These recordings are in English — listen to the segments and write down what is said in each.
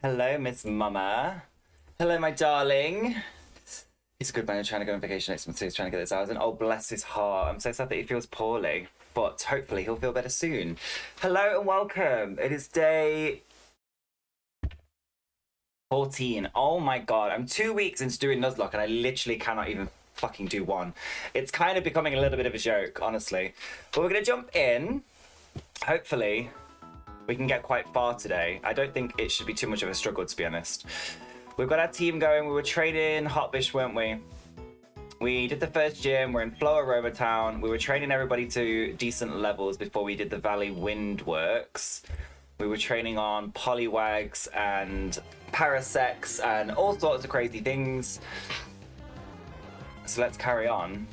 Hello, Miss Mama. Hello, my darling. He's a good man. Trying to go on vacation next month, so he's trying to get this hours. And oh, bless his heart. I'm so sad that he feels poorly, but hopefully he'll feel better soon. Hello and welcome. It is day 14. Oh my god, I'm 2 weeks into doing Nuzlocke and I literally cannot even fucking do one. It's kind of becoming a little bit of a joke, honestly. But we're gonna jump in. Hopefully we can get quite far today. I don't think it should be too much of a struggle, to be honest. We've got our team going. We were training Hotbish, weren't we? We did the first gym. We're in Flow Aroma Town. We were training everybody to decent levels before we did the Valley Wind works. We were training on Poliwags and Parasecs and all sorts of crazy things. So let's carry on.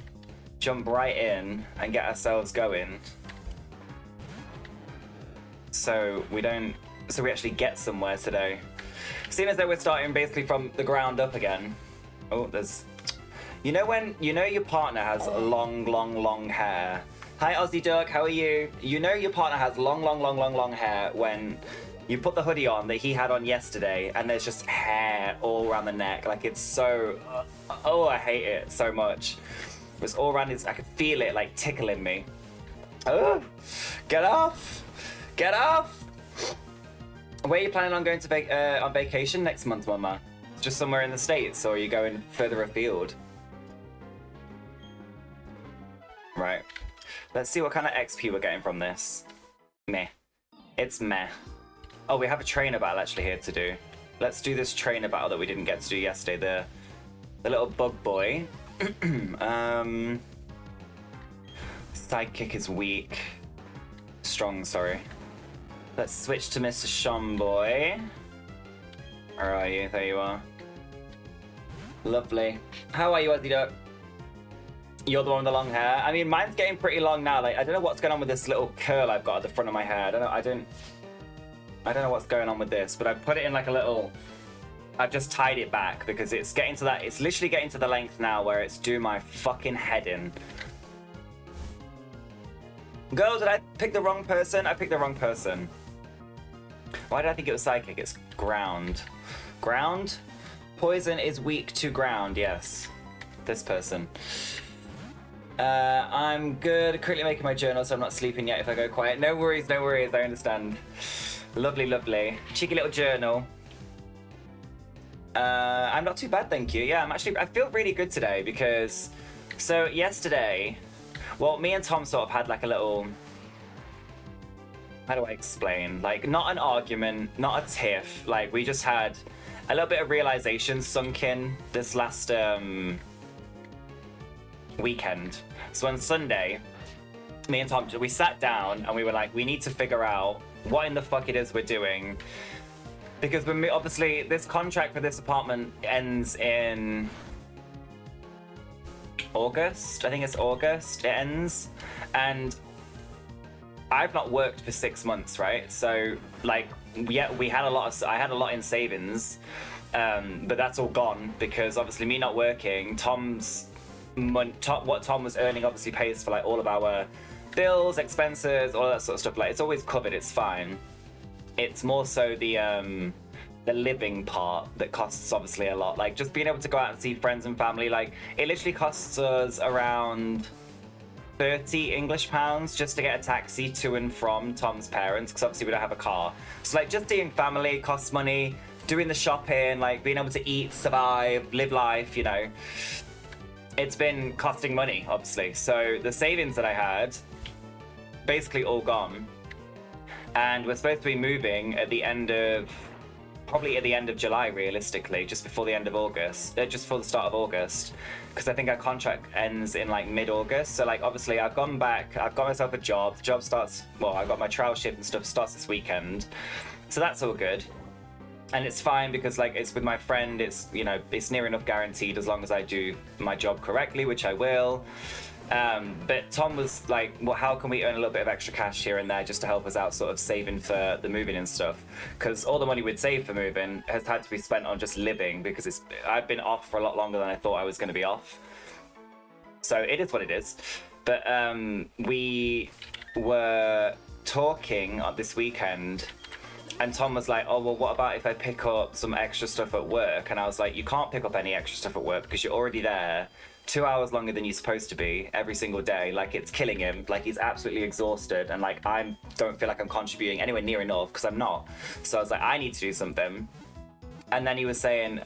Jump right in and get ourselves going. So we actually get somewhere today. Seeing as though we're starting basically from the ground up again. Oh, there's... You know when your partner has long hair? Hi, Aussie Duck, how are you? You know your partner has long hair when you put the hoodie on that he had on yesterday and there's just hair all around the neck. Like, it's so... oh, I hate it so much. It was all around his... I could feel it, like, tickling me. Oh, get off! Get off! Where are you planning on going to on vacation next month, Mama? Just somewhere in the States, or are you going further afield? Right. Let's see what kind of XP we're getting from this. Meh. It's meh. Oh, we have a trainer battle actually here to do. Let's do this trainer battle that we didn't get to do yesterday. The little bug boy. Sidekick is weak. Strong, sorry. Let's switch to Mr. Shomboy. Where are you? There you are. Lovely. How are you, Aussie Duck? You're the one with the long hair. I mean, mine's getting pretty long now. Like, I don't know what's going on with this little curl I've got at the front of my hair. I don't know what's going on with this, but I've put it in like a little... I've just tied it back because it's getting to that... It's literally getting to the length now where it's doing my fucking head in. Girl, did I pick the wrong person? I picked the wrong person. Why did I think it was Psychic? It's Ground. Ground? Poison is weak to ground, yes. This person. I'm good. Currently making my journal, so I'm not sleeping yet if I go quiet. No worries, no worries. I understand. Lovely, lovely. Cheeky little journal. I'm not too bad, thank you. Yeah, I feel really good today because... So, yesterday... Well, me and Tom sort of had like a little... How do I explain? Like, not an argument, not a tiff. Like, we just had a little bit of realization sunk in this last weekend. So on Sunday, me and Tom, we sat down and we were like, we need to figure out what in the fuck it is we're doing. Because when obviously this contract for this apartment ends in August. I think it's August it ends. And I've not worked for 6 months, right? So like, yeah, I had a lot in savings, but that's all gone because obviously me not working, what Tom was earning obviously pays for like all of our bills, expenses, all that sort of stuff. Like, it's always covered, it's fine. It's more so the living part that costs obviously a lot. Like, just being able to go out and see friends and family, like, it literally costs us around 30 English pounds just to get a taxi to and from Tom's parents, because obviously we don't have a car. So like, just seeing family costs money, doing the shopping, like being able to eat, survive, live life, you know. It's been costing money, obviously. So the savings that I had, basically all gone. And we're supposed to be moving at the end of, probably at the end of July, realistically, just before the end of August, just before the start of August, because I think our contract ends in like mid-August. So like, obviously I've gone back, I've got myself a job. The job starts, well, I've got my trial shift and stuff starts this weekend. So that's all good. And it's fine because like, it's with my friend, it's, you know, it's near enough guaranteed as long as I do my job correctly, which I will. But Tom was like, well, how can we earn a little bit of extra cash here and there just to help us out sort of saving for the moving and stuff? Because all the money we'd saved for moving has had to be spent on just living because I've been off for a lot longer than I thought I was going to be off. So it is what it is. But we were talking on this weekend And Tom was like, oh, well, what about if I pick up some extra stuff at work? And I was like, you can't pick up any extra stuff at work because you're already there 2 hours longer than you're supposed to be every single day. Like, it's killing him. Like, he's absolutely exhausted. And, like, I don't feel like I'm contributing anywhere near enough because I'm not. So I was like, I need to do something. And then he was saying,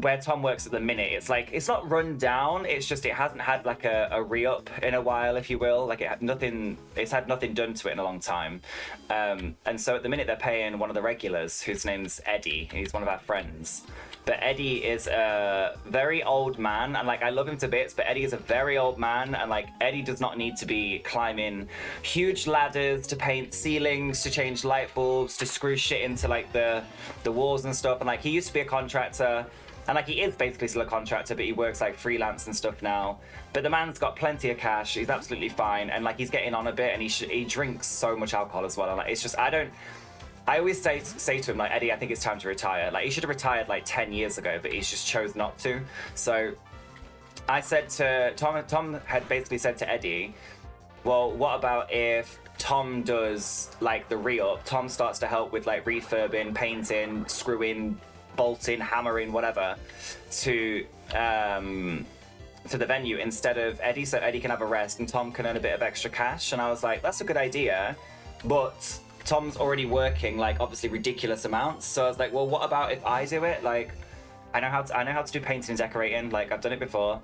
where Tom works at the minute, it's like, it's not run down, it's just it hasn't had like a re-up in a while, if you will. Like, it's had nothing done to it in a long time. And so at the minute they're paying one of the regulars, whose name's Eddie. He's one of our friends. But Eddie is a very old man, and like, I love him to bits, but Eddie is a very old man, and like, Eddie does not need to be climbing huge ladders to paint ceilings, to change light bulbs, to screw shit into like the walls and stuff. And like, he used to be a contractor, and like, he is basically still a contractor, but he works like freelance and stuff now. But the man's got plenty of cash, he's absolutely fine, and like, he's getting on a bit, and he drinks so much alcohol as well. And like, it's just, I always say to him, like, Eddie, I think it's time to retire. Like, he should have retired like 10 years ago, but he's just chose not to. So I said to Tom had basically said to Eddie, well, what about if Tom does like the re-up? Tom starts to help with like refurbing, painting, screwing, bolting, hammering, whatever, to the venue instead of Eddie, so Eddie can have a rest and Tom can earn a bit of extra cash. And I was like, that's a good idea, but Tom's already working like obviously ridiculous amounts. So I was like, well, what about if I do it? Like, I know how to do painting and decorating. Like, I've done it before.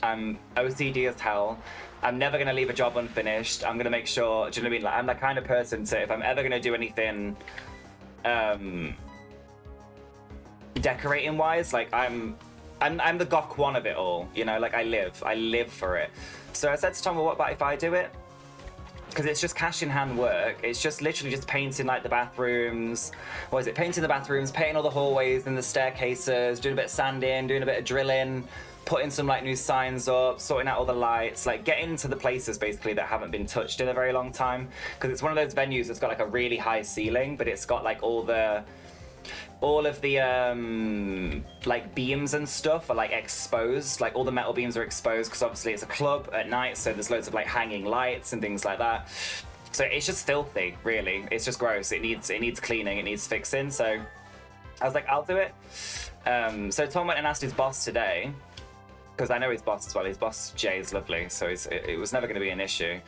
I'm OCD as hell. I'm never gonna leave a job unfinished. I'm gonna make sure. Do you know what I mean? Like, I'm the kind of person to, if I'm ever gonna do anything, decorating wise, like I'm the Gok one of it all. You know, like I live for it. So I said to Tom, well, what about if I do it? Because it's just cash in hand work. It's just literally just painting like the bathrooms. What is it? Painting the bathrooms, painting all the hallways and the staircases, doing a bit of sanding, doing a bit of drilling, putting some like new signs up, sorting out all the lights, like getting into the places basically that haven't been touched in a very long time. Because it's one of those venues that's got like a really high ceiling, but it's got like all of the like beams and stuff are like exposed. Like, all the metal beams are exposed because obviously it's a club at night, so there's loads of like hanging lights and things like that. So it's just filthy, really. It's just gross. It needs cleaning, it needs fixing. So I was like, I'll do it. So Tom went and asked his boss today, because I know his boss as well. His boss Jay is lovely, so it was never going to be an issue.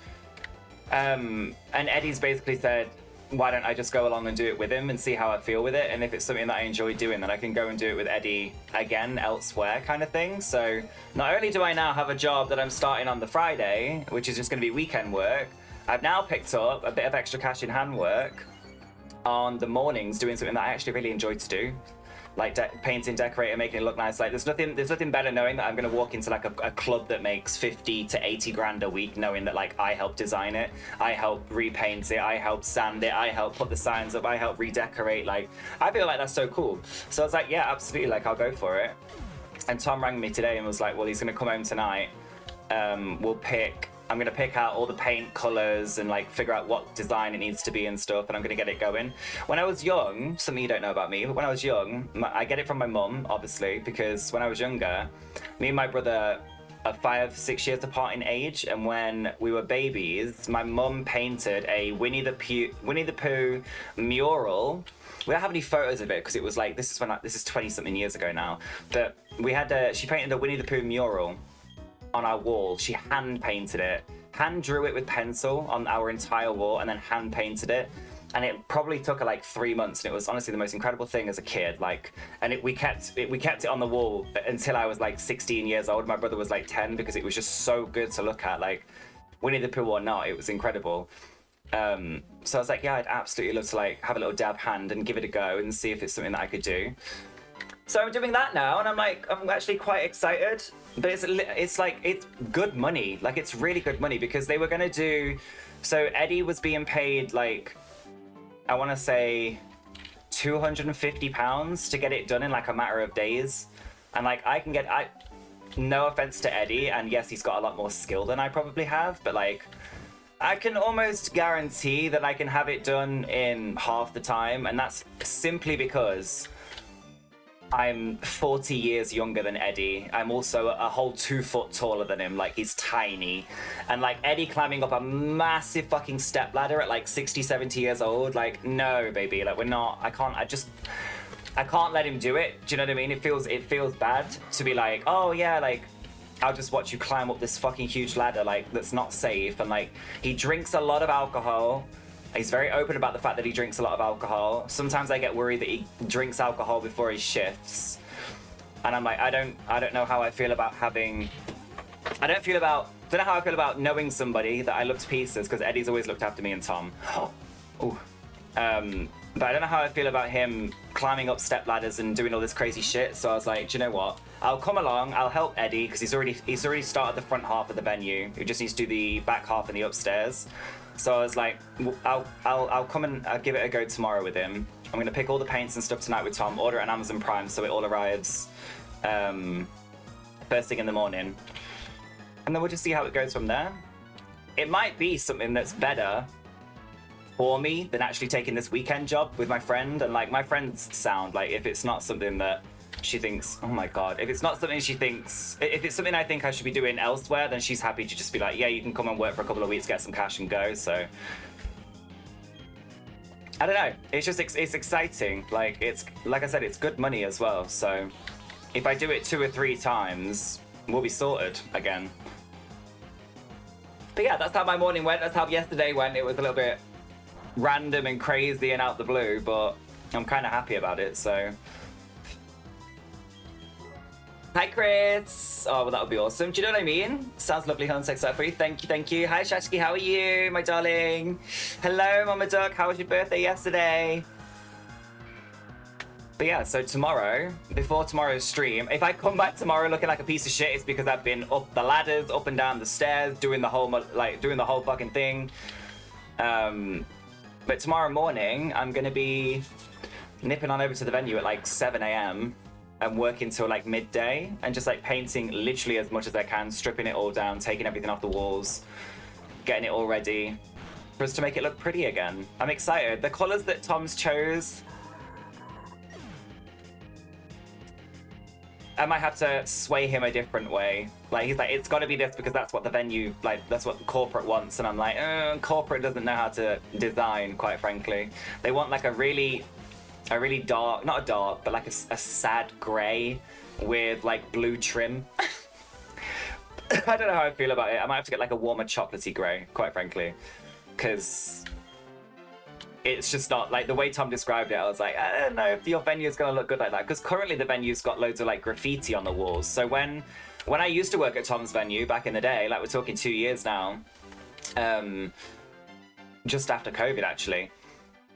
And Eddie's basically said, why don't I just go along and do it with him and see how I feel with it, and if it's something that I enjoy doing, then I can go and do it with Eddie again elsewhere, kind of thing. So not only do I now have a job that I'm starting on the Friday, which is just going to be weekend work, I've now picked up a bit of extra cash in hand work on the mornings, doing something that I actually really enjoy to do, like painting, decorating, making it look nice. Like, there's nothing better knowing that I'm gonna walk into like a club that makes 50 to 80 grand a week, knowing that like I helped design it, I helped repaint it, I helped sand it, I helped put the signs up, I helped redecorate. Like, I feel like that's so cool. So I was like, yeah, absolutely, like, I'll go for it. And Tom rang me today and was like, well, he's gonna come home tonight. I'm gonna pick out all the paint colors and like figure out what design it needs to be and stuff, and I'm gonna get it going. When I was young, something you don't know about me, but when I was young, I get it from my mum, obviously, because when I was younger, me and my brother are 5-6 years apart in age, and when we were babies, my mum painted a Winnie the Pooh mural. We don't have any photos of it because it was like, this is 20 something years ago now, but she painted a Winnie the Pooh mural on our wall. She hand painted it, hand drew it with pencil on our entire wall, and then hand painted it. And it probably took her like 3 months, and it was honestly the most incredible thing as a kid. Like, and we kept it on the wall until I was like 16 years old. My brother was like 10, because it was just so good to look at. Like, Winnie the Pooh or not, it was incredible. So I was like, yeah, I'd absolutely love to like have a little dab hand and give it a go and see if it's something that I could do. So I'm doing that now, and I'm actually quite excited. But it's like, it's good money. Like, it's really good money, because they were gonna do, so Eddie was being paid like, I want to say £250 to get it done in like a matter of days. And like, no offense to Eddie, and yes, he's got a lot more skill than I probably have, but like, I can almost guarantee that I can have it done in half the time, and that's simply because I'm 40 years younger than Eddie. I'm also a whole 2 foot taller than him. Like, he's tiny. And like Eddie climbing up a massive fucking step ladder at like 60, 70 years old. Like, no, baby. Like, we're not, I can't let him do it. Do you know what I mean? It feels bad to be like, oh yeah, like, I'll just watch you climb up this fucking huge ladder, like, that's not safe. And like, he drinks a lot of alcohol. He's very open about the fact that he drinks a lot of alcohol. Sometimes I get worried that he drinks alcohol before he shifts. And I'm like, I don't know how I feel about having, don't know how I feel about knowing somebody that I look to pieces, because Eddie's always looked after me and Tom. Ooh. But I don't know how I feel about him climbing up step ladders and doing all this crazy shit. So I was like, do you know what? I'll come along. I'll help Eddie, because he's already started the front half of the venue. He just needs to do the back half and the upstairs. So I was like, I'll come and I'll give it a go tomorrow with him. I'm gonna pick all the paints and stuff tonight with Tom. Order it on Amazon Prime so it all arrives first thing in the morning, and then we'll just see how it goes from there. It might be something that's better for me than actually taking this weekend job with my friend. And like, my friend's sound, like, if it's not something that she thinks, oh my god, if it's not something she thinks, if it's something I think I should be doing elsewhere, then she's happy to just be like, yeah, you can come and work for a couple of weeks, get some cash and go. So I don't know, it's exciting. Like, it's, like I said, it's good money as well. So if I do it 2 or 3 times, we'll be sorted again. But yeah, that's how my morning went. That's how yesterday went. It was a little bit random and crazy and out the blue, but I'm kind of happy about it. So hi Chris. Oh, well, that would be awesome. Do you know what I mean? Sounds lovely. Home sex for you. Thank you, thank you. Hi Shashki, how are you, my darling? Hello Mama Duck, how was your birthday yesterday? But yeah, so tomorrow, before tomorrow's stream, if I come back tomorrow looking like a piece of shit, it's because I've been up the ladders, up and down the stairs, doing the whole fucking thing. But tomorrow morning, I'm gonna be nipping on over to the venue at like 7 AM and working till like midday, and just like painting literally as much as I can, stripping it all down, taking everything off the walls, getting it all ready for us to make it look pretty again. I'm excited. The colors that Tom's chose, I might have to sway him a different way. Like, he's like, it's got to be this because that's what the venue, like, that's what the corporate wants. And I'm like, corporate doesn't know how to design, quite frankly. They want like a really dark, not a dark, but like a sad gray with like blue trim. I don't know how I feel about it. I might have to get like a warmer chocolatey gray, quite frankly, because it's just not like the way Tom described it. I was like, I don't know if your venue is gonna look good like that, because currently the venue's got loads of like graffiti on the walls. So when I used to work at Tom's venue back in the day, like we're talking 2 years now, just after COVID actually,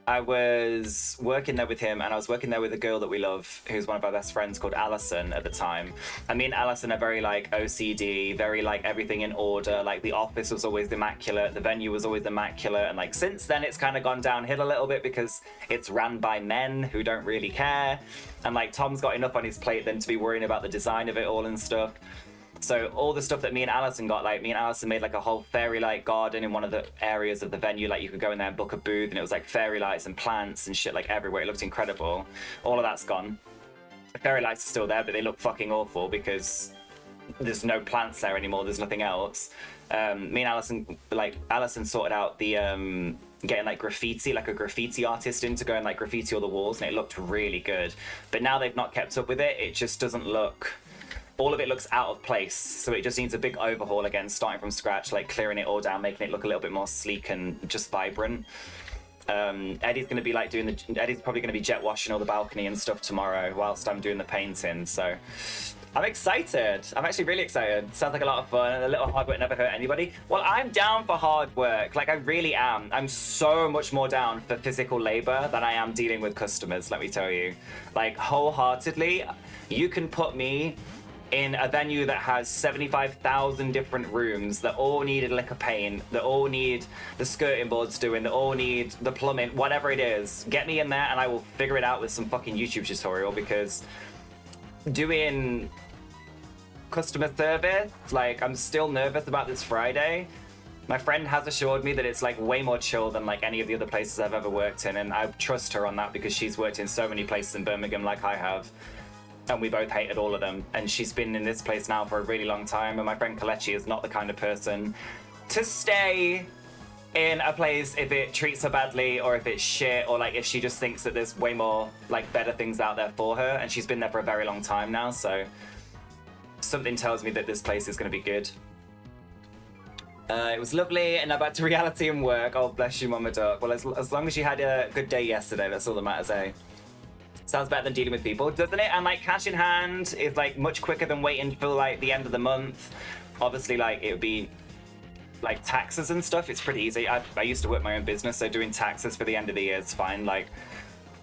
I was working there with him, and I was working there with a girl that we love, who's one of our best friends, called Alison at the time. And me and Alison are very like OCD, very like everything in order. Like the office was always immaculate, the venue was always immaculate, and like since then it's kind of gone downhill a little bit because it's ran by men who don't really care. And like Tom's got enough on his plate than to be worrying about the design of it all and stuff. So all the stuff that me and Alison got, like me and Alison made like a whole fairy light garden in one of the areas of the venue. Like you could go in there and book a booth, and it was like fairy lights and plants and shit like everywhere. It looked incredible. All of that's gone. The fairy lights are still there, but they look fucking awful because there's no plants there anymore. There's nothing else. Me and Alison sorted out the getting like graffiti, like a graffiti artist in to go and like graffiti all the walls, and it looked really good. But now they've not kept up with it. It just doesn't look. All of it looks out of place, so it just needs a big overhaul again, starting from scratch, like clearing it all down, making it look a little bit more sleek and just vibrant. Eddie's gonna be like Eddie's probably gonna be jet washing all the balcony and stuff tomorrow whilst I'm doing the painting. So I'm excited. I'm actually really excited. Sounds like a lot of fun, and a little hard work never hurt anybody. Well, I'm down for hard work. Like I really am. I'm so much more down for physical labor than I am dealing with customers. Let me tell you, like wholeheartedly, you can put me in a venue that has 75,000 different rooms that all need a lick of paint, that all need the skirting boards doing, that all need the plumbing, whatever it is. Get me in there and I will figure it out with some fucking YouTube tutorial, because doing customer service, like I'm still nervous about this Friday. My friend has assured me that it's like way more chill than like any of the other places I've ever worked in, and I trust her on that because she's worked in so many places in Birmingham like I have. and we both hated all of them. And she's been in this place now for a really long time, and my friend Kalechi is not the kind of person to stay in a place if it treats her badly, or if it's shit, or like if she just thinks that there's way more like better things out there for her. And she's been there for a very long time now, so something tells me that this place is going to be good. It was lovely, and now back to reality and work. Oh, bless you, Mama Duck. Well, as long as you had a good day yesterday, that's all that matters, eh? Sounds better than dealing with people, doesn't it? And like cash in hand is like much quicker than waiting for like the end of the month. Obviously, like it would be like taxes and stuff. It's pretty easy. I used to work my own business, so doing taxes for the end of the year is fine. Like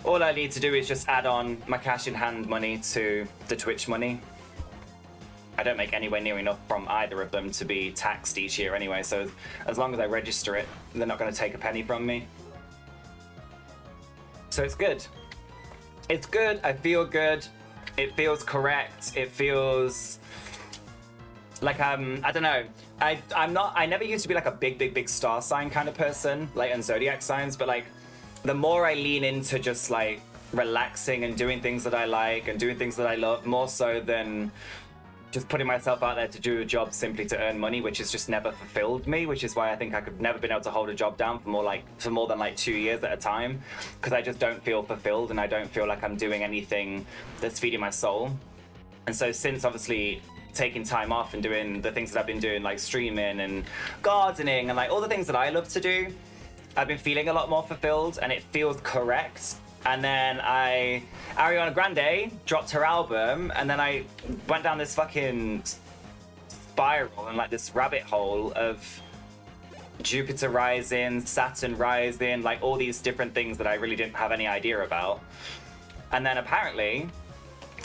all I need to do is just add on my cash in hand money to the Twitch money. I don't make anywhere near enough from either of them to be taxed each year anyway, so as long as I register it, they're not going to take a penny from me. So it's good. It's good. I feel good. It feels correct. It feels like I don't know. I never used to be like a big star sign kind of person, like on zodiac signs, but like the more I lean into just like relaxing and doing things that I like and doing things that I love, more so than just putting myself out there to do a job simply to earn money, which has just never fulfilled me, which is why I think I could never been able to hold a job down for more than like 2 years at a time, because I just don't feel fulfilled and I don't feel like I'm doing anything that's feeding my soul. And so since obviously taking time off and doing the things that I've been doing, like streaming and gardening and like all the things that I love to do, I've been feeling a lot more fulfilled and it feels correct. And then Ariana Grande dropped her album, and then I went down this fucking spiral and like this rabbit hole of Jupiter rising, Saturn rising, like all these different things that I really didn't have any idea about. And then apparently,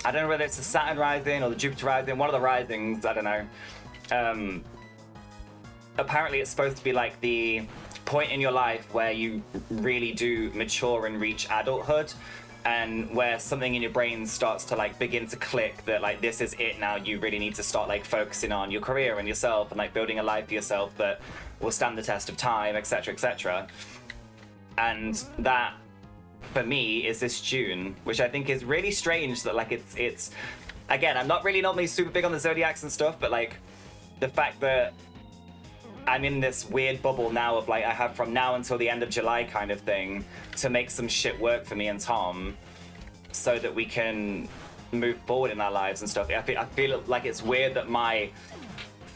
I don't know whether it's the Saturn rising or the Jupiter rising, one of the risings, I don't know. Apparently it's supposed to be like the point in your life where you really do mature and reach adulthood, and where something in your brain starts to like begin to click that like this is it now. You really need to start like focusing on your career and yourself and like building a life for yourself that will stand the test of time, etc., etc. And that for me is this June, which I think is really strange that like it's again, I'm not really normally super big on the zodiacs and stuff, but like the fact that I'm in this weird bubble now of like I have from now until the end of July kind of thing to make some shit work for me and Tom so that we can move forward in our lives and stuff. I feel like it's weird that my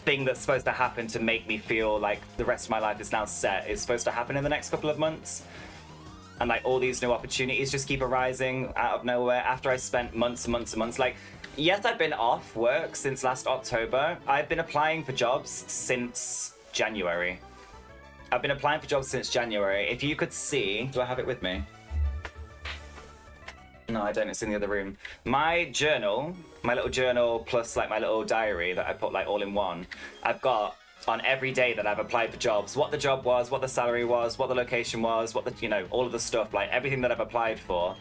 thing that's supposed to happen to make me feel like the rest of my life is now set is supposed to happen in the next couple of months. And like all these new opportunities just keep arising out of nowhere after I spent months and months and months. Like, yes, I've been off work since last October. I've been applying for jobs since January. I've been applying for jobs since January. If you could see, do I have it with me? No, I don't. It's in the other room. My journal, my little journal plus like my little diary that I put like all in one. I've got on every day that I've applied for jobs, what the job was, what the salary was, what the location was, what the, you know, all of the stuff, like everything that I've applied for.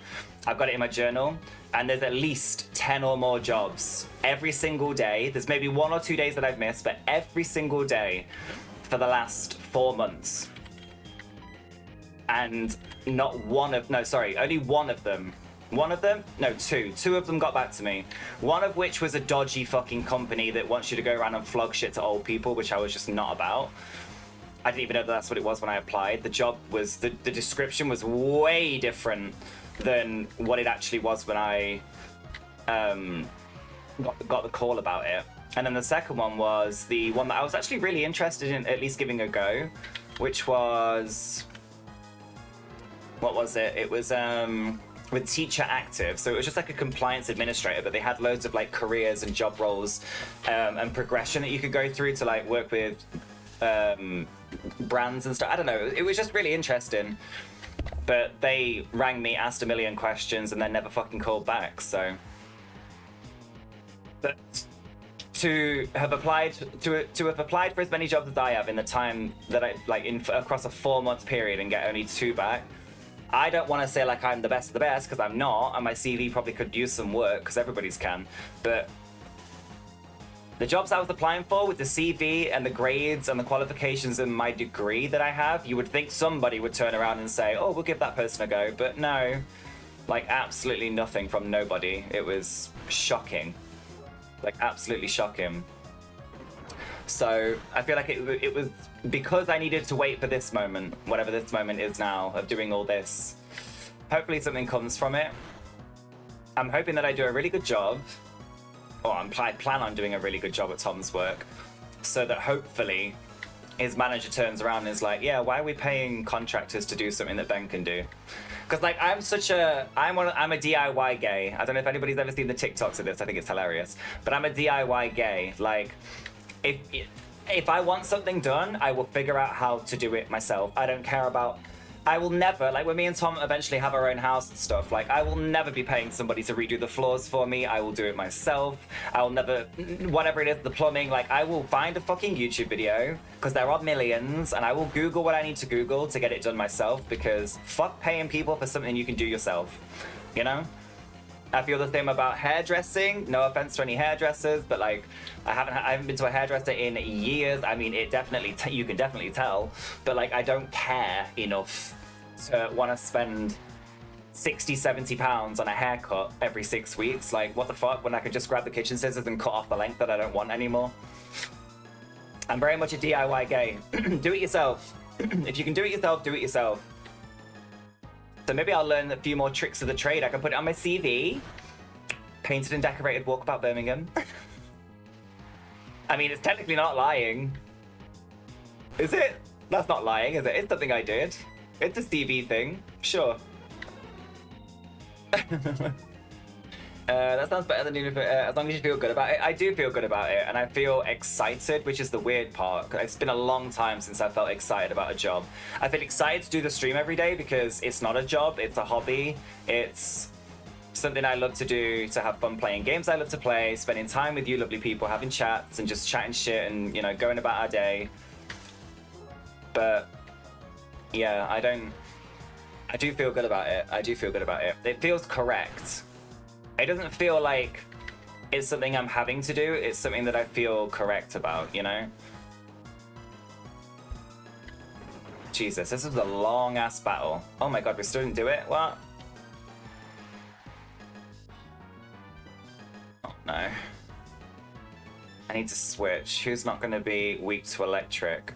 I've got it in my journal, and there's at least 10 or more jobs every single day. There's maybe 1 or 2 days that I've missed, but every single day for the last 4 months. And not one of, no, sorry, only one of them. One of them? No, two. Two of them got back to me. One of which was a dodgy fucking company that wants you to go around and flog shit to old people, which I was just not about. I didn't even know that's what it was when I applied. The job was, the description was way different than what it actually was when I got the call about it. And then the second one was the one that I was actually really interested in at least giving a go, which was, what was it? It was with Teacher Active. So it was just like a compliance administrator, but they had loads of like careers and job roles and progression that you could go through to like work with brands and stuff. I don't know. It was just really interesting. But they rang me, asked a million questions, and then never fucking called back. So, but to have applied for as many jobs as I have in the time that I like across a 4-month period and get only 2 back, I don't want to say like I'm the best of the best, because I'm not, and my CV probably could use some work, because everybody's can. But the jobs I was applying for with the CV and the grades and the qualifications and my degree that I have, you would think somebody would turn around and say, oh, we'll give that person a go. But no, Like absolutely nothing from nobody. It was shocking. Like absolutely shocking. So I feel like it was because I needed to wait for this moment, whatever this moment is now, of doing all this. Hopefully something comes from it. I'm hoping that I do a really good job, or I plan on doing a really good job at Tom's work, so that hopefully his manager turns around and is like, yeah, why are we paying contractors to do something that Ben can do? Because like I'm a DIY gay. I don't know if anybody's ever seen the TikToks of this. I think it's hilarious. But I'm a DIY gay. Like, if I want something done, I will figure out how to do it myself. I don't care about. I will never, like when me and Tom eventually have our own house and stuff, like I will never be paying somebody to redo the floors for me. I will do it myself. I will never, whatever it is, the plumbing, like I will find a fucking YouTube video, because there are millions, and I will Google what I need to Google to get it done myself, because fuck paying people for something you can do yourself, you know? I feel the same about hairdressing. No offense to any hairdressers, but like I haven't been to a hairdresser in years. I mean, it definitely you can definitely tell, but like I don't care enough to want to spend 60-70 pounds on a haircut every 6 weeks. Like what the fuck, when I could just grab the kitchen scissors and cut off the length that I don't want anymore. I'm very much a DIY gay. Do it yourself. If you can do it yourself, do it yourself. So maybe I'll learn a few more tricks of the trade. I can put it on my CV. Painted and decorated Walkabout Birmingham. I mean, it's technically not lying. Is it? That's not lying, is it? It's something I did. It's a CV thing. Sure. That sounds better than even as long as you feel good about it. I do feel good about it, and I feel excited, which is the weird part. It's been a long time since I felt excited about a job. I feel excited to do the stream every day because it's not a job, it's a hobby. It's something I love to do, to have fun playing games I love to play, spending time with you lovely people, having chats and just chatting shit and, you know, going about our day. But yeah, I do feel good about it. I do feel good about it. It feels correct. It doesn't feel like it's something I'm having to do. It's something that I feel correct about, you know? Jesus, this is a long-ass battle. Oh my god, we still didn't do it? What? Oh no. I need to switch. Who's not going to be weak to electric?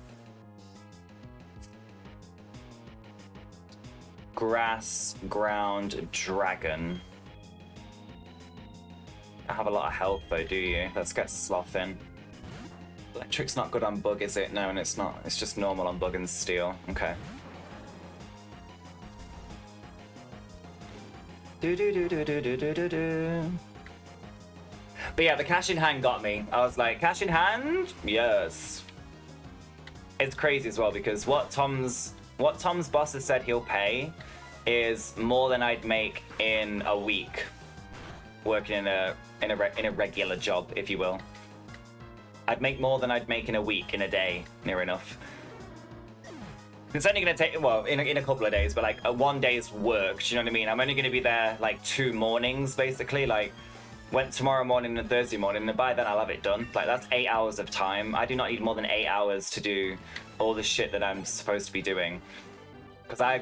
Grass, ground, dragon. I have a lot of health though, do you? Let's get Sloth in. Electric's not good on bug, is it? No, and it's not. It's just normal on bug and steel. Okay. But yeah, the cash in hand got me. I was like, cash in hand? Yes. It's crazy as well because what Tom's boss has said he'll pay is more than I'd make in a week working in a regular job, if you will. I'd make more than I'd make in a week, in a day, near enough. It's only going to take, well, in a couple of days, but like a 1 day's work, do you know what I mean? I'm only going to be there like 2 mornings, basically. Like, went tomorrow morning and Thursday morning, and by then I'll have it done. Like, that's 8 hours of time. I do not need more than 8 hours to do all the shit that I'm supposed to be doing. Because I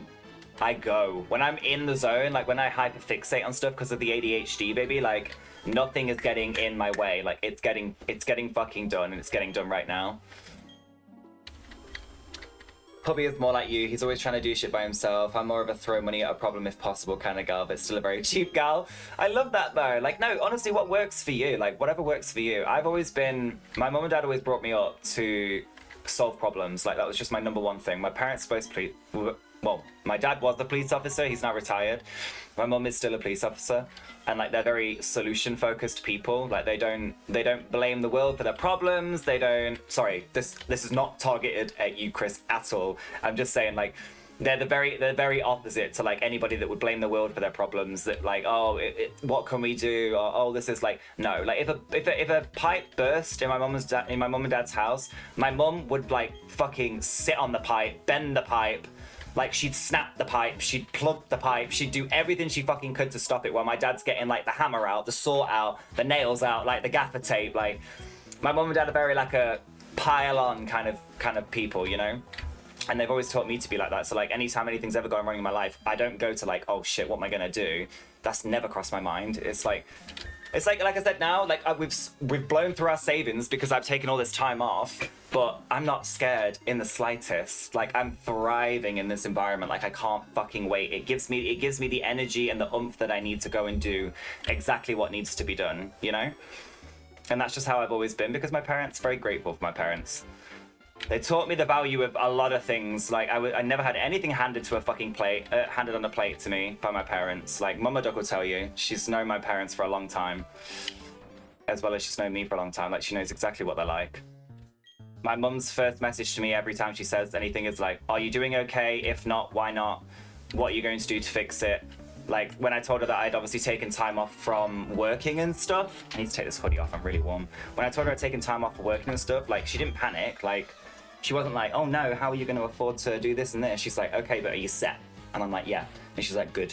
go. When I'm in the zone, like when I hyperfixate on stuff because of the ADHD, baby, like nothing is getting in my way. Like it's getting fucking done, and it's getting done right now. Hubby is more like you. He's always trying to do shit by himself. I'm more of a throw money at a problem if possible kind of gal, but still a very cheap gal. I love that though. Like, no, honestly, what works for you? Like, whatever works for you. I've always been, my mum and dad always brought me up to solve problems. Like, that was just my #1 thing. My parents supposed to well, my dad was a police officer. He's now retired. My mum is still a police officer, and like they're very solution-focused people. Like they don't blame the world for their problems. They don't. Sorry, this is not targeted at you, Chris, at all. I'm just saying, like, they're very opposite to like anybody that would blame the world for their problems. That like, oh, what can we do? Or, oh, this is like, no. Like if a pipe burst in my mum and dad's house, my mum would like fucking sit on the pipe, bend the pipe. Like, she'd snap the pipe, she'd plug the pipe, she'd do everything she fucking could to stop it while my dad's getting, like, the hammer out, the saw out, the nails out, like, the gaffer tape. Like, my mum and dad are very, like, a pile-on kind of people, you know? And they've always taught me to be like that. So like anytime anything's ever gone wrong in my life, I don't go to like, oh shit, what am I gonna do? That's never crossed my mind. It's like I said now, like we've blown through our savings because I've taken all this time off, but I'm not scared in the slightest. Like I'm thriving in this environment. Like I can't fucking wait. It gives me the energy and the oomph that I need to go and do exactly what needs to be done, you know? And that's just how I've always been because my parents, very grateful for my parents. They taught me the value of a lot of things. Like I never had anything handed to a fucking plate, handed on a plate to me by my parents. Like Mama Duck will tell you, she's known my parents for a long time, as well as she's known me for a long time. Like she knows exactly what they're like. My mum's first message to me every time she says anything is like, "Are you doing okay? If not, why not? What are you going to do to fix it?" Like when I told her that I'd obviously taken time off from working and stuff. I need to take this hoodie off. I'm really warm. When I told her I'd taken time off for working and stuff, like she didn't panic. Like. She wasn't like, oh no, how are you going to afford to do this and this? She's like, okay, but are you set? And I'm like, yeah. And she's like, good.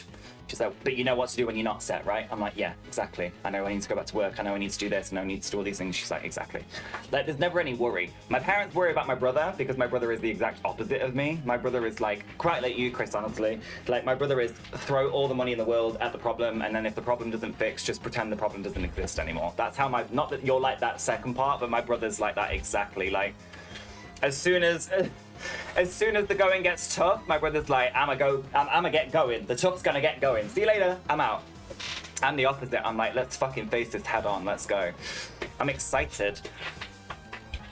She's like, but you know what to do when you're not set, right? I'm like, yeah, exactly. I know I need to go back to work. I know I need to do this. I know I need to do all these things. She's like, exactly. Like, there's never any worry. My parents worry about my brother because my brother is the exact opposite of me. My brother is like, quite like you, Chris, honestly. Like, my brother is throw all the money in the world at the problem, and then if the problem doesn't fix, just pretend the problem doesn't exist anymore. That's how not that you're like that second part, but my brother's like that exactly. Like, as soon as the going gets tough, my brother's like, I'ma get going. The tough's gonna get going. See you later. I'm out. I'm the opposite. I'm like, let's fucking face this head on. Let's go. I'm excited.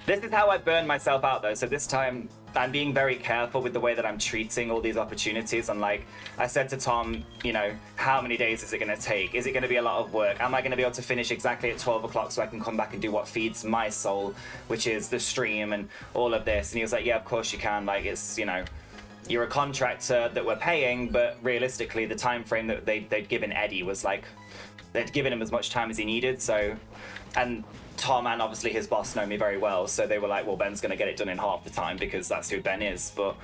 This is how I burn myself out though. So this time I'm being very careful with the way that I'm treating all these opportunities. And like I said to Tom, you know, how many days is it going to take? Is it going to be a lot of work? Am I going to be able to finish exactly at 12 o'clock so I can come back and do what feeds my soul, which is the stream and all of this? And he was like, yeah, of course you can. Like it's, you know, you're a contractor that we're paying, but realistically the time frame that they'd given Eddie was like, they'd given him as much time as he needed. So, and Tom and obviously his boss know me very well, so they were like, well, Ben's gonna get it done in half the time because that's who Ben is. But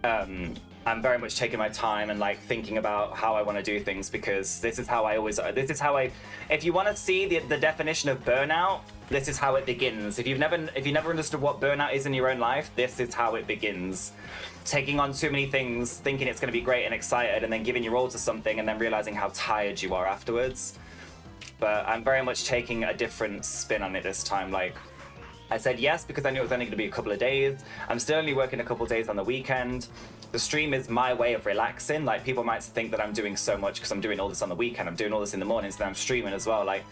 I'm very much taking my time and like thinking about how I want to do things because this is how if you want to see the definition of burnout, this is how it begins. If you never understood what burnout is in your own life, this is how it begins. Taking on too many things, thinking it's going to be great and excited, and then giving your all to something and then realizing how tired you are afterwards. But I'm very much taking a different spin on it this time. Like, I said yes because I knew it was only going to be a couple of days. I'm still only working a couple of days on the weekend. The stream is my way of relaxing. Like, people might think that I'm doing so much because I'm doing all this on the weekend. I'm doing all this in the mornings, then I'm streaming as well. Like,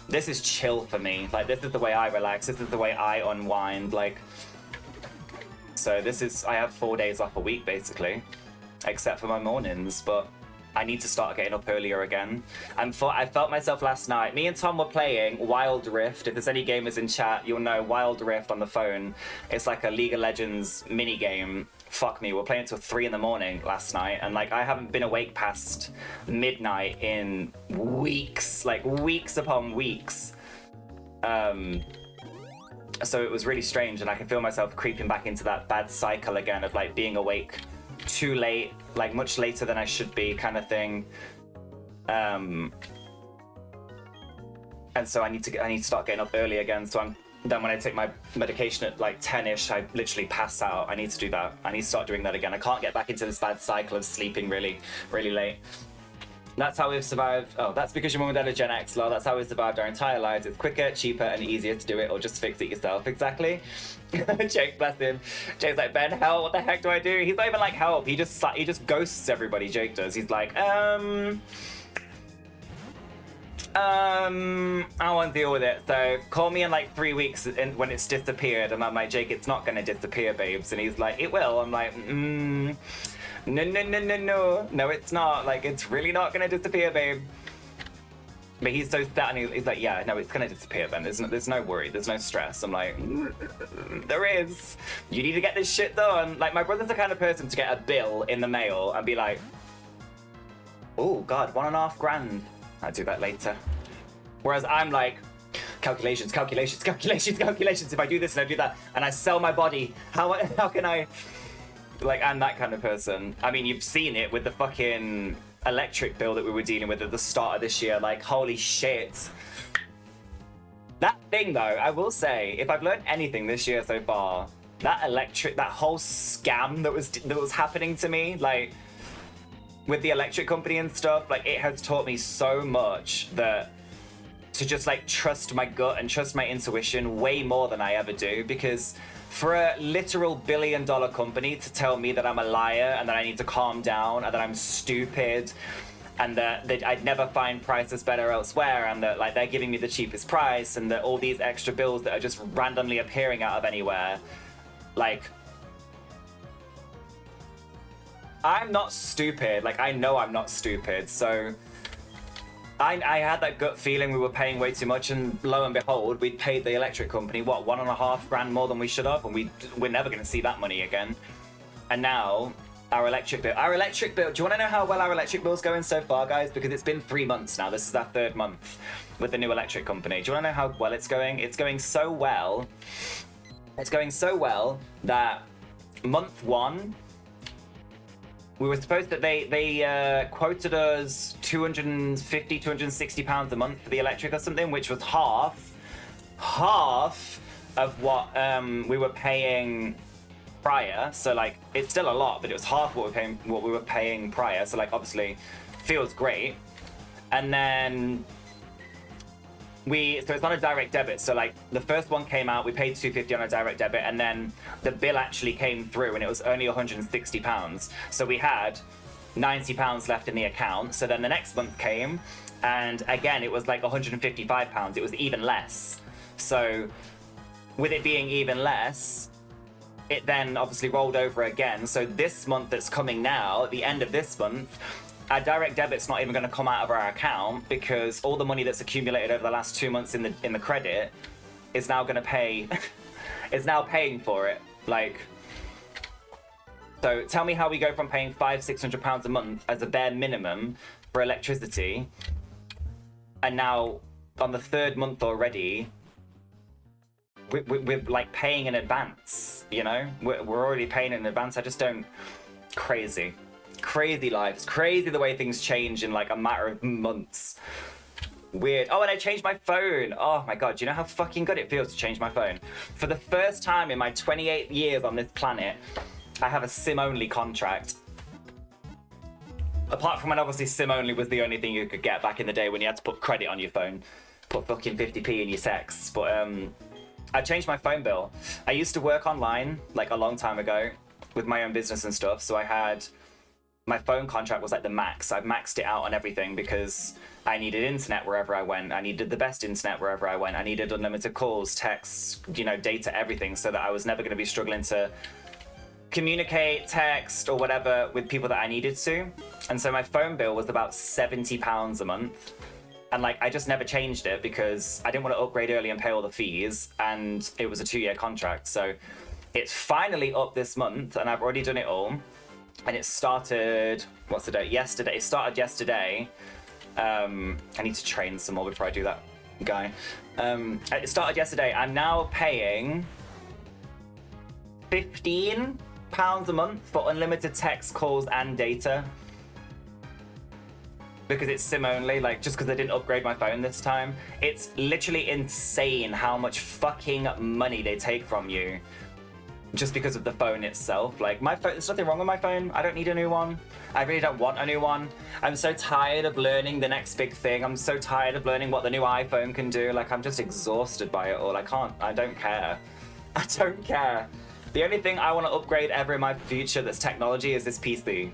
this is chill for me. Like, this is the way I relax. This is the way I unwind. Like, so I have 4 days off a week, basically, except for my mornings, but I need to start getting up earlier again. I felt myself last night. Me and Tom were playing Wild Rift. If there's any gamers in chat, you'll know Wild Rift on the phone. It's like a League of Legends mini game. Fuck me, we're playing until 3 in the morning last night, and like I haven't been awake past midnight in weeks, like weeks upon weeks. So it was really strange, and I can feel myself creeping back into that bad cycle again of like being awake too late, like much later than I should be, kind of thing. And so I need to start getting up early again. So then when I take my medication at like 10ish, I literally pass out. I need to do that. I need to start doing that again. I can't get back into this bad cycle of sleeping really, really late. That's how we've survived. Oh, that's because your mum and dad are Gen X, lol. That's how we've survived our entire lives. It's quicker, cheaper, and easier to do it, or just fix it yourself. Exactly. Jake, bless him. Jake's like, Ben, hell, what the heck do I do? He's not even like help. He just ghosts everybody. Jake does. He's like, I won't deal with it. So call me in like 3 weeks when it's disappeared. And I'm like, Jake, it's not gonna disappear, babes. And he's like, it will. I'm like, no, it's not. Like, it's really not gonna disappear, babe. But he's so sad, and he's like, yeah, no, it's gonna disappear, Ben. There's no worry, there's no stress. I'm like, there is. You need to get this shit done. Like, my brother's the kind of person to get a bill in the mail and be like, oh God, $1.5 grand. I'll do that later. Whereas I'm like, calculations. If I do this and I do that, and I sell my body, how can I? Like, I'm that kind of person. I mean, you've seen it with the fucking electric bill that we were dealing with at the start of this year. Like, holy shit. That thing, though, I will say, if I've learned anything this year so far, that whole scam that was happening to me, like with the electric company and stuff, like it has taught me so much that to just like trust my gut and trust my intuition way more than I ever do, because for a literal billion-dollar company to tell me that I'm a liar and that I need to calm down and that I'm stupid and that I'd never find prices better elsewhere and that like they're giving me the cheapest price and that all these extra bills that are just randomly appearing out of anywhere, like I'm not stupid. Like I know I'm not stupid, so I had that gut feeling we were paying way too much, and lo and behold, we'd paid the electric company, what, $1.5 grand more than we should have, and we're never going to see that money again. And now, our electric bill, do you want to know how well our electric bill's going so far, guys? Because it's been 3 months now. This is our 3rd month with the new electric company. Do you want to know how well it's going? It's going so well. It's going so well that month 1, we were supposed to, they quoted us £250, £260 a month for the electric or something, which was half of what we were paying prior. So like, it's still a lot, but it was half what we were paying prior. So like, obviously, feels great. And then so it's on a direct debit. So like the first one came out, we paid $250 on a direct debit, and then the bill actually came through and it was only £160. So we had £90 left in the account. So then the next month came and again, it was like £155. It was even less. So with it being even less, it then obviously rolled over again. So this month that's coming now, at the end of this month, our direct debit's not even going to come out of our account because all the money that's accumulated over the last 2 months in the credit is now going to pay, is now paying for it. Like, so tell me how we go from paying £500-600 a month as a bare minimum for electricity, and now on the 3rd month already, we're like paying in advance. You know, we're already paying in advance. I just don't. Crazy lives, crazy the way things change in like a matter of months. Weird. Oh, and I changed my phone. Oh my god, do you know how fucking good it feels to change my phone? For the first time in my 28 years on this planet, I have a SIM-only contract. Apart from when obviously SIM-only was the only thing you could get back in the day when you had to put credit on your phone. Put fucking 50p in your sex. But I changed my phone bill. I used to work online like a long time ago with my own business and stuff, so I had my phone contract was like the max. I maxed it out on everything because I needed internet wherever I went. I needed the best internet wherever I went. I needed unlimited calls, texts, you know, data, everything, so that I was never going to be struggling to communicate, text, or whatever with people that I needed to. And so my phone bill was about £70 a month. And like, I just never changed it because I didn't want to upgrade early and pay all the fees. And it was a 2-year contract. So it's finally up this month and I've already done it all. And it started, what's the date? Yesterday. It started yesterday. I need to train some more before I do that, guy. It started yesterday. I'm now paying £15 a month for unlimited text, calls, and data. Because it's SIM only, like just because I didn't upgrade my phone this time. It's literally insane how much fucking money they take from you just because of the phone itself. Like my phone, there's nothing wrong with my phone. I don't need a new one. I really don't want a new one. I'm so tired of learning the next big thing. I'm so tired of learning what the new iPhone can do. Like I'm just exhausted by it all. I don't care. I don't care. The only thing I want to upgrade ever in my future that's technology is this PC.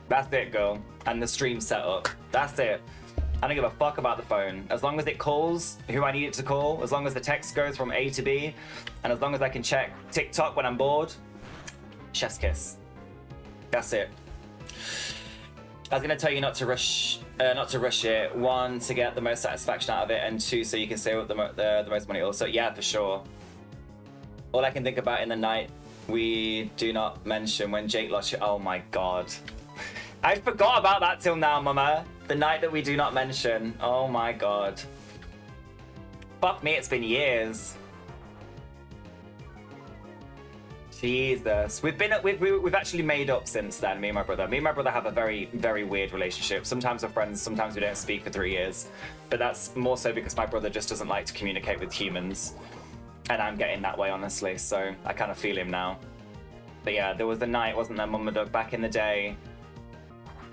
That's it, girl. And the stream setup. That's it. I don't give a fuck about the phone. As long as it calls who I need it to call, as long as the text goes from A to B, and as long as I can check TikTok when I'm bored, chef's kiss. That's it. I was gonna tell you not to rush it. 1, to get the most satisfaction out of it, and 2, so you can save up the most money. Also, yeah, for sure. All I can think about in the night we do not mention when Jake lost you. Oh my god. I forgot about that till now, mama. The night that we do not mention. Oh my god. Fuck me, it's been years. Jesus. We've actually made up since then, me and my brother. Me and my brother have a very, very weird relationship. Sometimes we're friends, sometimes we don't speak for 3 years. But that's more so because my brother just doesn't like to communicate with humans. And I'm getting that way, honestly, so I kind of feel him now. But yeah, there was a night, wasn't there, GlamourDuck, back in the day.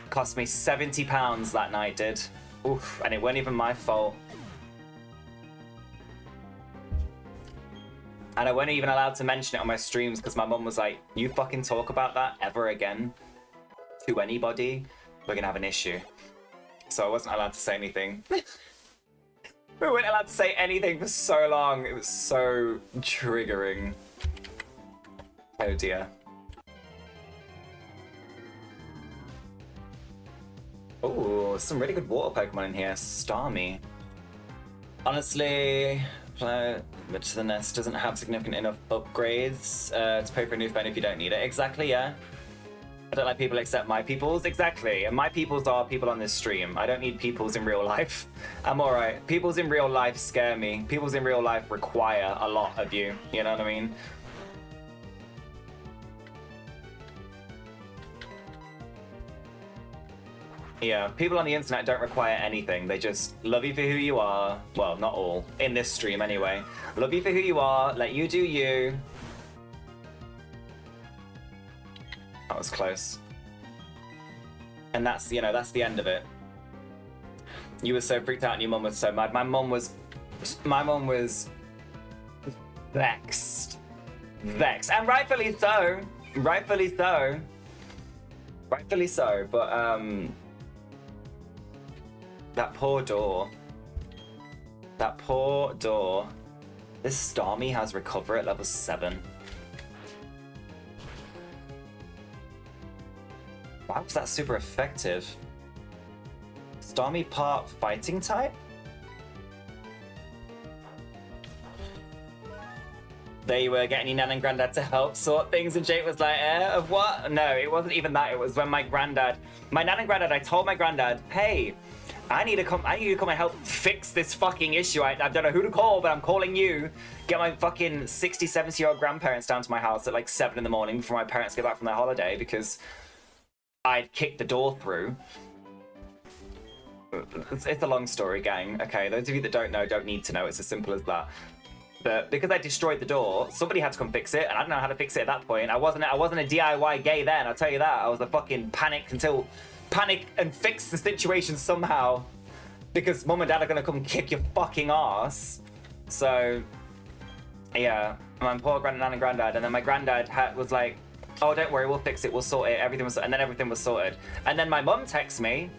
Cost me £70 that night, did. Oof, and it wasn't even my fault. And I wasn't even allowed to mention it on my streams because my mum was like, you fucking talk about that ever again to anybody, we're gonna have an issue. So I wasn't allowed to say anything. We weren't allowed to say anything for so long. It was so triggering. Oh dear. Oh, some really good water Pokemon in here. Starmie. Honestly, to the nest doesn't have significant enough upgrades to pay for a new phone if you don't need it. Exactly, yeah. I don't like people except my peoples. Exactly. And my peoples are people on this stream. I don't need peoples in real life. I'm alright. Peoples in real life scare me. Peoples in real life require a lot of you. You know what I mean? Yeah, people on the internet don't require anything. They just love you for who you are. Well, not all. In this stream, anyway. Love you for who you are. Let you do you. That was close. And that's, you know, that's the end of it. You were so freaked out and your mum was so mad. My mum was vexed. Vexed. And rightfully so. Rightfully so. Rightfully so. But, that poor door. That poor door. This Starmie has recover at level 7. Why was that super effective? Starmie part fighting type? They were getting your nan and granddad to help sort things, and Jake was like, of what? No, it wasn't even that. It was when my nan and granddad, I told my granddad, hey, I need to come and help fix this fucking issue. I don't know who to call, but I'm calling you. Get my fucking 60, 70-year-old grandparents down to my house at like 7 in the morning before my parents get back from their holiday because I'd kicked the door through. It's a long story, gang. Okay, those of you that don't know don't need to know. It's as simple as that. But because I destroyed the door, somebody had to come fix it, and I didn't know how to fix it at that point. I wasn't a DIY gay then, I'll tell you that. I was a fucking panic and fix the situation somehow. Because mum and dad are gonna come kick your fucking ass. So, yeah, my poor nan and granddad, and then my granddad was like, oh, don't worry, we'll fix it, we'll sort it, and then everything was sorted. And then my mum texts me,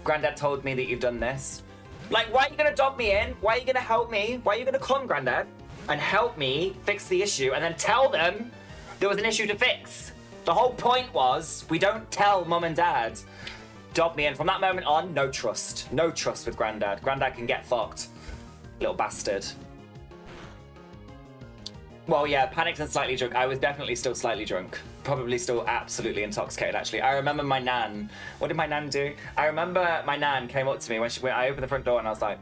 granddad told me that you've done this. Like, why are you gonna dob me in? Why are you gonna help me? Why are you gonna come, granddad, and help me fix the issue and then tell them there was an issue to fix? The whole point was, we don't tell mum and dad. Dob me in. From that moment on, no trust. No trust with granddad. Granddad can get fucked. Little bastard. Well, yeah, panicked and slightly drunk. I was definitely still slightly drunk. Probably still absolutely intoxicated, actually. I remember my nan. What did my nan do? I remember my nan came up to me when I opened the front door and I was like,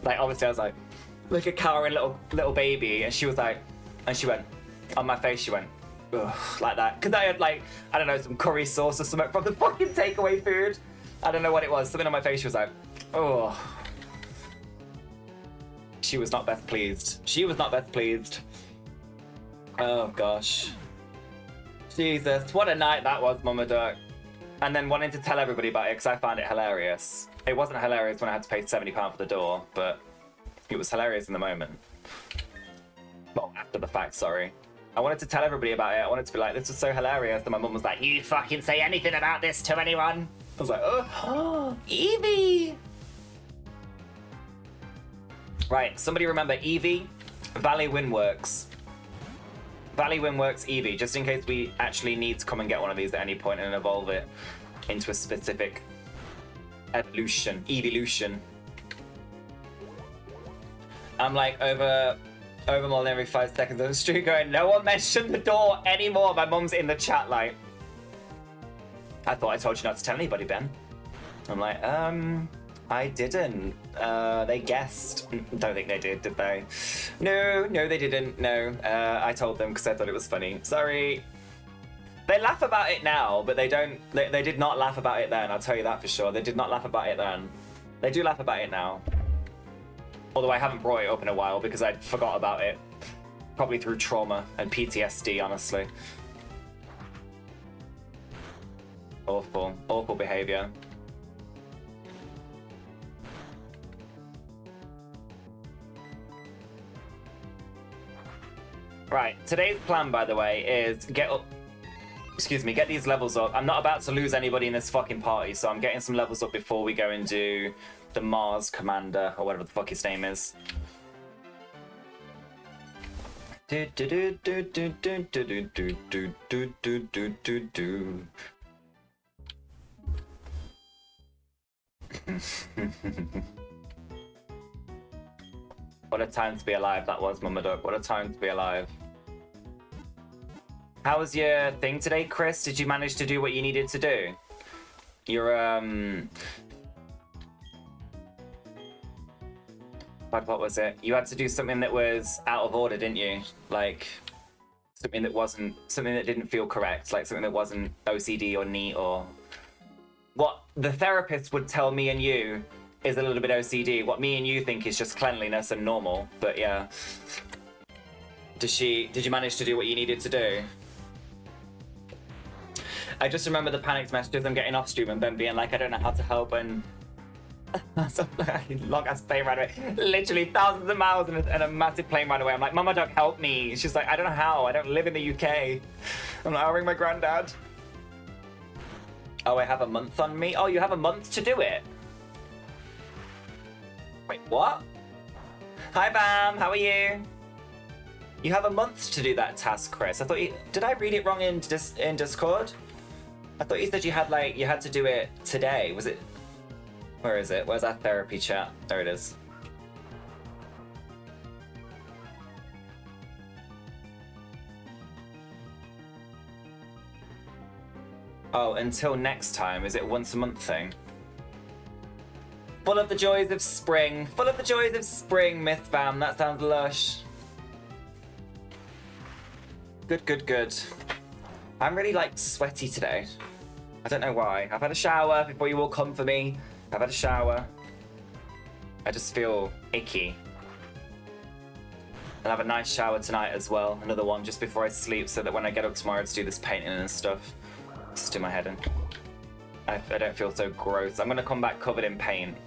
obviously I was like a cowering little baby. And she was like, and she went, on my face, she went, ugh, like that. Because I had like, I don't know, some curry sauce or something from the fucking takeaway food. I don't know what it was. Something on my face, she was like, oh. She was not best pleased. She was not best pleased. Oh gosh. Jesus, what a night that was, GlamourDuck. And then wanting to tell everybody about it because I found it hilarious. It wasn't hilarious when I had to pay £70 for the door, but it was hilarious in the moment. Well, after the fact, sorry. I wanted to tell everybody about it. I wanted to be like, this was so hilarious. And my mum was like, you fucking say anything about this to anyone. I was like, oh, Eevee. Right, somebody remember Eevee, Valley Windworks. Valley Windworks Eevee, just in case we actually need to come and get one of these at any point and evolve it into a specific evolution. I'm like over more than every 5 seconds on the street going, no one mentioned the door anymore. My mum's in the chat like, I thought I told you not to tell anybody, Ben. I'm like, I didn't. They guessed. Don't think they did they? No, they didn't. No, I told them because I thought it was funny. Sorry. They laugh about it now, but they don't. They did not laugh about it then. I'll tell you that for sure. They did not laugh about it then. They do laugh about it now. Although I haven't brought it up in a while because I forgot about it. Probably through trauma and PTSD, honestly. Awful, awful behavior. Right, today's plan, by the way, is get these levels up. I'm not about to lose anybody in this fucking party, so I'm getting some levels up before we go and do the Mars Commander, or whatever the fuck his name is. What a time to be alive that was, Mama Duck. What a time to be alive. How was your thing today, Chris? Did you manage to do what you needed to do? Your, what was it? You had to do something that was out of order, didn't you? Like, something that didn't feel correct. Like, something that wasn't OCD or neat or... What the therapist would tell me and you is a little bit OCD. What me and you think is just cleanliness and normal. But yeah. Did you manage to do what you needed to do? I just remember the panicked messages I'm getting off stream and then being like, I don't know how to help, and long ass plane ride away. Literally thousands of miles and a massive plane ride away. I'm like, Mama Duck, help me. She's like, I don't know how. I don't live in the UK. I'm like, I'll ring my granddad. Oh, I have a month on me? Oh, you have a month to do it? Wait, what? Hi, Bam. How are you? You have a month to do that task, Chris. I thought did I read it wrong in Discord? I thought you said you had to do it today. Was it? Where is it? Where's that therapy chat? There it is. Oh, until next time. Is it a once a month thing? Full of the joys of spring. Full of the joys of spring, Myth Fam. That sounds lush. Good, good, good. I'm really, like, sweaty today. I don't know why. I've had a shower before you all come for me. I've had a shower. I just feel icky. I'll have a nice shower tonight as well. Another one just before I sleep so that when I get up tomorrow to do this painting and stuff, just do my head in. I don't feel so gross. I'm gonna come back covered in paint.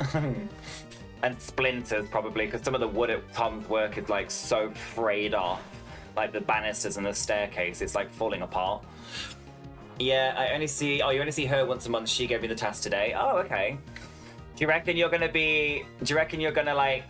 And splinters probably, because some of the wood at Tom's work is like so frayed off. Like the banisters and the staircase, it's like falling apart. Yeah, you only see her once a month. She gave me the task today. Oh, okay. Do you reckon you're gonna like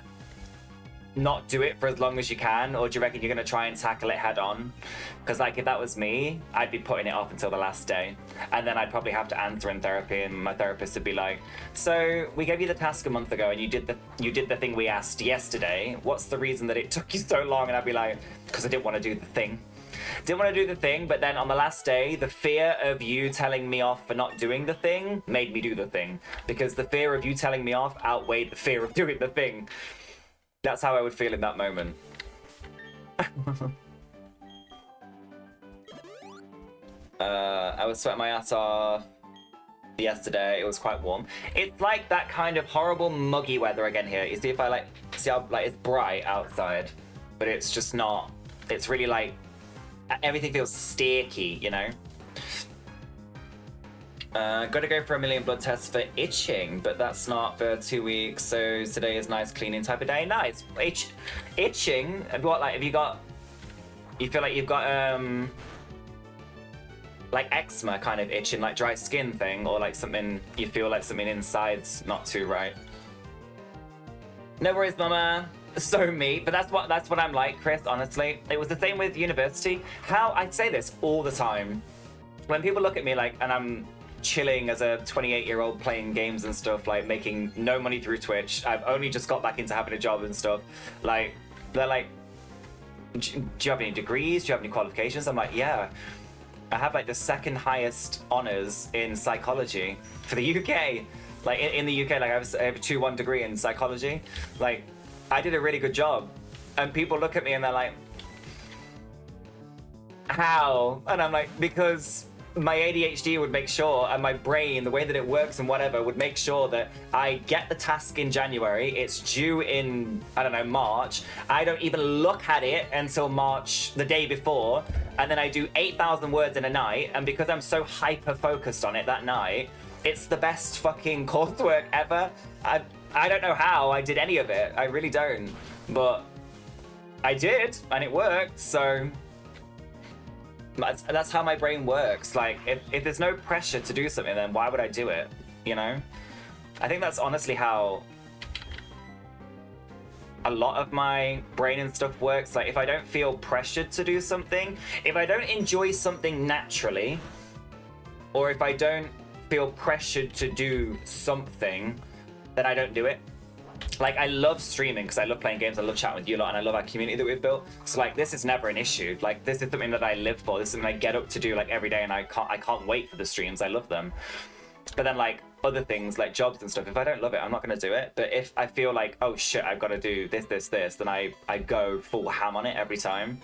not do it for as long as you can, or do you reckon you're gonna try and tackle it head on? Because like if that was me, I'd be putting it off until the last day, and then I'd probably have to answer in therapy, and my therapist would be like, "So we gave you the task a month ago, and you did the thing we asked yesterday. What's the reason that it took you so long?" And I'd be like, "Because I didn't want to do the thing." Didn't want to do the thing, but then on the last day, the fear of you telling me off for not doing the thing made me do the thing. Because the fear of you telling me off outweighed the fear of doing the thing. That's how I would feel in that moment. I was sweating my ass off yesterday. It was quite warm. It's like that kind of horrible muggy weather again here. You see if I see how it's bright outside, but it's just not. It's really like everything feels sticky, you know. Gotta go for 1 million blood tests for itching, but that's not for 2 weeks. So today is nice cleaning type of day. Nice. Itching? What, like, you feel like you've got like eczema kind of itching, like dry skin thing, or like something, you feel like something inside's not too right? No worries, mama. So me, but that's what I'm like, Chris, honestly. It was the same with university. I say this all the time. When people look at me like, and I'm chilling as a 28-year-old playing games and stuff, like making no money through Twitch. I've only just got back into having a job and stuff. Like, they're like, do you have any degrees? Do you have any qualifications? I'm like, yeah. I have like the second highest honors in psychology for the UK. Like in the UK, like I have a 2-1 degree in psychology. Like, I did a really good job. And people look at me and they're like, how? And I'm like, because my ADHD would make sure, and my brain, the way that it works and whatever, would make sure that I get the task in January, it's due in, I don't know, March, I don't even look at it until March, the day before, and then I do 8,000 words in a night, and because I'm so hyper-focused on it that night, it's the best fucking coursework ever. I don't know how I did any of it, I really don't, but I did, and it worked, so... That's how my brain works. Like, if there's no pressure to do something, then why would I do it? You know? I think that's honestly how a lot of my brain and stuff works. Like, if I don't feel pressured to do something, if I don't enjoy something naturally, or if I don't feel pressured to do something, then I don't do it. Like, I love streaming because I love playing games, I love chatting with you a lot, and I love our community that we've built. So, like, this is never an issue. Like, this is something that I live for. This is something I get up to do, like, every day, and I can't wait for the streams. I love them. But then, like, other things, like jobs and stuff, if I don't love it, I'm not going to do it. But if I feel like, oh, shit, I've got to do this, then I go full ham on it every time.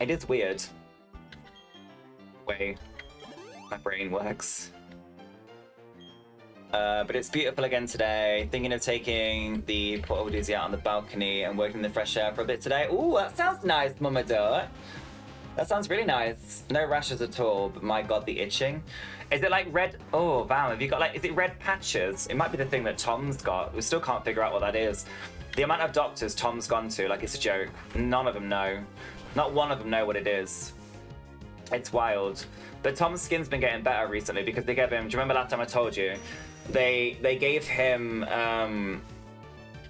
It is weird the way my brain works. But it's beautiful again today. Thinking of taking the portable doozy out on the balcony and working in the fresh air for a bit today. Ooh, that sounds nice, Mama Duck. That sounds really nice. No rashes at all, but my god, the itching. Is it like red? Oh, wow, have you got like, is it red patches? It might be the thing that Tom's got. We still can't figure out what that is. The amount of doctors Tom's gone to, like it's a joke. None of them know. Not one of them know what it is. It's wild. But Tom's skin's been getting better recently because they gave him, do you remember last time I told you? They gave him, oh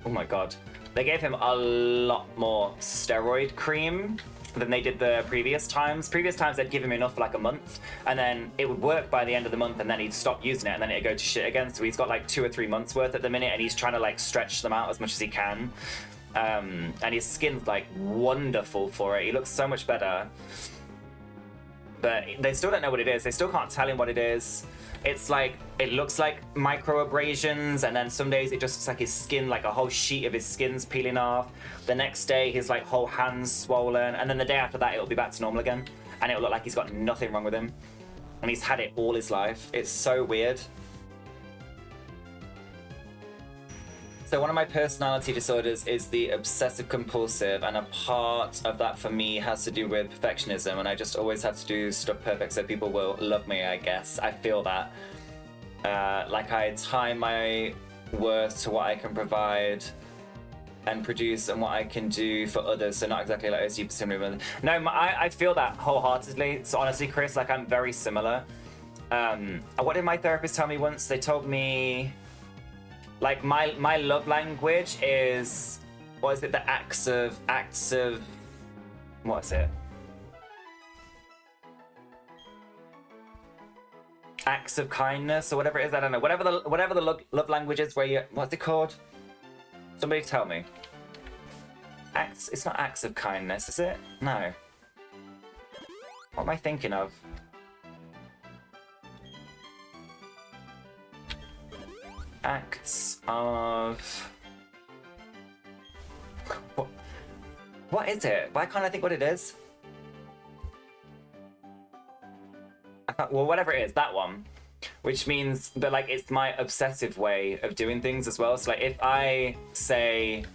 my god. They gave him a lot more steroid cream than they did the previous times. Previous times they'd give him enough for like a month, and then it would work by the end of the month, and then he'd stop using it, and then it'd go to shit again. So he's got like 2 or 3 months worth at the minute, and he's trying to like stretch them out as much as he can. And his skin's like wonderful for it. He looks so much better. But they still don't know what it is. They still can't tell him what it is. It's like, it looks like microabrasions, and then some days it just looks like his skin, like a whole sheet of his skin's peeling off. The next day his like whole hand's swollen, and then the day after that it'll be back to normal again, and it'll look like he's got nothing wrong with him. And he's had it all his life. It's so weird. So one of my personality disorders is the obsessive compulsive, and a part of that for me has to do with perfectionism, and I just always have to do stuff perfect so people will love me, I guess. I feel that. Like I tie my worth to what I can provide and produce and what I can do for others, so not exactly like OCD similar. No, I feel that wholeheartedly. So honestly, Chris, like I'm very similar. What did my therapist tell me once? They told me, like my love language is, what is it? The acts of, what is it? Acts of kindness or whatever it is. I don't know. Whatever the love language is, where you, what's it called? Somebody tell me. Acts. It's not acts of kindness, is it? No. What am I thinking of? Acts of... What is it? Why can't I think what it is? Well, whatever it is, that one. Which means that, like, it's my obsessive way of doing things as well. So, like, if I say...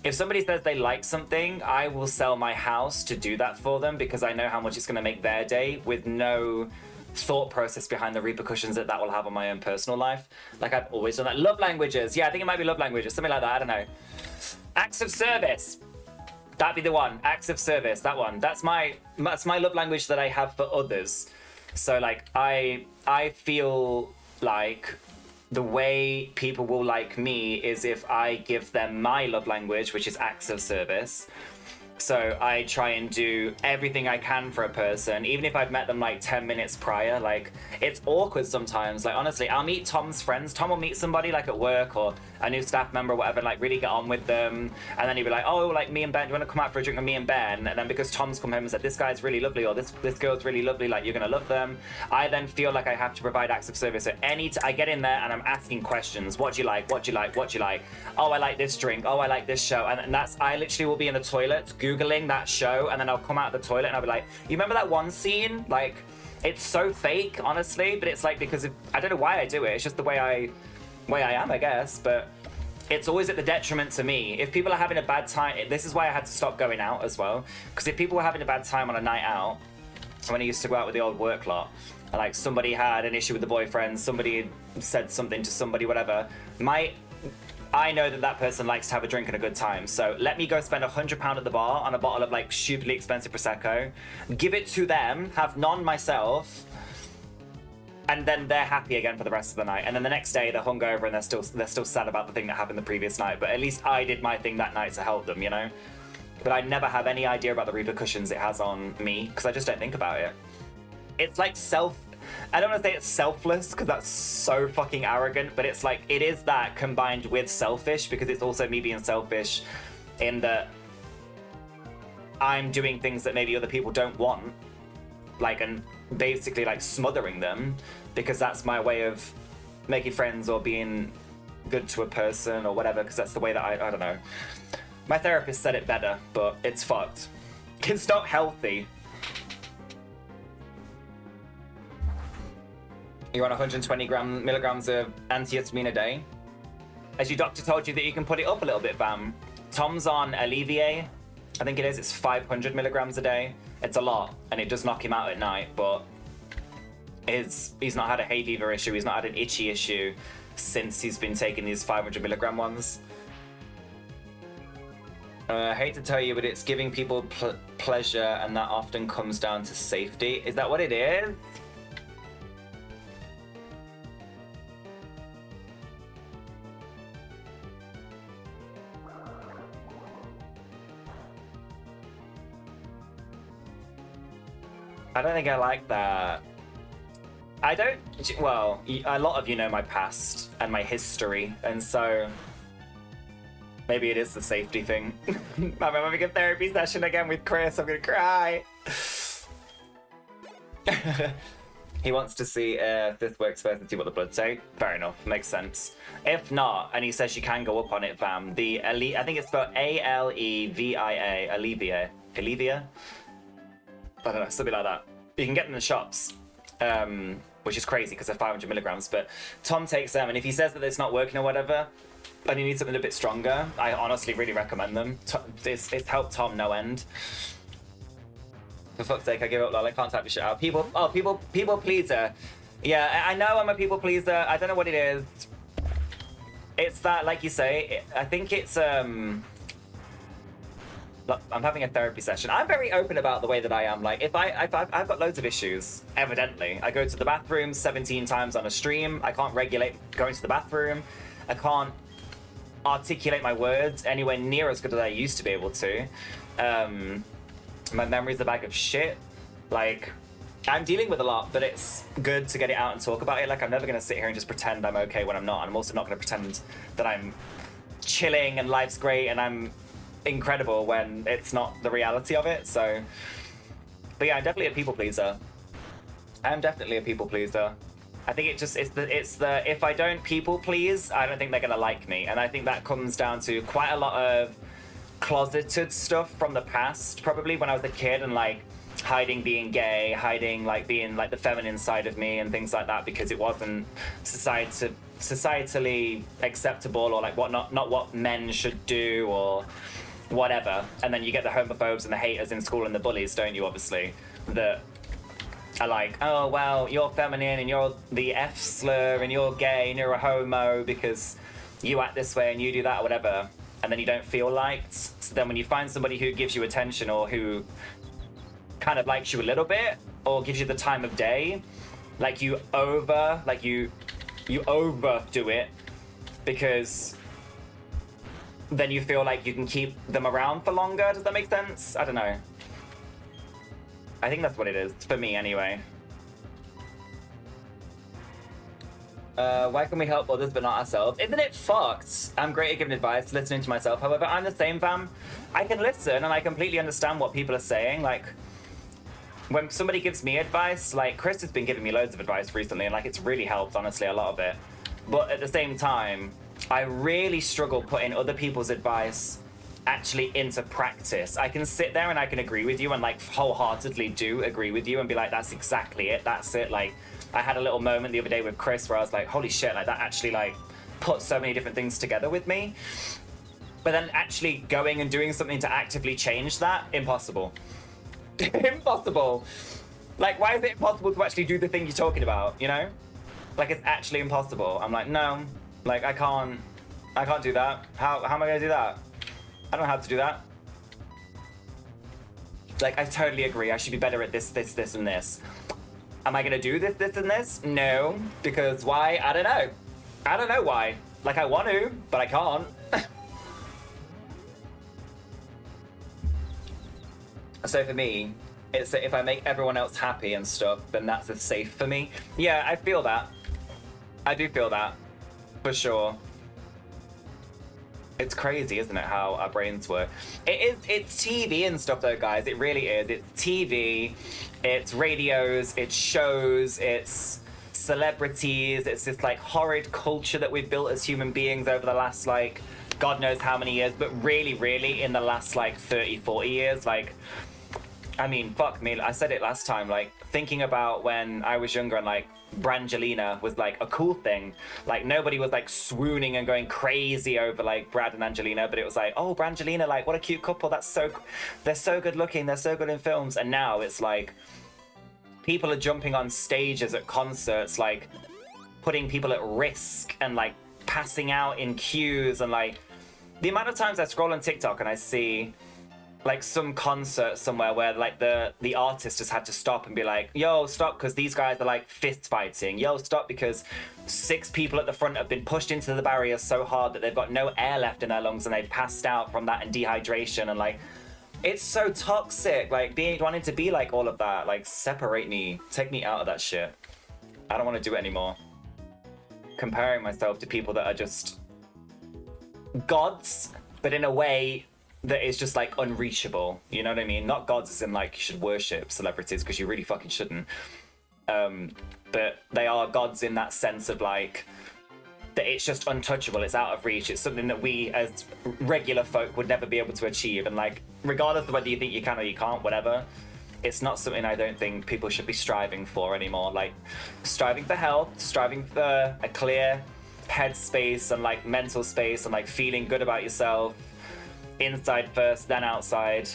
If somebody says they like something, I will sell my house to do that for them because I know how much it's going to make their day with no thought process behind the repercussions that that will have on my own personal life. Like, I've always done that. Love languages. Yeah, I think it might be love languages. Something like that. I don't know. Acts of service. That'd be the one. Acts of service. That one. That's my love language that I have for others. So, like, I feel like the way people will like me is if I give them my love language, which is acts of service. So I try and do everything I can for a person, even if I've met them like 10 minutes prior. Like, it's awkward sometimes. Like, honestly, I'll meet Tom's friends. Tom will meet somebody like at work or a new staff member or whatever, like really get on with them. And then he'll be like, oh, like me and Ben, do you want to come out for a drink with me and Ben? And then because Tom's come home and said, this guy's really lovely, or this girl's really lovely, like you're going to love them. I then feel like I have to provide acts of service. So I get in there and I'm asking questions. What do you like? What do you like? What do you like? Oh, I like this drink. Oh, I like this show. And that's, I literally will be in the toilet Googling that show, and then I'll come out of the toilet and I'll be like, you remember that one scene? Like, It's so fake, honestly, but it's like because I don't know why I do it. It's just the way I am, I guess. But it's always at the detriment to me. If people are having a bad time, this is why I had to stop going out as well. Because if people were having a bad time on a night out, when I used to go out with the old work lot, and like somebody had an issue with the boyfriend, somebody said something to somebody, whatever, I know that that person likes to have a drink and a good time. So let me go spend £100 at the bar on a bottle of like stupidly expensive Prosecco, give it to them, have none myself, and then they're happy again for the rest of the night. And then the next day they're hungover and they're still sad about the thing that happened the previous night. But at least I did my thing that night to help them, you know? But I never have any idea about the repercussions it has on me because I just don't think about it. It's like I don't want to say it's selfless because that's so fucking arrogant, but it's like, it is that combined with selfish because it's also me being selfish in that I'm doing things that maybe other people don't want, like, and basically like smothering them because that's my way of making friends or being good to a person or whatever, because that's the way that I don't know. My therapist said it better, but it's fucked. It's not healthy. You're on 120 milligrams of antihistamine a day. As your doctor told you that you can put it up a little bit, fam. Tom's on Alleviate. I think it is. It's 500 milligrams a day. It's a lot, and it does knock him out at night, but he's not had a hay fever issue. He's not had an itchy issue since he's been taking these 500 milligram ones. I hate to tell you, but it's giving people pleasure, and that often comes down to safety. Is that what it is? I don't think I like that. I don't, well, a lot of you know my past and my history, and so maybe it is the safety thing. I'm having a therapy session again with Chris, I'm gonna cry. He wants to see if this works first and see what the blood say. Fair enough, makes sense. If not, and he says you can go up on it, fam, the I think it's spelled Alevia, Alevia? I don't know, something like that. You can get them in the shops, which is crazy because they're 500 milligrams. But Tom takes them, and if he says that it's not working or whatever, and you need something a bit stronger, I honestly really recommend them. It's helped Tom no end. For fuck's sake, I give up, lol. I can't type this shit out. People pleaser. Yeah, I know I'm a people pleaser. I don't know what it is. It's that, like you say, I think it's I'm having a therapy session. I'm very open about the way that I am. Like, if I've got loads of issues, evidently. I go to the bathroom 17 times on a stream. I can't regulate going to the bathroom. I can't articulate my words anywhere near as good as I used to be able to. My memory's a bag of shit. Like, I'm dealing with a lot, but it's good to get it out and talk about it. Like, I'm never going to sit here and just pretend I'm okay when I'm not. And I'm also not going to pretend that I'm chilling and life's great and I'm incredible when it's not the reality of it. So, but yeah, I'm definitely a people pleaser. I'm definitely a people pleaser. I think it's the if I don't people please, I don't think they're gonna like me, and I think that comes down to quite a lot of closeted stuff from the past, probably when I was a kid, and like hiding being gay, hiding like being like the feminine side of me and things like that, because it wasn't societally acceptable, or like not what men should do or whatever. And then you get the homophobes and the haters in school and the bullies, don't you, obviously, that are like, oh well, you're feminine and you're the F slur and you're gay and you're a homo because you act this way and you do that or whatever, and then you don't feel liked. So then when you find somebody who gives you attention or who kind of likes you a little bit or gives you the time of day, like you overdo it, because then you feel like you can keep them around for longer. Does that make sense? I don't know. I think that's what it is, for me anyway. Why can we help others but not ourselves? Isn't it fucked? I'm great at giving advice, listening to myself. However, I'm the same, fam. I can listen and I completely understand what people are saying. Like, when somebody gives me advice, like Chris has been giving me loads of advice recently, and like it's really helped, honestly, a lot of it. But at the same time, I really struggle putting other people's advice actually into practice. I can sit there and I can agree with you and like wholeheartedly do agree with you and be like, that's exactly it, that's it. Like I had a little moment the other day with Chris where I was like, holy shit, like that actually like put so many different things together with me. But then actually going and doing something to actively change that, impossible. Impossible. Like, why is it impossible to actually do the thing you're talking about, you know? Like, it's actually impossible. I'm like, no, like, I can't do that. How am I gonna do that? I don't know how to do that. Like, I totally agree. I should be better at this, and this. Am I gonna do this, and this? No, because why? I don't know. I don't know why. Like, I want to, but I can't. So for me, it's that if I make everyone else happy and stuff, then that's as safe for me. Yeah, I feel that. I do feel that, for sure. It's crazy, isn't it, how our brains work? It's TV and stuff though, guys. It really is. It's TV, it's radios, it's shows, it's celebrities. It's this like horrid culture that we've built as human beings over the last like, God knows how many years, but really, really in the last like 30, 40 years, like, I mean, fuck me, I said it last time, like, thinking about when I was younger and, like, Brangelina was, like, a cool thing. Like, nobody was, like, swooning and going crazy over, like, Brad and Angelina, but it was like, oh, Brangelina, like, what a cute couple, they're so good looking, they're so good in films. And now it's, like, people are jumping on stages at concerts, like, putting people at risk and, like, passing out in queues and, like, the amount of times I scroll on TikTok and I see like some concert somewhere where like the artist just had to stop and be like, yo, stop, because these guys are like fist fighting. Yo, stop, because 6 people at the front have been pushed into the barrier so hard that they've got no air left in their lungs and they've passed out from that and dehydration. And like, it's so toxic, like wanting to be like all of that. Like, separate me, take me out of that shit. I don't want to do it anymore. Comparing myself to people that are just gods, but in a way that is just like unreachable, you know what I mean? Not gods as in like you should worship celebrities, because you really fucking shouldn't. But they are gods in that sense of like that it's just untouchable, it's out of reach, it's something that we as regular folk would never be able to achieve. And like, regardless of whether you think you can or you can't, whatever, it's not something I don't think people should be striving for anymore. Like, striving for health, striving for a clear headspace and like mental space and like feeling good about yourself, inside first, then outside,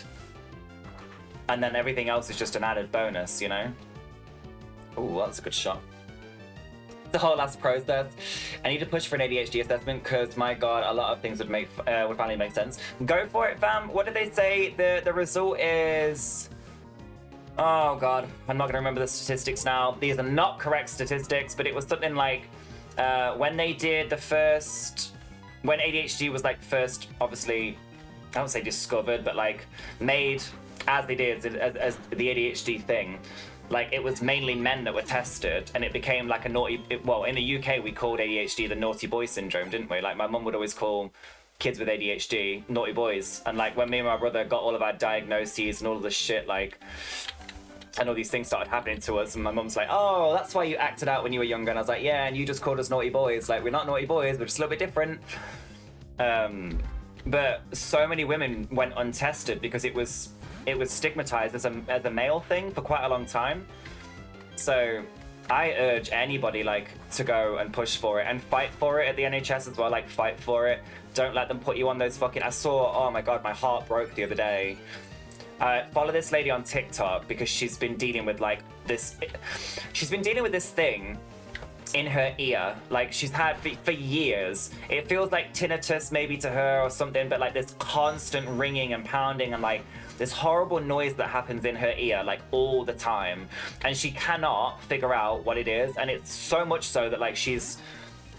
and then everything else is just an added bonus, you know? Ooh, that's a good shot. The whole last process. I need to push for an ADHD assessment because, my God, a lot of things would finally make sense. Go for it, fam. What did they say? The result is... Oh, God. I'm not going to remember the statistics now. These are not correct statistics, but it was something like when they did the first... When ADHD was, like, first, obviously... I don't say discovered, but like made as they did as the ADHD thing. Like, it was mainly men that were tested, and it became like a naughty. Well, in the UK, we called ADHD the naughty boy syndrome, didn't we? Like, my mum would always call kids with ADHD naughty boys. And like, when me and my brother got all of our diagnoses and all of this shit, like, and all these things started happening to us, and my mum's like, oh, that's why you acted out when you were younger. And I was like, yeah, and you just called us naughty boys. Like, we're not naughty boys, we're just a little bit different. But so many women went untested because it was stigmatized as a male thing for quite a long time. So I urge anybody like to go and push for it and fight for it at the NHS as well. Like, fight for it. Don't let them put you on those fucking... I saw, oh my God, my heart broke the other day. Follow this lady on TikTok because she's been dealing with like this... She's been dealing with this thing in her ear, like she's had for years. It feels like tinnitus maybe to her or something, but like this constant ringing and pounding and like this horrible noise that happens in her ear like all the time, and she cannot figure out what it is. And it's so much so that like she's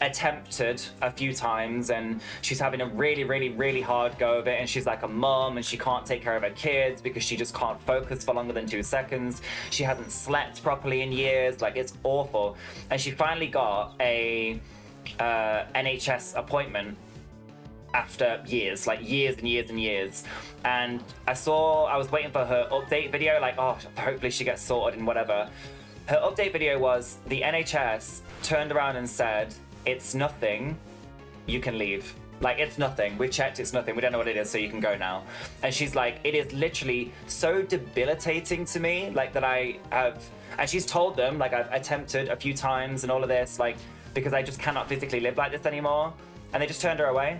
attempted a few times and she's having a really hard go of it, and she's like a mom and she can't take care of her kids because she just can't focus for longer than 2 seconds. She hasn't slept properly in years, like it's awful. And she finally got a NHS appointment after years, like years and years. And I was waiting for her update video, like, oh, hopefully she gets sorted and whatever. Her update video was the NHS turned around and said, it's nothing, you can leave. Like, it's nothing. We've checked, it's nothing. We don't know what it is, so you can go now. And she's like, it is literally so debilitating to me, like, that I have... And she's told them, like, I've attempted a few times and all of this, like, because I just cannot physically live like this anymore. And they just turned her away.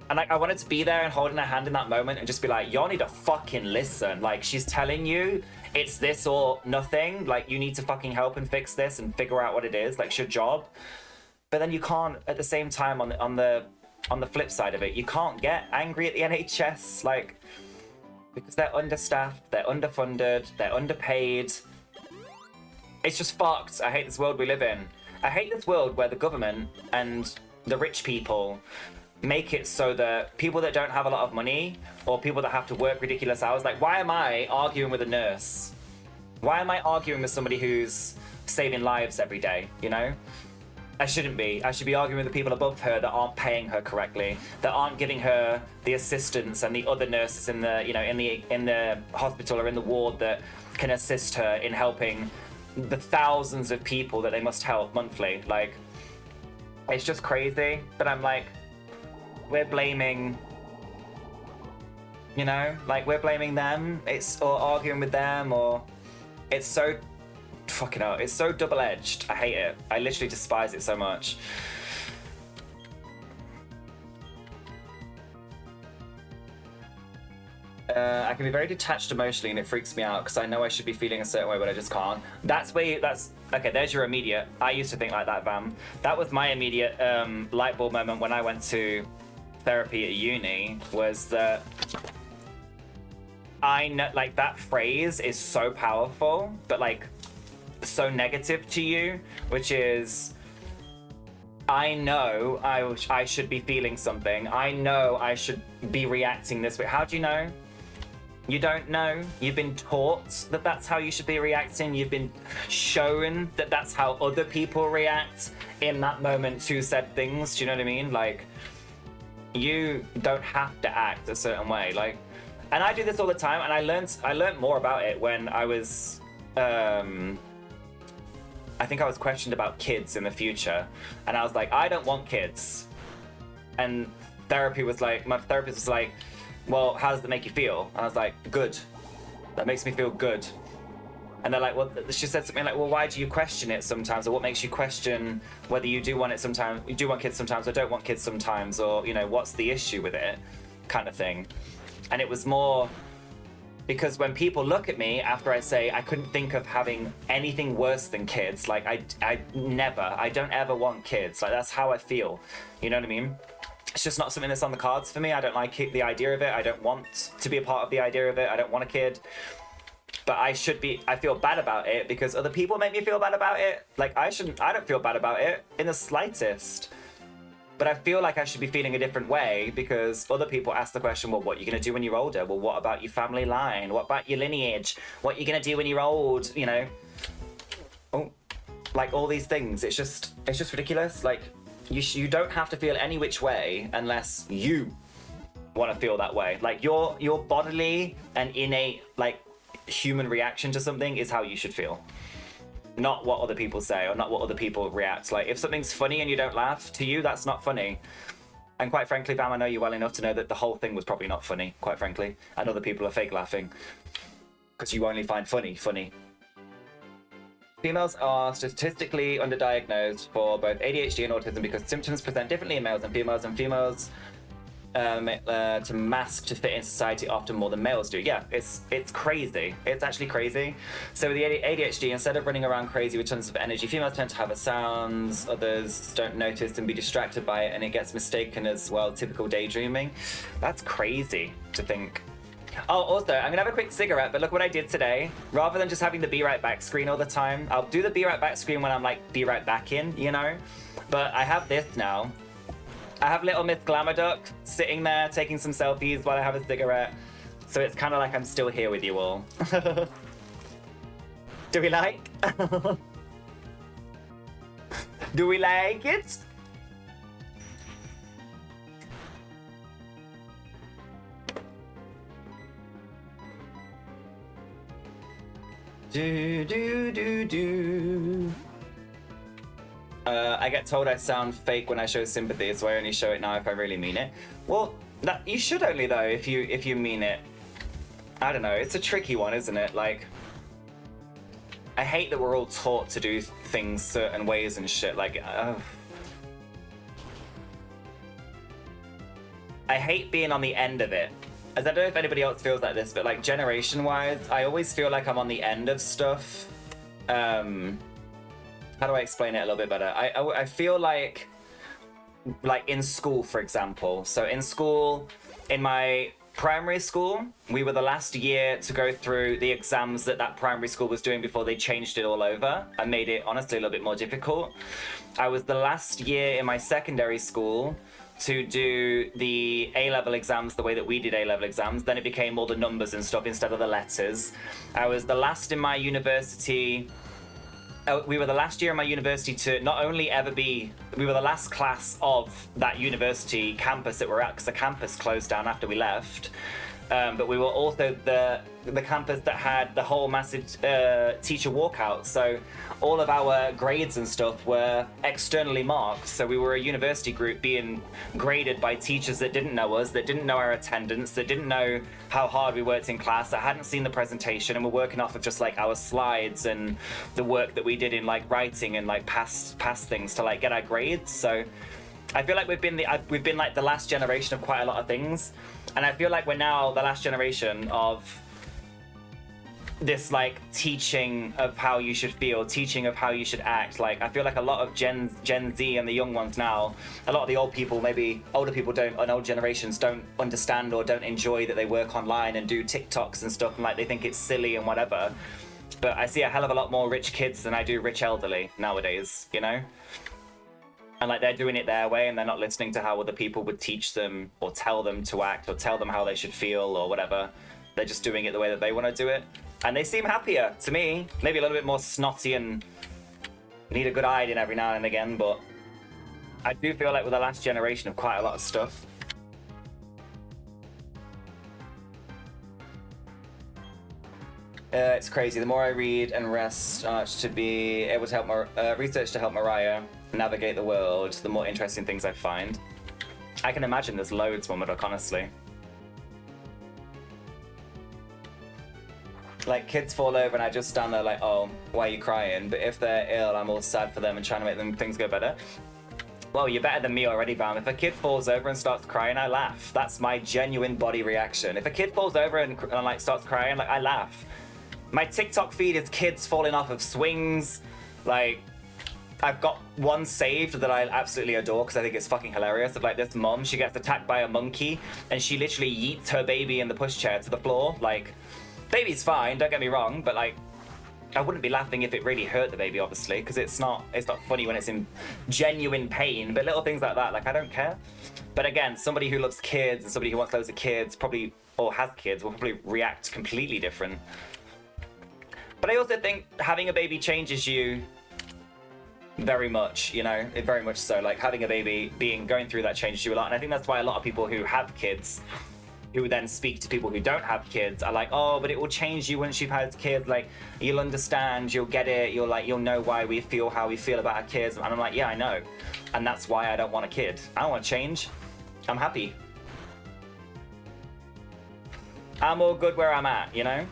And, like, I wanted to be there and holding her hand in that moment and just be like, y'all need to fucking listen. Like, she's telling you it's this or nothing. Like, you need to fucking help and fix this and figure out what it is. Like, it's your job. But then you can't, at the same time, on the flip side of it, you can't get angry at the NHS, like, because they're understaffed, they're underfunded, they're underpaid. It's just fucked. I hate this world we live in. I hate this world where the government and the rich people make it so that people that don't have a lot of money or people that have to work ridiculous hours, like, why am I arguing with a nurse? Why am I arguing with somebody who's saving lives every day, you know? I shouldn't be. I should be arguing with the people above her that aren't paying her correctly, that aren't giving her the assistance and the other nurses in the, you know, in the hospital or in the ward that can assist her in helping the thousands of people that they must help monthly. Like, it's just crazy. But I'm like, we're blaming, you know, like, we're blaming them. Or arguing with them, or it's so fucking hell. It's so double-edged. I hate it. I literally despise it so much. I can be very detached emotionally and it freaks me out because I know I should be feeling a certain way, but I just can't. That's where okay, there's your immediate. I used to think like that, Vam. That was my immediate light bulb moment when I went to therapy at uni, was that I know, like, that phrase is so powerful, but, like, so negative to you, which is, I know I should be feeling something. I know I should be reacting this way. How do you know? You don't know. You've been taught that that's how you should be reacting. You've been shown that that's how other people react in that moment to said things. Do you know what I mean? Like, you don't have to act a certain way. Like, and I do this all the time, and I learned more about it when I was, I think I was questioned about kids in the future, and I was like, I don't want kids. And my therapist was like, well, how does that make you feel? And I was like, good. That makes me feel good. And they're like, well, she said something like, well, why do you question it sometimes? Or what makes you question whether you do want it sometimes, you do want kids sometimes or don't want kids sometimes? Or, you know, what's the issue with it, kind of thing. And it was more because when people look at me after I say I couldn't think of having anything worse than kids, like, I don't ever want kids. Like, that's how I feel. You know what I mean? It's just not something that's on the cards for me. I don't like the idea of it. I don't want to be a part of the idea of it. I don't want a kid. But I feel bad about it because other people make me feel bad about it. Like, I don't feel bad about it in the slightest. But I feel like I should be feeling a different way because other people ask the question, well, what are you going to do when you're older? Well, what about your family line? What about your lineage? What are you going to do when you're old? You know? Oh, like, all these things. It's just ridiculous. Like, you don't have to feel any which way unless you want to feel that way. Like, your bodily and innate, like, human reaction to something is how you should feel. Not what other people say or not what other people react. Like, if something's funny and you don't laugh, to you, that's not funny. And quite frankly, Bam, I know you well enough to know that the whole thing was probably not funny, quite frankly. And other people are fake laughing. Because you only find funny. Females are statistically underdiagnosed for both ADHD and autism because symptoms present differently in males and females to mask to fit in society often more than males do. Yeah, it's crazy. It's actually crazy. So with the ADHD, instead of running around crazy with tons of energy, females tend to have a sounds, others don't notice and be distracted by it, and it gets mistaken as, well, typical daydreaming. That's crazy to think. Oh, also, I'm gonna have a quick cigarette, but look what I did today. Rather than just having the be right back screen all the time, I'll do the be right back screen when I'm like, be right back in, you know? But I have this now. I have little Miss GlamourDuck sitting there taking some selfies while I have a cigarette. So it's kind of like I'm still here with you all. Do we like? Do we like it? Do. I get told I sound fake when I show sympathy, so I only show it now if I really mean it. Well, that you should only though if you mean it. I don't know. It's a tricky one, isn't it? Like, I hate that we're all taught to do things certain ways and shit. Like, I hate being on the end of it. As I don't know if anybody else feels like this, but like generation-wise, I always feel like I'm on the end of stuff. How do I explain it a little bit better? I feel like in school, for example. So in school, in my primary school, we were the last year to go through the exams that primary school was doing before they changed it all over and made it honestly a little bit more difficult. I was the last year in my secondary school to do the A-level exams the way that we did A-level exams. Then it became all the numbers and stuff instead of the letters. I was the last in my university. We were the last year in my university to not only ever be, we were the last class of that university campus that we're at, because the campus closed down after we left. But we were also the campus that had the whole massive teacher walkout. So all of our grades and stuff were externally marked. So we were a university group being graded by teachers that didn't know us, that didn't know our attendance, that didn't know how hard we worked in class, that hadn't seen the presentation, and were working off of just like our slides and the work that we did in like writing and like past things to like get our grades. So I feel like we've been like the last generation of quite a lot of things, and I feel like we're now the last generation of this like teaching of how you should feel, teaching of how you should act. Like I feel like a lot of Gen Z and the young ones now, a lot of the old people, maybe older people don't, and old generations don't understand or don't enjoy that they work online and do TikToks and stuff, and like they think it's silly and whatever. But I see a hell of a lot more rich kids than I do rich elderly nowadays, you know? And like they're doing it their way, and they're not listening to how other people would teach them or tell them to act or tell them how they should feel or whatever. They're just doing it the way that they want to do it. And they seem happier to me. Maybe a little bit more snotty and need a good hiding every now and again, but I do feel like we're the last generation of quite a lot of stuff. It's crazy. The more I read and rest to be able to help research to help Mariah navigate the world, the more interesting things I find. I can imagine there's loads, Momodoc, honestly. Like, kids fall over and I just stand there like, oh, why are you crying? But if they're ill, I'm all sad for them and trying to make things go better. Well, you're better than me already, Bam. If a kid falls over and starts crying, I laugh. That's my genuine body reaction. If a kid falls over and like starts crying, like, I laugh. My TikTok feed is kids falling off of swings. Like, I've got one saved that I absolutely adore because I think it's fucking hilarious. Of like this mom, she gets attacked by a monkey and she literally yeets her baby in the pushchair to the floor. Like, baby's fine, don't get me wrong, but like, I wouldn't be laughing if it really hurt the baby, obviously, because it's not funny when it's in genuine pain. But little things like that, like, I don't care. But again, somebody who loves kids and somebody who wants loads of kids probably, or has kids, will probably react completely different. But I also think having a baby changes you very much, you know, very much so. Like, having a baby, going through that changes you a lot. And I think that's why a lot of people who have kids, who then speak to people who don't have kids, are like, oh, but it will change you once you've had kids. Like, you'll understand, you'll get it, you'll know why we feel how we feel about our kids. And I'm like, yeah, I know. And that's why I don't want a kid. I don't want to change. I'm happy. I'm all good where I'm at, you know?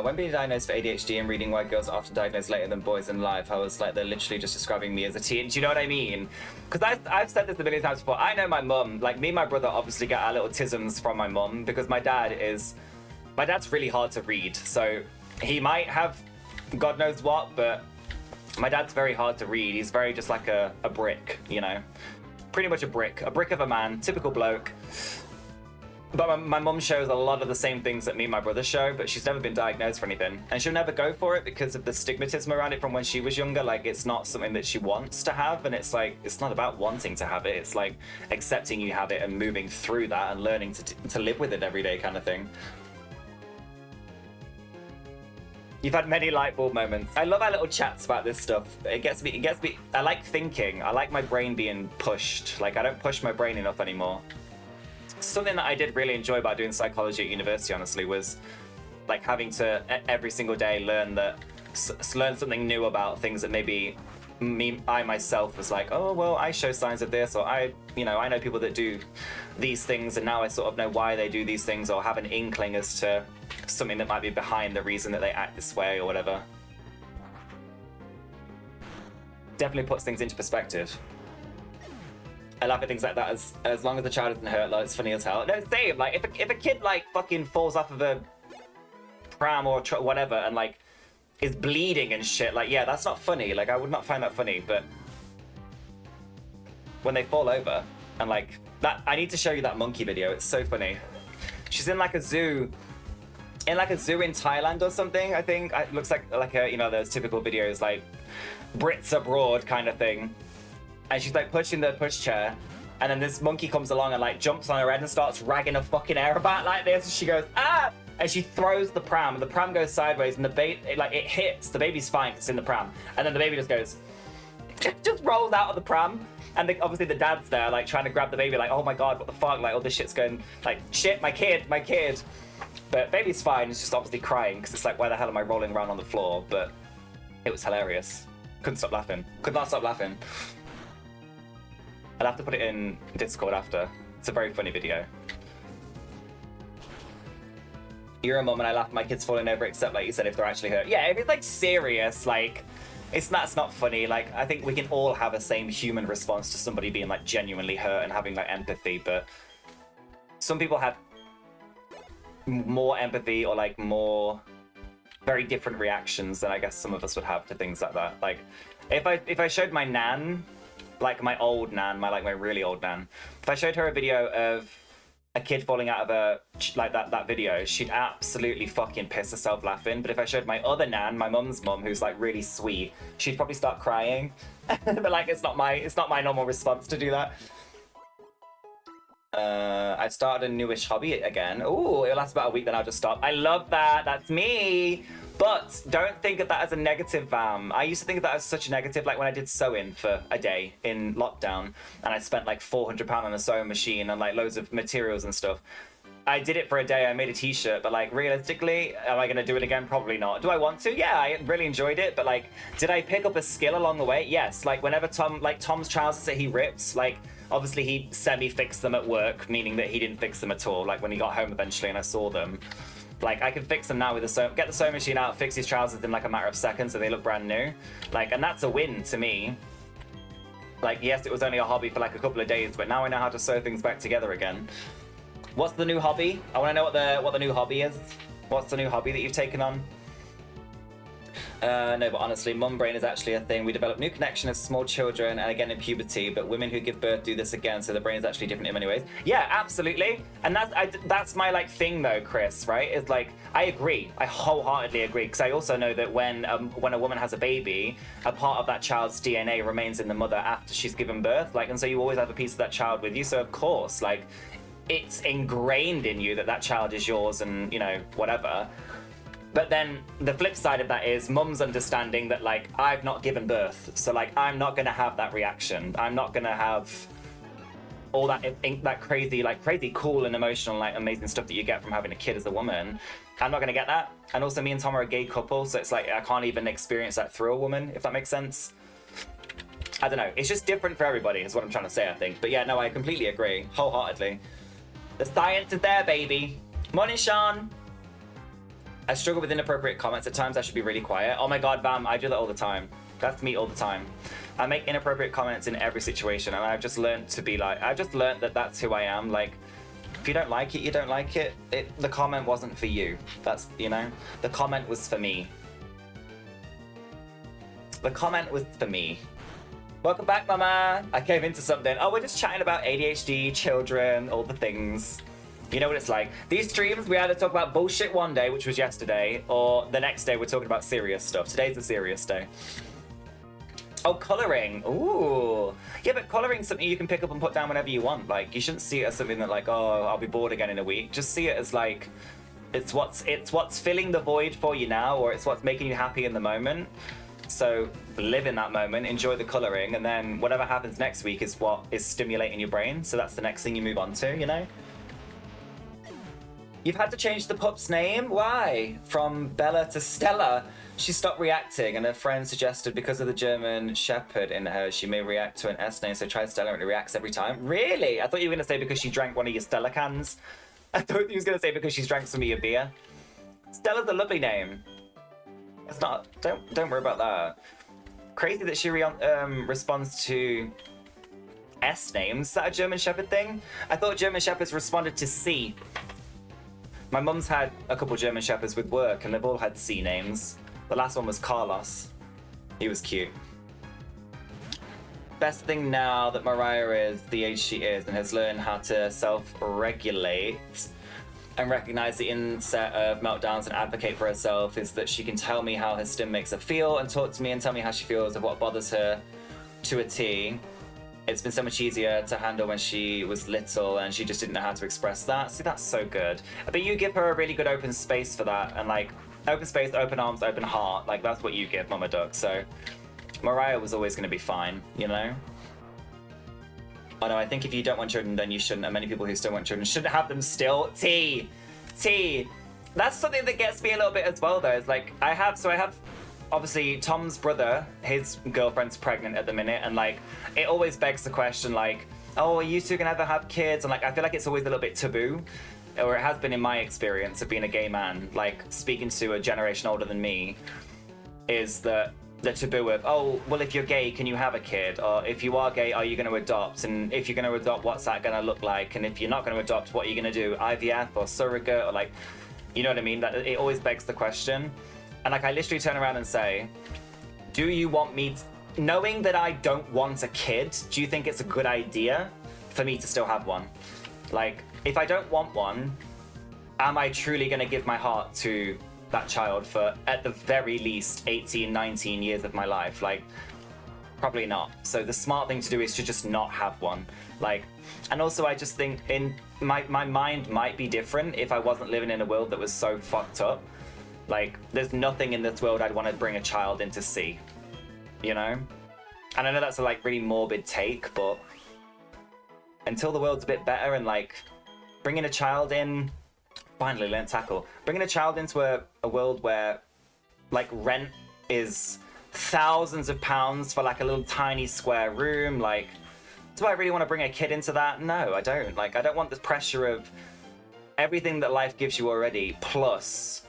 When being diagnosed for ADHD and reading why girls are often diagnosed later than boys in life, I was like, they're literally just describing me as a teen. Do you know what I mean? Because I've said this a million times before. I know my mum, like me and my brother obviously get our little tisms from my mum because my dad's really hard to read. So he might have God knows what, but my dad's very hard to read. He's very just like a brick, you know? Pretty much a brick of a man, typical bloke. But my mum shows a lot of the same things that me and my brother show, but she's never been diagnosed for anything. And she'll never go for it because of the stigmatism around it from when she was younger. Like, it's not something that she wants to have, and it's like, it's not about wanting to have it. It's like accepting you have it and moving through that and learning to live with it every day kind of thing. You've had many light bulb moments. I love our little chats about this stuff. It gets me, I like thinking. I like my brain being pushed. Like, I don't push my brain enough anymore. Something that I did really enjoy about doing psychology at university, honestly, was like having to every single day learn something new about things that maybe I myself was like, oh well, I show signs of this, or I know people that do these things, and now I sort of know why they do these things, or have an inkling as to something that might be behind the reason that they act this way or whatever. Definitely puts things into perspective. I laugh at things like that as long as the child isn't hurt, like, it's funny as hell. No, same. Like if a kid like fucking falls off of a pram or whatever and like is bleeding and shit, like, yeah, that's not funny. Like, I would not find that funny. But when they fall over and like that, I need to show you that monkey video. It's so funny. She's in like a zoo. In like a zoo in Thailand or something, I think. It looks like a, you know, those typical videos like Brits abroad kind of thing. And she's like pushing the pushchair, and then this monkey comes along and like jumps on her head and starts ragging a fucking air about like this. And she goes, ah! And she throws the pram, and the pram goes sideways, and the baby, like, it hits. The baby's fine, it's in the pram. And then the baby just goes, just rolls out of the pram. And obviously the dad's there, like, trying to grab the baby, like, oh my god, what the fuck? Like, all this shit's going, like, shit, my kid. But baby's fine, it's just obviously crying, because it's like, why the hell am I rolling around on the floor? But it was hilarious. Couldn't stop laughing. Could not stop laughing. I'll have to put it in Discord after. It's a very funny video. You're a mum and I laugh at my kids falling over, except like you said, if they're actually hurt. Yeah, if it's like serious, like, it's not funny. Like, I think we can all have a same human response to somebody being like genuinely hurt and having like empathy, but some people have more empathy or like more very different reactions than I guess some of us would have to things like that. Like, if I showed my nan, like my old nan, my really old nan, if I showed her a video of a kid falling out of a, like that video, she'd absolutely fucking piss herself laughing. But if I showed my other nan, my mum's mum, who's like really sweet, she'd probably start crying. But like, it's not my normal response to do that. I've started a newish hobby again. Ooh, it'll last about a week, then I'll just stop. I love that. That's me. But don't think of that as a negative, Vam. I used to think of that as such a negative, like when I did sewing for a day in lockdown, and I spent like £400 on a sewing machine and like loads of materials and stuff. I did it for a day, I made a t-shirt, but like realistically, am I gonna do it again? Probably not. Do I want to? Yeah, I really enjoyed it, but like, did I pick up a skill along the way? Yes, like whenever Tom's trousers that he rips, like, obviously he semi-fixed them at work, meaning that he didn't fix them at all, like when he got home eventually and I saw them. Like, I can fix them now with get the sewing machine out, fix his trousers in like a matter of seconds so they look brand new. Like, and that's a win to me. Like, yes, it was only a hobby for like a couple of days, but now I know how to sew things back together again. What's the new hobby? I want to know what the new hobby is. What's the new hobby that you've taken on? No, but honestly, mum brain is actually a thing. We develop new connection as small children and again in puberty, but women who give birth do this again, so the brain is actually different in many ways. Yeah, absolutely. And that's my like thing though, Chris, right? Is like, I agree. I wholeheartedly agree, because I also know that when a woman has a baby, a part of that child's DNA remains in the mother after she's given birth. Like, and so you always have a piece of that child with you. So of course, like, it's ingrained in you that that child is yours and, you know, whatever. But then the flip side of that is mum's understanding that, like, I've not given birth, so like I'm not gonna have that reaction. I'm not gonna have all that crazy cool and emotional, like, amazing stuff that you get from having a kid as a woman. I'm not gonna get that. And also, me and Tom are a gay couple, so it's like I can't even experience that through a woman, if that makes sense. I don't know. It's just different for everybody, is what I'm trying to say, I think. But yeah, no, I completely agree, wholeheartedly. The science is there, baby. Morning, Sean. I struggle with inappropriate comments. At times I should be really quiet. Oh my god, Vam, I do that all the time. That's me all the time. I make inappropriate comments in every situation, and I've just learned to be like, I've just learned that that's who I am. Like, if you don't like it, you don't like it. The comment wasn't for you. That's, you know, the comment was for me. The comment was for me. Welcome back, Mama. I came into something. Oh, we're just chatting about ADHD, children, all the things. You know what it's like. These streams, we either talk about bullshit one day, which was yesterday, or the next day we're talking about serious stuff. Today's a serious day. Oh, colouring. Ooh. Yeah, but colouring's something you can pick up and put down whenever you want. Like, you shouldn't see it as something that, like, oh, I'll be bored again in a week. Just see it as, like, it's what's filling the void for you now, or it's what's making you happy in the moment. So live in that moment, enjoy the colouring, and then whatever happens next week is what is stimulating your brain. So that's the next thing you move on to, you know? You've had to change the pup's name? Why? From Bella to Stella. She stopped reacting, and her friend suggested because of the German Shepherd in her, she may react to an S name, so try Stella and it reacts every time. Really? I thought you were going to say because she drank one of your Stella cans. I thought you was going to say because she's drank some of your beer. Stella's a lovely name. It's not. Don't worry about that. Crazy that she responds to S names. Is that a German Shepherd thing? I thought German Shepherds responded to C. My mum's had a couple German Shepherds with work, and they've all had C names. The last one was Carlos. He was cute. Best thing now that Mariah is the age she is and has learned how to self-regulate and recognize the inset of meltdowns and advocate for herself is that she can tell me how her stim makes her feel and talk to me and tell me how she feels of what bothers her to a T. It's been so much easier to handle when she was little and she just didn't know how to express that. See, that's so good. But you give her a really good open space for that, and like, open space, open arms, open heart. Like, that's what you give Mama Duck. So Mariah was always going to be fine, you know? Oh no, I think if you don't want children, then you shouldn't. And many people who still want children shouldn't have them still. T. That's something that gets me a little bit as well, though. It's like, I have obviously Tom's brother, his girlfriend's pregnant at the minute, and like it always begs the question like, oh, are you two gonna ever have kids? And like I feel like it's always a little bit taboo, or it has been in my experience of being a gay man, like speaking to a generation older than me, is that the taboo of, oh, well, if you're gay, can you have a kid? Or if you are gay, are you going to adopt? And if you're going to adopt, what's that going to look like? And if you're not going to adopt, what are you going to do? IVF or surrogate, or like, you know what I mean? That it always begs the question. And like I literally turn around and say, do you want me knowing that I don't want a kid, do you think it's a good idea for me to still have one? Like, if I don't want one, am I truly going to give my heart to that child for at the very least 18, 19 years of my life? Like, probably not. So the smart thing to do is to just not have one. Like, and also I just think in my mind might be different if I wasn't living in a world that was so fucked up. Like, there's nothing in this world I'd want to bring a child in to see, you know? And I know that's a like really morbid take, but until the world's a bit better and like bringing a child in, finally learn tackle, bringing a child into a world where like rent is thousands of pounds for like a little tiny square room, like, do I really want to bring a kid into that? No, I don't. Like, I don't want the pressure of everything that life gives you already, plus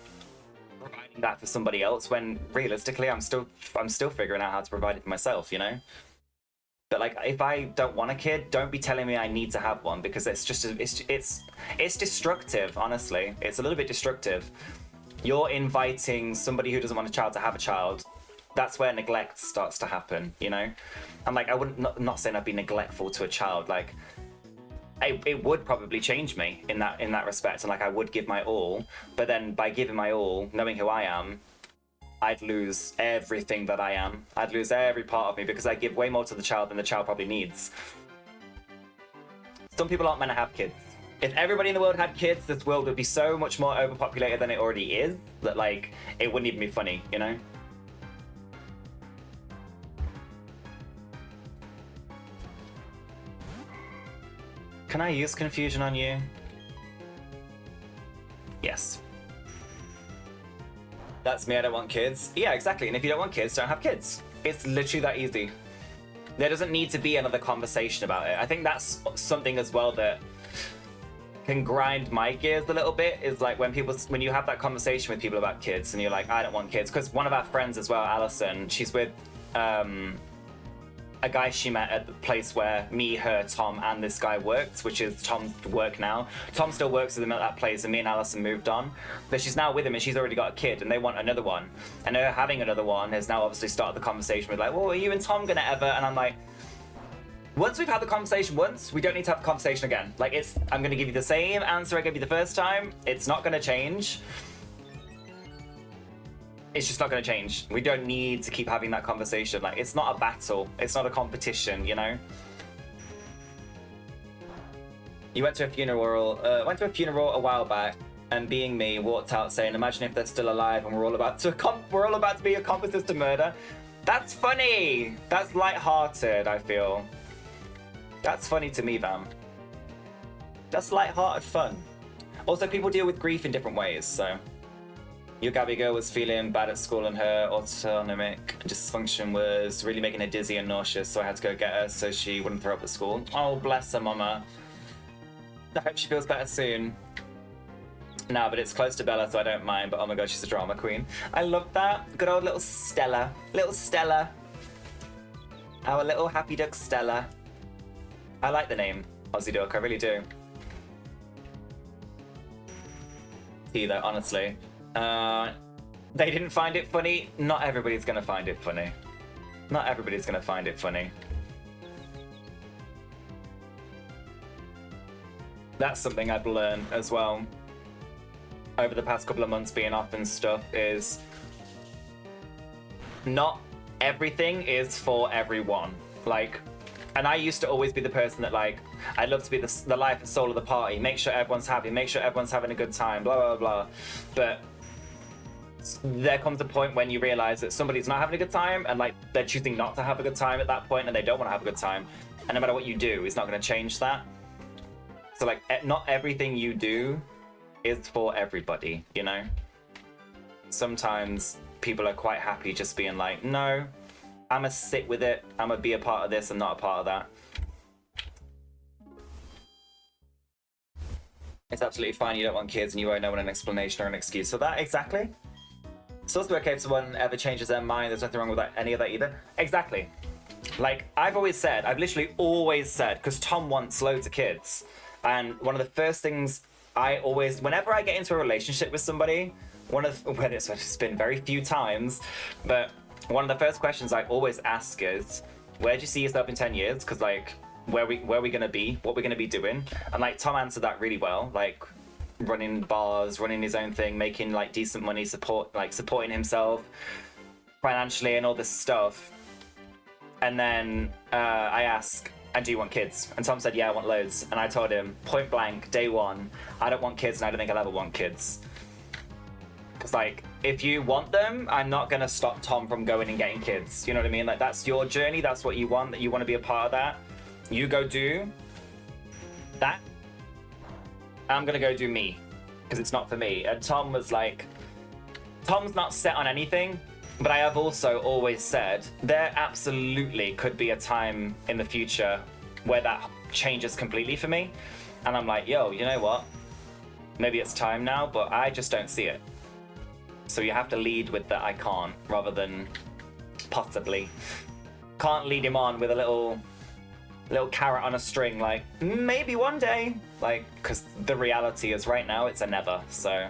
providing that for somebody else when realistically I'm still figuring out how to provide it for myself, you know? But like, if I don't want a kid, don't be telling me I need to have one, because it's just it's destructive, honestly. It's a little bit destructive. You're inviting somebody who doesn't want a child to have a child. That's where neglect starts to happen, you know? And like, I wouldn't, not saying I'd be neglectful to a child, like it would probably change me in that respect, and like I would give my all, but then by giving my all, knowing who I am, I'd lose everything that I am. I'd lose every part of me because I give way more to the child than the child probably needs. Some people aren't meant to have kids. If everybody in the world had kids, this world would be so much more overpopulated than it already is that like it wouldn't even be funny, you know? Can I use confusion on you? Yes. That's me, I don't want kids. Yeah, exactly. And if you don't want kids, don't have kids. It's literally that easy. There doesn't need to be another conversation about it. I think that's something as well that can grind my gears a little bit, is like when you have that conversation with people about kids and you're like, I don't want kids. Because one of our friends as well, Alison, she's with a guy she met at the place where me, her, Tom, and this guy worked, which is Tom's work now. Tom still works with him at that place, and me and Alison moved on. But she's now with him, and she's already got a kid, and they want another one. And her having another one has now obviously started the conversation with like, well, are you and Tom gonna ever? And I'm like, once we've had the conversation once, we don't need to have the conversation again. Like, I'm gonna give you the same answer I gave you the first time. It's not gonna change. It's just not going to change. We don't need to keep having that conversation. Like, it's not a battle. It's not a competition, you know? You went to a funeral a while back, and being me, walked out saying, imagine if they're still alive and we're all about to be accomplices to murder. That's funny. That's lighthearted, I feel. That's funny to me, Vam. That's lighthearted fun. Also, people deal with grief in different ways, so. Your Gabby girl was feeling bad at school and her autonomic dysfunction was really making her dizzy and nauseous, so I had to go get her so she wouldn't throw up at school. Oh, bless her, mama. I hope she feels better soon. No, but it's close to Bella, so I don't mind, but oh my god, she's a drama queen. I love that. Good old little Stella. Little Stella. Our little happy duck Stella. I like the name, Aussie Duck, I really do. Either, honestly. They didn't find it funny. Not everybody's gonna find it funny. Not everybody's gonna find it funny. That's something I've learned as well over the past couple of months being off and stuff is not everything is for everyone. Like, and I used to always be the person that like, I'd love to be the life and soul of the party, make sure everyone's happy, make sure everyone's having a good time, blah, blah, blah. But there comes a point when you realize that somebody's not having a good time and like they're choosing not to have a good time at that point and they don't want to have a good time. And no matter what you do, it's not going to change that. So like, not everything you do is for everybody, you know? Sometimes people are quite happy just being like, no, I'm gonna sit with it, I'm gonna be a part of this and not a part of that. It's absolutely fine, you don't want kids and you won't know an explanation or an excuse for that. Exactly. It's also okay if someone ever changes their mind, there's nothing wrong with that, any of that either. Exactly. Like, I've literally always said, because Tom wants loads of kids, and one of the first things I always, whenever I get into a relationship with somebody, it's been very few times, but one of the first questions I always ask is, where do you see yourself in 10 years? Because like, where we gonna be? What we're gonna be doing? And like, Tom answered that really well, like running bars, running his own thing, making like decent money, supporting himself financially and all this stuff. And then I ask, and do you want kids? And Tom said, yeah, I want loads. And I told him, point blank, day one, I don't want kids and I don't think I'll ever want kids. Because like, if you want them, I'm not gonna stop Tom from going and getting kids. You know what I mean? Like, that's your journey, that's what you want, that you want to be a part of that. You go do that. I'm gonna go do me, because it's not for me. And Tom was like, Tom's not set on anything, but I have also always said there absolutely could be a time in the future where that changes completely for me. And I'm like, yo, you know what? Maybe it's time now, but I just don't see it. So you have to lead with that I can't, rather than possibly. Can't lead him on with a little carrot on a string, like, maybe one day. Like, because the reality is right now it's a never, so.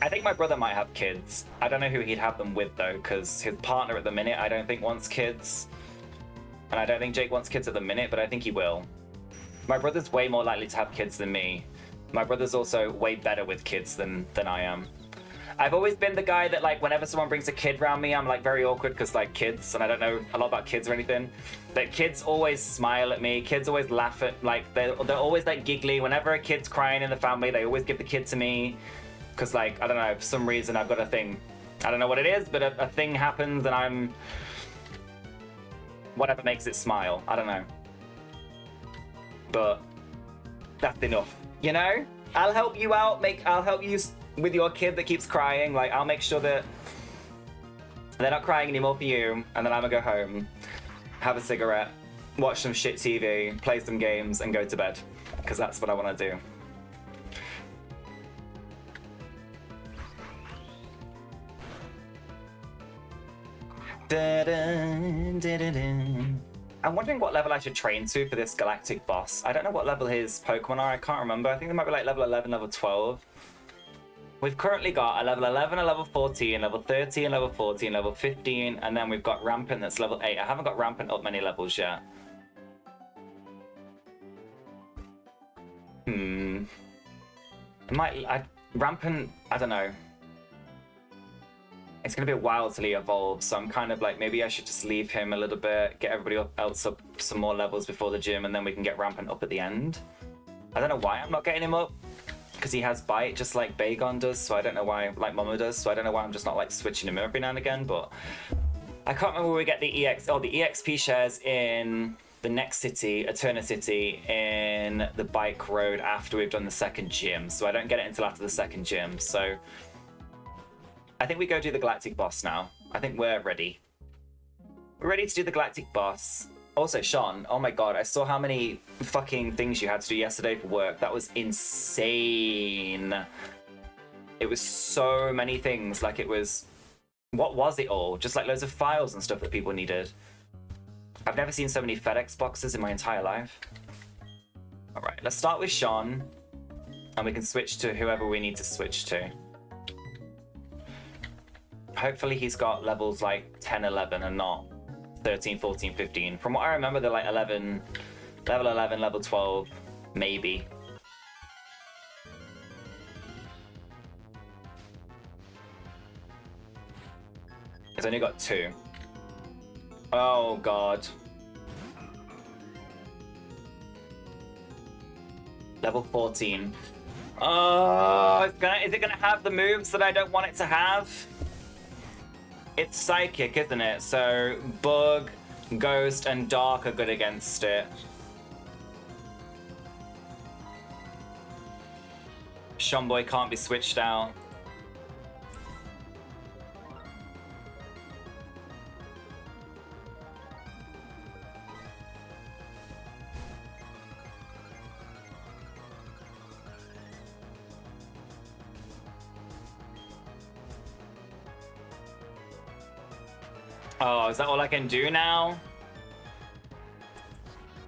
I think my brother might have kids. I don't know who he'd have them with though, because his partner at the minute I don't think wants kids. And I don't think Jake wants kids at the minute, but I think he will. My brother's way more likely to have kids than me. My brother's also way better with kids than I am. I've always been the guy that like whenever someone brings a kid around me, I'm like very awkward because like kids, and I don't know a lot about kids or anything. But kids always smile at me. Kids always laugh at, like they're always like giggly. Whenever a kid's crying in the family, they always give the kid to me. Because like, I don't know, for some reason I've got a thing. I don't know what it is, but a thing happens and I'm... whatever makes it smile. I don't know. But that's enough, you know? I'll help you out, I'll help you with your kid that keeps crying. Like, I'll make sure that they're not crying anymore for you, and then I'm gonna go home, have a cigarette, watch some shit TV, play some games, and go to bed. Because that's what I want to do. I'm wondering what level I should train to for this galactic boss. I don't know what level his Pokemon are, I can't remember. I think they might be like level 11, level 12. We've currently got a level 11, a level 14, level 13, level 14, level 15, and then we've got Rampant that's level 8. I haven't got Rampant up many levels yet. Rampant, I don't know. It's gonna be a while till he evolves, so I'm kind of like, maybe I should just leave him a little bit, get everybody else up some more levels before the gym, and then we can get Rampant up at the end. I don't know why I'm not getting him up, because he has Bite just like Bagon does, so I don't know why, like Momo does, so I don't know why I'm just not like switching him every now and again, but I can't remember where we get the the EXP shares in the next city, Eterna City, in the bike road after we've done the second gym. So I don't get it until after the second gym. So I think we go do the Galactic boss now. I think we're ready. We're ready to do the Galactic boss. Also, Sean, oh my god, I saw how many fucking things you had to do yesterday for work. That was insane. It was so many things. Like, it was... What was it all? Just like loads of files and stuff that people needed. I've never seen so many FedEx boxes in my entire life. Alright, let's start with Sean. And we can switch to whoever we need to switch to. Hopefully he's got levels like 10, 11 and not 13, 14, 15. From what I remember, they're like 11, level 11, level 12, maybe. He's only got 2. Oh god. Level 14. Oh, is it gonna have the moves that I don't want it to have? It's psychic, isn't it? So Bug, Ghost, and Dark are good against it. Shomboy can't be switched out. Oh, is that all I can do now?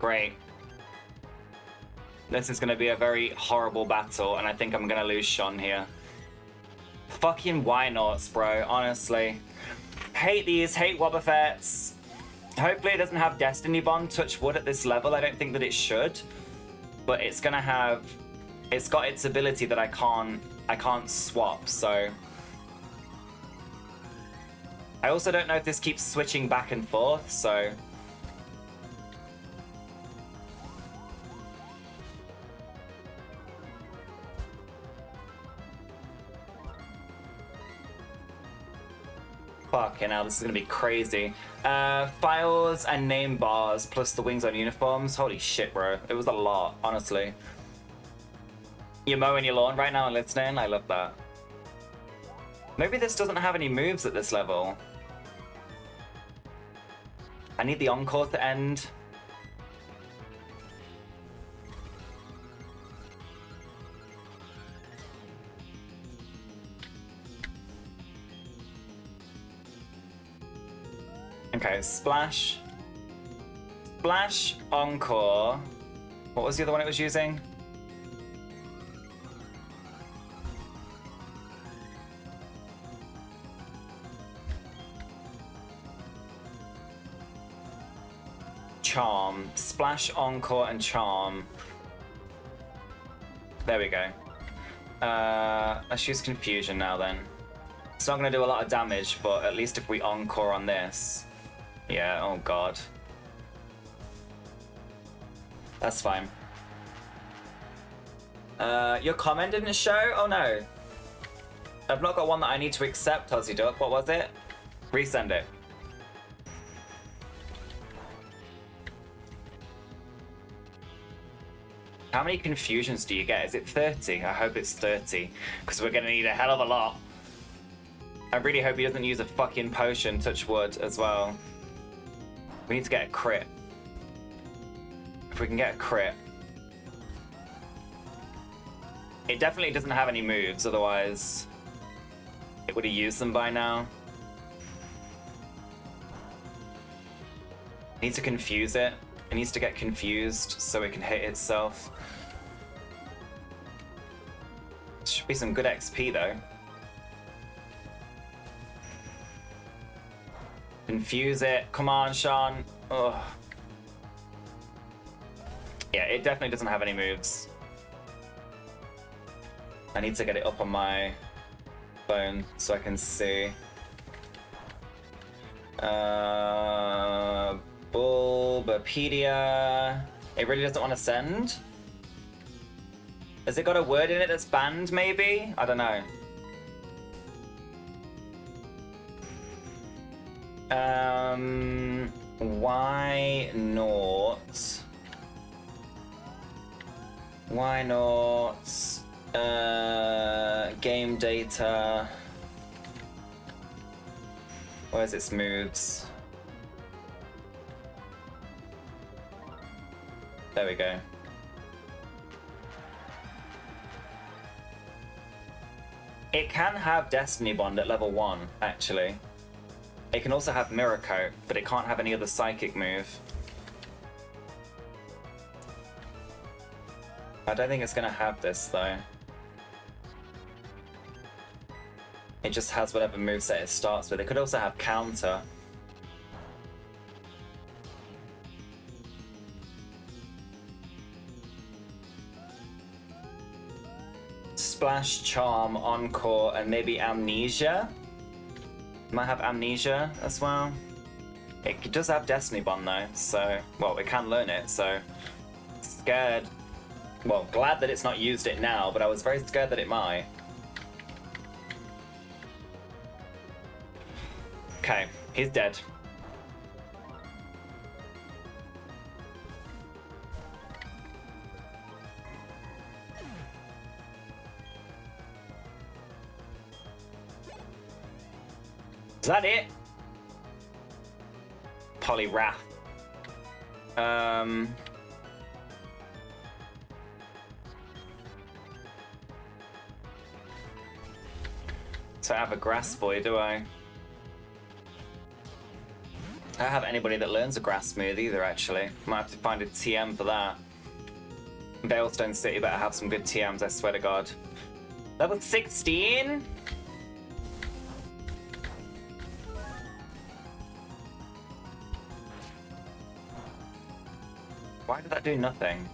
Great. This is going to be a very horrible battle, and I think I'm going to lose Sean here. Fucking why not, bro? Honestly. Hate these, hate Wobbuffets. Hopefully it doesn't have Destiny Bond, touch wood, at this level. I don't think that it should. But it's going to have... It's got its ability that I can't swap, so... I also don't know if this keeps switching back and forth, so... Fucking hell, this is gonna be crazy. Files and name bars plus the wings on uniforms. Holy shit, bro. It was a lot, honestly. You're mowing your lawn right now and listening? I love that. Maybe this doesn't have any moves at this level. I need the encore to end. Okay, Splash. Splash, Encore. What was the other one it was using? Charm. Splash, Encore, and Charm. There we go. Let's use Confusion now then. It's not going to do a lot of damage, but at least if we Encore on this... Yeah, oh god. That's fine. Your comment didn't show? Oh no. I've not got one that I need to accept, Aussie Duck. What was it? Resend it. How many confusions do you get? Is it 30? I hope it's 30, because we're gonna need a hell of a lot. I really hope he doesn't use a fucking potion, touch wood, as well. We need to get a crit. If we can get a crit. It definitely doesn't have any moves, otherwise it would have used them by now. Need to confuse it. It needs to get confused so it can hit itself. Should be some good XP though. Confuse it. Come on, Sean. Ugh. Yeah, it definitely doesn't have any moves. I need to get it up on my phone so I can see. Bulbapedia. It really doesn't want to send? Has it got a word in it that's banned, maybe? I don't know. Why not? Why not? Game data. Where's its moves? There we go. It can have Destiny Bond at level 1, actually. It can also have Mirror Coat, but it can't have any other psychic move. I don't think it's gonna have this, though. It just has whatever moveset it starts with. It could also have Counter. Splash, Charm, Encore, and maybe Amnesia? Might have Amnesia as well. It does have Destiny Bond though, so... Well, it can learn it, so... Scared. Well, glad that it's not used it now, but I was very scared that it might. Okay, he's dead. Is that it? Poliwrath. So I have a Grass Boy, do I? I don't have anybody that learns a Grass move either, actually. Might have to find a TM for that. Veilstone City better have some good TMs, I swear to God. Level 16? Why did that do nothing?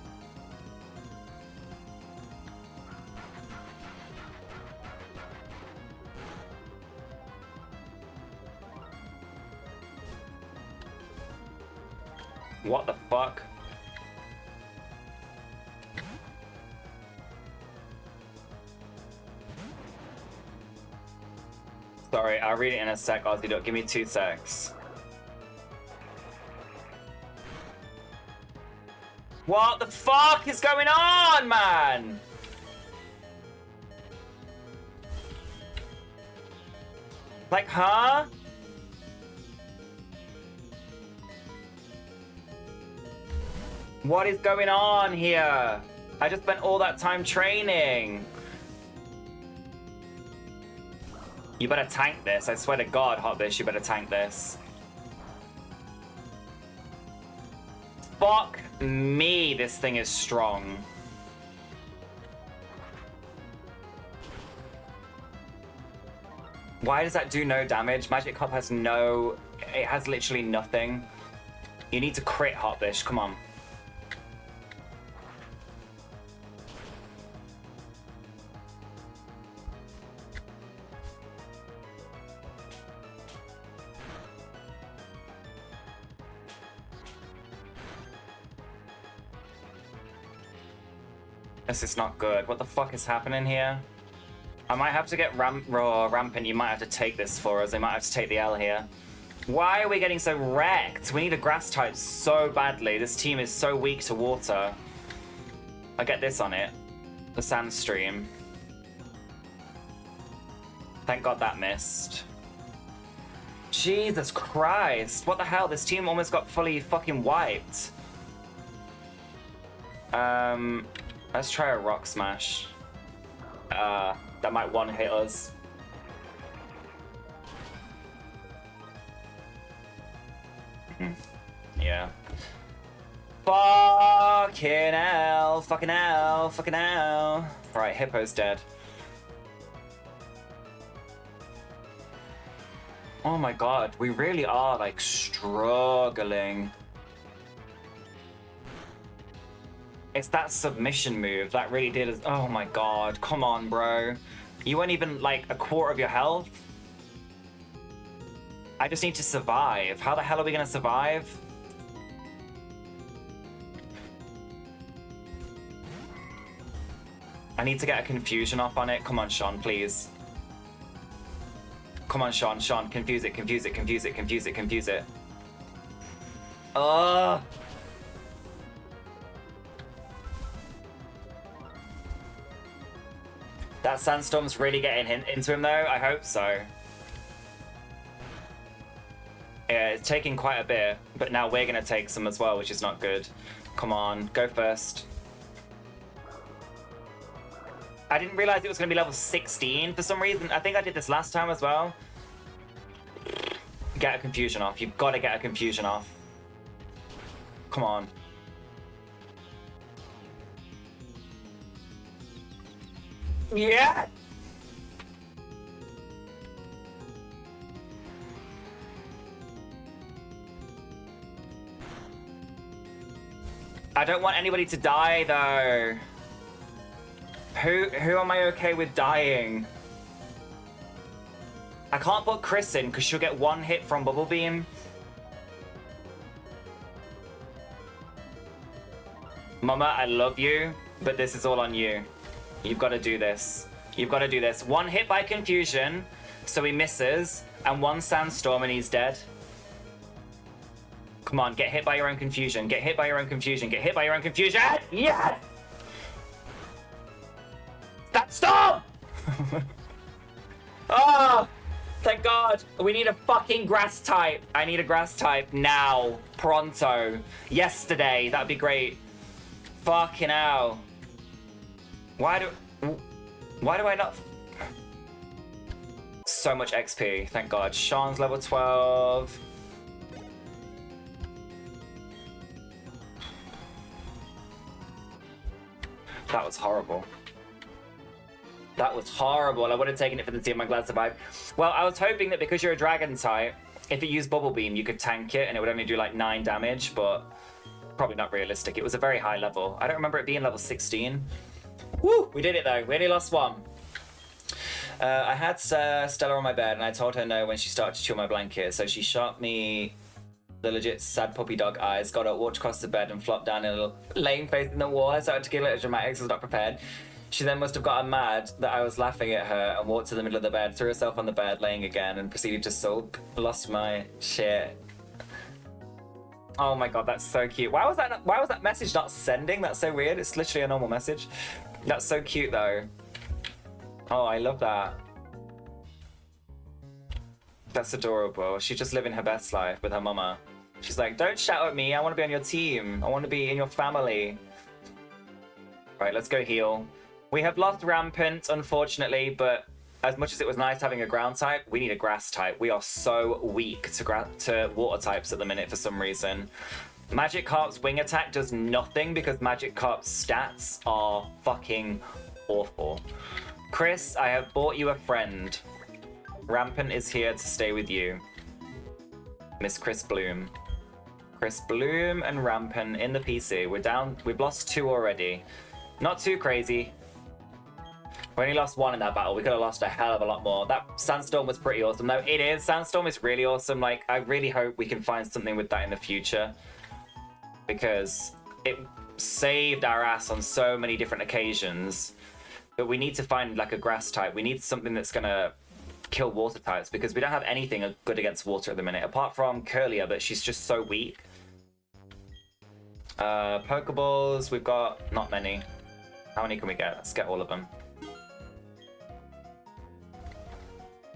What the fuck? Sorry, I'll read it in a sec, Ozzy Duck. Give me 2 secs. What the fuck is going on, man? Like, huh? What is going on here? I just spent all that time training. You better tank this. I swear to God, Hotbish, you better tank this. Fuck me, this thing is strong. Why does that do no damage? Magic Cup has no... It has literally nothing. You need to crit, Hotbish. Come on. This is not good. What the fuck is happening here? I might have to get Rampant. You might have to take this for us. They might have to take the L here. Why are we getting so wrecked? We need a grass type so badly. This team is so weak to water. I get this on it. The Sand Stream. Thank God that missed. Jesus Christ. What the hell? This team almost got fully fucking wiped. Let's try a Rock Smash. That might one-hit us. Yeah. Fucking hell, fucking hell, fucking hell. Right, Hippo's dead. Oh my God, we really are like struggling. It's that submission move that really did. Oh my God, come on, bro. You weren't even like a quarter of your health. I just need to survive. How the hell are we gonna survive? I need to get a confusion off on it. Come on, Sean, please. Come on, Sean, confuse it, confuse it, confuse it, confuse it, confuse it. Oh. That sandstorm's really getting into him though. I hope so. Yeah, it's taking quite a bit, but now we're gonna take some as well, which is not good. Come on, go first. I didn't realize it was gonna be level 16 for some reason. I think I did this last time as well. Get a confusion off. You've got to get a confusion off. Come on. Yeah! I don't want anybody to die though. Who am I okay with dying? I can't put Chris in because she'll get one hit from Bubble Beam. Mama, I love you, but this is all on you. You've got to do this. You've got to do this. One hit by confusion, so he misses, and one sandstorm and he's dead. Come on, get hit by your own confusion. Get hit by your own confusion. Get hit by your own confusion. Yes! That storm! Oh, thank God. We need a fucking grass type. I need a grass type now. Pronto. Yesterday. That'd be great. Fucking hell. Why do I not... So much XP. Thank God. Sean's level 12. That was horrible. That was horrible. I would have taken it for the team. I'm glad to survive. Well, I was hoping that because you're a dragon type, if it used Bubble Beam, you could tank it and it would only do like 9 damage, but probably not realistic. It was a very high level. I don't remember it being level 16. Woo! We did it though. We only lost one. I had Stella on my bed and I told her no when she started to chew my blanket, so she shot me the legit sad puppy dog eyes, got up, walked across the bed and flopped down in a laying face in the wall. I started to get a little dramatic, I was not prepared. She then must have gotten mad that I was laughing at her and walked to the middle of the bed, threw herself on the bed, laying again, and proceeded to sulk. Lost my shit. Oh my God, that's so cute. Why was that message not sending? That's so weird. It's literally a normal message. That's so cute though. Oh, I love that. That's adorable. She's just living her best life with her mama. She's like, don't shout at me. I want to be on your team. I want to be in your family. Right, let's go heal. We have lost Rampant, unfortunately, but as much as it was nice having a ground type, we need a grass type. We are so weak to water types at the minute for some reason. Magikarp's wing attack does nothing because Magikarp's stats are fucking awful. Chris, I have bought you a friend. Rampant is here to stay with you. Miss Chris Bloom. Chris Bloom and Rampant in the PC. We're down. We've lost 2 already. Not too crazy. We only lost 1 in that battle. We could have lost a hell of a lot more. That Sandstorm was pretty awesome. No, it is. Sandstorm is really awesome. Like, I really hope we can find something with that in the future. Because it saved our ass on so many different occasions. But we need to find, like, a grass type. We need something that's going to kill water types. Because we don't have anything good against water at the minute. Apart from Curlia, but she's just so weak. Pokeballs. We've got not many. How many can we get? Let's get all of them.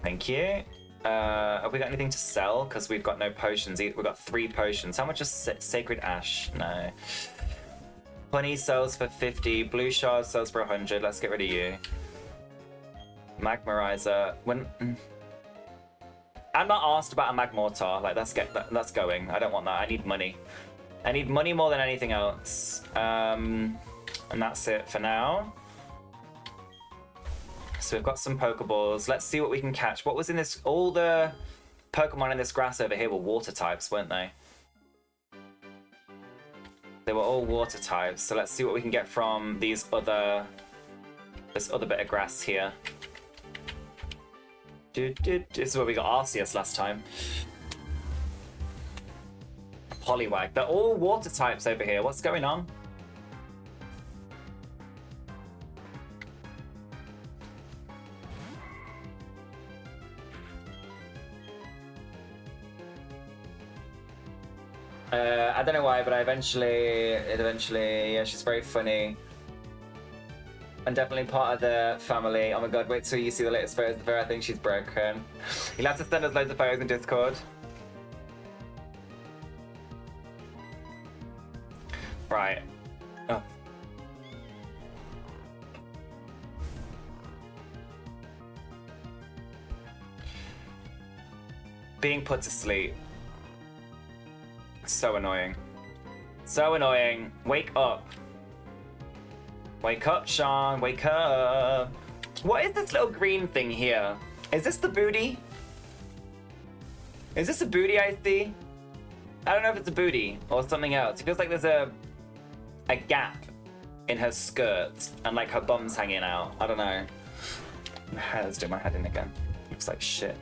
Thank you. Have we got anything to sell? Because we've got no potions. We've got 3 potions. How much is Sacred Ash? No. Honey sells for 50. Blue Shard sells for 100. Let's get rid of you. Magmarizer. I'm not asked about a Magmortar. Like, that's going. I don't want that. I need money. I need money more than anything else. And that's it for now. So we've got some Pokeballs. Let's see what we can catch. What was in this? All the Pokemon in this grass over here were water types, weren't they? They were all water types. So let's see what we can get from this other bit of grass here. This is where we got Arceus last time. Poliwag. They're all water types over here. What's going on? I don't know why, but yeah, she's very funny. And definitely part of the family. Oh my god, wait till you see the latest photos of her. I think she's broken. You'll have to send us loads of photos in Discord. Right. Oh. Being put to sleep. So annoying. So annoying. Wake up. Wake up, Sean. Wake up. What is this little green thing here? Is this the booty? Is this a booty I see? I don't know if it's a booty or something else. It feels like there's a gap in her skirt and like her bum's hanging out. I don't know. My hair's doing my head in again. Looks like shit.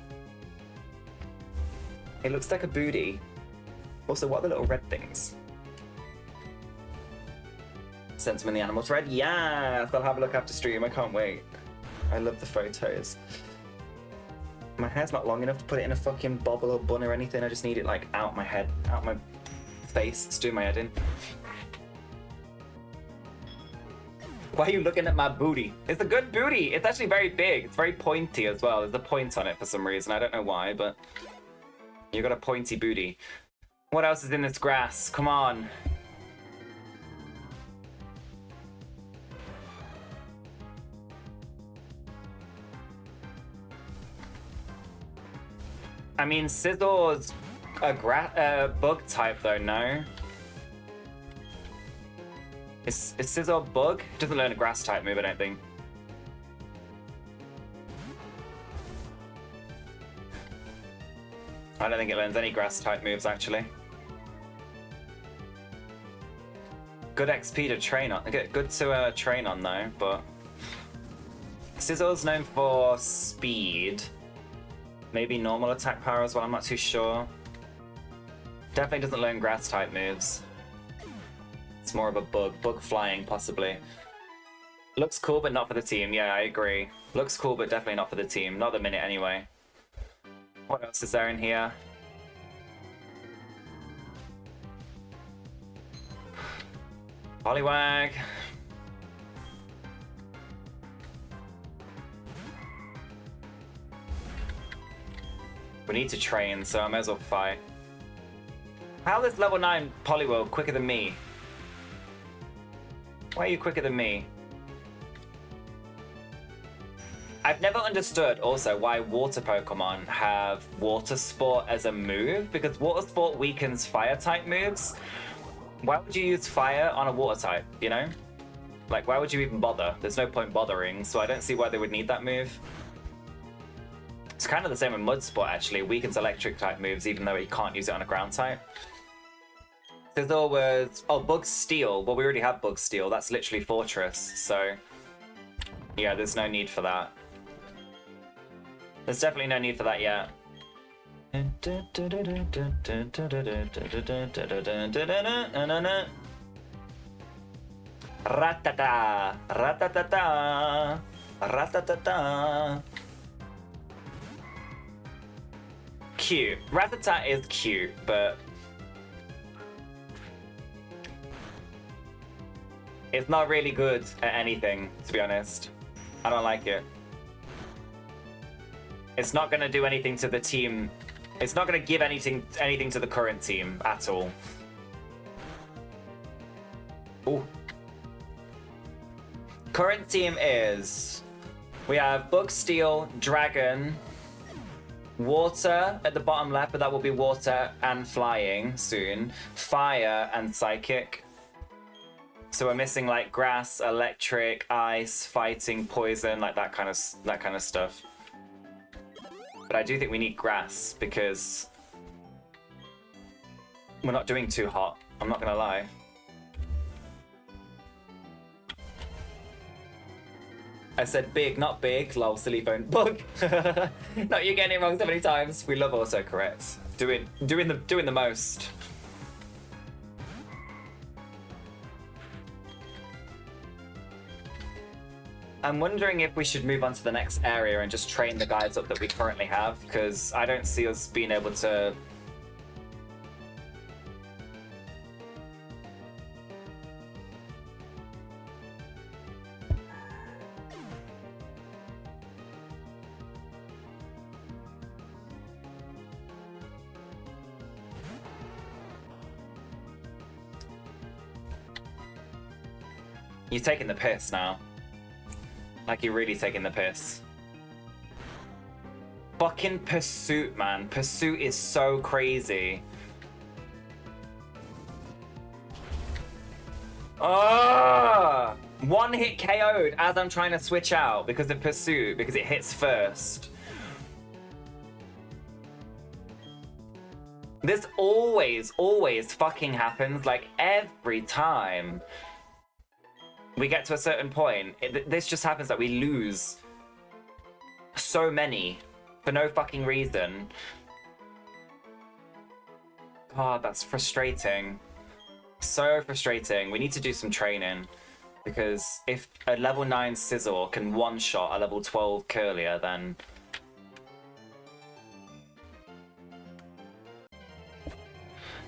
It looks like a booty. Also, what are the little red things? Send some in the animal thread. Yes! I'll have a look after stream. I can't wait. I love the photos. My hair's not long enough to put it in a fucking bobble or bun or anything. I just need it like out my head, out my face. It's doing my head in. Why are you looking at my booty? It's a good booty. It's actually very big. It's very pointy as well. There's a point on it for some reason. I don't know why, but you got a pointy booty. What else is in this grass? Come on. I mean, Scissor's a bug type though, no? Is Scissor bug? It doesn't learn a grass type move, I don't think. I don't think it learns any grass type moves actually. Good XP to train on. Good to train on though, but Scissor's known for speed. Maybe normal attack power as well, I'm not too sure. Definitely doesn't learn grass type moves. It's more of a bug flying possibly. Looks cool but not for the team, yeah I agree. Looks cool but definitely not for the team, not the minute anyway. What else is there in here? Poliwag. We need to train, so I may as well fight. How is level 9 Poliwag quicker than me? Why are you quicker than me? I've never understood also why water Pokemon have Water Sport as a move, because Water Sport weakens fire type moves. Why would you use fire on a water type, you know? Like, why would you even bother? There's no point bothering, so I don't see why they would need that move. It's kind of the same with Mud Sport actually, it weakens electric type moves even though you can't use it on a ground type. Scizor was... oh, Bug Steel. Well, we already have Bug Steel, that's literally Fortress, so... yeah, there's no need for that. There's definitely no need for that yet. Ratata, ratatata, ratatata. Cute. Rattata is cute, but it's not really good at anything, to be honest. I don't like it. It's not going to do anything to the team. It's not going to give anything to the current team at all. Ooh. Current team is... we have Bug Steel, Dragon, Water at the bottom left, but that will be Water and Flying soon. Fire and Psychic. So we're missing like Grass, Electric, Ice, Fighting, Poison, like that kind of stuff. But I do think we need Grass because we're not doing too hot. I'm not gonna lie. I said big, not big. Lol, silly phone. Bug. No, you're getting it wrong so many times. We love autocorrect. Doing the most. I'm wondering if we should move on to the next area and just train the guys up that we currently have, because I don't see us being able to You're taking the piss now. Like, you're really taking the piss. Fucking Pursuit, man. Pursuit is so crazy. Ah! One hit KO'd as I'm trying to switch out because of Pursuit, because it hits first. This always fucking happens, like every time we get to a certain point. This just happens that we lose so many for no fucking reason. God, that's frustrating. So frustrating. We need to do some training, because if a level 9 Scizor can one-shot a level 12 Curlier, then...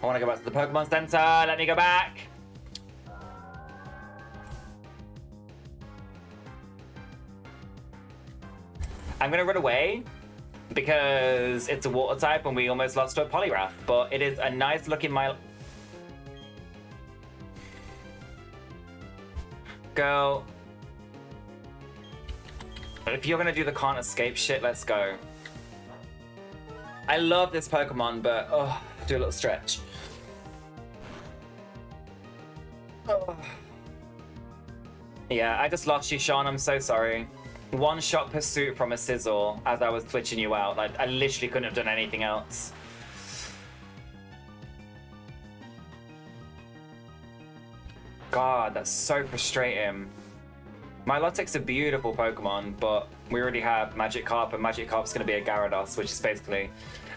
I want to go back to the Pokemon Center. Let me go back. I'm going to run away because it's a water type and we almost lost to a Poliwrath, but it is a nice looking Girl, if you're gonna do the can't escape shit, let's go. I love this Pokemon, but oh, do a little stretch. Oh. Yeah, I just lost you, Sean. I'm so sorry. One-shot Pursuit from a Scizor as I was switching you out. Like, I literally couldn't have done anything else. God, that's so frustrating. Milotic's a beautiful Pokemon, but we already have Magikarp, and Magikarp's going to be a Gyarados, which is basically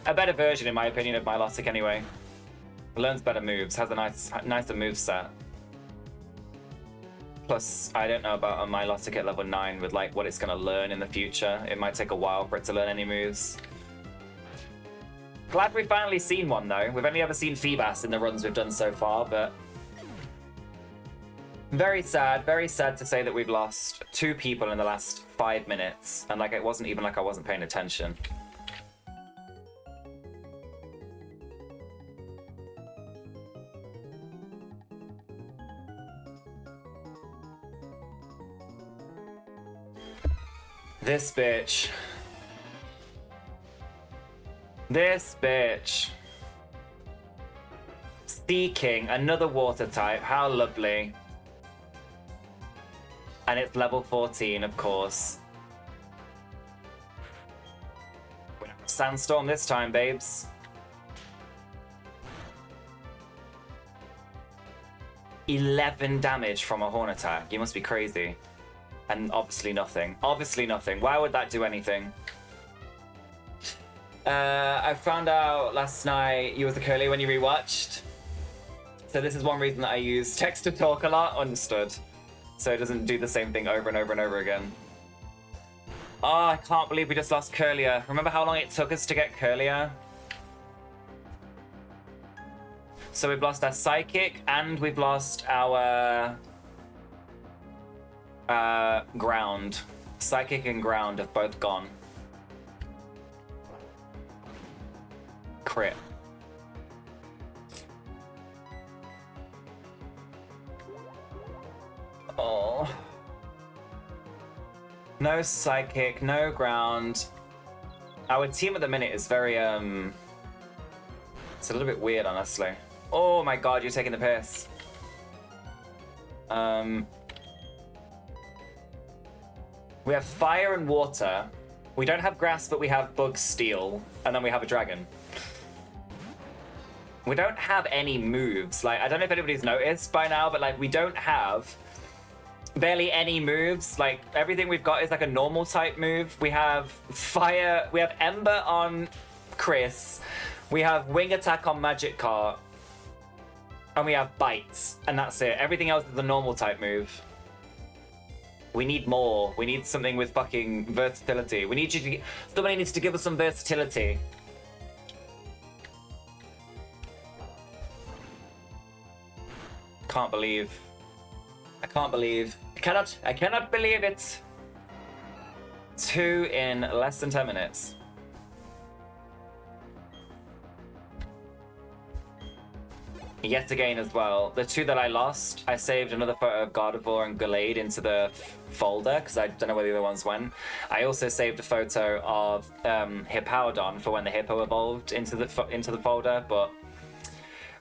a better version, in my opinion, of Milotic anyway. Learns better moves, has a nicer moveset. Plus, I don't know about a Milotic at level 9 with like what it's going to learn in the future. It might take a while for it to learn any moves. Glad we've finally seen one, though. We've only ever seen Feebas in the runs we've done so far, but... very sad to say that we've lost 2 people in the last 5 minutes. And like, it wasn't even like I wasn't paying attention. This bitch. This bitch. Seeking another water type. How lovely. And it's level 14, of course. Sandstorm this time, babes. 11 damage from a Horn attack. You must be crazy. And obviously nothing. Obviously nothing. Why would that do anything? I found out last night you was a curly when you rewatched. So this is one reason that I use text to talk a lot. Understood. So it doesn't do the same thing over and over and over again. Oh, I can't believe we just lost Curlier. Remember how long it took us to get Curlier? So we've lost our Psychic and we've lost our Ground. Psychic and Ground have both gone. Crit. Oh. No Psychic, no Ground. Our team at the minute is very, it's a little bit weird, honestly. Oh my god, you're taking the piss. We have Fire and Water. We don't have Grass, but we have Bug, Steel. And then we have a Dragon. We don't have any moves. Like, I don't know if anybody's noticed by now, but like, we don't have barely any moves. Like, everything we've got is like a normal type move. We have Fire, we have Ember on Chris. We have Wing Attack on Magikarp. And we have Bites. And that's it. Everything else is a normal type move. We need more. We need something with fucking versatility. We need you to... Somebody needs to give us some versatility. Can't believe. I can't believe. I cannot believe it. 2 in less than 10 minutes. yet again as well. The two that I lost, I saved another photo of Gardevoir and Gallade into the folder because I don't know where the other ones went. I also saved a photo of Hippowdon for when the Hippo evolved into the folder, but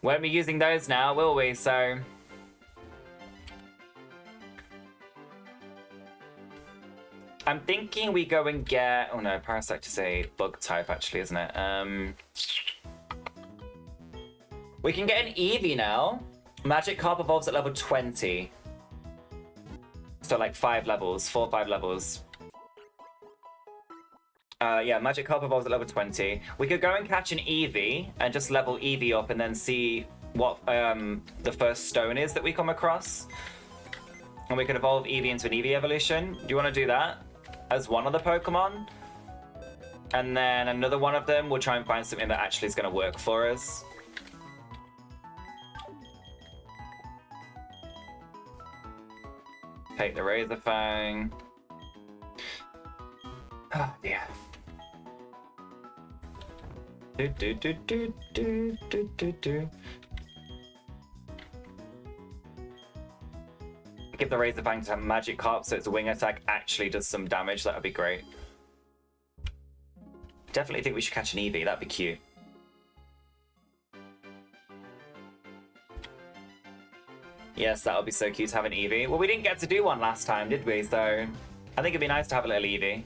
won't be using those now, will we? So I'm thinking we go and get... Oh no, Parasect is a bug type actually, isn't it? We can get an Eevee now. Magikarp evolves at level 20. So like 5 levels, 4 or 5 levels. Yeah, Magikarp evolves at level 20. We could go and catch an Eevee and just level Eevee up and then see what the first stone is that we come across. And we could evolve Eevee into an Eevee evolution. Do you want to do that as one of the Pokemon? And then another one of them, we'll try and find something that actually is going to work for us. Take the Razor Fang. Oh dear. Give the Razor Fang to Magikarp so its wing attack actually does some damage. That would be great. Definitely think we should catch an Eevee. That'd be cute. Yes, that would be so cute to have an Eevee. Well, we didn't get to do one last time, did we? So I think it'd be nice to have a little Eevee.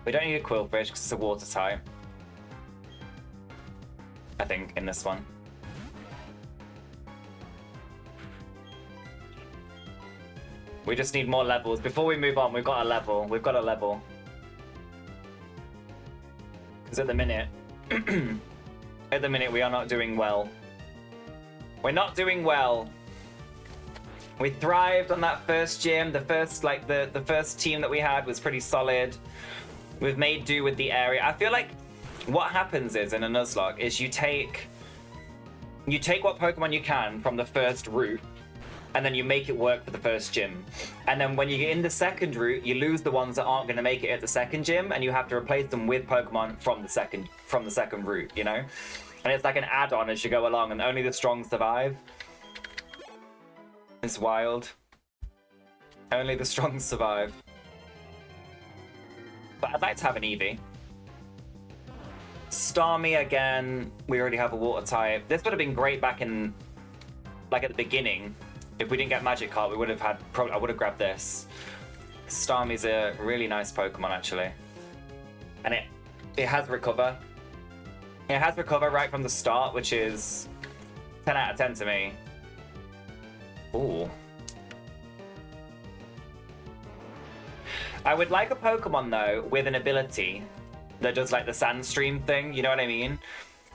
We don't need a Quillfish because it's a water type. I think, in this one. We just need more levels. Before we move on, we've got a level. We've got a level. Because at the minute... at the minute, we are not doing well. We're not doing well. We thrived on that first gym. The first, like, the first team that we had was pretty solid. We've made do with the area. I feel like what happens is in a Nuzlocke is you take what Pokemon you can from the first route, and then you make it work for the first gym. And then when you get in the second route, you lose the ones that aren't going to make it at the second gym, and you have to replace them with Pokemon from the second route, you know? And it's like an add-on as you go along, and only the strong survive. It's wild. Only the strong survive. But I'd like to have an Eevee. Starmie again. We already have a water type. This would have been great back in, like at the beginning. If we didn't get Magikarp, we would have had. I would have grabbed this. Starmie's a really nice Pokemon actually, and it has recover. It has recover right from the start, which is 10 out of 10 to me. Ooh. I would like a Pokemon though with an ability that does like the Sandstream thing, you know what I mean?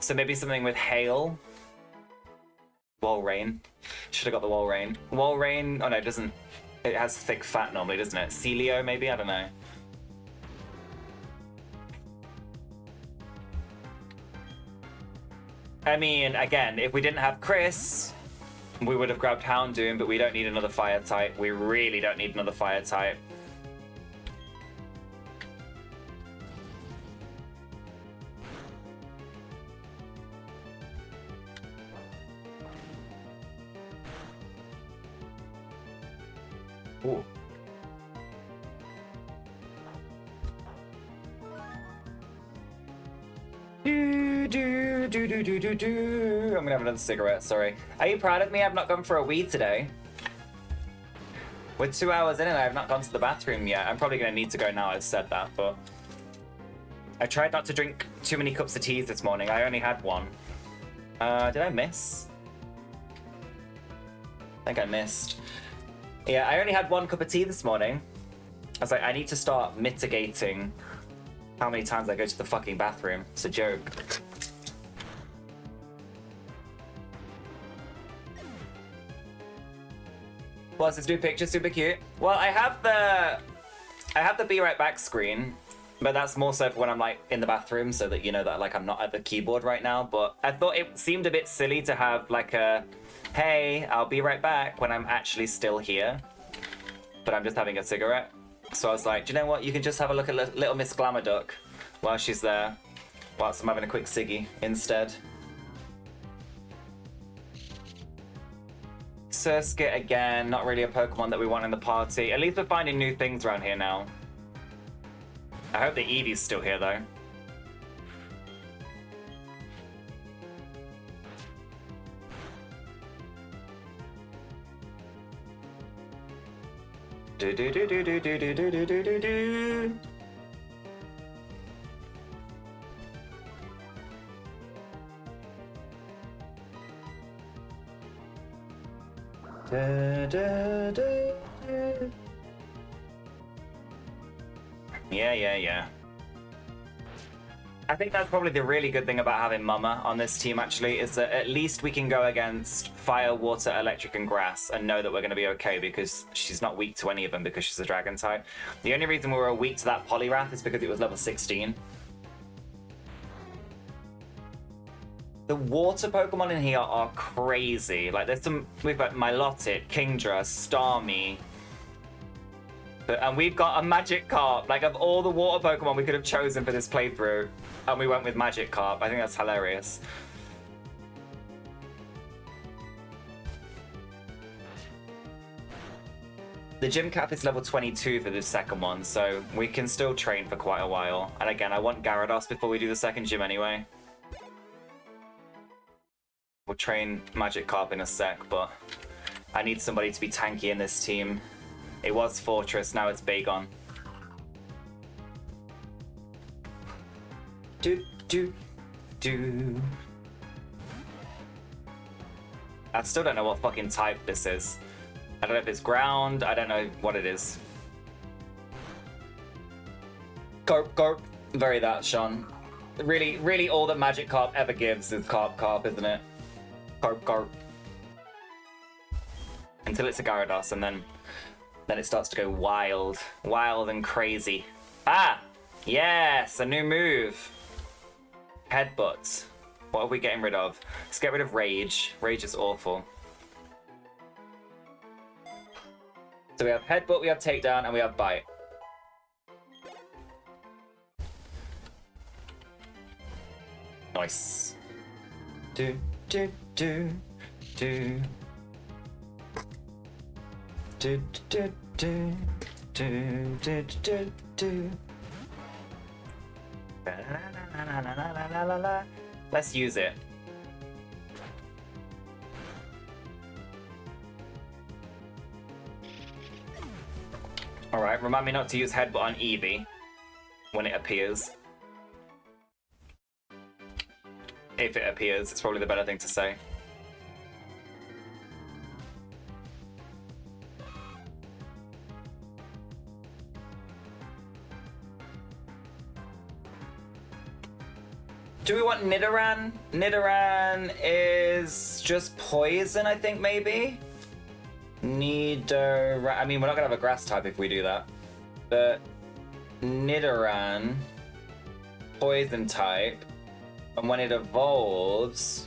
So maybe something with Hail. Walrein. Should have got the Walrein. Walrein, oh no, it doesn't. It has thick fat normally, doesn't it? Celio maybe? I don't know. I mean, again, if we didn't have Chris, we would have grabbed Houndoom, but we don't need another fire type. We really don't need another fire type. Ooh. I'm gonna have another cigarette, sorry. Are you proud of me? I've not gone for a wee today. We're 2 hours in and I have not gone to the bathroom yet. I'm probably gonna need to go now, I've said that, but... I tried not to drink too many cups of tea this morning. I only had one. Did I miss? I think I missed. Yeah, I only had 1 cup of tea this morning. I was like, I need to start mitigating how many times I go to the fucking bathroom. It's a joke. Plus, this new picture super cute. Well, I have the be right back screen, but that's more so for when I'm like in the bathroom, so that you know that like I'm not at the keyboard right now. But I thought it seemed a bit silly to have like a, hey, I'll be right back when I'm actually still here, but I'm just having a cigarette. So I was like, do you know what? You can just have a look at little Miss GlamourDuck while she's there, whilst I'm having a quick ciggy instead. Surskit again, not really a Pokemon that we want in the party. At least we're finding new things around here now. I hope the Eevee's still here though. Do do do do do do do do do do do. Da, da, da, da. Yeah. I think that's probably the really good thing about having Mama on this team, actually, is that at least we can go against fire, water, electric, and grass and know that we're going to be okay because she's not weak to any of them because she's a dragon type. The only reason we were weak to that Poliwrath is because it was level 16. The water Pokemon in here are crazy. Like, there's some... We've got Milotic, Kingdra, Starmie. And we've got a Magikarp. Like, of all the water Pokemon we could have chosen for this playthrough, and we went with Magikarp. I think that's hilarious. The gym cap is level 22 for this second one, so we can still train for quite a while. And again, I want Gyarados before we do the second gym anyway. We'll train Magikarp in a sec, but I need somebody to be tanky in this team. It was Fortress, now it's Bagon. Do. I still don't know what fucking type this is. I don't know if it's ground, I don't know what it is. Garp. Very that, Sean. Really all that Magikarp ever gives is Carp, isn't it? Garp. Until it's a Gyarados, and then it starts to go wild and crazy. Ah! Yes, a new move. Headbutt. What are we getting rid of? Let's get rid of Rage. Rage is awful. So we have Headbutt, we have Takedown, and we have Bite. Nice. Do. Let's use it. Alright, remind me not to use Headbutt on Eevee when it appears. If it appears, it's probably the better thing to say. Do we want Nidoran? Nidoran is just poison, I think, maybe? Nidoran... I mean, we're not going to have a grass type if we do that. But Nidoran, poison type, and when it evolves,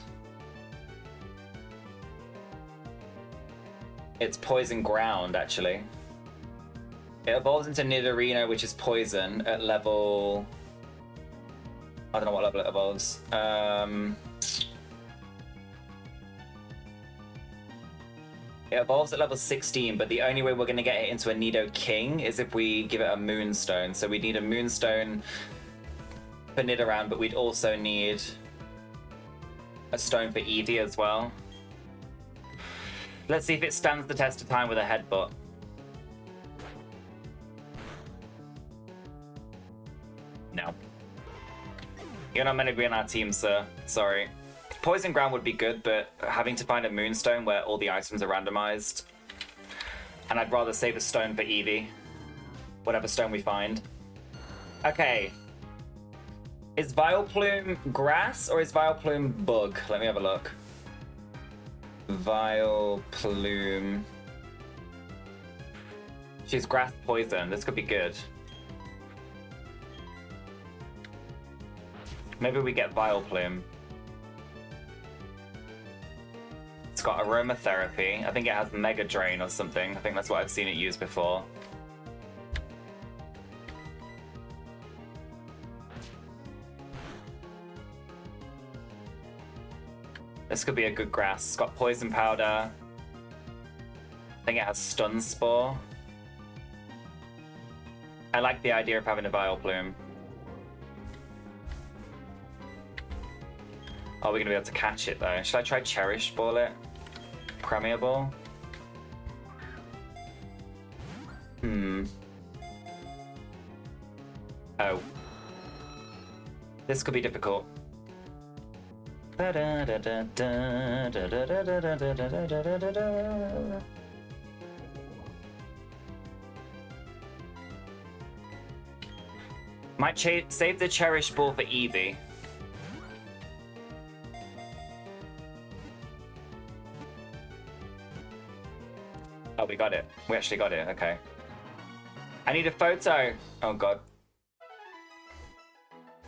it's poison ground, actually. It evolves into Nidorino, which is poison, at level... I don't know what level it evolves. It evolves at level 16, but the only way we're going to get it into a Nido King is if we give it a Moonstone. So we'd need a Moonstone for Nidoran, but we'd also need a stone for Eevee as well. Let's see if it stands the test of time with a Headbutt. No. You're not meant to be on our team, sir. Sorry. Poison Ground would be good, but having to find a Moonstone where all the items are randomized. And I'd rather save a stone for Eevee. Whatever stone we find. Okay. Is Vileplume grass or is Vileplume bug? Let me have a look. Vileplume. She's grass poison. This could be good. Maybe we get Vileplume. It's got Aromatherapy. I think it has Mega Drain or something. I think that's what I've seen it use before. This could be a good grass. It's got Poison Powder. think it has Stun Spore. I like the idea of having a Vileplume. Are we going to be able to catch it though? Should I try Cherish Ball it? Premier Ball? Oh. This could be difficult. Might save the Cherish Ball for Eevee. Oh, we got it. We actually got it. Okay. I need a photo. Oh, God.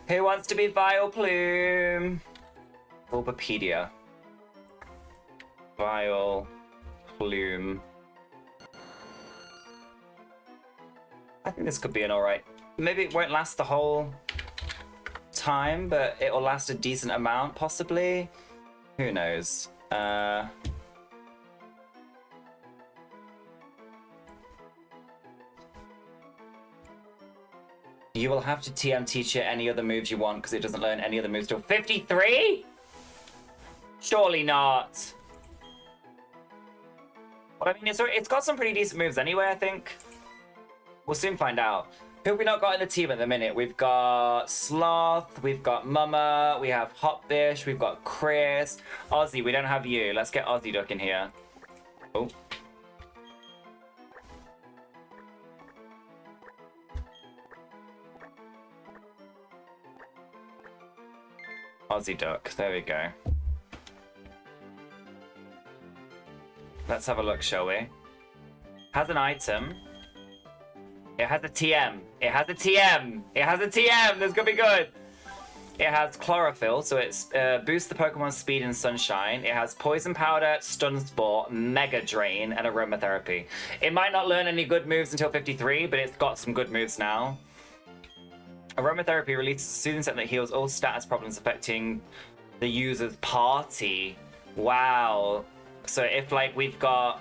Who wants to be Vileplume? Bulbapedia. Vileplume. I think this could be an alright. Maybe it won't last the whole time, but it will last a decent amount, possibly. Who knows? You will have to TM teach it any other moves you want because it doesn't learn any other moves till 53? Surely not. Well, I mean, it's got some pretty decent moves anyway, I think. We'll soon find out. Who have we not got in the team at the minute? We've got Sloth, we've got Mama, we have Hotfish, we've got Chris. Ozzy, we don't have you. Let's get GlamourDuck in here. Oh. GlamourDuck, there we go. Let's have a look, shall we? Has an item. It has a TM. It has a TM. It has a TM. This could be good. It has Chlorophyll, so it's boosts the Pokemon's speed in Sunshine. It has Poison Powder, Stun Spore, Mega Drain, and Aromatherapy. It might not learn any good moves until 53, but it's got some good moves now. Aromatherapy releases a soothing scent that heals all status problems affecting the user's party. Wow. So if, like, we've got,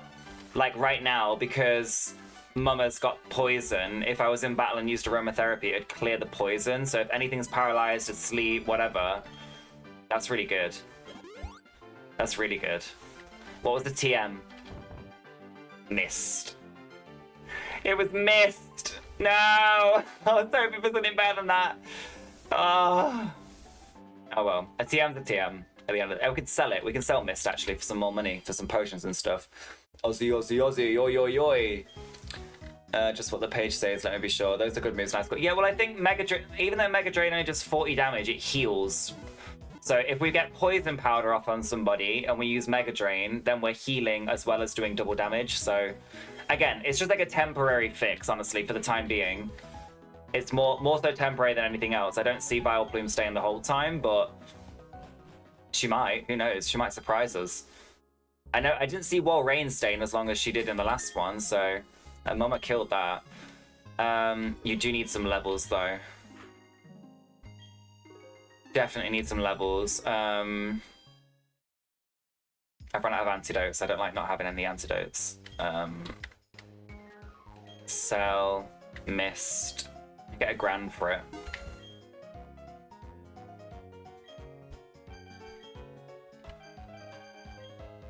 like, right now, because Mama's got poison, if I was in battle and used aromatherapy, it'd clear the poison. So if anything's paralyzed, asleep, whatever, that's really good. That's really good. What was the TM? Mist. It was Mist! No! I was hoping for something better than that. Oh well, a TM's a TM. At the end of it, we can sell it. We can sell Mist actually for some more money, for some potions and stuff. Ozzy, Ozzy, Ozzy, yo, yo, yo. Just what the page says, let me be sure. Those are good moves. Nice. Yeah, well, I think even though Mega Drain only does 40 damage, it heals. So if we get Poison Powder off on somebody and we use Mega Drain, then we're healing as well as doing double damage. So again, it's just like a temporary fix, honestly, for the time being. It's more so temporary than anything else. I don't see Vileplume staying the whole time, but she might. Who knows? She might surprise us. I know I didn't see Walrein staying as long as she did in the last one, so Mama killed that. You do need some levels though. Definitely need some levels. I've run out of antidotes. I don't like not having any antidotes. Sell, Mist. Get $1,000 for it.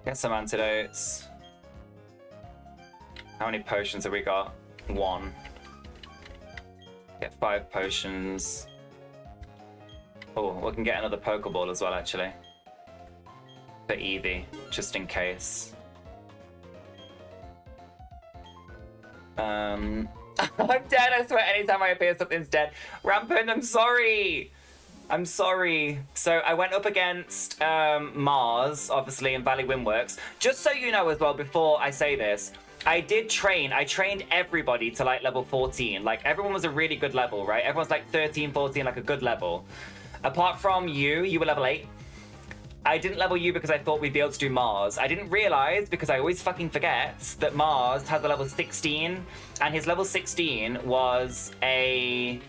Get some antidotes. How many potions have we got? 1. Get 5 potions. Oh, we can get another Pokeball as well, actually. For Eevee, just in case. I'm dead, I swear, anytime I appear something's dead. Rampant, I'm sorry! I'm sorry. So I went up against Mars, obviously, in Valley Windworks. Just so you know as well, before I say this, I did train. I trained everybody to like level 14. Like everyone was a really good level, right? Everyone's like 13, 14, like a good level. Apart from you were level 8. I didn't level you because I thought we'd be able to do Mars. I didn't realize, because I always fucking forget, that Mars has a level 16, and his level 16 was a...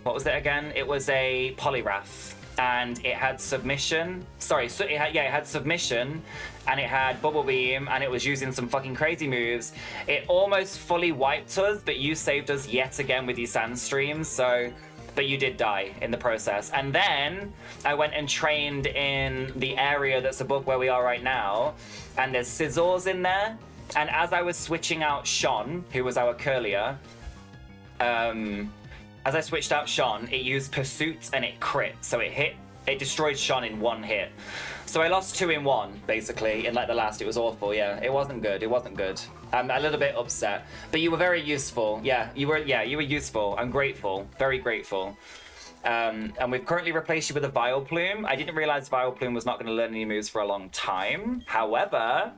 What was it again? It was a Poliwrath. and it had submission. Sorry, so it had submission, and it had bubble beam, and it was using some fucking crazy moves. It almost fully wiped us, but you saved us yet again with your sand streams. So, but you did die in the process. And then I went and trained in the area that's above where we are right now, and there's scissors in there. And as I was switching out Sean, who was our curlier, as I switched out Sean, it used Pursuit and it crit. So it destroyed Sean in one hit. So I lost 2 in 1, basically, in like the last. It was awful, yeah. It wasn't good, it wasn't good. I'm a little bit upset. But you were very useful. Yeah, you were useful. I'm grateful, very grateful. And we've currently replaced you with a Vileplume. I didn't realize Vileplume was not gonna learn any moves for a long time. However,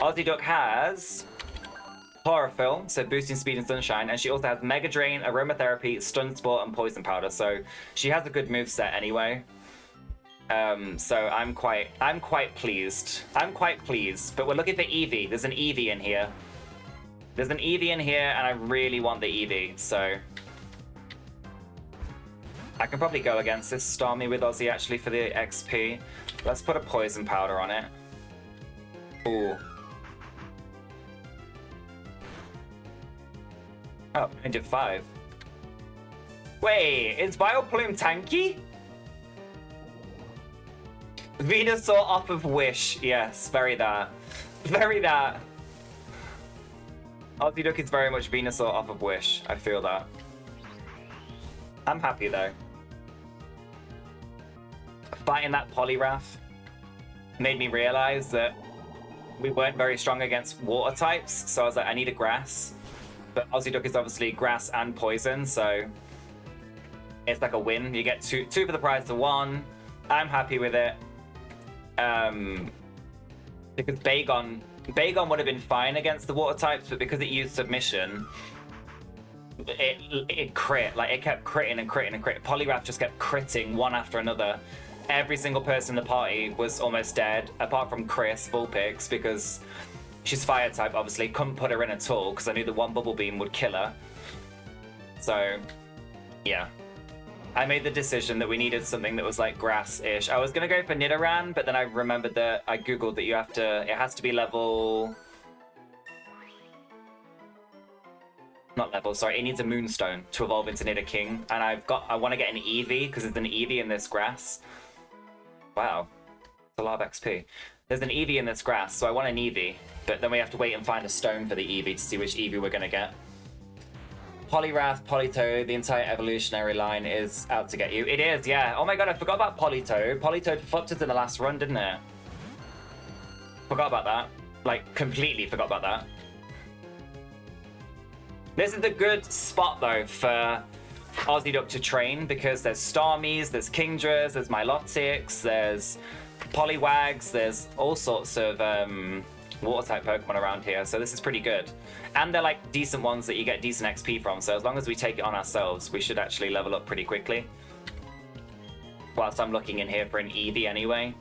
Aussie Duck has Chlorophyll, so boosting speed and sunshine, and she also has Mega Drain, Aromatherapy, Stun Sport, and Poison Powder. So she has a good moveset anyway. So I'm quite pleased. I'm quite pleased. But we're looking for Eevee. There's an Eevee in here. There's an Eevee in here, and I really want the Eevee. So I can probably go against this Starmie with Aussie actually for the XP. Let's put a Poison Powder on it. Ooh. Oh, I did 5. Wait, is Vileplume tanky? Venusaur off of Wish. Yes, very that. Very that. Aussie Duck is very much Venusaur off of Wish. I feel that. I'm happy though. Fighting that Poliwrath made me realize that we weren't very strong against water types, so I was like, I need a grass. But Aussie Duck is obviously grass and poison, so it's like a win. You get two for the price of 1. I'm happy with it. Because Bagon would have been fine against the water types, but because it used submission, it crit. Like, it kept critting and critting and critting. Poliwrath just kept critting one after another. Every single person in the party was almost dead, apart from Chris Vulpix, because she's fire type, obviously. Couldn't put her in at all, because I knew the one bubble beam would kill her. So, yeah. I made the decision that we needed something that was like grass-ish. I was going to go for Nidoran, but then I remembered that I googled that it has to be level... it needs a Moonstone to evolve into Nidoking. And I want to get an Eevee, because there's an Eevee in this grass. Wow. That's a lot of XP. There's an Eevee in this grass, so I want an Eevee. But then we have to wait and find a stone for the Eevee to see which Eevee we're going to get. Poliwrath, Politoed, the entire evolutionary line is out to get you. It is, yeah. Oh my god, I forgot about Politoed. Politoed fucked us in the last run, didn't it? Forgot about that. Like, completely forgot about that. This is a good spot, though, for Aussie Duck to train, because there's Starmies, there's Kingdras, there's Milotics, there's Poliwags, there's all sorts of water-type Pokemon around here, so this is pretty good. And they're like decent ones that you get decent XP from, so as long as we take it on ourselves, we should actually level up pretty quickly. Whilst I'm looking in here for an Eevee anyway.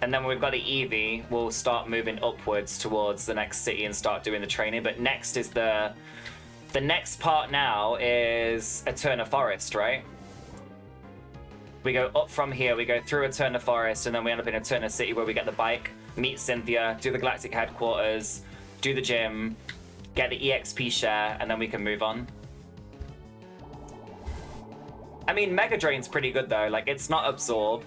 And then when we've got the Eevee, we'll start moving upwards towards the next city and start doing the training. But next is the next part now is Eterna Forest, right? We go up from here, we go through Eterna Forest, and then we end up in Eterna City where we get the bike, meet Cynthia, do the Galactic Headquarters, do the gym, get the EXP share, and then we can move on. I mean, Mega Drain's pretty good though. Like, it's not Absorb.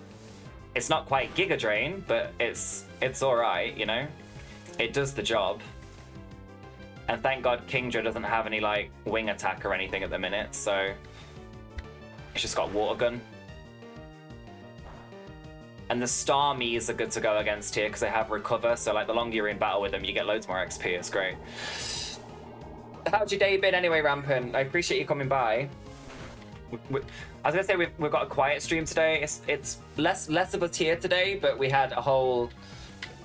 It's not quite Giga Drain, but it's alright, you know? It does the job. And thank God Kingdra doesn't have any, like, wing attack or anything at the minute, so... It's just got Water Gun. And the Starmies are good to go against here, because they have Recover, so, like, the longer you're in battle with them, you get loads more XP, it's great. How's your day been anyway, Rampant? I appreciate you coming by. I was gonna say we've got a quiet stream today. It's less of a tier today, but we had a whole,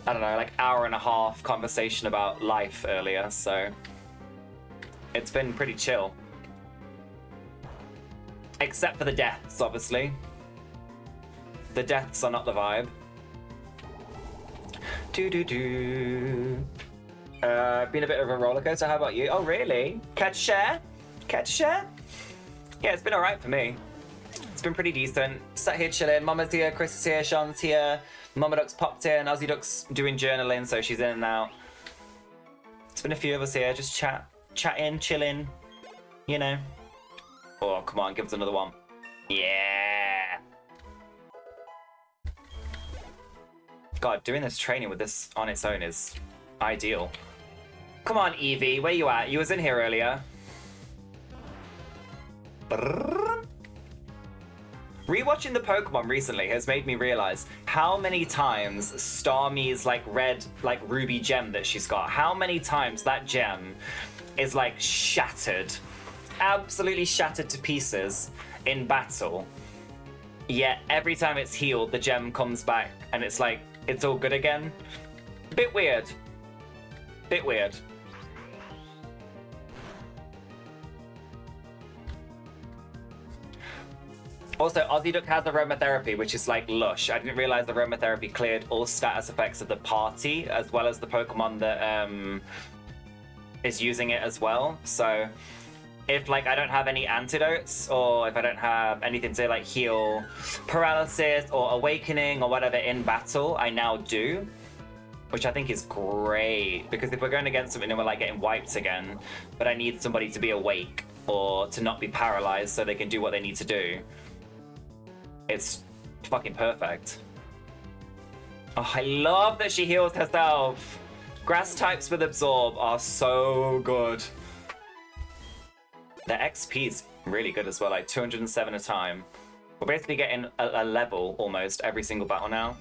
I don't know, like hour and a half conversation about life earlier, so it's been pretty chill. Except for the deaths, obviously. The deaths are not the vibe. Been a bit of a rollercoaster. How about you? Oh, really? Catch share? Catch share? Yeah, it's been alright for me. It's been pretty decent. Sat here chilling. Mama's here, Chris is here, Sean's here. Mama Duck's popped in. Aussie Duck's doing journaling, so she's in and out. It's been a few of us here, just chatting, chilling, you know. Oh, come on, give us another one. Yeah. God, doing this training with this on its own is ideal. Come on, Evie, where you at? You was in here earlier. Brrr. Rewatching the Pokemon recently has made me realize how many times Starmie's like red, like ruby gem that she's got, how many times that gem is like shattered, absolutely shattered to pieces in battle. Yet every time it's healed, the gem comes back and it's like, it's all good again. Bit weird. Bit weird. Also, Aussie Duck has aromatherapy, which is like lush. I didn't realize the aromatherapy cleared all status effects of the party, as well as the Pokemon that is using it as well. So if like I don't have any antidotes, or if I don't have anything to like heal paralysis or awakening or whatever in battle, I now do. Which I think is great, because if we're going against something and we're like getting wiped again, but I need somebody to be awake or to not be paralyzed so they can do what they need to do, it's fucking perfect. Oh, I love that she heals herself. Grass types with Absorb are so good. The XP is really good as well, like 207 a time. We're basically getting a level almost every single battle now.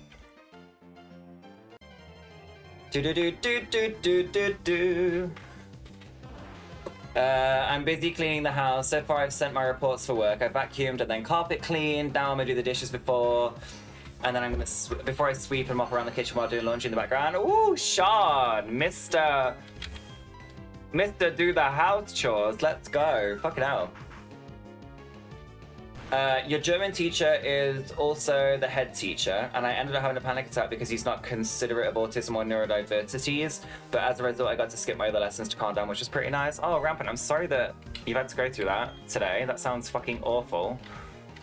I'm busy cleaning the house. So far I've sent my reports for work. I vacuumed and then carpet cleaned. Now I'm gonna do the dishes before. And then I'm gonna, before I sweep and mop around the kitchen while doing laundry in the background. Ooh, Sean, Mr. Do the house chores. Let's go. Fucking hell. Your German teacher is also the head teacher, and I ended up having a panic attack because he's not considerate of autism or neurodiversities, but as a result I got to skip my other lessons to calm down, which is pretty nice. Oh, Rampant, I'm sorry that you've had to go through that today. That sounds fucking awful.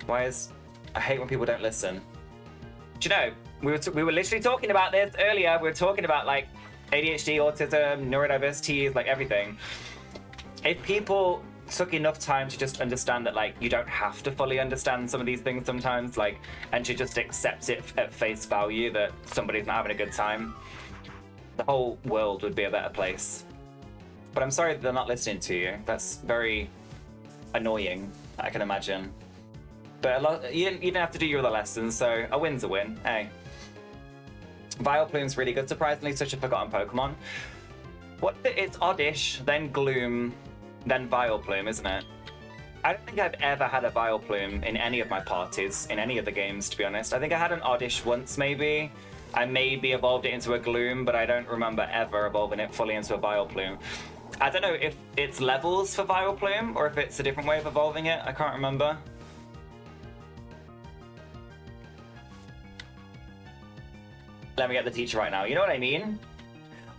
I hate when people don't listen. Do you know, we were literally talking about this earlier. We were talking about like ADHD, autism, neurodiversities, like everything. If people took enough time to just understand that like you don't have to fully understand some of these things sometimes, like, and to just accept it at face value that somebody's not having a good time, the whole world would be a better place. But I'm sorry that they're not listening to you. That's very annoying, I can imagine. But you didn't have to do your other lessons, so a win's a win. Hey. Vileplume's really good, surprisingly, such a forgotten Pokemon. It's Oddish, then Gloom, then Vileplume, isn't it? I don't think I've ever had a Vileplume in any of my parties, in any of the games, to be honest. I think I had an Oddish once, maybe. I maybe evolved it into a Gloom, but I don't remember ever evolving it fully into a Vileplume. I don't know if it's levels for Vileplume, or if it's a different way of evolving it. I can't remember. Let me get the teacher right now. You know what I mean?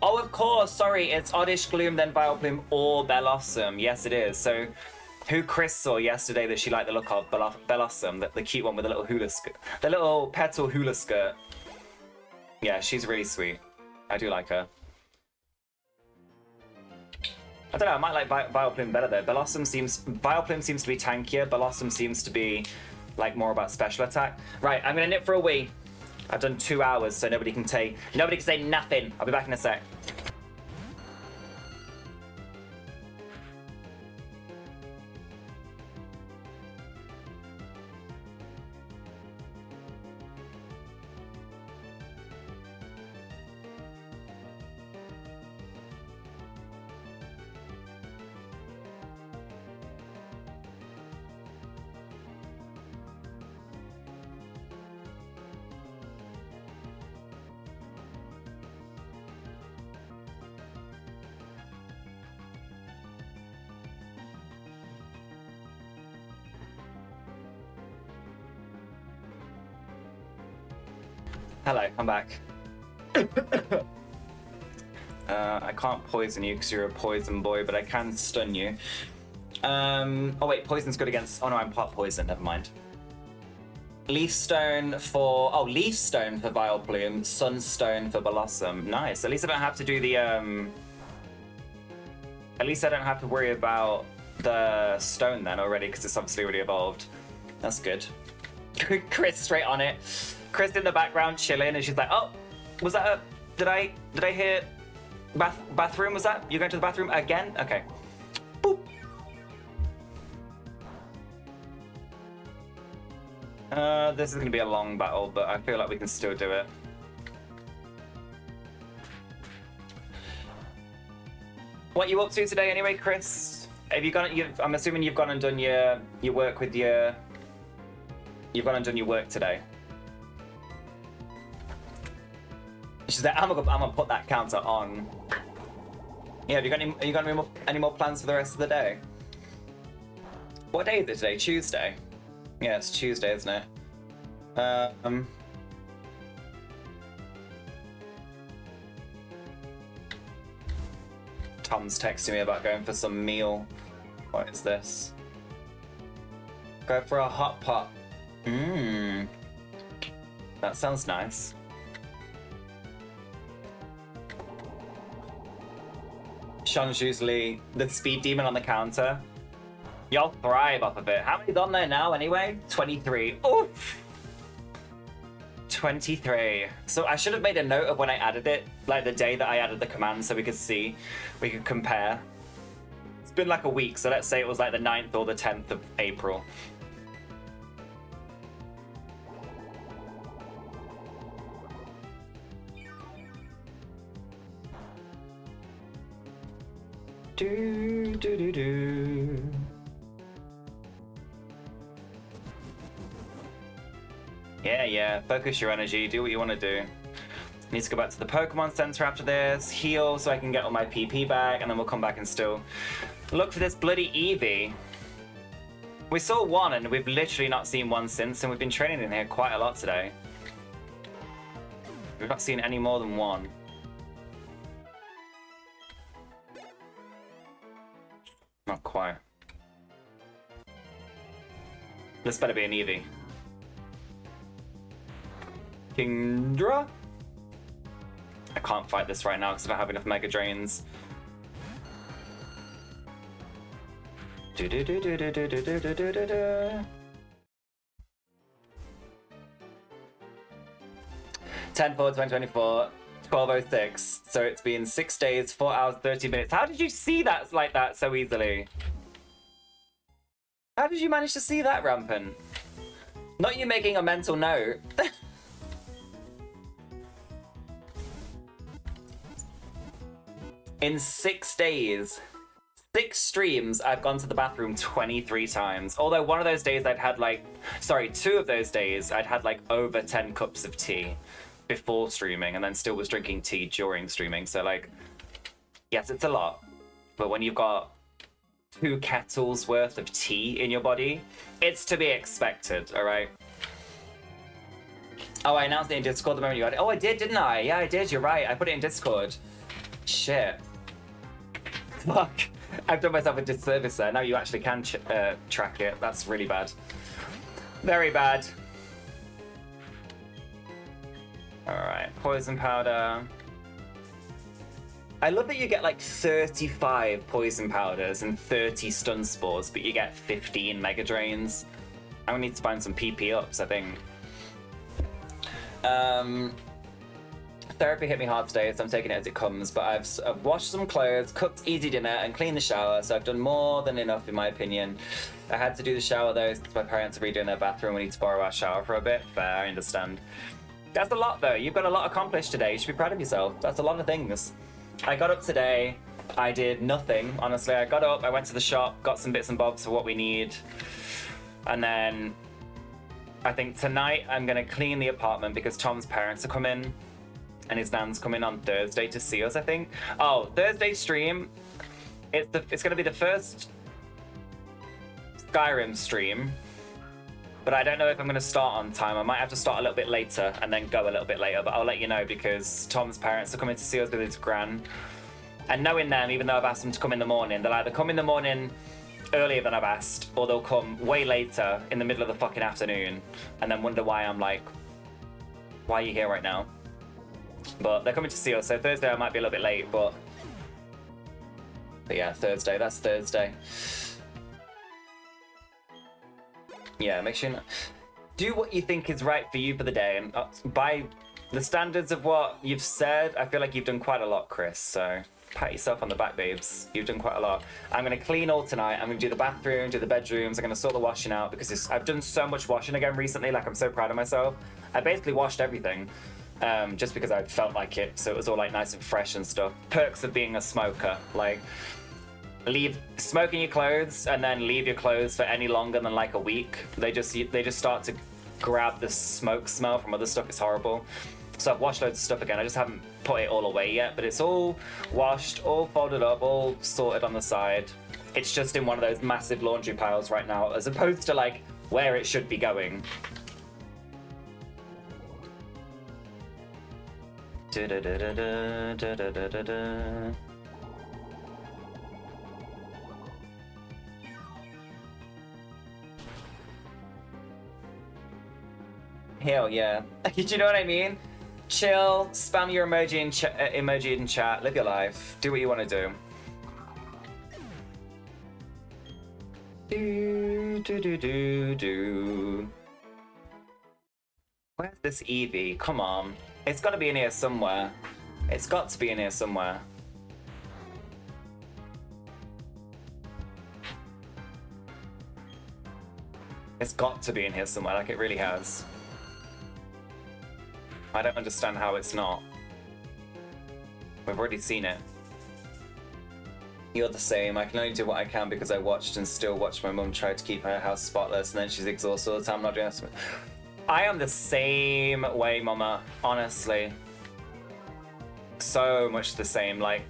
Oh, of course. Sorry, it's Oddish, Gloom, then Vileplume, or Bellossom. Yes, it is. So, who Chris saw yesterday that she liked the look of, Bellossom, the cute one with the little hula skirt, the little petal hula skirt. Yeah, she's really sweet. I do like her. I don't know. I might like Vileplume better though. Vileplume seems to be tankier. Bellossom seems to be like more about special attack. Right, I'm gonna nip for a wee. I've done 2 hours, so nobody can say nothing. I'll be back in a sec. Hello, I'm back. I can't poison you because you're a poison boy, but I can stun you. Oh wait, poison's good against... Oh no, I'm part poison, never mind. Leaf Stone for... Oh, Leaf Stone for Vileplume. Sunstone for Blossom. Nice. At least I don't have to do the... At least I don't have to worry about the stone then already, because it's obviously already evolved. That's good. Chris straight on it. Chris in the background chilling, and she's like, oh, was that a... Did I hear... Bathroom, was that? You're going to the bathroom again? Okay. Boop. This is going to be a long battle, but I feel like we can still do it. What are you up to today anyway, Chris? Have you gone? I'm assuming you've gone and done your work with your... You've gone and done your work today. She's like, I'm gonna put that counter on. Yeah, have you got any more plans for the rest of the day? What day is it today? Tuesday? Yeah, it's Tuesday, isn't it? Tom's texting me about going for some meal. What is this? Go for a hot pot. Mmm. That sounds nice. Sean's usually the speed demon on the counter. Y'all thrive off of it. How many's on there now anyway? 23. Oof! 23. So I should have made a note of when I added it, like the day that I added the command, so we could see, we could compare. It's been like a week, so let's say it was like the 9th or the 10th of April. Do, do, do, do. Yeah, focus your energy, do what you want to do. Need to go back to the Pokemon Center after this, heal so I can get all my PP back, and then we'll come back and still look for this bloody Eevee. We saw one, and we've literally not seen one since, and we've been training in here quite a lot today. We've not seen any more than one. Not quite. This better be an Eevee. Kingdra? I can't fight this right now because I don't have enough Mega Drains. Do do do do do do do do do do do. 10/4/2024, 12:06. So it's been 6 days, 4 hours, 30 minutes. How did you see that like that so easily? How did you manage to see that, Rampant? Not you making a mental note. In 6 days, 6 streams, I've gone to the bathroom 23 times. Although one of those days I'd had like, sorry, 2 of those days I'd had like over 10 cups of tea before streaming, and then still was drinking tea during streaming. So like, yes, it's a lot. But when you've got 2 kettles worth of tea in your body, it's to be expected, all right? Oh, I announced it in Discord the moment you had it. Oh, I did, didn't I? Yeah, I did, you're right. I put it in Discord. Shit. Fuck. I've done myself a disservice there. Now you actually can track it. That's really bad. Very bad. Alright, poison powder. I love that you get like 35 poison powders and 30 stun spores, but you get 15 mega drains. I'm gonna need to find some PP ups, I think. Therapy hit me hard today, so I'm taking it as it comes, but I've washed some clothes, cooked easy dinner, and cleaned the shower, so I've done more than enough in my opinion. I had to do the shower though, since my parents are redoing their bathroom. We need to borrow our shower for a bit. Fair, I understand. That's a lot though. You've got a lot accomplished today. You should be proud of yourself. That's a lot of things. I got up today, I did nothing, honestly. I got up, I went to the shop, got some bits and bobs for what we need, and then I think tonight I'm gonna clean the apartment because Tom's parents are coming. And his nan's coming on Thursday to see us, I think. Oh, Thursday stream. It's gonna be the first Skyrim stream, but I don't know if I'm gonna start on time. I might have to start a little bit later and then go a little bit later, but I'll let you know because Tom's parents are coming to see us with his gran. And knowing them, even though I've asked them to come in the morning, they'll either come in the morning earlier than I've asked, or they'll come way later in the middle of the fucking afternoon and then wonder why I'm like, why are you here right now? But they're coming to see us, so Thursday I might be a little bit late, but yeah, Thursday, that's Thursday. Yeah, make sure you do what you think is right for you for the day, and by the standards of what you've said, I feel like you've done quite a lot, Chris, so pat yourself on the back, babes. You've done quite a lot. I'm going to clean all tonight. I'm going to do the bathroom, do the bedrooms. I'm going to sort the washing out because I've done so much washing again recently. Like, I'm so proud of myself. I basically washed everything just because I felt like it. So it was all like nice and fresh and stuff. Perks of being a smoker. Like, smoking your clothes and then leave your clothes for any longer than like a week. They just start to grab the smoke smell from other stuff. It's horrible. So I've washed loads of stuff again. I just haven't put it all away yet, but it's all washed, all folded up, all sorted on the side. It's just in one of those massive laundry piles right now, as opposed to like where it should be going. Hell yeah. Do you know what I mean? Chill, spam your emoji in chat, live your life, do what you want to do. Where's this Eevee? Come on. It's got to be in here somewhere. It's got to be in here somewhere. It's got to be in here somewhere, like it really has. I don't understand how it's not. We've already seen it. You're the same. I can only do what I can because I watched and still watch my mum try to keep her house spotless, and then she's exhausted all the time. I'm not doing that. I am the same way, mama. Honestly. So much the same. Like,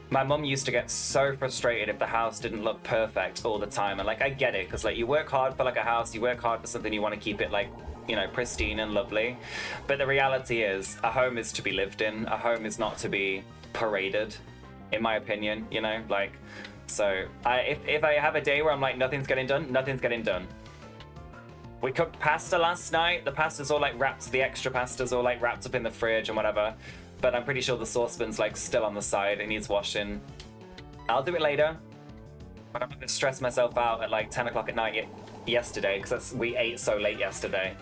my mum used to get so frustrated if the house didn't look perfect all the time. And like, I get it, because like you work hard for like a house, you work hard for something, you want to keep it like, you know, pristine and lovely. But the reality is, a home is to be lived in. A home is not to be paraded, in my opinion, you know? Like, so if I have a day where I'm like, nothing's getting done, nothing's getting done. We cooked pasta last night. The pasta's all like wrapped, the extra pasta's all like wrapped up in the fridge and whatever. But I'm pretty sure the saucepan's like still on the side. It needs washing. I'll do it later. But I'm not gonna stress myself out at like 10 o'clock at night yesterday, because we ate so late yesterday.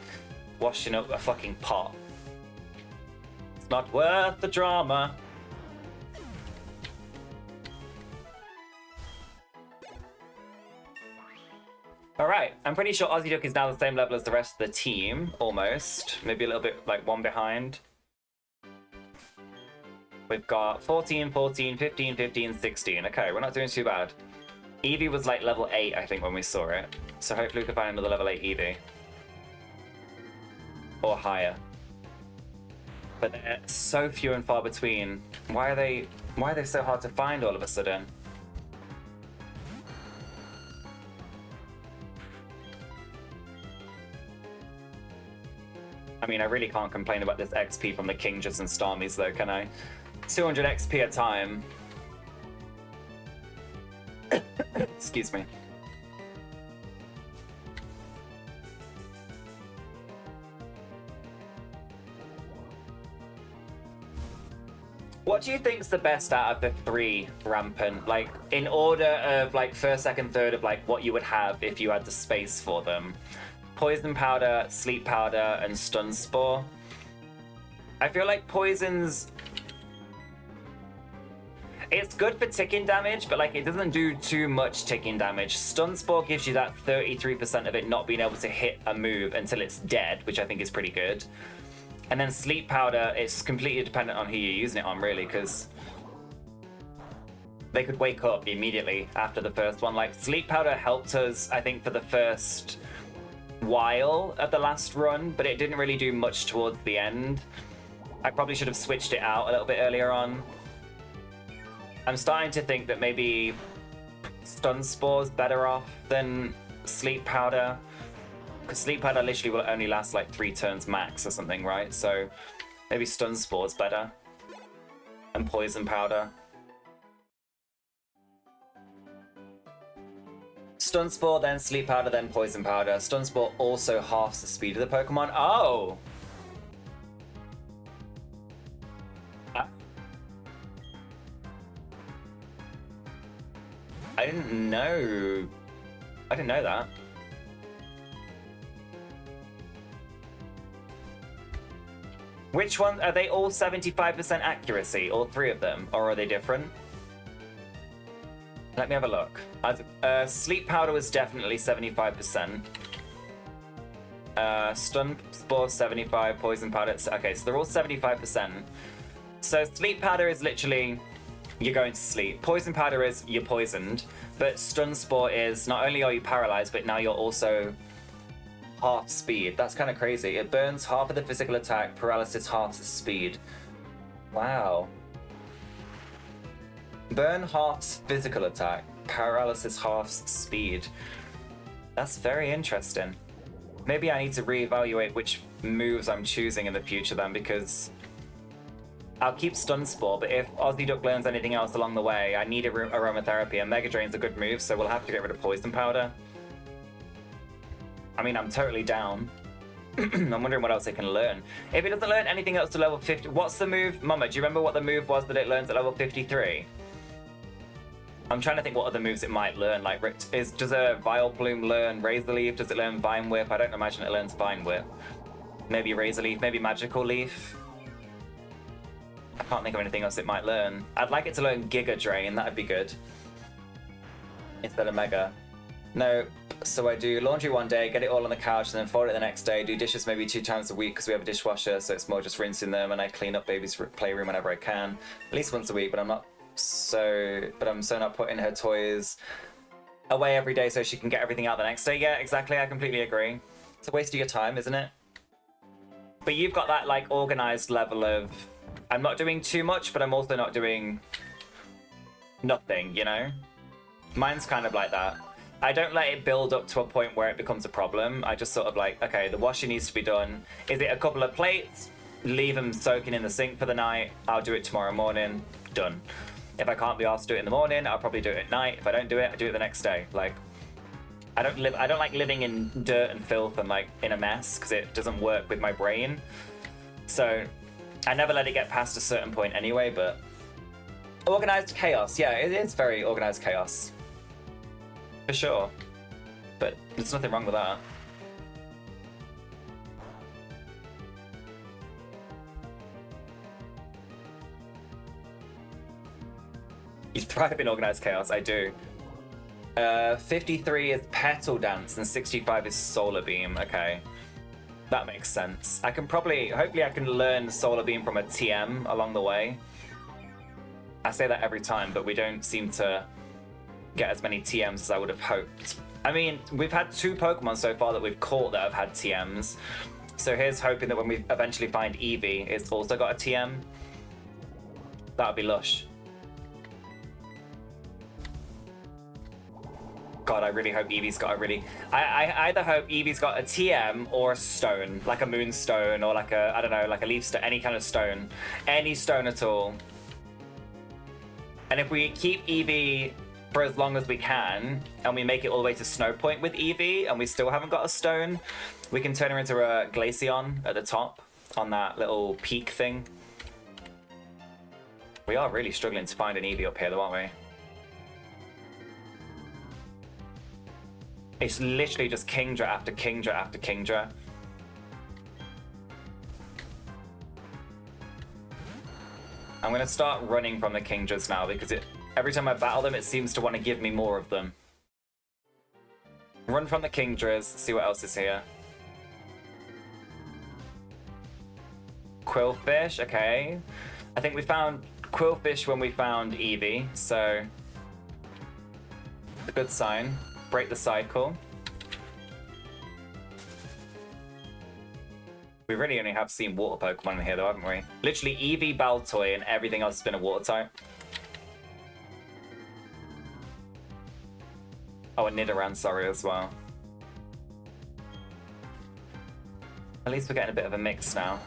Washing up a fucking pot. It's not worth the drama. Alright, I'm pretty sure Aussie Duck is now the same level as the rest of the team, almost. Maybe a little bit like one behind. We've got 14, 14, 15, 15, 16. Okay, we're not doing too bad. Eevee was like level 8, I think, when we saw it. So hopefully we can find another level 8 Eevee. Or higher. But they're so few and far between. Why are they so hard to find all of a sudden? I mean, I really can't complain about this XP from the King just and Starmies though, can I? 200 XP a time. Excuse me. What do you think's the best out of the 3 rampant? Like, in order of like first, second, third of like what you would have if you had the space for them. Poison Powder, Sleep Powder, and Stun Spore. I feel like Poison's... It's good for ticking damage, but like it doesn't do too much ticking damage. Stun Spore gives you that 33% of it not being able to hit a move until it's dead, which I think is pretty good. And then Sleep Powder, it's completely dependent on who you're using it on, really, because they could wake up immediately after the first one. Like, Sleep Powder helped us, I think, for the first while of the last run, but it didn't really do much towards the end. I probably should have switched it out a little bit earlier on. I'm starting to think that maybe Stun Spore's better off than Sleep Powder, because Sleep Powder literally will only last like 3 turns max or something, right? So maybe Stun Spore's better. And Poison Powder. Stun Spore, then Sleep Powder, then Poison Powder. Stun Spore also halves the speed of the Pokemon. Oh! I didn't know. I didn't know that. Which one? Are they all 75% accuracy? All three of them? Or are they different? Let me have a look. Sleep Powder was definitely 75%. Stun Spore 75, Poison Powder. Okay, so they're all 75%. So Sleep Powder is literally you're going to sleep. Poison Powder is you're poisoned. But Stun Spore is not only are you paralyzed, but now you're also half speed. That's kind of crazy. It burns half of the physical attack, paralysis half the speed. Wow. Burn half physical attack, paralysis half speed. That's very interesting. Maybe I need to reevaluate which moves I'm choosing in the future then, because I'll keep Stun Spore, but if Aussie Duck learns anything else along the way, I need Aromatherapy, and Mega Drain's a good move, so we'll have to get rid of Poison Powder. I mean, I'm totally down. I'm wondering what else it can learn. If it doesn't learn anything else to level 50... What's the move? Mama, do you remember what the move was that it learns at level 53? I'm trying to think what other moves it might learn. Like, does a Vileplume learn Razor Leaf? Does it learn Vine Whip? I don't imagine it learns Vine Whip. Maybe Razor Leaf, maybe Magical Leaf. I can't think of anything else it might learn. I'd like it to learn Giga Drain, that'd be good. Instead of Mega. No, so I do laundry one day, get it all on the couch, and then fold it the next day. Do dishes maybe 2 times a week because we have a dishwasher, so it's more just rinsing them, and I clean up baby's playroom whenever I can. At least once a week, but I'm so not putting her toys away every day so she can get everything out the next day. Yeah, exactly, I completely agree. It's a waste of your time, isn't it? But you've got that like organized level of I'm not doing too much, but I'm also not doing nothing, you know? Mine's kind of like that. I don't let it build up to a point where it becomes a problem. I just sort of like, okay, the washing needs to be done. Is it a couple of plates? Leave them soaking in the sink for the night. I'll do it tomorrow morning. Done. If I can't be asked to do it in the morning, I'll probably do it at night. If I don't do it, I do it the next day. Like, I don't like living in dirt and filth and like in a mess because it doesn't work with my brain. So I never let it get past a certain point anyway, but organized chaos. Yeah, it is very organized chaos. For sure. But there's nothing wrong with that. You thrive in organized chaos, I do. 53 is Petal Dance and 65 is Solar Beam. Okay. That makes sense. I can hopefully I can learn Solar Beam from a TM along the way. I say that every time, but we don't seem to get as many TMs as I would have hoped. I mean, we've had 2 Pokemon so far that we've caught that have had TMs. So here's hoping that when we eventually find Eevee, it's also got a TM. That would be lush. God, I really hope Eevee's got a really... I either hope Eevee's got a TM or a stone, like a moonstone or like a, I don't know, like a leaf stone, any kind of stone. Any stone at all. And if we keep Eevee for as long as we can, and we make it all the way to Snow Point with Eevee, and we still haven't got a stone, we can turn her into a Glaceon at the top on that little peak thing. We are really struggling to find an Eevee up here though, aren't we? It's literally just Kingdra after Kingdra after Kingdra. I'm gonna start running from the Kingdras now because every time I battle them, it seems to want to give me more of them. Run from the Kingdras, see what else is here. Quillfish, okay. I think we found Quillfish when we found Eevee, so a good sign. Break the cycle. We really only have seen water Pokemon in here though, haven't we? Literally Eevee, Baltoy, and everything else has been a water type. Oh, and Nidoran, sorry, as well. At least we're getting a bit of a mix now.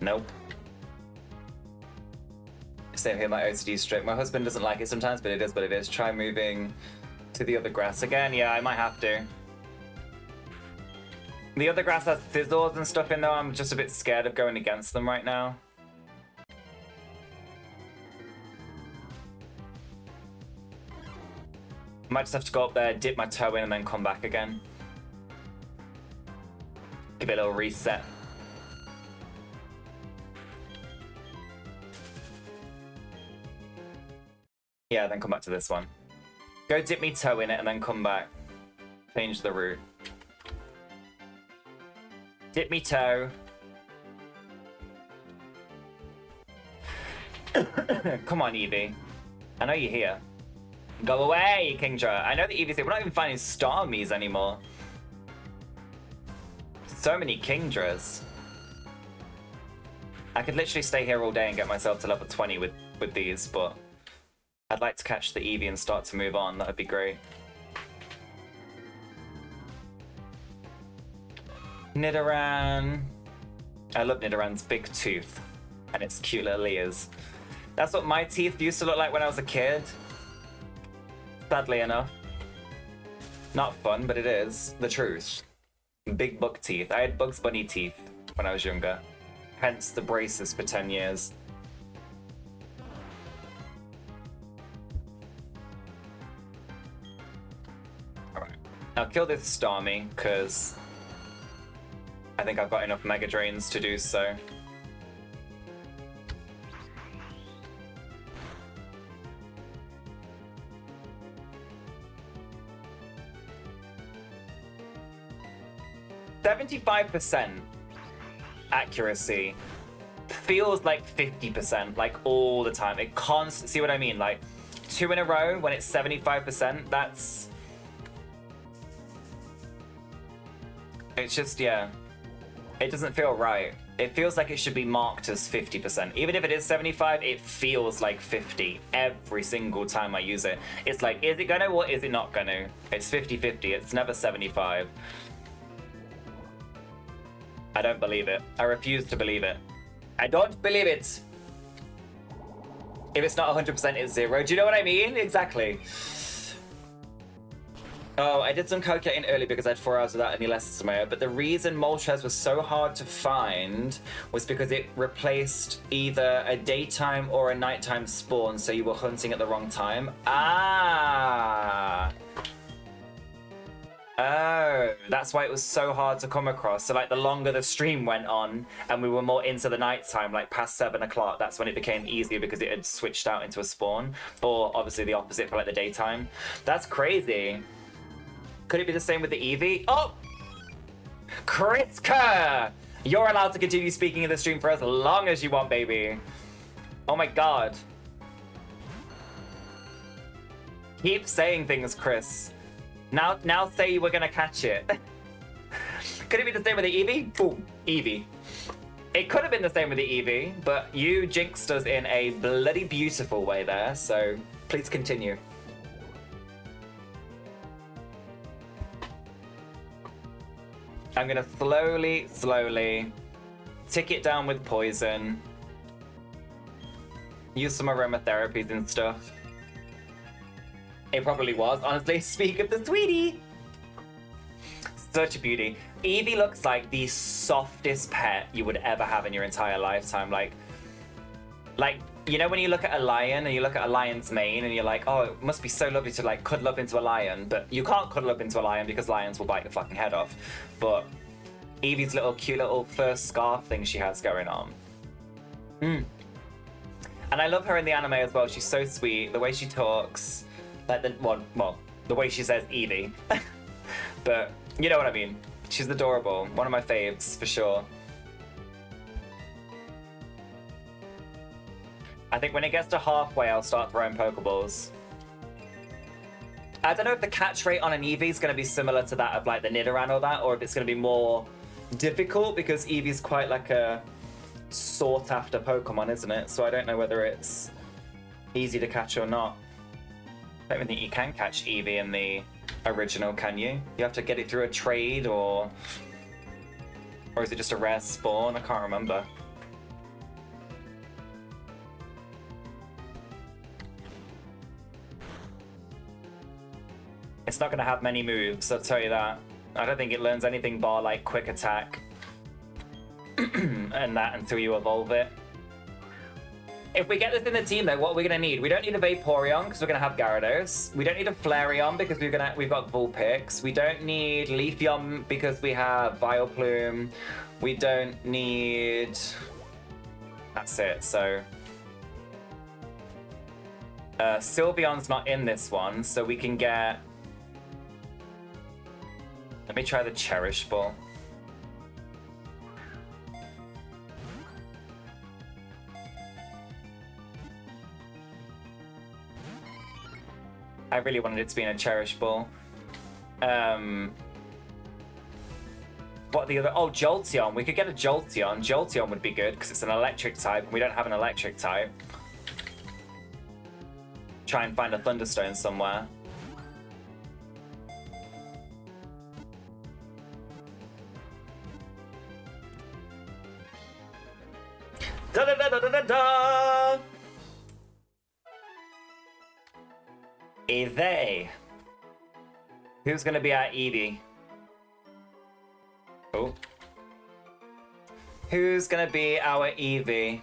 Nope. Same here, my OCD stroke. My husband doesn't like it sometimes, but it is what it is. Try moving to the other grass again. Yeah, I might have to. The other grass has fizzles and stuff in there. I'm just a bit scared of going against them right now. Might just have to go up there, dip my toe in, and then come back again. Give it a little reset. Yeah, then come back to this one. Go dip me toe in it and then come back. Change the route. Dip me toe. Come on, Eevee. I know you're here. Go away, Kingdra. I know that Eevee's here. We're not even finding Starmies anymore. So many Kingdras. I could literally stay here all day and get myself to level 20 with these, but I'd like to catch the Eevee and start to move on. That would be great. Nidoran. I love Nidoran's big tooth and its cute little ears. That's what my teeth used to look like when I was a kid. Sadly enough. Not fun, but it is the truth. Big buck teeth. I had Bugs Bunny teeth when I was younger. Hence the braces for 10 years. Alright. I'll kill this Starmie, because I think I've got enough Mega Drains to do so. "75% accuracy feels like 50%, like all the time. It can't see what I mean? Like 2 in a row when it's 75%, that's... It's just, yeah. It doesn't feel right. It feels like it should be marked as 50%. Even if it is 75, it feels like 50 every single time I use it. It's like, is it gonna or is it not gonna? It's 50-50, it's never 75. I don't believe it. I refuse to believe it. I don't believe it. If it's not 100%, it's 0. Do you know what I mean? Exactly. Oh, I did some calculating early because I had 4 hours without any lessons tomorrow, but the reason Moltres was so hard to find was because it replaced either a daytime or a nighttime spawn, so you were hunting at the wrong time. Ah! Oh, that's why it was so hard to come across. So like the longer the stream went on and we were more into the nighttime, like past 7 o'clock, that's when it became easier because it had switched out into a spawn. Or obviously the opposite for like the daytime. That's crazy. Could it be the same with the Eevee? Oh! Kritka! You're allowed to continue speaking in the stream for as long as you want, baby. Oh my god. Keep saying things, Chris. Now say you were gonna catch it. Could it be the same with the Eevee? Boom, Eevee. It could have been the same with the Eevee, but you jinxed us in a bloody beautiful way there, so please continue. I'm gonna slowly tick it down with poison. Use some aromatherapies and stuff. It probably was, honestly. Speak of the sweetie. Such a beauty. Eevee looks like the softest pet you would ever have in your entire lifetime. Like, you know when you look at a lion and you look at a lion's mane and you're like, oh, it must be so lovely to like cuddle up into a lion, but you can't cuddle up into a lion because lions will bite your fucking head off. But Eevee's little cute little fur scarf thing she has going on. And I love her in the anime as well. She's so sweet. The way she talks. Like the way she says Eevee. But you know what I mean. She's adorable. One of my faves, for sure. I think when it gets to halfway, I'll start throwing Pokeballs. I don't know if the catch rate on an Eevee is going to be similar to that of like the Nidoran or that, or if it's going to be more difficult because Eevee's quite like a sought after Pokemon, isn't it? So I don't know whether it's easy to catch or not. I don't even think you can catch Eevee in the original, can you? You have to get it through a trade or Or is it just a rare spawn? I can't remember. It's not going to have many moves, I'll tell you that. I don't think it learns anything bar like quick attack and that until you evolve it. If we get this in the team though, what are we going to need? We don't need a Vaporeon because we're going to have Gyarados. We don't need a Flareon because we've got Vulpix. We don't need Leafeon because we have Vileplume. We don't need... That's it, so... Sylveon's not in this one, so we can get... Let me try the Cherish Ball. I really wanted it to be in a Cherish Ball. What the other? Oh, Jolteon. We could get a Jolteon. Jolteon would be good because it's an electric type and we don't have an electric type. Try and find a Thunderstone somewhere. Da da da da da da! Eevee. Who's gonna be our Eevee? Oh. Who's gonna be our Eevee?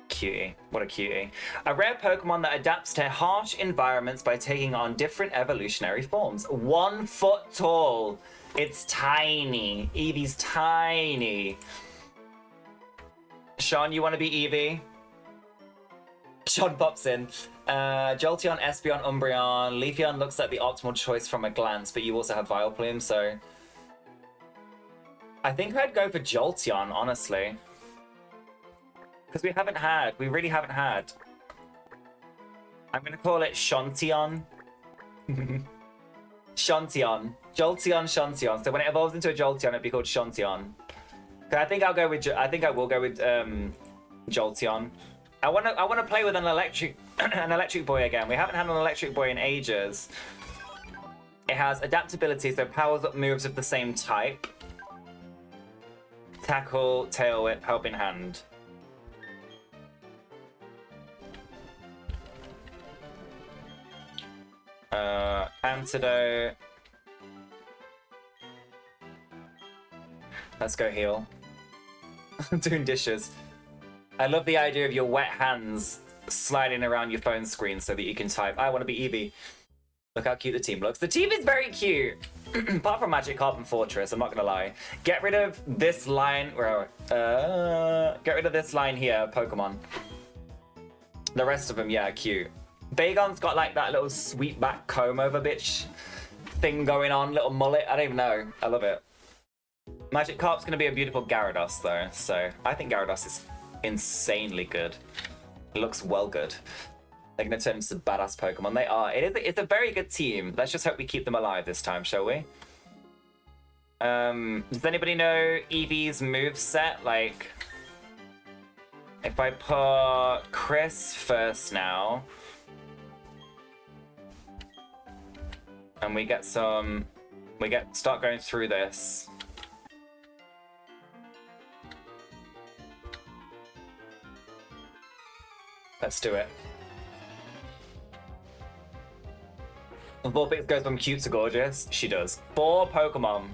Cutie. What a cutie. A rare Pokemon that adapts to harsh environments by taking on different evolutionary forms. 1 foot tall. It's tiny. Eevee's tiny. Sean, you want to be Eevee? Sean pops in. Jolteon, Espeon, Umbreon. Leafeon looks like the optimal choice from a glance, but you also have Vileplume, so... I think I'd go for Jolteon, honestly. Because we really haven't had. I'm going to call it Shantion. Shantion. Jolteon, Shantion. So when it evolves into a Jolteon, it'd be called Shantion. I think I will go with Jolteon. I want to play with an electric boy again. We haven't had an electric boy in ages. It has adaptability, so powers up moves of the same type. Tackle, Tail Whip, Helping Hand. Antidote. Let's go heal. I'm doing dishes. I love the idea of your wet hands sliding around your phone screen so that you can type, I want to be Eevee. Look how cute the team looks. The team is very cute. Apart from Magikarp and Fortress, I'm not going to lie. Get rid of this line. Get rid of this line here, Pokemon. The rest of them, yeah, cute. Bagon's got like that little sweet back comb over bitch thing going on, little mullet. I don't even know. I love it. Magikarp's going to be a beautiful Gyarados though, so I think Gyarados is insanely good. It looks well good. They're going to turn into some badass Pokemon. They are. It's a very good team. Let's just hope we keep them alive this time, shall we? Does anybody know Eevee's moveset? Like, if I put Chris first now, and we start going through this. Let's do it. Vulpix goes from cute to gorgeous. She does. 4 Pokemon.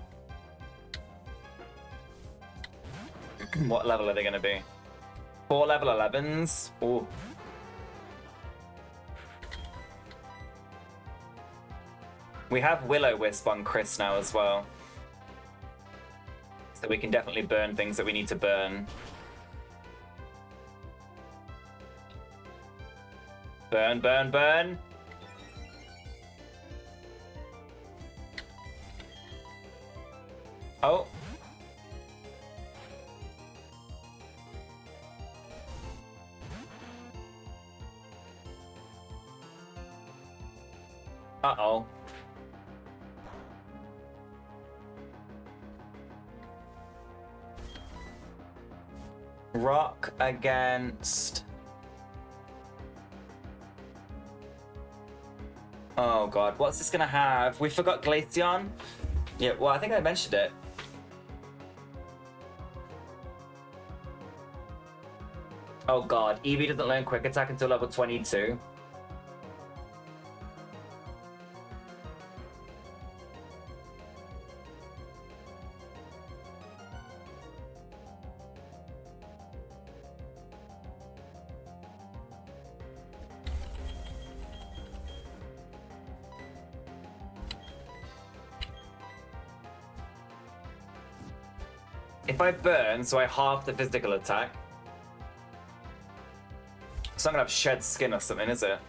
What level are they going to be? 4 level 11s. Ooh. We have Will-O-Wisp on Chris now as well. So we can definitely burn things that we need to burn. Burn, burn, burn. Oh. Uh-oh. Rock against Oh god, what's this gonna have? We forgot Glaceon? Yeah, well, I think I mentioned it. Oh god, Eevee doesn't learn Quick Attack until level 22. If I burn, so I halve the physical attack. It's not gonna have shed skin or something, is it?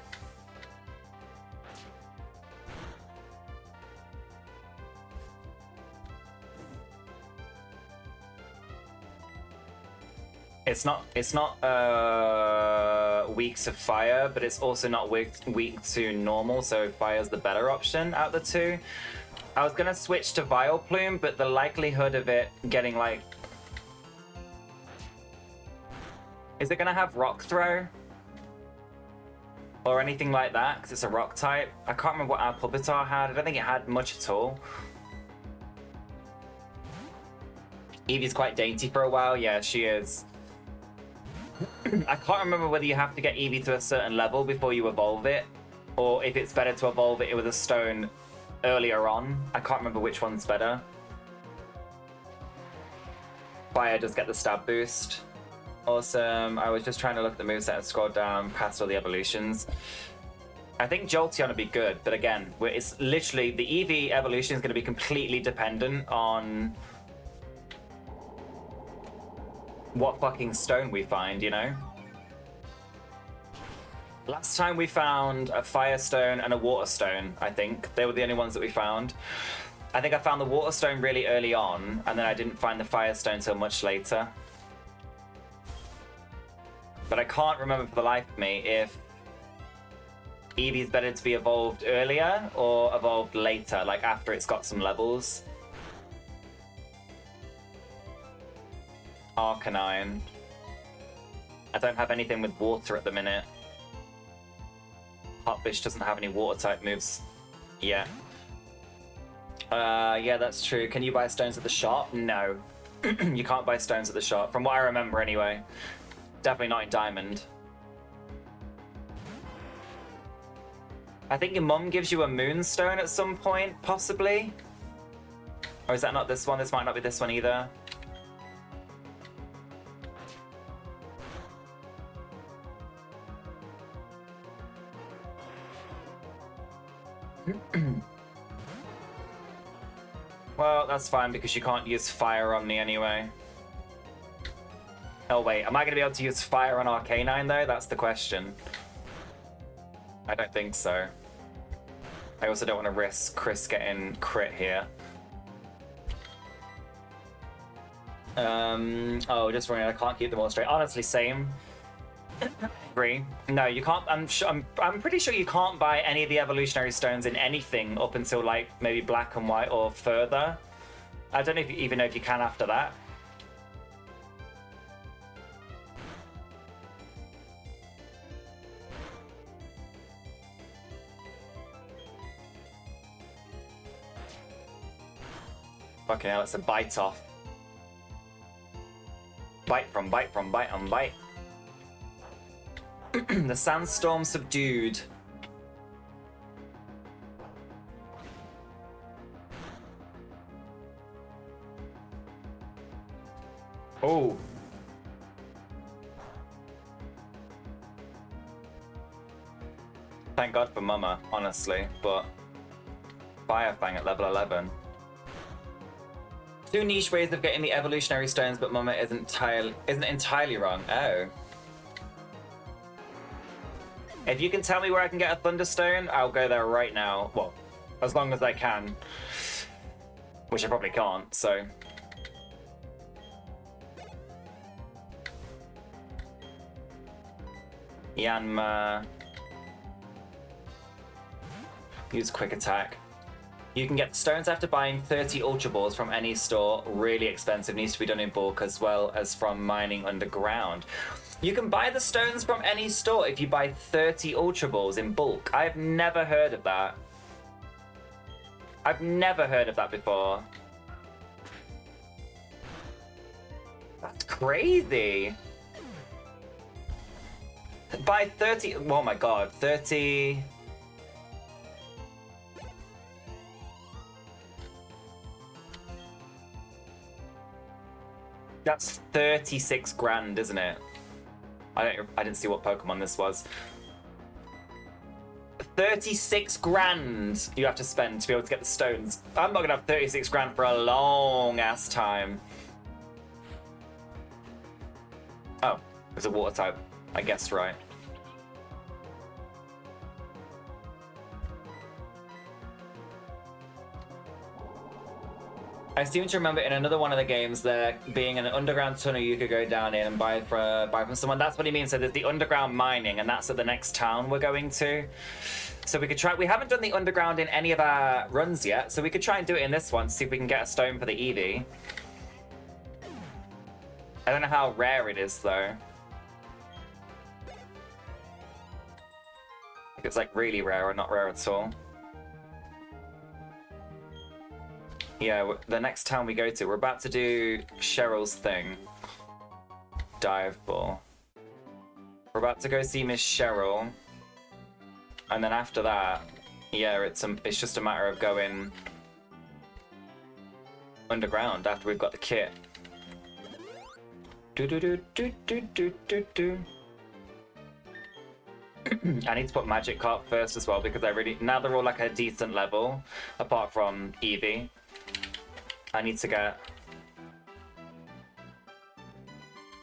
It's not weak to fire, but it's also not weak to normal, so fire's the better option out of the two. I was gonna switch to Vileplume, but the likelihood of it getting like... Is it gonna have Rock Throw? Or anything like that, because it's a rock type? I can't remember what our Pupitar had. I don't think it had much at all. Eevee's quite dainty for a while. Yeah, she is. I can't remember whether you have to get Eevee to a certain level before you evolve it, or if it's better to evolve it with a stone earlier on. I can't remember which one's better. Fire does get the stab boost. Awesome. I was just trying to look at the moveset and scroll down past all the evolutions. I think Jolteon would be good, but again, it's literally the Eevee evolution is going to be completely dependent on what fucking stone we find, you know? Last time we found a fire stone and a water stone, I think. They were the only ones that we found. I think I found the water stone really early on, and then I didn't find the fire stone till much later. But I can't remember for the life of me if Eevee's better to be evolved earlier or evolved later, like after it's got some levels. Arcanine. I don't have anything with water at the minute. Hotbish doesn't have any water type moves yet. Yeah, that's true. Can you buy stones at the shop? No. You can't buy stones at the shop, from what I remember anyway. Definitely not in Diamond. I think your mum gives you a moonstone at some point, possibly? Or is that not this one? This might not be this one either. Well, that's fine because you can't use fire on me anyway. Oh wait, am I going to be able to use fire on Arcanine though? That's the question. I don't think so. I also don't want to risk Chris getting crit here. Oh, just worrying, I can't keep them all straight. Honestly, same. Agree. No, you can't. I'm pretty sure you can't buy any of the evolutionary stones in anything up until like maybe black and white or further. I don't know if even know if you can after that. Fucking hell, it's a bite off. Bite from bite from bite on bite. The sandstorm subdued. Oh. Thank God for Mama, honestly, but Fire Fang at level 11. Two niche ways of getting the evolutionary stones, but Mama isn't entirely wrong. Oh. If you can tell me where I can get a Thunderstone, I'll go there right now. Well, as long as I can. Which I probably can't, so... Yanma. Use Quick Attack. You can get the stones after buying 30 Ultra Balls from any store. Really expensive. Needs to be done in bulk as well as from mining underground. You can buy the stones from any store if you buy 30 Ultra Balls in bulk. I've never heard of that. I've never heard of that before. That's crazy. Buy 30... Oh my god. 30... That's 36 grand, isn't it? I didn't see what Pokemon this was. 36 grand you have to spend to be able to get the stones. I'm not gonna have 36 grand for a long ass time. Oh, it's a water type. I guessed right. I seem to remember in another one of the games there being an underground tunnel you could go down in and buy from someone. That's what he means. So there's the underground mining, and that's at the next town we're going to. So we could try. We haven't done the underground in any of our runs yet, so we could try and do it in this one to see if we can get a stone for the Eevee. I don't know how rare it is though. If it's like really rare or not rare at all. Yeah, the next town we go to, we're about to do Cheryl's thing. Dive ball. We're about to go see Miss Cheryl. And then after that, yeah, it's just a matter of going underground after we've got the kit. Do do do do do do do do. I need to put Magikarp first as well because now they're all like a decent level, apart from Eevee. I need to get...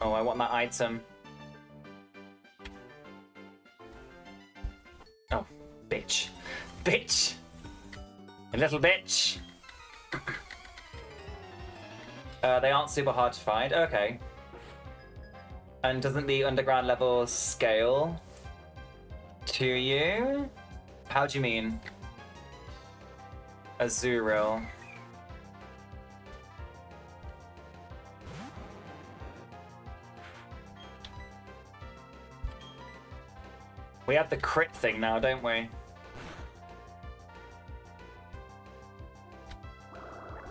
Oh, I want that item. Oh, bitch. Bitch! A little bitch! They aren't super hard to find. Okay. And doesn't the underground level scale to you? How do you mean? Azurill. We have the crit thing now, don't we?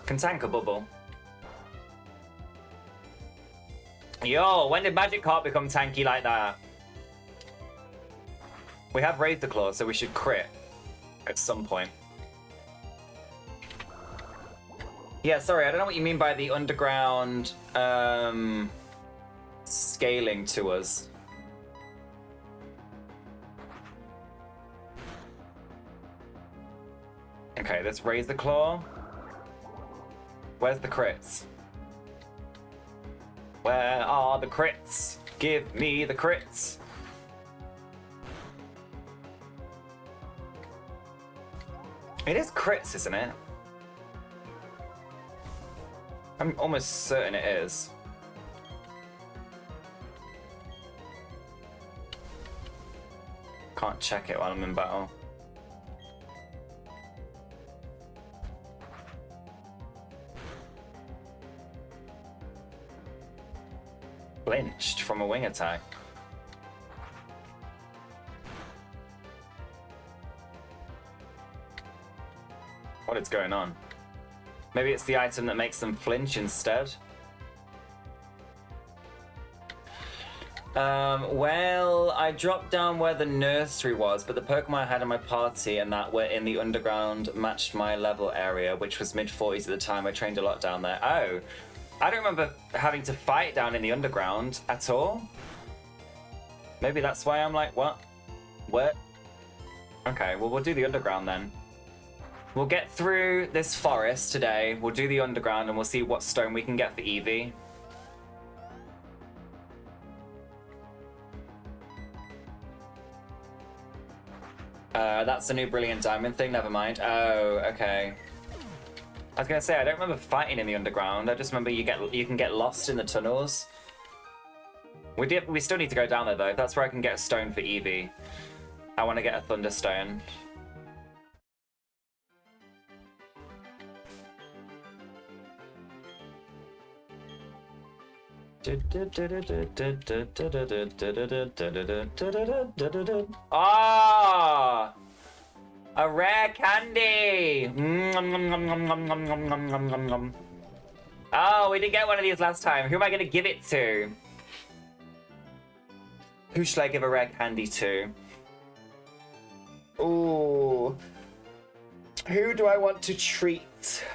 Can tank a bubble. Yo, when did Magikarp become tanky like that? We have Razor Claw, so we should crit at some point. Yeah, sorry, I don't know what you mean by the underground scaling to us. Okay, let's raise the claw. Where's the crits? Where are the crits? Give me the crits. It is crits, isn't it? I'm almost certain it is. Can't check it while I'm in battle. Flinched from a wing attack. What is going on? Maybe it's the item that makes them flinch instead. Well, I dropped down where the nursery was, but the Pokemon I had in my party and that were in the underground matched my level area, which was mid-40s at the time. I trained a lot down there. Oh. I don't remember having to fight down in the underground at all. Maybe that's why I'm like, what? What? Okay, well, we'll do the underground then. We'll get through this forest today. We'll do the underground and we'll see what stone we can get for Eevee. That's the new Brilliant Diamond thing, never mind. Oh, okay. I was gonna say, I don't remember fighting in the underground. I just remember you can get lost in the tunnels. We still need to go down there though. That's where I can get a stone for Eevee. I want to get a Thunderstone. Ah, a rare candy. Oh, we didn't get one of these last time. Who am I going to give it to? Who should I give a rare candy to? Ooh. Who do I want to treat?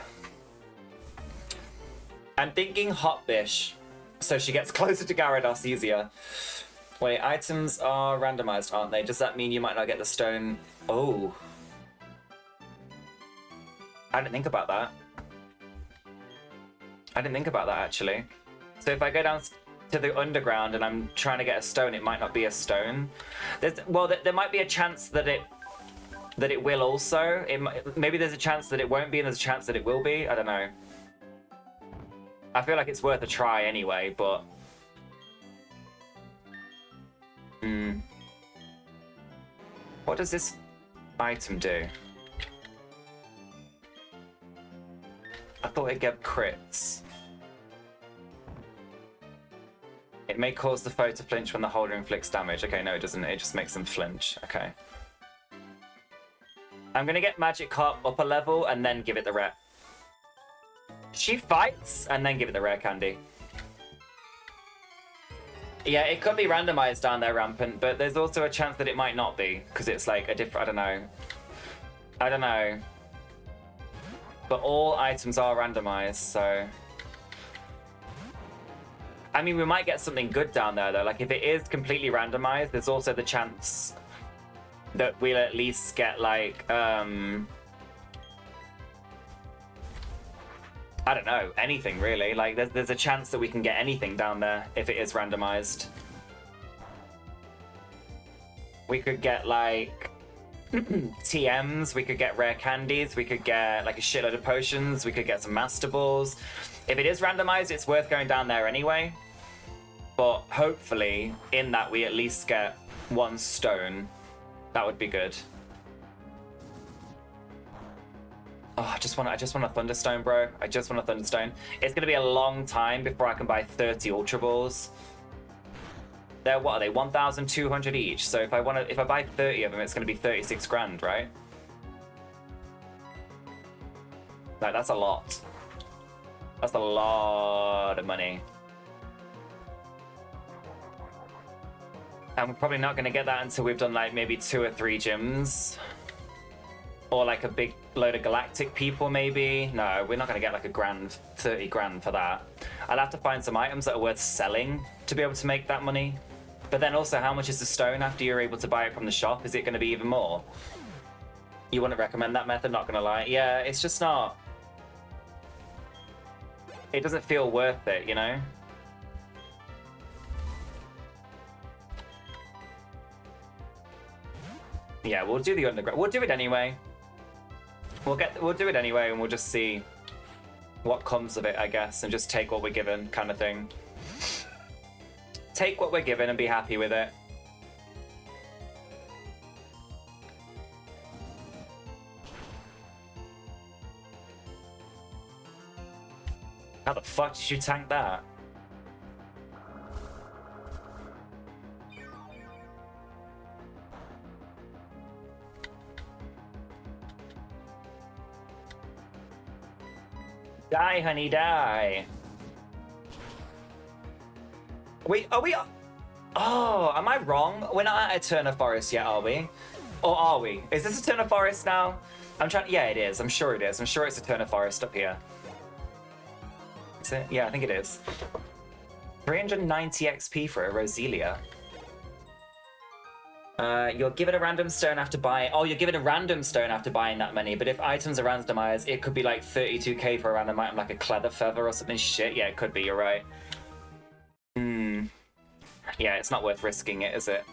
I'm thinking Hot Bish, so she gets closer to Gyarados easier. Wait, items are randomized, aren't they? Does that mean you might not get the stone? Oh. I didn't think about that. I didn't think about that, actually. So if I go down to the underground and I'm trying to get a stone, it might not be a stone. Well, there might be a chance that it will also. Maybe there's a chance that it won't be and there's a chance that it will be. I don't know. I feel like it's worth a try anyway, but... What does this item do? I thought it gave crits. It may cause the foe to flinch when the holder inflicts damage. Okay, no, it doesn't. It just makes them flinch. Okay. I'm gonna get Magikarp up a level and then give it the rare. She fights and then give it the rare candy. Yeah, it could be randomized down there, Rampant, but there's also a chance that it might not be, because it's like a different... I don't know. I don't know. But all items are randomized, so... I mean, we might get something good down there, though. Like, if it is completely randomized, there's also the chance that we'll at least get, like, I don't know, anything really. Like, there's a chance that we can get anything down there if it is randomized. We could get, like, TMs, we could get rare candies, we could get, like, a shitload of potions, we could get some Master Balls. If it is randomized, it's worth going down there anyway. But hopefully, in that, we at least get one stone. That would be good. Oh, I just want a Thunderstone, bro. I just want a Thunderstone. It's gonna be a long time before I can buy 30 Ultra Balls. They're, what are they, 1,200 each? So if I buy 30 of them, it's gonna be 36 grand, right? Like, that's a lot. That's a lot of money. And we're probably not gonna get that until we've done, like, maybe 2 or 3 gyms. Or like a big load of galactic people, maybe. No, we're not going to get like a grand, 30 grand for that. I'll have to find some items that are worth selling to be able to make that money. But then also, how much is the stone after you're able to buy it from the shop? Is it going to be even more? You wouldn't recommend that method, not going to lie. Yeah, it's just not... It doesn't feel worth it, you know? Yeah, we'll do the underground. We'll do it anyway. We'll do it anyway, and we'll just see what comes of it, I guess, and just take what we're given, kind of thing. Take what we're given and be happy with it. How the fuck did you tank that? Die, honey, die. Wait, are we... Oh, am I wrong? We're not at Eterna Forest yet, are we? Or are we? Is this Eterna Forest now? I'm trying... Yeah, it is. I'm sure it is. I'm sure it's Eterna Forest up here. Is it? Yeah, I think it is. 390 XP for a Roselia. You're given a random stone after buying... Oh, you're given a random stone after buying that many, but if items are randomized, it could be like 32k for a random item, like a Cleather Feather or something shit. Yeah, it could be, you're right. Yeah, it's not worth risking it, is it?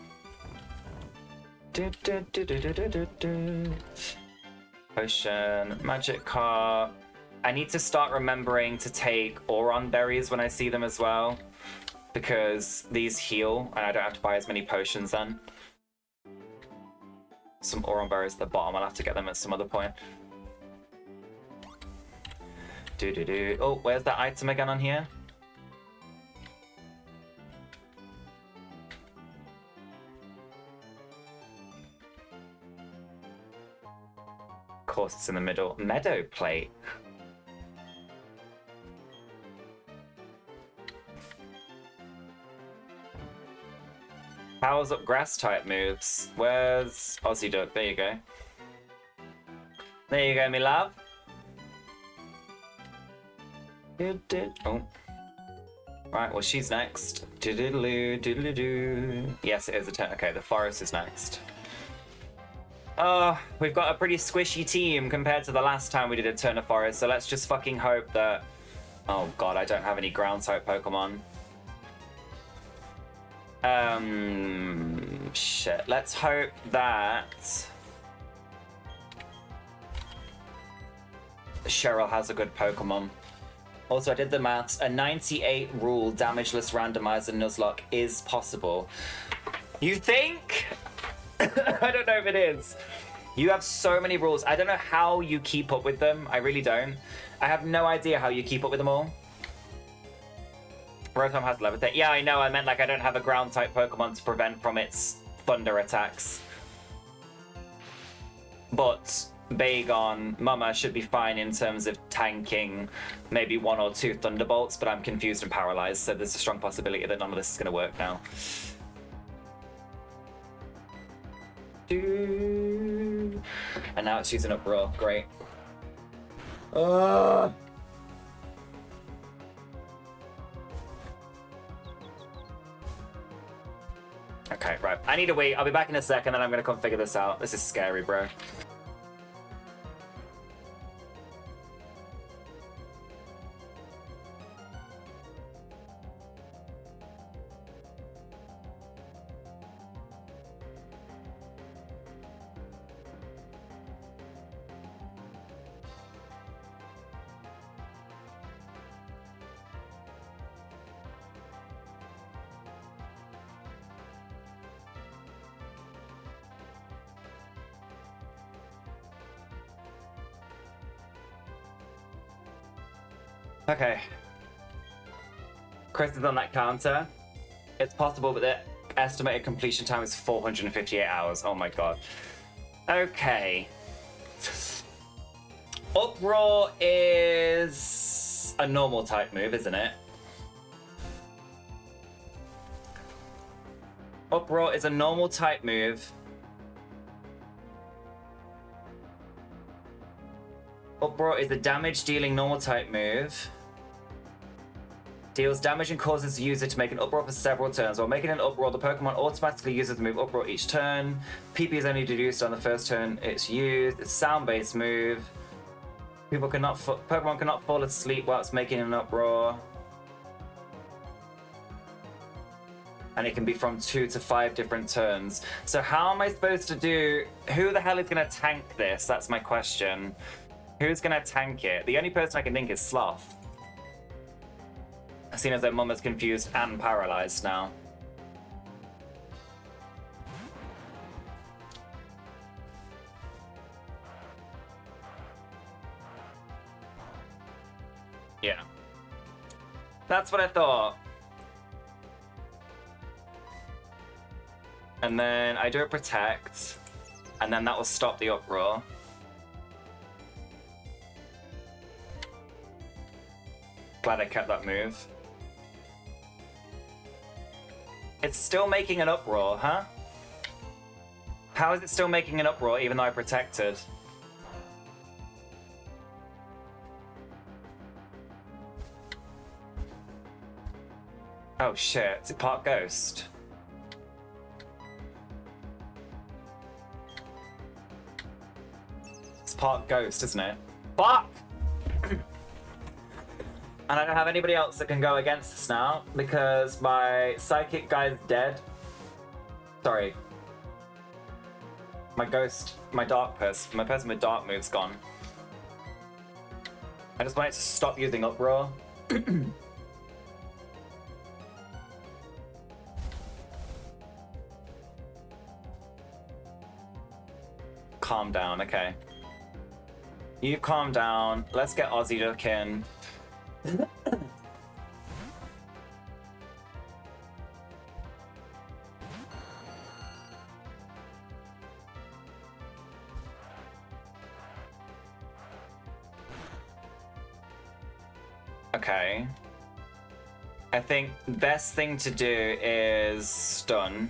Potion, Magikarp. I need to start remembering to take Auron berries when I see them as well, because these heal, and I don't have to buy as many potions then. Some Auron berries at the bottom. I'll have to get them at some other point. Oh, where's that item again on here? course it's in the middle. Meadow plate. Powers up grass type moves. Where's Aussie Duck? There you go. There you go, me love. Oh. Right, well, she's next. Yes, it is a turn. Okay, the forest is next. Oh, we've got a pretty squishy team compared to the last time we did a turn of forest, so let's just fucking hope that... Oh god, I don't have any ground type Pokemon. Shit. Let's hope that... Cheryl has a good Pokemon. Also, I did the maths. A 98 rule damageless randomizer Nuzlocke is possible. You think? I don't know if it is. You have so many rules. I don't know how you keep up with them. I really don't. I have no idea how you keep up with them all. Rotom has Levitate. Yeah, I know. I meant like I don't have a ground type Pokemon to prevent from its thunder attacks. But Bagon, Mama should be fine in terms of tanking maybe 1 or 2 Thunderbolts, but I'm confused and paralyzed, so there's a strong possibility that none of this is going to work now. And now it's using Uproar. Great. Okay, right. I need to wait. I'll be back in a second, and I'm going to come figure this out. This is scary, bro. Okay. Chris is on that counter. It's possible, but the estimated completion time is 458 hours. Oh my god. Okay. Uproar is a normal type move, isn't it? Uproar is a normal type move. Uproar is a damage-dealing normal type move. Deals damage and causes the user to make an Uproar for several turns. While making an Uproar, the Pokemon automatically uses the move Uproar each turn. PP is only deduced on the first turn it's used. It's a sound-based move. Pokemon cannot fall asleep whilst making an Uproar. And it can be from 2 to 5 different turns. So how am I supposed to do... Who the hell is going to tank this? That's my question. Who's going to tank it? The only person I can think is Sloth. Seeing as though Mama's confused and paralyzed now. Yeah. That's what I thought. And then I do a Protect. And then that will stop the Uproar. Glad I kept that move. It's still making an Uproar, huh? How is it still making an Uproar even though I protected? Oh shit, is it part Ghost? It's part Ghost, isn't it? Fuck! And I don't have anybody else that can go against this now because my psychic guy's dead. Sorry. My ghost, my person with dark move's gone. I just wanted to stop using Uproar. Calm down, okay. You calm down. Let's get Aussie Duck in. Okay. I think best thing to do is stun.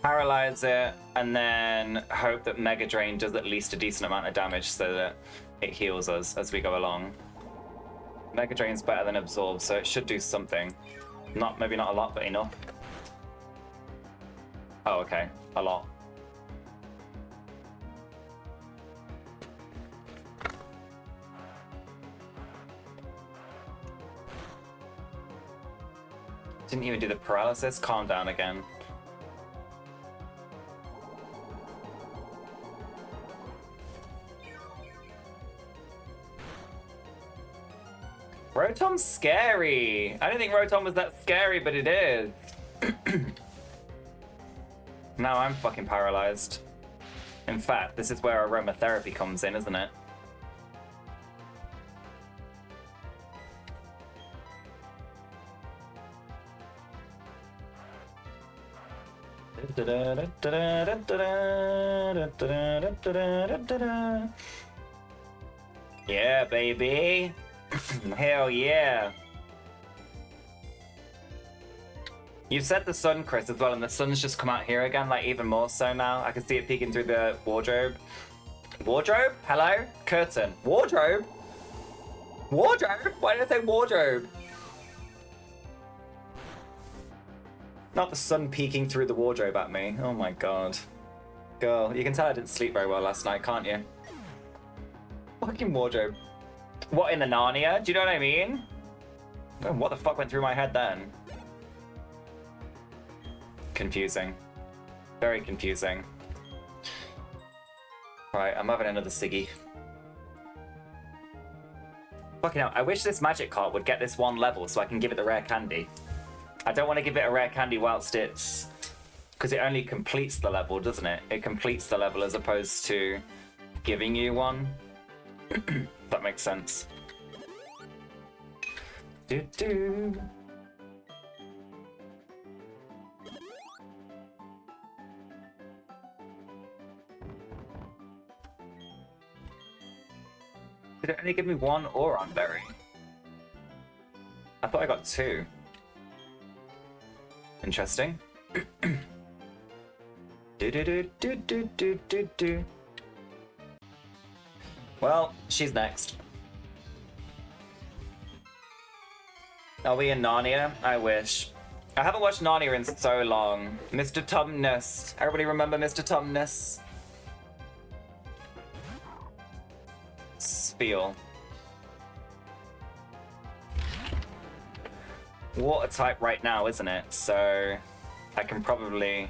Paralyze it, and then hope that Mega Drain does at least a decent amount of damage so that it heals us as we go along. Mega Drain's better than Absorb, so it should do something. Maybe not a lot, but enough. Oh, okay. A lot. Didn't even do the paralysis. Calm down again. Rotom's scary. I don't think Rotom was that scary, but it is. Now I'm fucking paralyzed. In fact, this is where aromatherapy comes in, isn't it? Yeah, baby. Hell yeah. You've said the sun, Chris, as well, and the sun's just come out here again, like even more so now. I can see it peeking through the wardrobe. Wardrobe? Hello? Curtain. Wardrobe? Wardrobe? Why did I say wardrobe? Not the sun peeking through the wardrobe at me. Oh my god. Girl, you can tell I didn't sleep very well last night, can't you? Fucking wardrobe. What, in the Narnia? Do you know what I mean? Oh, what the fuck went through my head then? Confusing. Very confusing. Right, I'm having another Siggy. Fucking hell, I wish this magic card would get this one level so I can give it the rare candy. I don't want to give it a rare candy whilst it's... Because it only completes the level, doesn't it? It completes the level as opposed to giving you one. That makes sense. Do-do. Did it only give me one Oron berry? I thought I got two. Interesting. Do-do-do-do-do-do-do. Well, she's next. Are we in Narnia? I wish. I haven't watched Narnia in so long. Mr. Tumnus. Everybody remember Mr. Tumnus? Spiel. Water type right now, isn't it? So I can probably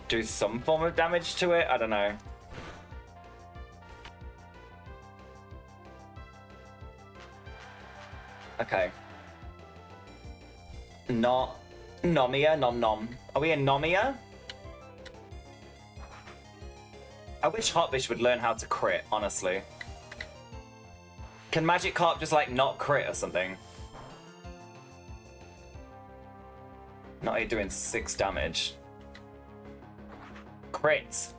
do some form of damage to it. I don't know. Okay. Not Nomia, nom nom. Are we in Nomia? I wish Hotfish would learn how to crit, honestly. Can Magikarp just like not crit or something? Not only doing 6 damage. Crit.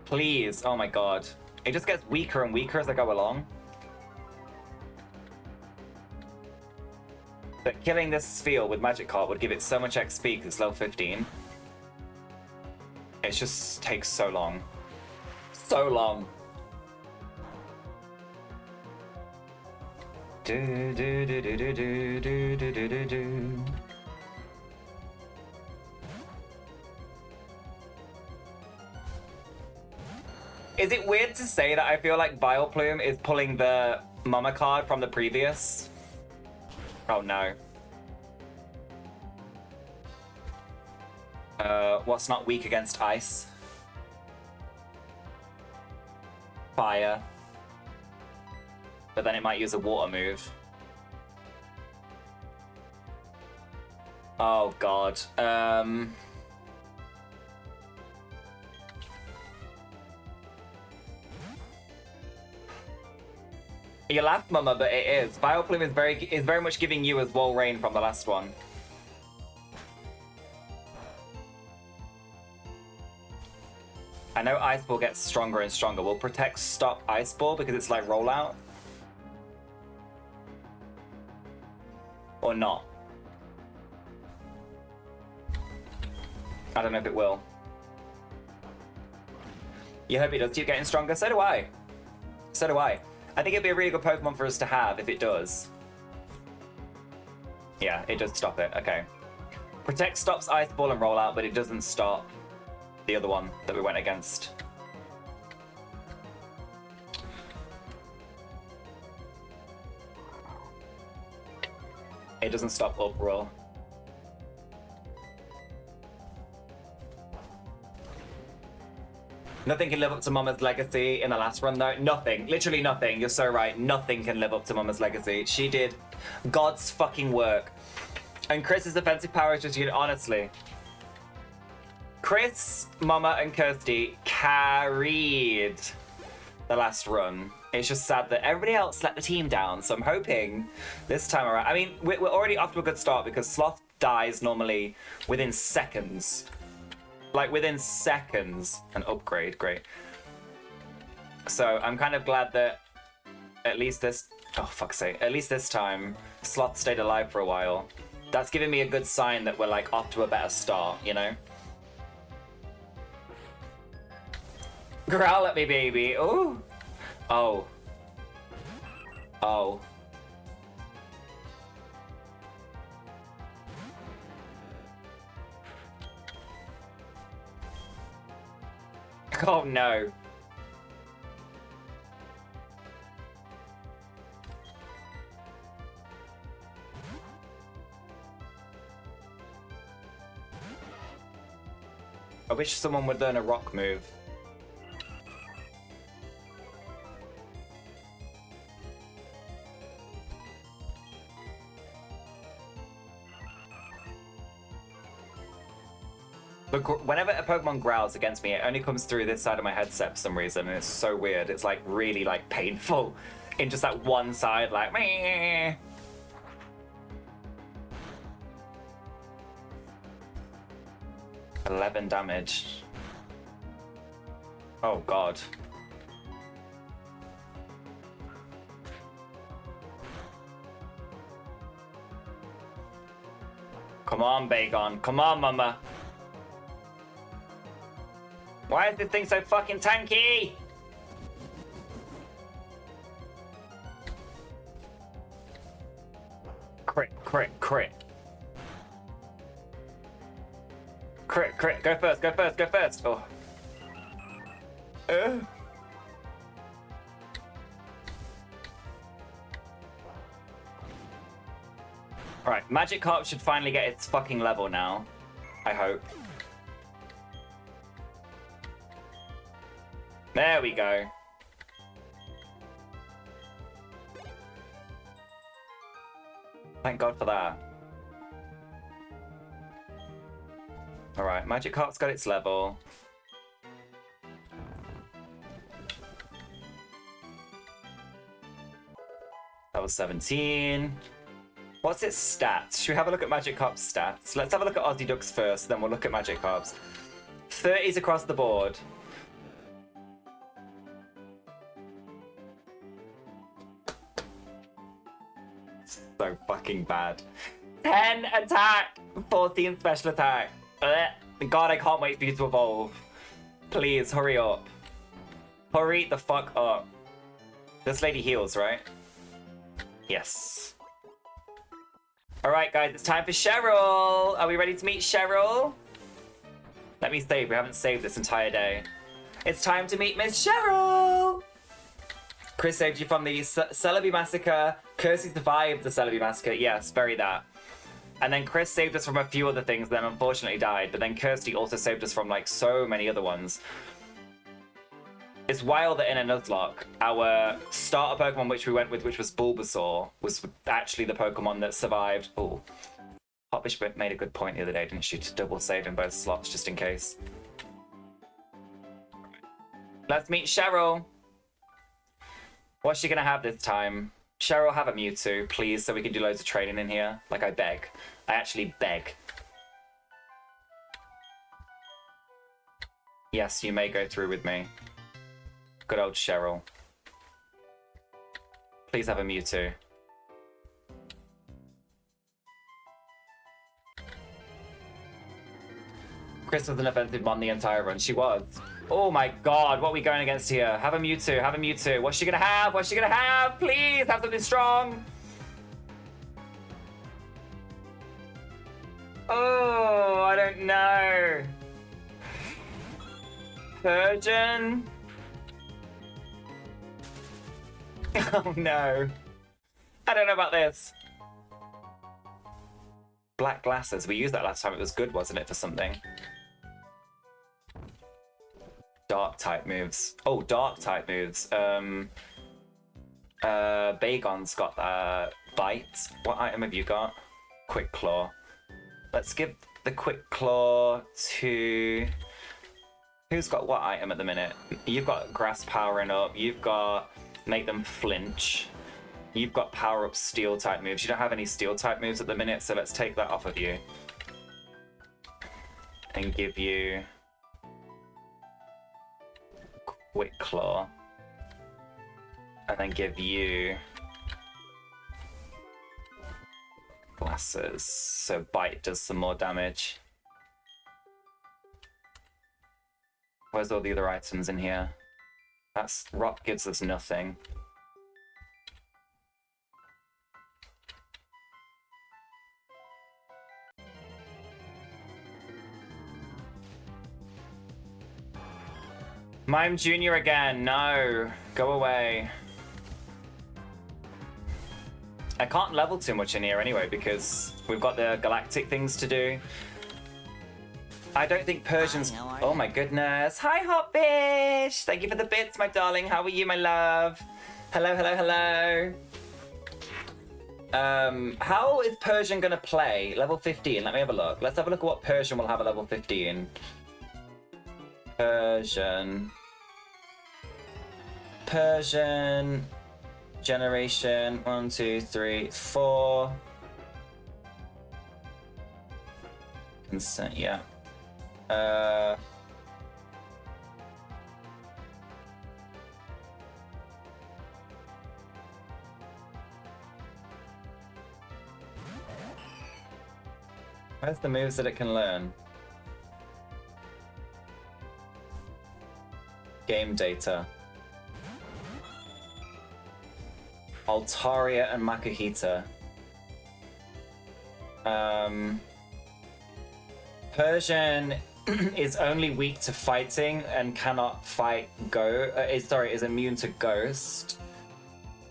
Please, oh my god. It just gets weaker and weaker as I go along. But killing this field with Magikarp would give it so much XP because it's level 15. It just takes so long. So long. Do do do do do do do do do do do. Is it weird to say that I feel like Vileplume is pulling the Mama card from the previous? Oh no. What's not weak against ice? Fire. But then it might use a water move. Oh god. You laughed, Mama, but it is. Vileplume is very much giving you as Walrein from the last one. I know Ice Ball gets stronger and stronger. Will Protect stop Ice Ball because it's like rollout? Or not? I don't know if it will. You hope it does keep getting stronger? So do I. So do I. I think it'd be a really good Pokemon for us to have if it does. Yeah, it does stop it. Okay. Protect stops Ice Ball and Rollout, but it doesn't stop the other one that we went against. It doesn't stop Uproar. Nothing can live up to Mama's legacy in the last run, though. Nothing. Literally nothing. You're so right. Nothing can live up to Mama's legacy. She did God's fucking work. And Chris's offensive power is just, honestly. Chris, Mama, and Kirsty carried the last run. It's just sad that everybody else let the team down, so I'm hoping this time around... I mean, we're already off to a good start because Sloth dies normally within seconds. Like, within seconds. An upgrade, great. So, I'm kind of glad that at least this... Oh, fuck's sake. At least this time, Sloth stayed alive for a while. That's giving me a good sign that we're, like, off to a better start, you know? Growl at me, baby. Ooh. Oh. Oh. Oh no. I wish someone would learn a rock move. But whenever a Pokemon growls against me, it only comes through this side of my headset for some reason, and it's so weird. It's like really like painful in just that one side, like meh. 11 damage. Oh god. Come on, Bagon. Come on, Mama. Why is this thing so fucking tanky? Crit, crit, crit. Crit, crit. Go first, go first, go first. Oh. Alright, Magikarp should finally get its fucking level now. I hope. There we go. Thank God for that. Alright, Magikarp's got its level. That was 17. What's its stats? Should we have a look at Magikarp's stats? Let's have a look at Aussie Ducks first, then we'll look at Magikarp's. 30s across the board. So fucking bad. 10 attack, 14 special attack. God, I can't wait for you to evolve. Please, hurry up. Hurry the fuck up. This lady heals, right? Yes. Alright, guys, it's time for Cheryl. Are we ready to meet Cheryl? Let me save. We haven't saved this entire day. It's time to meet Miss Cheryl. Chris saved you from the Celebi Massacre. Kirsty survived the Celebi Massacre. Yes, bury that. And then Chris saved us from a few other things, then unfortunately died. But then Kirsty also saved us from, like, so many other ones. It's wild that in a Nuzlocke, our starter Pokemon which we went with, which was Bulbasaur, was actually the Pokemon that survived. Oh, Hotfish made a good point the other day, didn't she? To double save in both slots, just in case. Let's meet Cheryl. What's she gonna have this time? Cheryl, have a Mewtwo, please, so we can do loads of training in here. Like, I beg. I actually beg. Yes, you may go through with me. Good old Cheryl. Please have a Mewtwo. Chris was an offensive mon the entire run. She was. Oh my god, what are we going against here? Have a Mewtwo, have a Mewtwo. What's she gonna have? What's she gonna have? Please, have something strong. Oh, I don't know. Persian? Oh no. I don't know about this. Black glasses. We used that last time. It was good, wasn't it, for something? Dark type moves. Oh, dark type moves. Bagon's got bite. What item have you got? Quick Claw. Let's give the Quick Claw to... Who's got what item at the minute? You've got Grass powering up. You've got Make them flinch. You've got power up steel type moves. You don't have any steel type moves at the minute, so let's take that off of you. And give you... Quick Claw. And then give you... Glasses. So Bite does some more damage. Where's all the other items in here? That's... Rock gives us nothing. Mime Junior again, no. Go away. I can't level too much in here anyway because we've got the galactic things to do. I don't think Persians... Oh my goodness. Hi, Hotfish! Thank you for the bits, my darling. How are you, my love? Hello, hello, hello. How is Persian gonna play? Level 15, let me have a look. Let's have a look at what Persian will have at level 15. Persian generation 1, 2, 3, 4. Consent, yeah. Where's the moves that it can learn? Game data. Altaria and Makuhita. Persian is only weak to fighting and cannot fight is immune to ghost.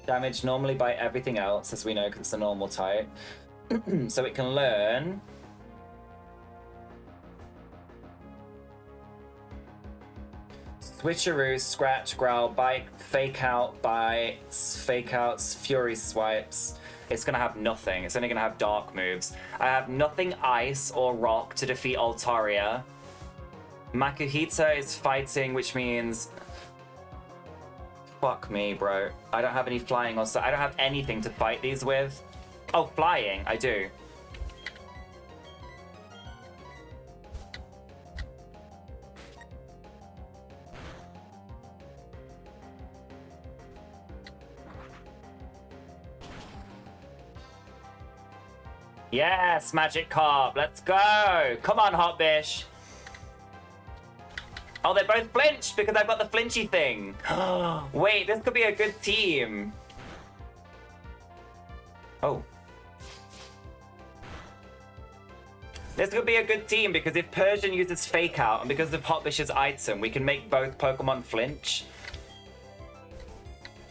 Damaged normally by everything else, as we know, because it's a normal type. So it can learn... Switcheroo, Scratch, Growl, Bite, Fake Out, Bites, Fake Outs, Fury Swipes. It's gonna have nothing. It's only gonna have dark moves. I have nothing Ice or Rock to defeat Altaria. Makuhita is fighting, which means... Fuck me, bro. I don't have any flying or so. I don't have anything to fight these with. Oh, flying. I do. Yes, Magic Carp, let's go! Come on, Hotbish! Oh, they both flinched because I've got the flinchy thing. Wait, this could be a good team. Oh. This could be a good team because if Persian uses Fake Out and because of Hotbish's item, we can make both Pokemon flinch.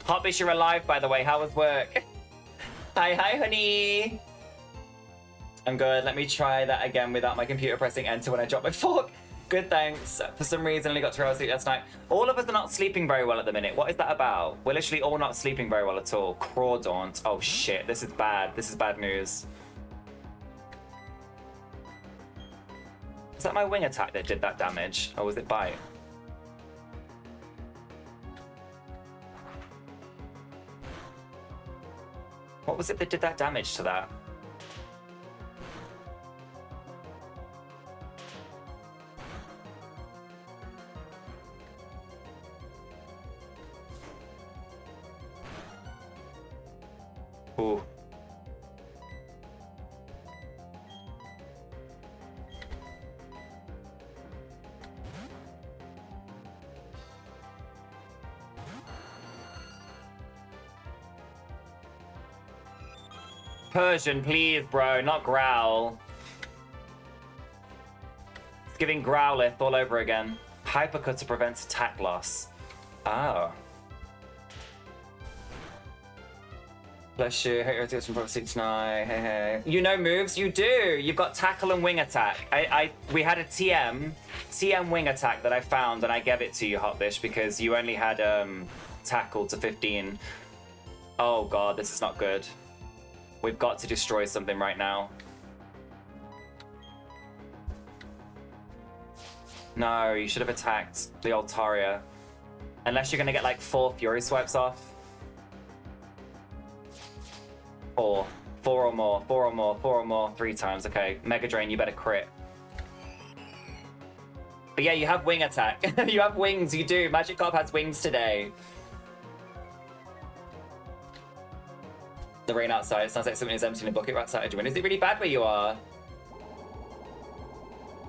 Hotbish, you're alive, by the way. How was work? Hi, honey! I'm good. Let me try that again without my computer pressing enter when I drop my fork. Good, thanks. For some reason, I only got 2 hours sleep last night. All of us are not sleeping very well at the minute. What is that about? We're literally all not sleeping very well at all. Crawdaunt. Oh, shit. This is bad. This is bad news. Was that my wing attack that did that damage? Or was it Bite? What was it that did that damage to that? Ooh. Persian, please, bro, not growl. It's giving Growlithe all over again. Hypercutter prevents attack loss. Oh. Bless you. Hate your from Pro 69. Hey, hey. You know moves? You do. You've got tackle and wing attack. We had a TM wing attack that I found, and I gave it to you, Hotbish, because you only had tackle to 15. Oh god, this is not good. We've got to destroy something right now. No, you should have attacked the Altaria. Unless you're gonna get like 4 Fury Swipes off. 4 or more, 4 or more, 4 or more, 3 times. Okay, Mega Drain, you better crit. But yeah, you have wing attack. You have wings, you do. Magikarp has wings today. The rain outside, it sounds like something is emptying a bucket outside your window. Is it really bad where you are?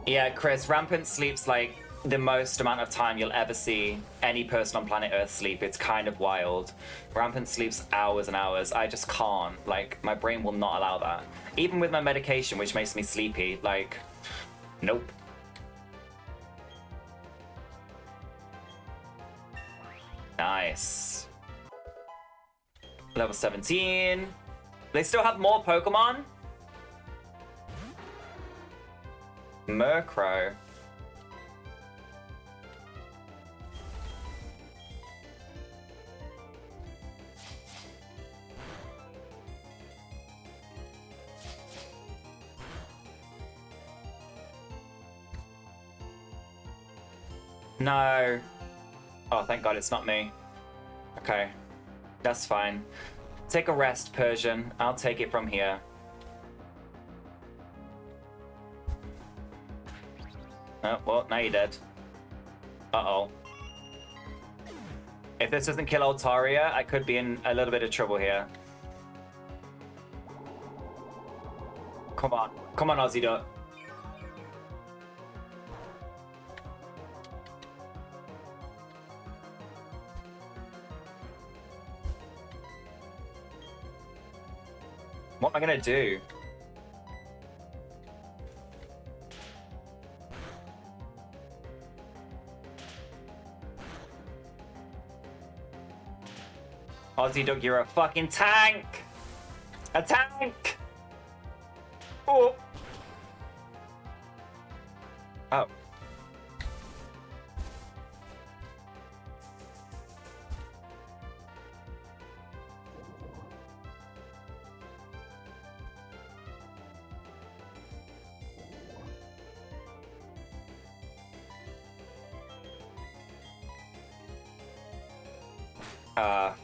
Yeah, Chris, Rampant sleeps like the most amount of time you'll ever see any person on planet Earth sleep. It's kind of wild. Rampant sleeps hours and hours. I just can't. Like, my brain will not allow that. Even with my medication, which makes me sleepy, like, nope. Nice. Level 17. They still have more Pokemon? Murkrow. No. Oh, thank God it's not me. Okay. That's fine. Take a rest, Persian. I'll take it from here. Oh, well, now you're dead. Uh-oh. If this doesn't kill Altaria, I could be in a little bit of trouble here. Come on. Come on, Aussie Duck. What am I gonna do? Aussie Duck, you're a fucking tank! A tank! Oh! Oh.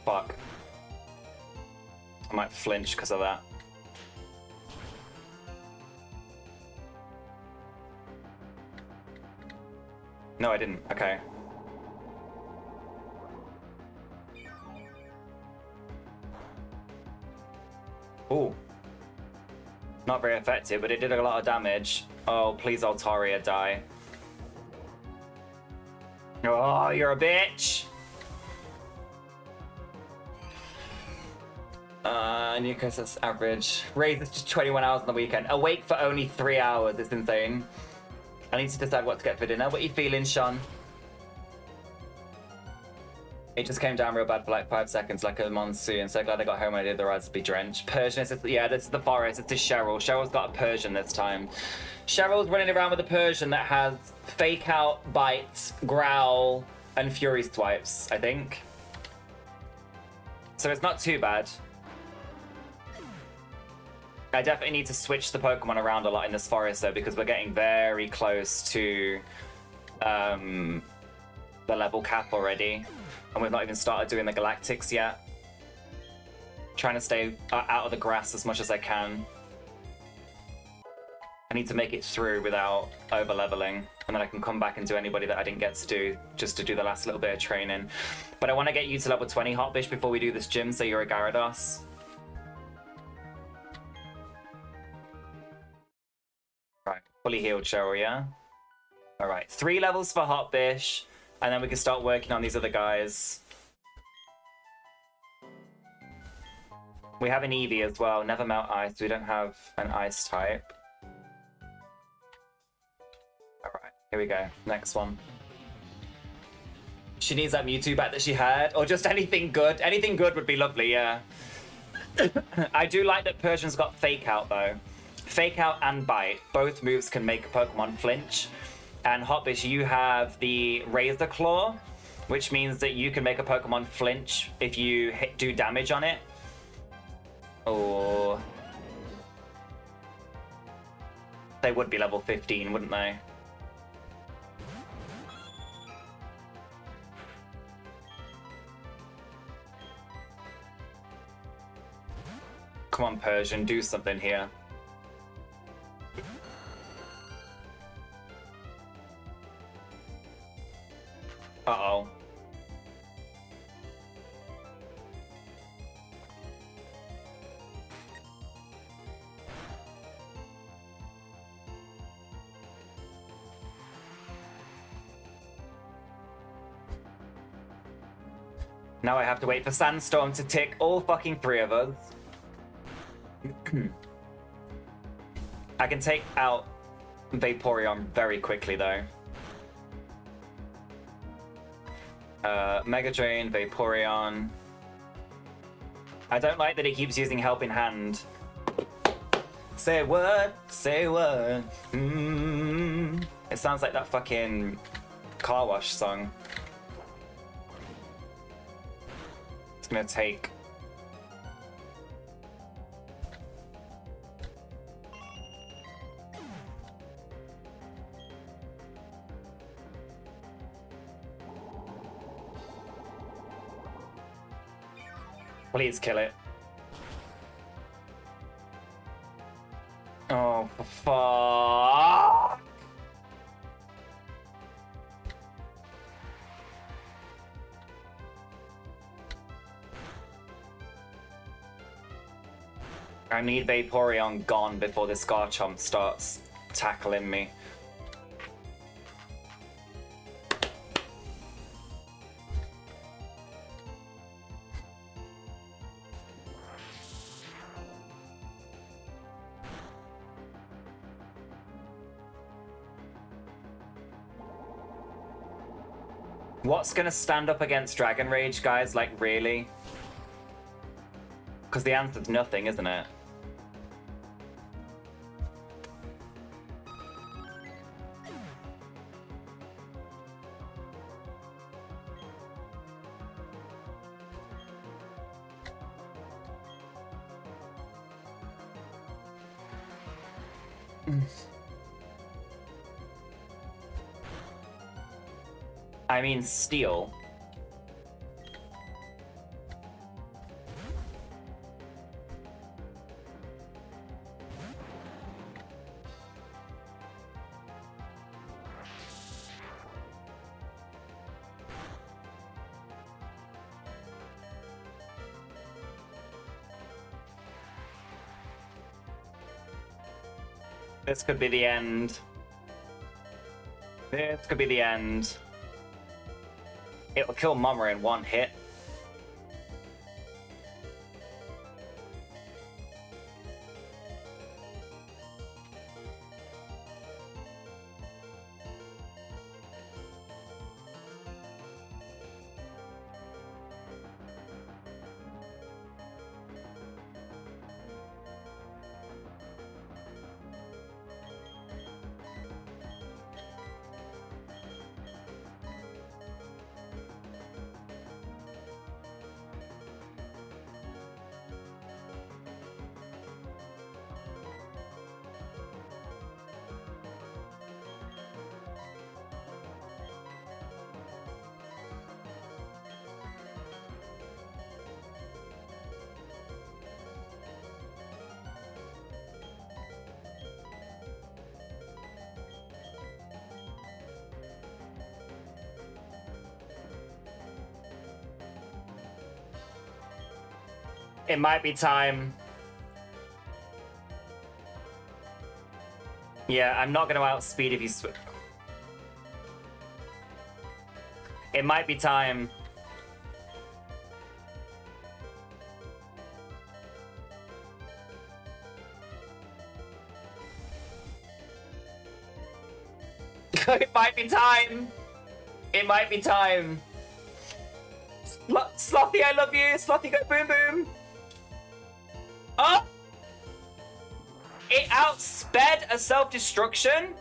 Fuck. I might flinch because of that. No, I didn't. Okay. Ooh. Not very effective, but it did a lot of damage. Oh, please, Altaria, die. Oh, you're a bitch! Nikos, that's average. Raise is just 21 hours on the weekend. Awake for only 3 hours. It's insane. I need to decide what to get for dinner. What are you feeling, Sean? It just came down real bad for like 5 seconds, like a monsoon. So glad I got home when I did the rides to be drenched. Persian, yeah, this is the forest. It's Cheryl. Cheryl's got a Persian this time. Cheryl's running around with a Persian that has fake out, bite, growl, and fury swipes, I think. So it's not too bad. I definitely need to switch the Pokemon around a lot in this forest though, because we're getting very close to the level cap already. And we've not even started doing the Galactics yet. Trying to stay out of the grass as much as I can. I need to make it through without over-leveling, and then I can come back and do anybody that I didn't get to do, just to do the last little bit of training. But I want to get you to level 20, Hotbish, before we do this gym, so you're a Gyarados. Right, fully healed Cheryl, yeah? Alright, 3 levels for Hotbish, and then we can start working on these other guys. We have an Eevee as well, never melt ice, we don't have an ice type. Alright, here we go, next one. She needs that Mewtwo back that she had, or just anything good. Anything good would be lovely, yeah. I do like that Persian's got Fake Out though. Fake Out and Bite, both moves can make Pokemon flinch. And Hotbish, you have the Razor Claw, which means that you can make a Pokemon flinch if you do damage on it. Or they would be level 15, wouldn't they? Come on, Persian, do something here. Uh-oh. Now I have to wait for Sandstorm to tick all fucking 3 of us. I can take out Vaporeon very quickly though. Mega Drain, Vaporeon. I don't like that he keeps using Helping Hand. Say what? Say what? It sounds like that fucking car wash song. It's gonna take... Please kill it. Oh, fuck. I need Vaporeon gone before this Garchomp starts tackling me. What's gonna stand up against Dragon Rage, guys? Like, really? Because the answer's nothing, isn't it? I mean, Steel. This could be the end. This could be the end. It will kill Mama in one hit. It might be time. Yeah, I'm not going to outspeed if he's... It might be time. It might be time. It might be time. Slothy, I love you. Slothy, go boom boom. Oh! It outsped a self-destruction?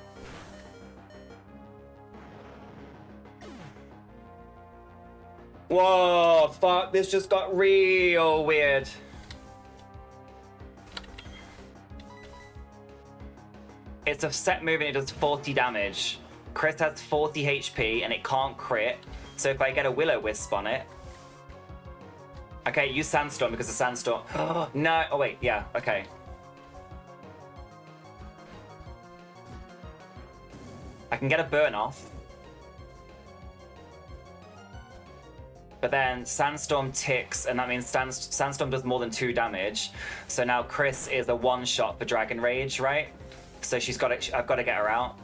Whoa, fuck, this just got real weird. It's a set move and it does 40 damage. Chris has 40 HP and it can't crit. So if I get a Will-O-Wisp on it... Okay, use Sandstorm because the Sandstorm... No, oh wait, yeah, okay. I can get a burn off. But then Sandstorm ticks, and that means Sandstorm does more than 2 damage. So now Chris is a one-shot for Dragon Rage, right? So she's got it. I've got to get her out.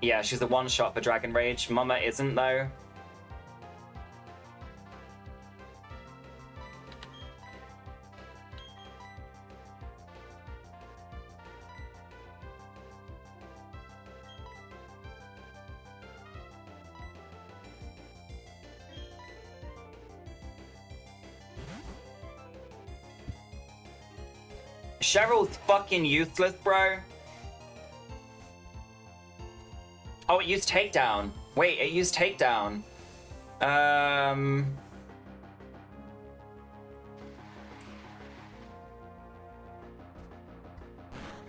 Yeah, she's a one-shot for Dragon Rage. Mama isn't, though. Cheryl's fucking useless, bro. Oh, it used takedown. Wait, it used takedown. How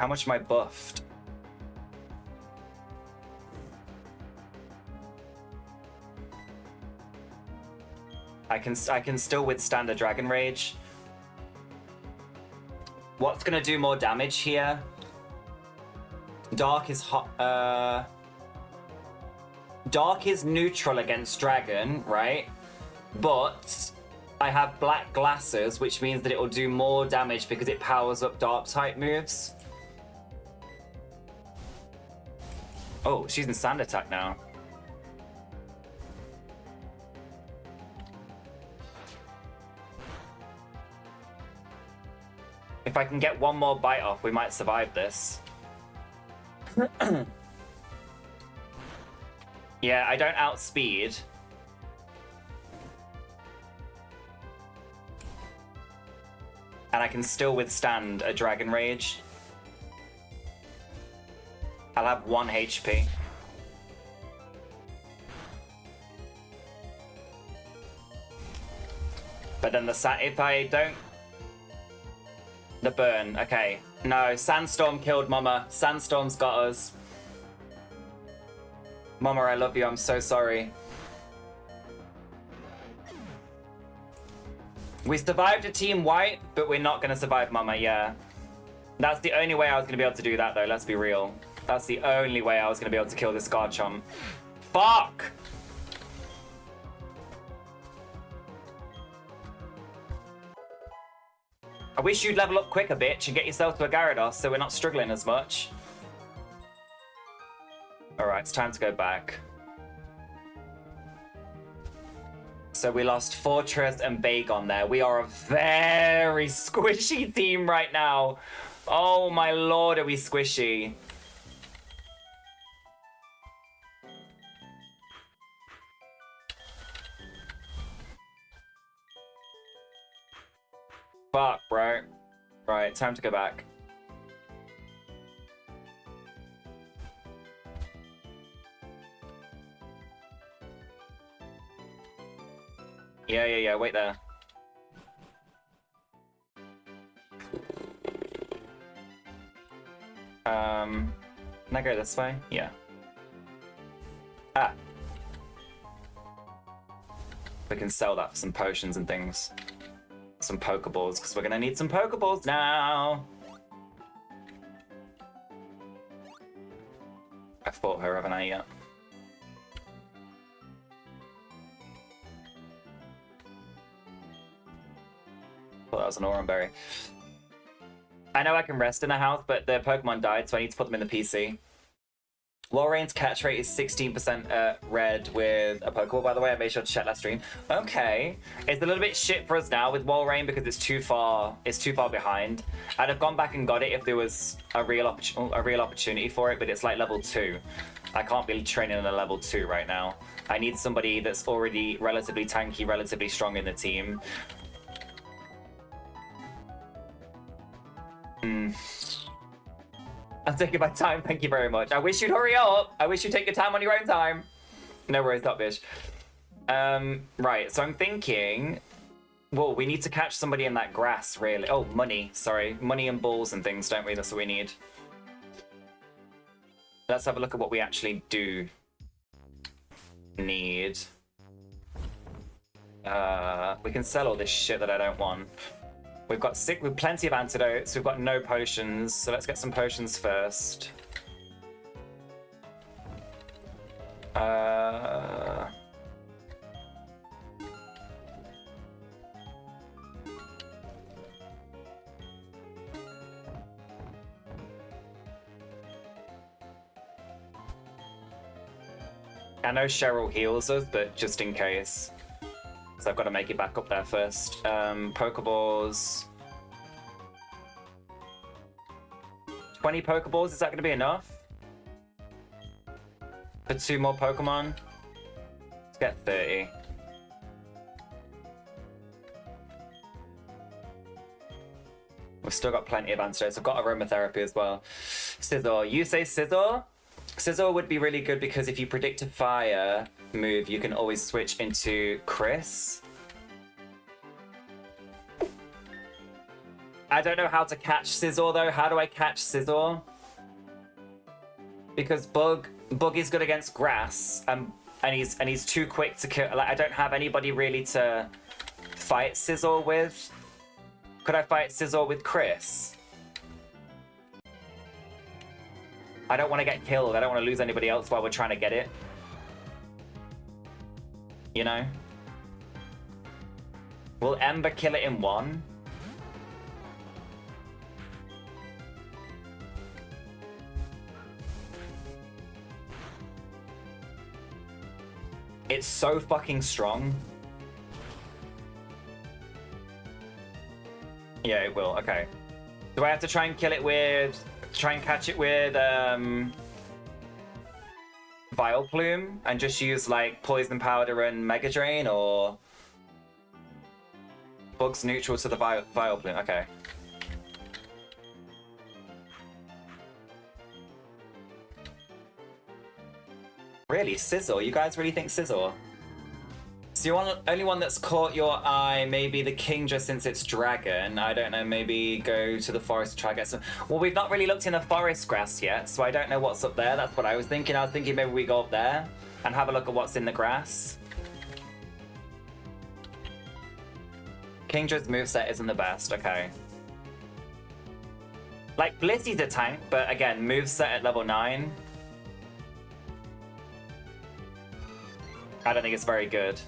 much am I buffed? I can still withstand a Dragon Rage. What's gonna do more damage here? Dark is hot. Dark is neutral against Dragon, right? But I have black glasses, which means that it will do more damage because it powers up Dark type moves. Oh, she's in Sand Attack now. If I can get one more bite off, we might survive this. Yeah, I don't outspeed. And I can still withstand a Dragon Rage. I'll have 1 HP. But then if I don't... The burn, okay. No, Sandstorm killed Mama. Sandstorm's got us. Mama, I love you, I'm so sorry. We survived a team wipe, but we're not gonna survive Mama, yeah. That's the only way I was gonna be able to do that though, let's be real. That's the only way I was gonna be able to kill this Garchomp. Fuck! I wish you'd level up quicker, bitch, and get yourself to a Gyarados so we're not struggling as much. Alright, it's time to go back. So we lost Fortress and Bagon there. We are a very squishy team right now. Oh my lord, are we squishy. Fuck, bro. Right, time to go back. Yeah, wait there. Can I go this way? Yeah. Ah. We can sell that for some potions and things. Some Pokeballs, because we're gonna need some Pokeballs now. I fought her, haven't I, yet? was an Auron Berry. I know I can rest in a house, but the Pokemon died, so I need to put them in the PC. Walreign's catch rate is 16% red with a Pokeball, by the way. I made sure to check last stream. Okay. It's a little bit shit for us now with Walreign because it's too far behind. I'd have gone back and got it if there was a real opportunity for it, but it's like level 2. I can't be training in a level 2 right now. I need somebody that's already relatively tanky, relatively strong in the team. I'm taking my time, thank you very much. I wish you'd hurry up. I wish you'd take your time on your own time. No worries, top bitch. Right, so I'm thinking... Well, we need to catch somebody in that grass, really. Oh, money, sorry. Money and balls and things, don't we? That's what we need. Let's have a look at what we actually do need. We can sell all this shit that I don't want. We've got plenty of antidotes. We've got no potions, so let's get some potions first. I know Cheryl heals us, but just in case. So I've got to make it back up there first. Pokeballs. 20 Pokeballs, is that going to be enough? For 2 more Pokemon? Let's get 30. We've still got plenty of antidotes. I've got aromatherapy as well. Scizor. You say Scizor? Scizor would be really good because if you predict a fire move, you can always switch into Chris. I don't know how to catch Scizor though. How do I catch Scizor? Because Bug is good against grass, and he's too quick to kill. Like I don't have anybody really to fight Scizor with. Could I fight Scizor with Chris? I don't want to get killed. I don't want to lose anybody else while we're trying to get it. You know? Will Ember kill it in 1? It's so fucking strong. Yeah, it will. Okay. Do I have to try and kill it with... Try and catch it with Vileplume and just use like Poison Powder and Mega Drain, or Bug's neutral to the Vileplume? Okay. Really, Scizor? You guys really think Scizor? So the only one that's caught your eye, maybe the Kingdra since it's dragon. I don't know, maybe go to the forest to try to get some... Well, we've not really looked in the forest grass yet, so I don't know what's up there. That's what I was thinking. I was thinking maybe we go up there and have a look at what's in the grass. Kingdra's moveset isn't the best, okay. Like, Blissey's a tank, but again, moveset at level 9. I don't think it's very good.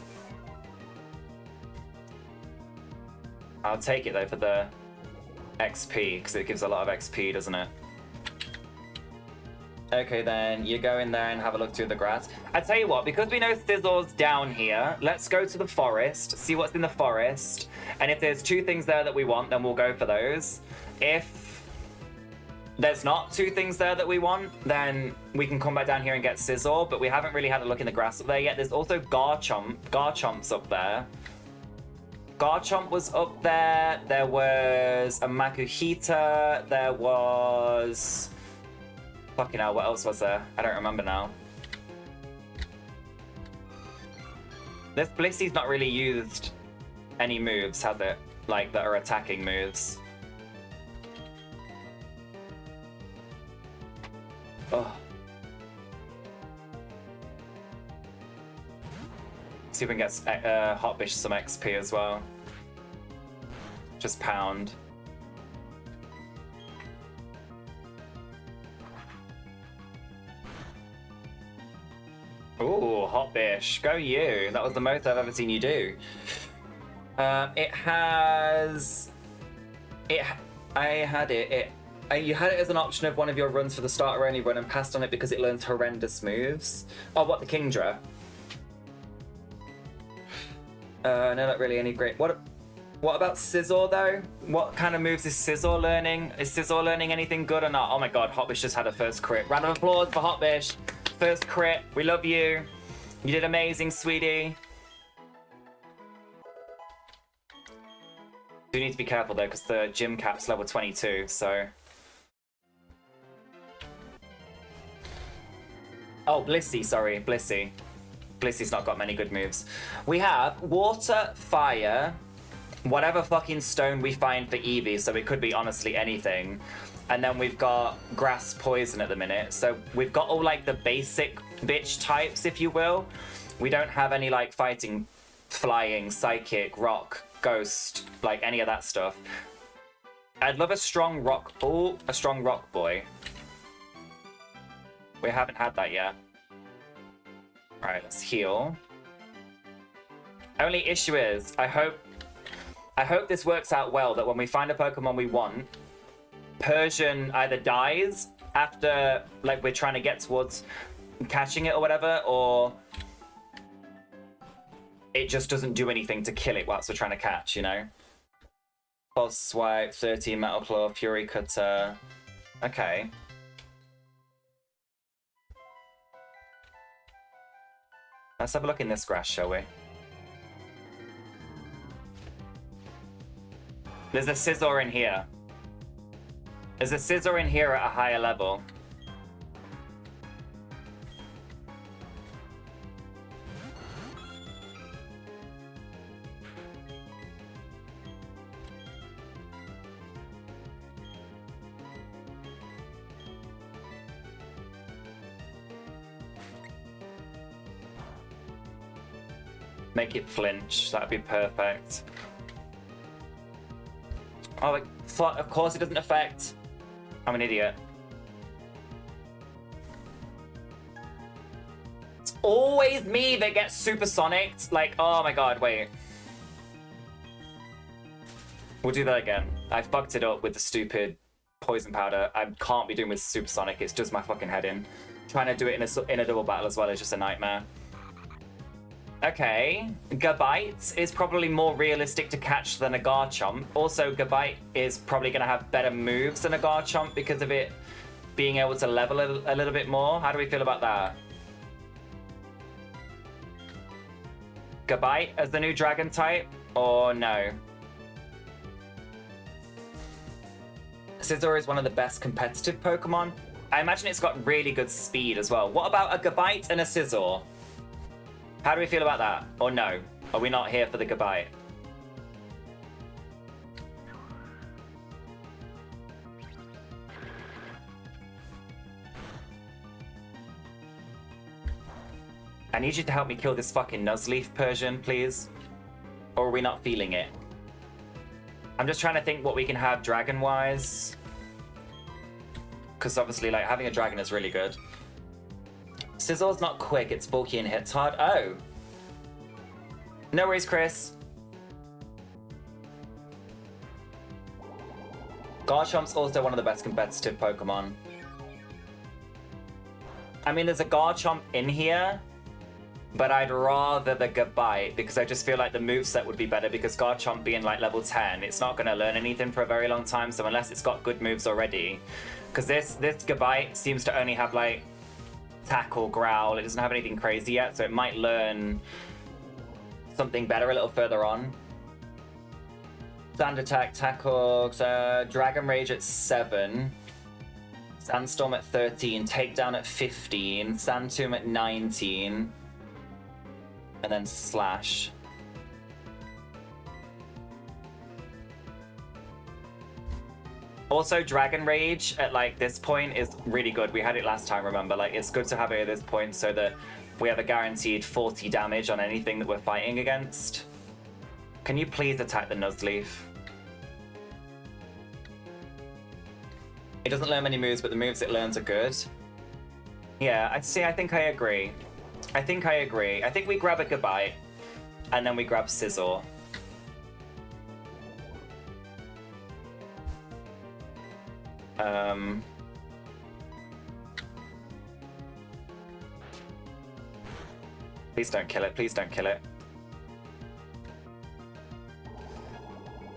I'll take it though for the XP, because it gives a lot of XP, doesn't it? Okay then, you go in there and have a look through the grass. I tell you what, because we know Scizor's down here, let's go to the forest, see what's in the forest, and if there's 2 things there that we want, then we'll go for those. If there's not 2 things there that we want, then we can come back down here and get Scizor, but we haven't really had a look in the grass up there yet. There's also Garchomp. Garchomp's up there. Garchomp was up there. There was a Makuhita. There was... Fucking hell, what else was there? I don't remember now. This Blissey's not really used any moves, has it? Like, that are attacking moves. Oh. See if we can get Hotbish some XP as well. Just pound. Ooh, Hotbish. Go you. That was the most I've ever seen you do. It has I had it. You had it as an option of one of your runs for the starter only run and passed on it because it learns horrendous moves. Oh, what, the Kingdra? No, not really any great. What about Scizor though? What kind of moves is Scizor learning? Is Scizor learning anything good or not? Oh my god, Hotbish just had a first crit. Round of applause for Hotbish. First crit. We love you. You did amazing, sweetie. Do need to be careful though, because the gym cap's level 22, so. Oh, Blissey, sorry, Blissey. Blissey's not got many good moves. We have Water, Fire, whatever fucking stone we find for Eevee, so it could be honestly anything. And then we've got Grass, Poison at the minute. So we've got all like the basic bitch types, if you will. We don't have any like fighting, flying, psychic, rock, ghost, like any of that stuff. I'd love a strong rock, a strong rock boy. We haven't had that yet. Alright, let's heal. Only issue is, I hope this works out well, that when we find a Pokemon we want, Persian either dies after, like, we're trying to get towards catching it or whatever, or it just doesn't do anything to kill it whilst we're trying to catch, you know? Pulse Swipe, 13 Metal Claw, Fury Cutter. Okay. Let's have a look in this grass, shall we? There's a Scizor in here. There's a Scizor in here at a higher level. Make it flinch. That'd be perfect. Oh, like, of course it doesn't affect. I'm an idiot. It's always me that gets supersonicked. Like, oh my god, wait. We'll do that again. I fucked it up with the stupid poison powder. I can't be doing with supersonic. It's just my fucking head in. Trying to do it in a double battle as well is just a nightmare. Okay, Gabite is probably more realistic to catch than a Garchomp. Also, Gabite is probably going to have better moves than a Garchomp because of it being able to level a little bit more. How do we feel about that? Gabite as the new dragon type, or no? Scizor is one of the best competitive Pokemon. I imagine it's got really good speed as well. What about a Gabite and a Scizor? How do we feel about that? Or no? Are we not here for the Gabite? I need you to help me kill this fucking Nuzleaf Persian, please. Or are we not feeling it? I'm just trying to think what we can have dragon-wise. Because obviously, like, having a dragon is really good. Scizor's not quick, it's bulky and hits hard. Oh. No worries, Chris. Garchomp's also one of the best competitive Pokemon. I mean, there's a Garchomp in here, but I'd rather the Gabite because I just feel like the moveset would be better because Garchomp being like level 10, it's not going to learn anything for a very long time, so unless it's got good moves already. Because this Gabite seems to only have like Tackle, Growl, it doesn't have anything crazy yet, so it might learn something better a little further on. Sand Attack, Tackle, Dragon Rage at 7, Sandstorm at 13, Takedown at 15, Sand Tomb at 19, and then Slash. Also, Dragon Rage at like this point is really good. We had it last time, remember? Like, it's good to have it at this point so that we have a guaranteed 40 damage on anything that we're fighting against. Can you please attack the Nuzleaf? It doesn't learn many moves, but the moves it learns are good. Yeah, I think I agree. I think we grab a Gabite, and then we grab Scizor. Please don't kill it. Please don't kill it.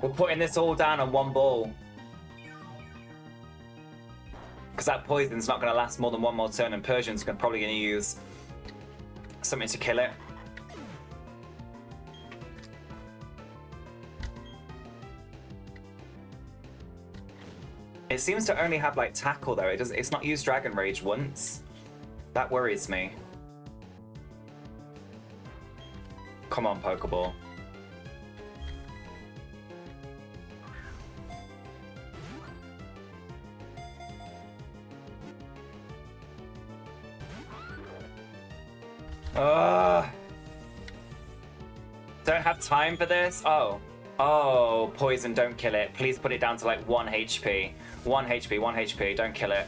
We're putting this all down on one ball. Because that poison's not going to last more than one more turn, and Persian's probably going to use something to kill it. It seems to only have like tackle though. It's not used Dragon Rage once. That worries me. Come on, Pokeball. Don't have time for this? Oh. Oh, poison, don't kill it. Please put it down to like 1 HP. 1 HP, 1 HP, don't kill it.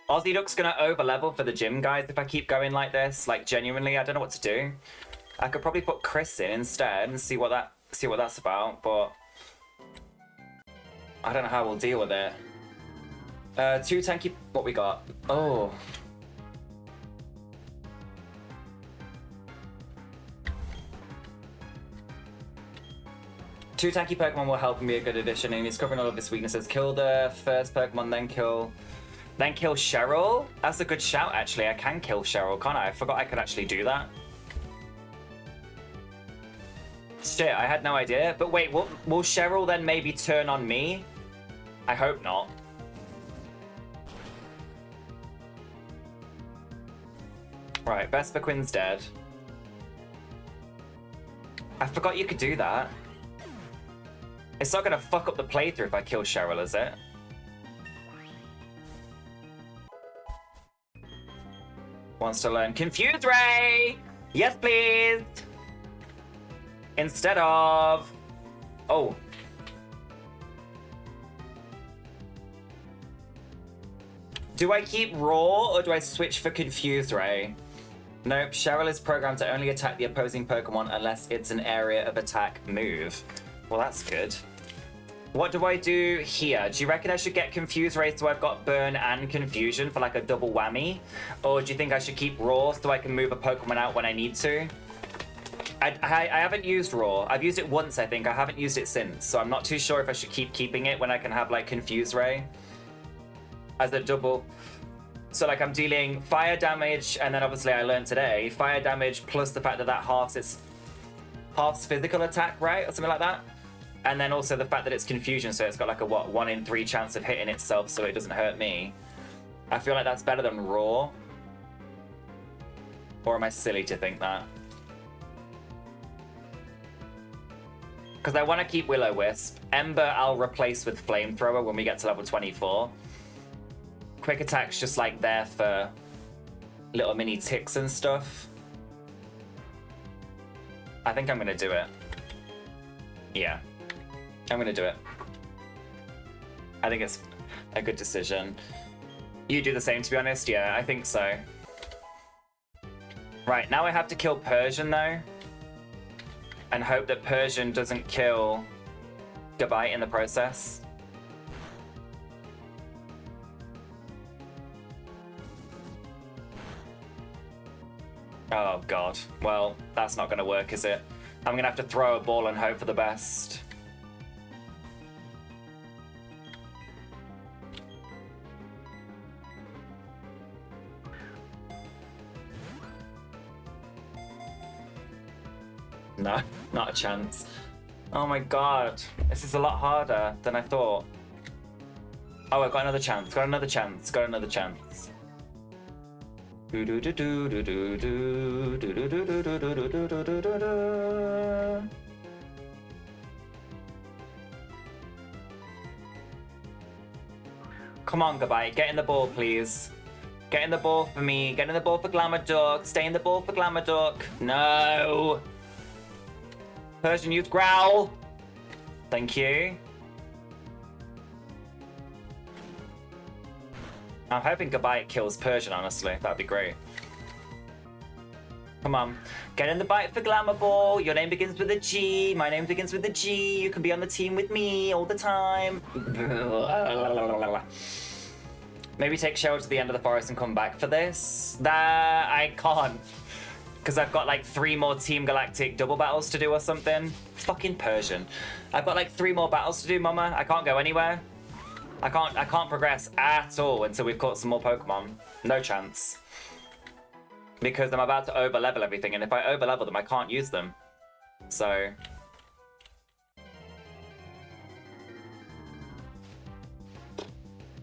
Aussie Duck's gonna overlevel for the gym, guys, if I keep going like this. Like, genuinely, I don't know what to do. I could probably put Chris in instead and see what that's about, but I don't know how we'll deal with it. 2 tanky... What we got? Oh. Two tanky Pokemon will help and be a good addition, and he's covering all of his weaknesses. Kill the first Pokemon, then kill Cheryl? That's a good shout, actually. I can kill Cheryl, can't I? I forgot I could actually do that. Shit, I had no idea. But wait, will Cheryl then maybe turn on me? I hope not. Right, Vespiquin's dead. I forgot you could do that. It's not gonna fuck up the playthrough if I kill Cheryl, is it? Wants to learn Confuse Ray! Yes, please! Instead of... Oh. Do I keep Raw or do I switch for Confuse Ray? Nope, Cheryl is programmed to only attack the opposing Pokemon unless it's an area of attack move. Well, that's good. What do I do here? Do you reckon I should get Confuse Ray so I've got Burn and Confusion for like a double whammy? Or do you think I should keep Raw so I can move a Pokemon out when I need to? I haven't used Raw. I've used it once, I think. I haven't used it since. So I'm not too sure if I should keep keeping it when I can have like Confuse Ray as a double. So like I'm dealing fire damage, and then obviously I learned today, fire damage plus the fact that that halves physical attack, right? Or something like that. And then also the fact that it's confusion, so it's got like a, what, 1 in 3 chance of hitting itself so it doesn't hurt me. I feel like that's better than Raw. Or am I silly to think that? Because I want to keep Will-O-Wisp. Ember I'll replace with Flamethrower when we get to level 24. Quick Attack's just like there for little mini ticks and stuff. I think I'm going to do it. Yeah. I'm going to do it. I think it's a good decision. You do the same, to be honest? Yeah, I think so. Right, now I have to kill Persian, though. And hope that Persian doesn't kill Gabite in the process. Oh, God. Well, that's not going to work, is it? I'm going to have to throw a ball and hope for the best. No, not a chance. Oh my God. This is a lot harder than I thought. Oh, I got another chance. Got another chance. Got another chance. Come on, Gabite. Get in the ball, please. Get in the ball for me. Get in the ball for GlamourDuck. Stay in the ball for GlamourDuck. No. Persian, use Growl. Thank you. I'm hoping Gabite kills Persian, honestly. That'd be great. Come on. Get in the bite for Glamour Ball. Your name begins with a G. My name begins with a G. You can be on the team with me all the time. Maybe take Cheryl to the end of the forest and come back for this. I can't. Because I've got like 3 more Team Galactic double battles to do or something. Fucking Persian. I've got like 3 more battles to do, Mama. I can't go anywhere. I can't progress at all until we've caught some more Pokemon. No chance. Because I'm about to over-level everything, and if I over-level them, I can't use them. So...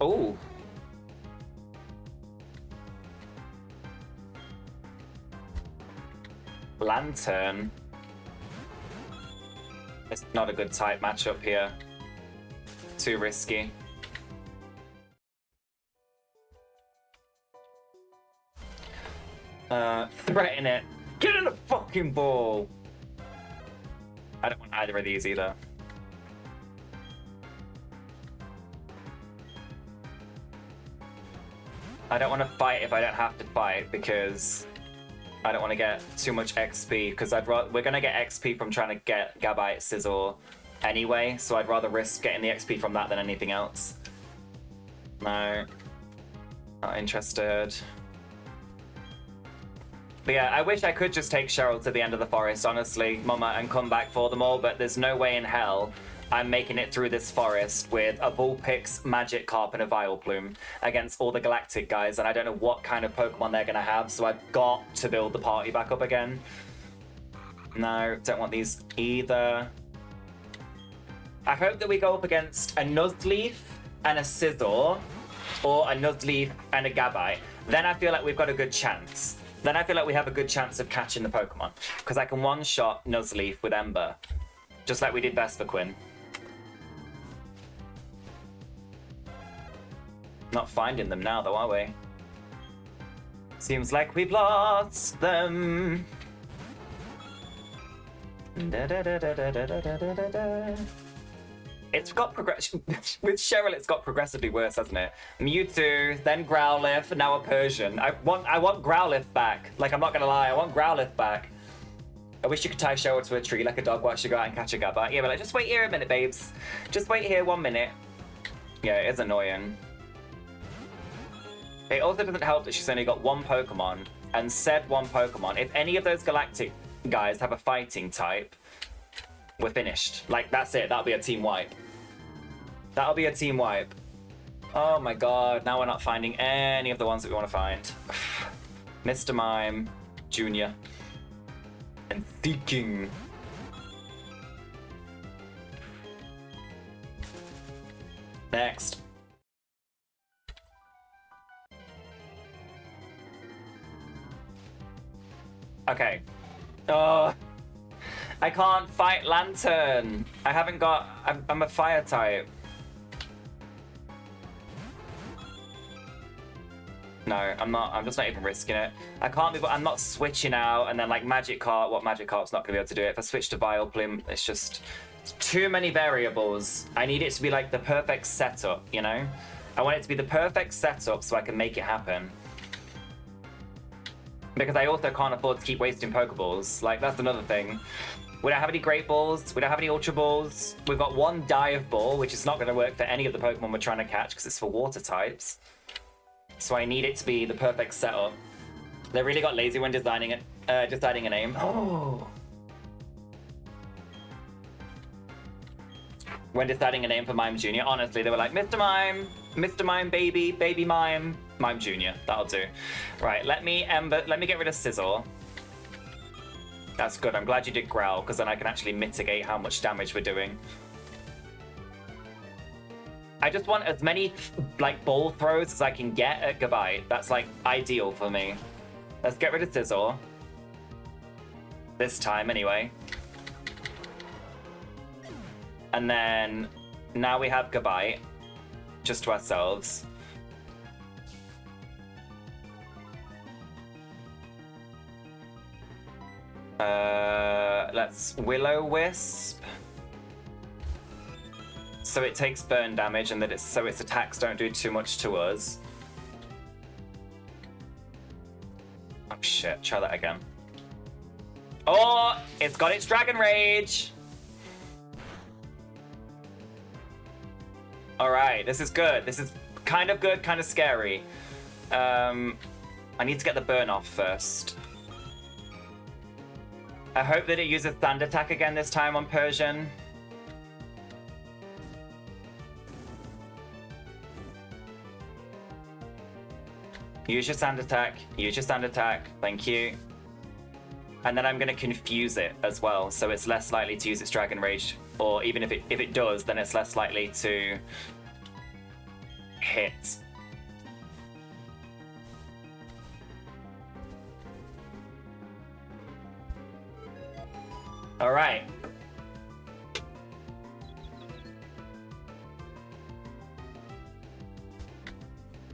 Ooh. Lantern. It's not a good type matchup here. Too risky. Threaten it. Get in the fucking ball. I don't want either of these either. I don't want to fight if I don't have to fight because I don't want to get too much XP because we're gonna get XP from trying to get Gabite Scizor anyway, so I'd rather risk getting the XP from that than anything else. No. Not interested. But yeah, I wish I could just take Cheryl to the end of the forest, honestly, Mama, and come back for them all, but there's no way in hell I'm making it through this forest with a Vulpix, Magikarp, and a Vileplume against all the Galactic guys, and I don't know what kind of Pokemon they're going to have, so I've got to build the party back up again. No, don't want these either. I hope that we go up against a Nuzleaf and a Scizor, or a Nuzleaf and a Gabite. Then I feel like we've got a good chance. Then I feel like we have a good chance of catching the Pokemon. Because I can one-shot Nuzleaf with Ember. Just like we did Vespiquen. Not finding them now though, are we? Seems like we've lost them. It's got progression. With Cheryl, it's got progressively worse, hasn't it? Mewtwo, then Growlithe, now a Persian. I want Growlithe back. Like, I'm not gonna lie, I want Growlithe back. I wish you could tie Cheryl to a tree like a dog while she go out and catch a Gabite. Yeah, but like, just wait here a minute, babes. Just wait here 1 minute. Yeah, it is annoying. It also doesn't help that she's only got 1 Pokemon, and said 1 Pokemon. If any of those Galactic guys have a fighting type, we're finished. Like, that's it. That'll be a team wipe. That'll be a team wipe. Oh my god. Now we're not finding any of the ones that we want to find. Mr. Mime, Junior, and Seeking. Next. Okay. I can't fight Lantern. I haven't got... I'm a fire type. No, I'm not. I'm just not even risking it. I can't be... I'm not switching out and then like Magikarp. What Magikarp's not going to be able to do it. If I switch to Vileplume, it's just... It's too many variables. I need it to be like the perfect setup, you know? I want it to be the perfect setup so I can make it happen. Because I also can't afford to keep wasting Pokeballs. Like, that's another thing. We don't have any Great Balls. We don't have any Ultra Balls. We've got 1 Dive Ball, which is not going to work for any of the Pokemon we're trying to catch because it's for water types. So I need it to be the perfect setup. They really got lazy when deciding a name. Oh. When deciding a name for Mime Jr., honestly, they were like, Mr. Mime, Baby, Baby Mime, Mime Jr. That'll do. Right, let me get rid of Scizor. That's good. I'm glad you did Growl, because then I can actually mitigate how much damage we're doing. I just want as many, like, ball throws as I can get at Gabite. That's, like, ideal for me. Let's get rid of Scizor. This time, anyway. And then, now we have Gabite. Just to ourselves. Let's Will-O-Wisp. So it takes burn damage and that so its attacks don't do too much to us. Oh shit, try that again. Oh, it's got its Dragon Rage. All right, this is good. This is kind of good, kind of scary. I need to get the burn off first. I hope that it uses Sand Attack again this time on Persian. Use your Sand Attack. Use your Sand Attack. Thank you. And then I'm going to confuse it as well, so it's less likely to use its Dragon Rage. Or even if it does, then it's less likely to hit. All right.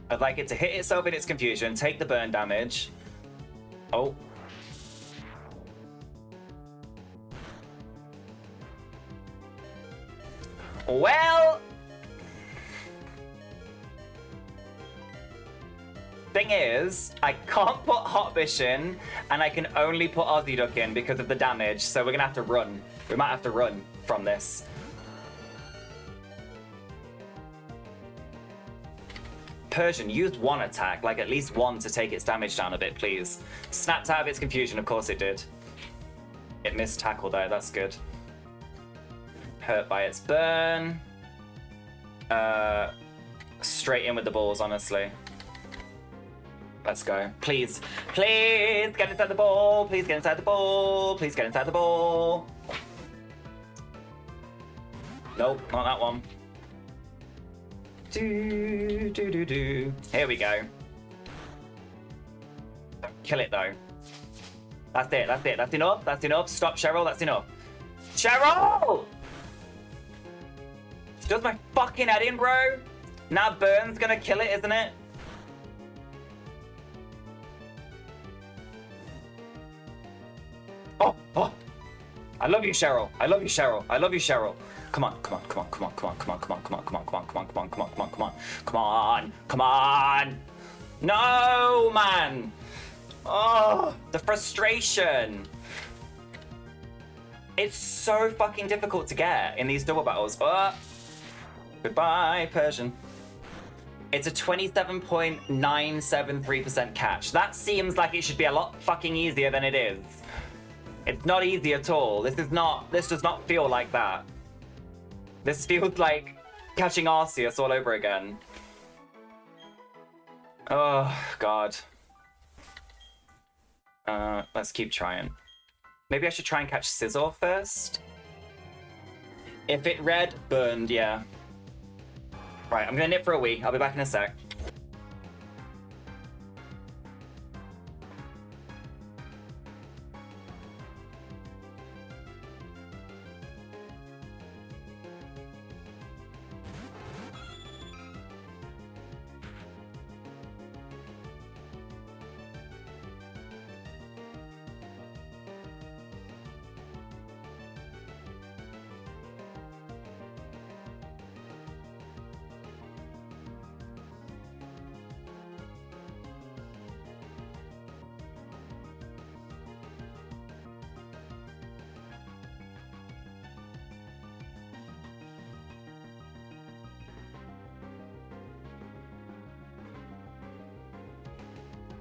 I'd like it to hit itself in its confusion, take the burn damage. Oh. Well. Thing is, I can't put Hot Bish in, and I can only put Duck in because of the damage, so we're gonna have to run. We might have to run from this. Persian, use one attack, like at least one to take its damage down a bit, please. Snapped out of its confusion, of course it did. It missed tackle though, that's good. Hurt by its burn. Straight in with the balls, honestly. Let's go. Please, please get inside the ball. Please get inside the ball. Please get inside the ball. Nope, not that one. Do, do, do, do. Here we go. Kill it though. That's it, that's it. That's enough, that's enough. Stop, Cheryl, that's enough. Cheryl! She does my fucking head in, bro. Now Burn's gonna kill it, isn't it? Oh, oh. I love you, Cheryl. I love you, Cheryl. I love you, Cheryl. Come on, come on, come on, come on, come on, come on, come on, come on, come on, come on, come on, come on, come on, come on, come on, come on, come on. No, man. Oh, the frustration. It's so fucking difficult to get in these double battles. Goodbye, Persian. It's a 27.973% catch. That seems like it should be a lot fucking easier than it is. It's not easy at all. This does not feel like that. This feels like catching Arceus all over again. Oh, God. Let's keep trying. Maybe I should try and catch Scizor first? If it red, burned, yeah. Right, I'm gonna nip for a wee. I'll be back in a sec.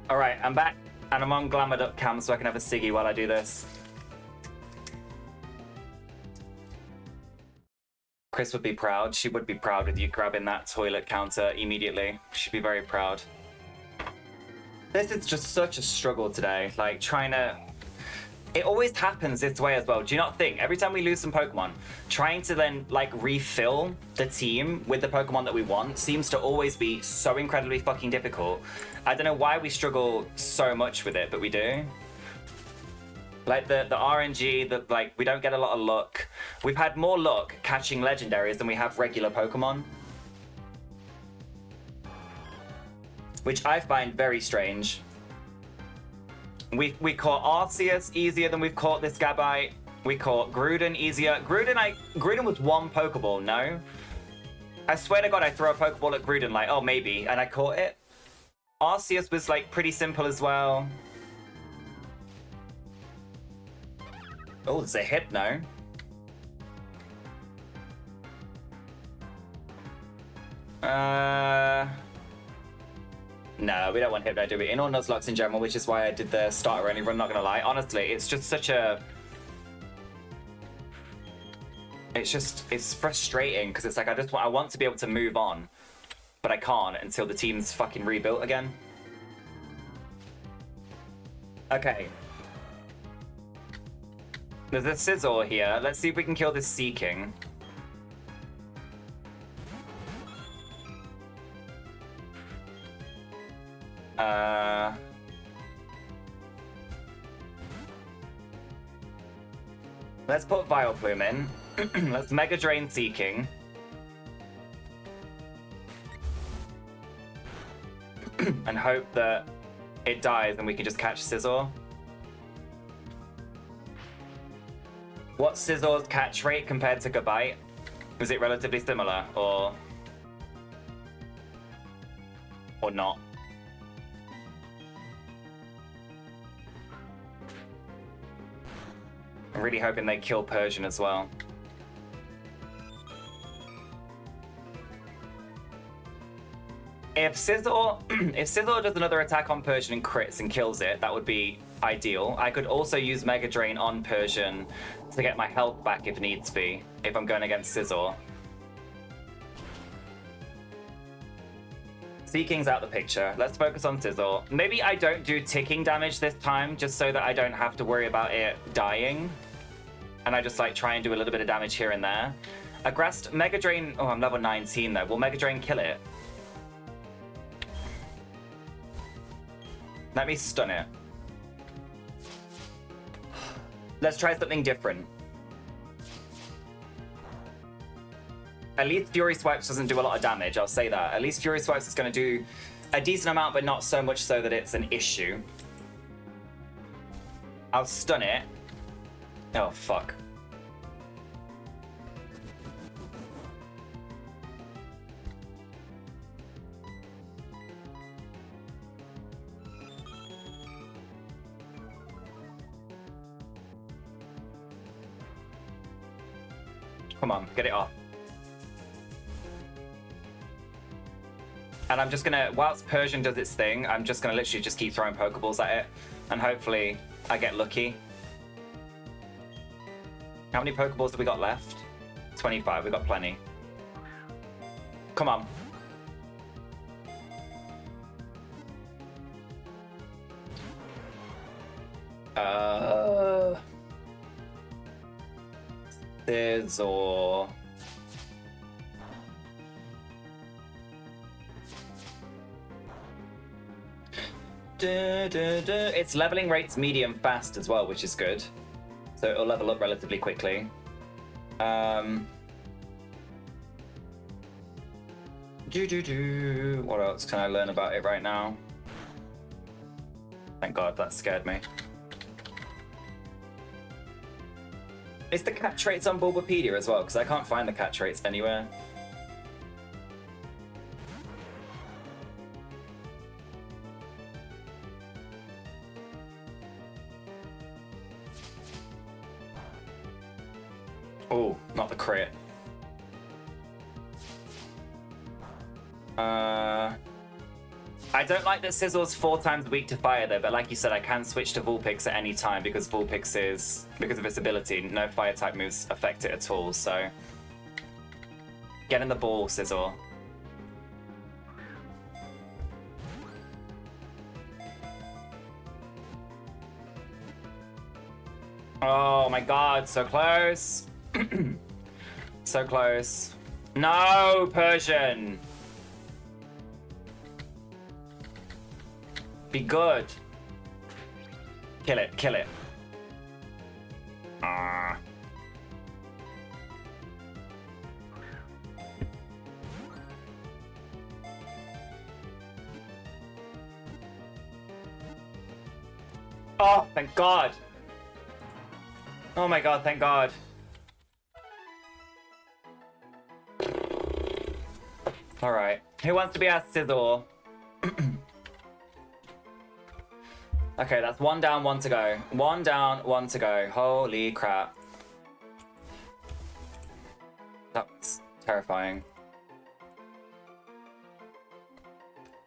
Alright, I'm back, and I'm on GlamourDuck cam so I can have a ciggy while I do this. Chris would be proud. She would be proud with you grabbing that toilet counter immediately. She'd be very proud. This is just such a struggle today, like trying to... It always happens this way as well. Do you not think? Every time we lose some Pokemon, trying to then like refill the team with the Pokemon that we want seems to always be so incredibly fucking difficult. I don't know why we struggle so much with it, but we do. Like the RNG, like we don't get a lot of luck. We've had more luck catching legendaries than we have regular Pokemon. Which I find very strange. We caught Arceus easier than we've caught this Gabite. We caught Groudon easier. Groudon was one Pokeball, no? I swear to God I throw a Pokeball at Groudon like, oh maybe, and I caught it. Arceus was like pretty simple as well. Oh, there's a Hypno. No, we don't want Hypno, do we? In all Nuzlockes in general, which is why I did the starter only run, not gonna lie. Honestly, it's just such a... It's frustrating, because it's like, I want to be able to move on, but I can't until the team's fucking rebuilt again. Okay. There's a Scizor here. Let's see if we can kill this Sea King. Let's put Vileplume in. Let's Mega Drain Sea King. And hope that it dies and we can just catch Scizor. What's Scizor's catch rate compared to Gabite? Was it relatively similar, or not? I'm really hoping they kill Persian as well. If Scizor does another attack on Persian and crits and kills it, that would be ideal. I could also use Mega Drain on Persian to get my health back if needs be, if I'm going against Scizor. Sea King's out the picture. Let's focus on Scizor. Maybe I don't do ticking damage this time, just so that I don't have to worry about it dying. And I just like try and do a little bit of damage here and there. Aggressed Mega Drain. Oh, I'm level 19 though. Will Mega Drain kill it? Let me stun it. Let's try something different. At least Fury Swipes doesn't do a lot of damage, I'll say that. At least Fury Swipes is going to do a decent amount, but not so much so that it's an issue. I'll stun it. Oh, fuck. Come on, get it off. And I'm just gonna, whilst Persian does its thing, I'm just gonna literally just keep throwing Pokeballs at it. And hopefully I get lucky. How many Pokeballs have we got left? 25, we got plenty. Come on. Scizor. Its leveling rate's medium fast as well, which is good. So it'll level up relatively quickly. What else can I learn about it right now? Thank God, that scared me. Is the catch rates on Bulbapedia as well? Because I can't find the catch rates anywhere. Oh, not the crit. I don't like that Scizor's 4 times weak to fire though, but like you said, I can switch to Vulpix at any time because Vulpix is, because of its ability, no fire type moves affect it at all, so. Get in the ball, Scizor. Oh my God, so close. So close. No, Persian. Be good. Kill it, kill it. Oh, thank God. Oh my God, thank God. All right. Who wants to be our Scizor? Okay, that's 1 down, 1 to go. 1 down, 1 to go. Holy crap. That was terrifying.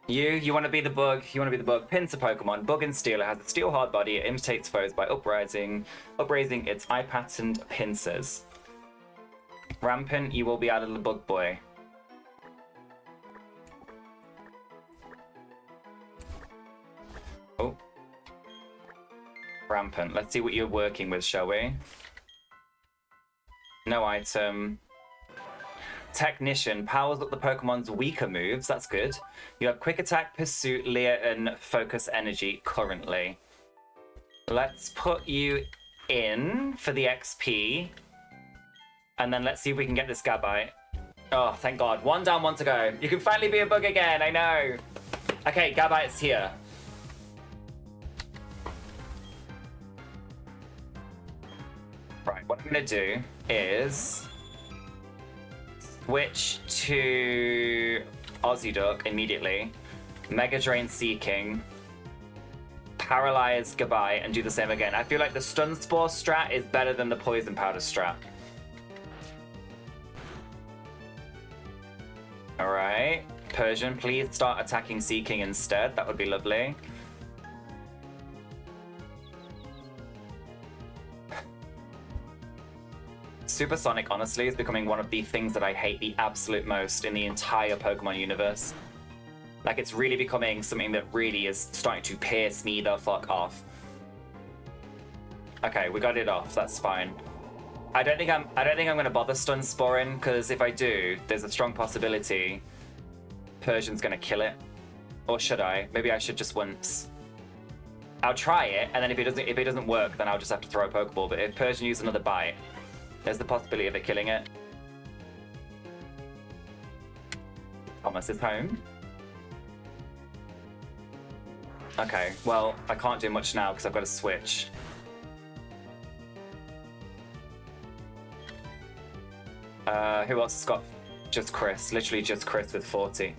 You want to be the bug. You want to be the bug. Pincer Pokemon. Bug and Steel. It has a steel hard body. It imitates foes by upraising its eye-patterned pincers. Rampant, you will be out of the bug boy. Oh. Rampant. Let's see what you're working with, shall we? No item. Technician powers up the Pokemon's weaker moves. That's good. You have Quick Attack, Pursuit, Leer, and Focus Energy currently. Let's put you in for the XP. And then let's see if we can get this Gabite. Oh, thank God. 1 down, 1 to go. You can finally be a bug again, I know. Okay, Gabite's here. Right, what I'm gonna do is switch to Duck immediately, Mega Drain Seeking, Paralyze Gabite, and do the same again. I feel like the Stun Spore strat is better than the Poison Powder strat. Alright, Persian, please start attacking Seeking instead. That would be lovely. Supersonic, honestly, is becoming one of the things that I hate the absolute most in the entire Pokemon universe. Like, it's really becoming something that really is starting to piss me the fuck off. Okay, we got it off. That's fine. I don't think I'm gonna bother Stun Sporing, because if I do, there's a strong possibility Persian's gonna kill it. Or should I? Maybe I should just once. I'll try it, and then if it doesn't work, then I'll just have to throw a Pokeball. But if Persian uses another bite, there's the possibility of it killing it. Thomas is home. Okay, well, I can't do much now because I've got to switch. Who else has got just Chris? Literally just Chris with 40.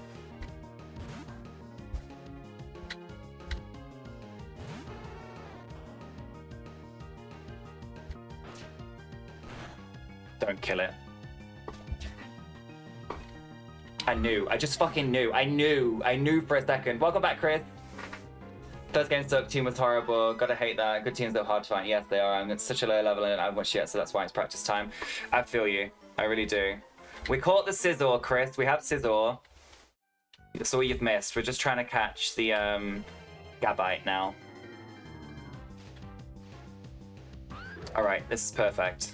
Don't kill it. I just fucking knew. I knew for a second. Welcome back, Chris. First game sucked, team was horrible. Gotta hate that. Good teams are hard to find. Yes, they are. I'm at such a low level and I haven't watched yet, so that's why it's practice time. I feel you. I really do. We caught the Scizor, Chris. We have Scizor. That's all you've missed. We're just trying to catch the Gabite now. Alright, this is perfect.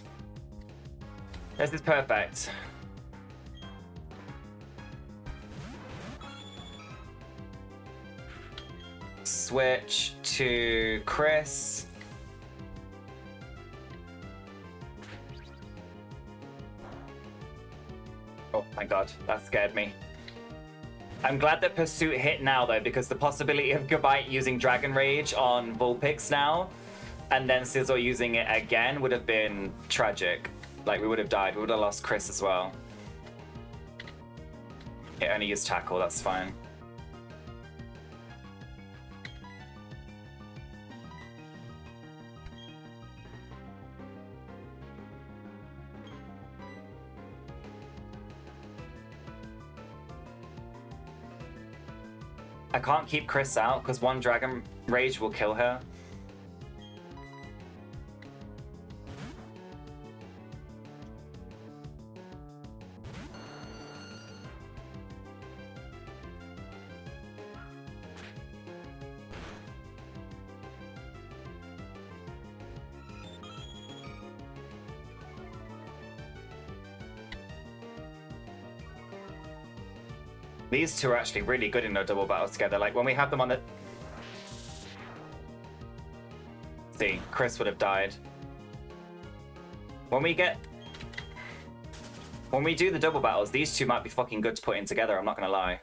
This is perfect. Switch to Chris. Oh my God, that scared me. I'm glad that Pursuit hit now though, because the possibility of Gabite using Dragon Rage on Vulpix now, and then Scizor using it again would have been tragic. Like, we would have died. We would have lost Chris as well. It only used Tackle, that's fine. I can't keep Chris out because one Dragon Rage will kill her. These two are actually really good in their double battles together. Like, when we have them on the... See, Chris would have died. When we do the double battles, these two might be fucking good to put in together, I'm not gonna lie.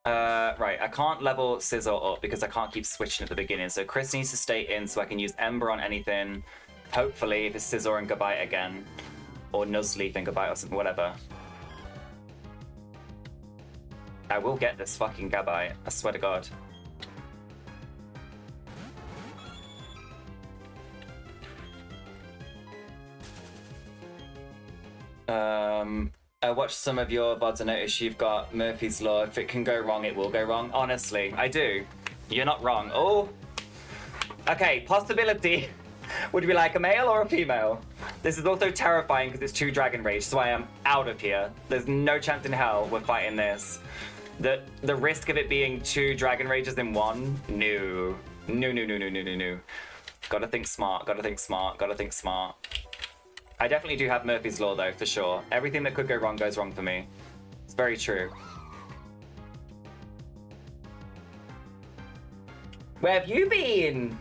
Right, I can't level Scizor up because I can't keep switching at the beginning, so Chris needs to stay in so I can use Ember on anything. Hopefully, if it's Scizor and Gabite again. Or Nuzlocke and Gabite or something, whatever. I will get this fucking Gabite, I swear to God. I watched some of your VODs and noticed you've got Murphy's Law. If it can go wrong, it will go wrong. Honestly, I do. You're not wrong. Oh. Okay, possibility. Would we like a male or a female? This is also terrifying because it's 2 Dragon Rage, so I am out of here. There's no chance in hell we're fighting this. The risk of it being 2 Dragon Rages in one? No. No. Gotta think smart, gotta think smart, gotta think smart. I definitely do have Murphy's Law though, for sure. Everything that could go wrong goes wrong for me. It's very true. Where have you been?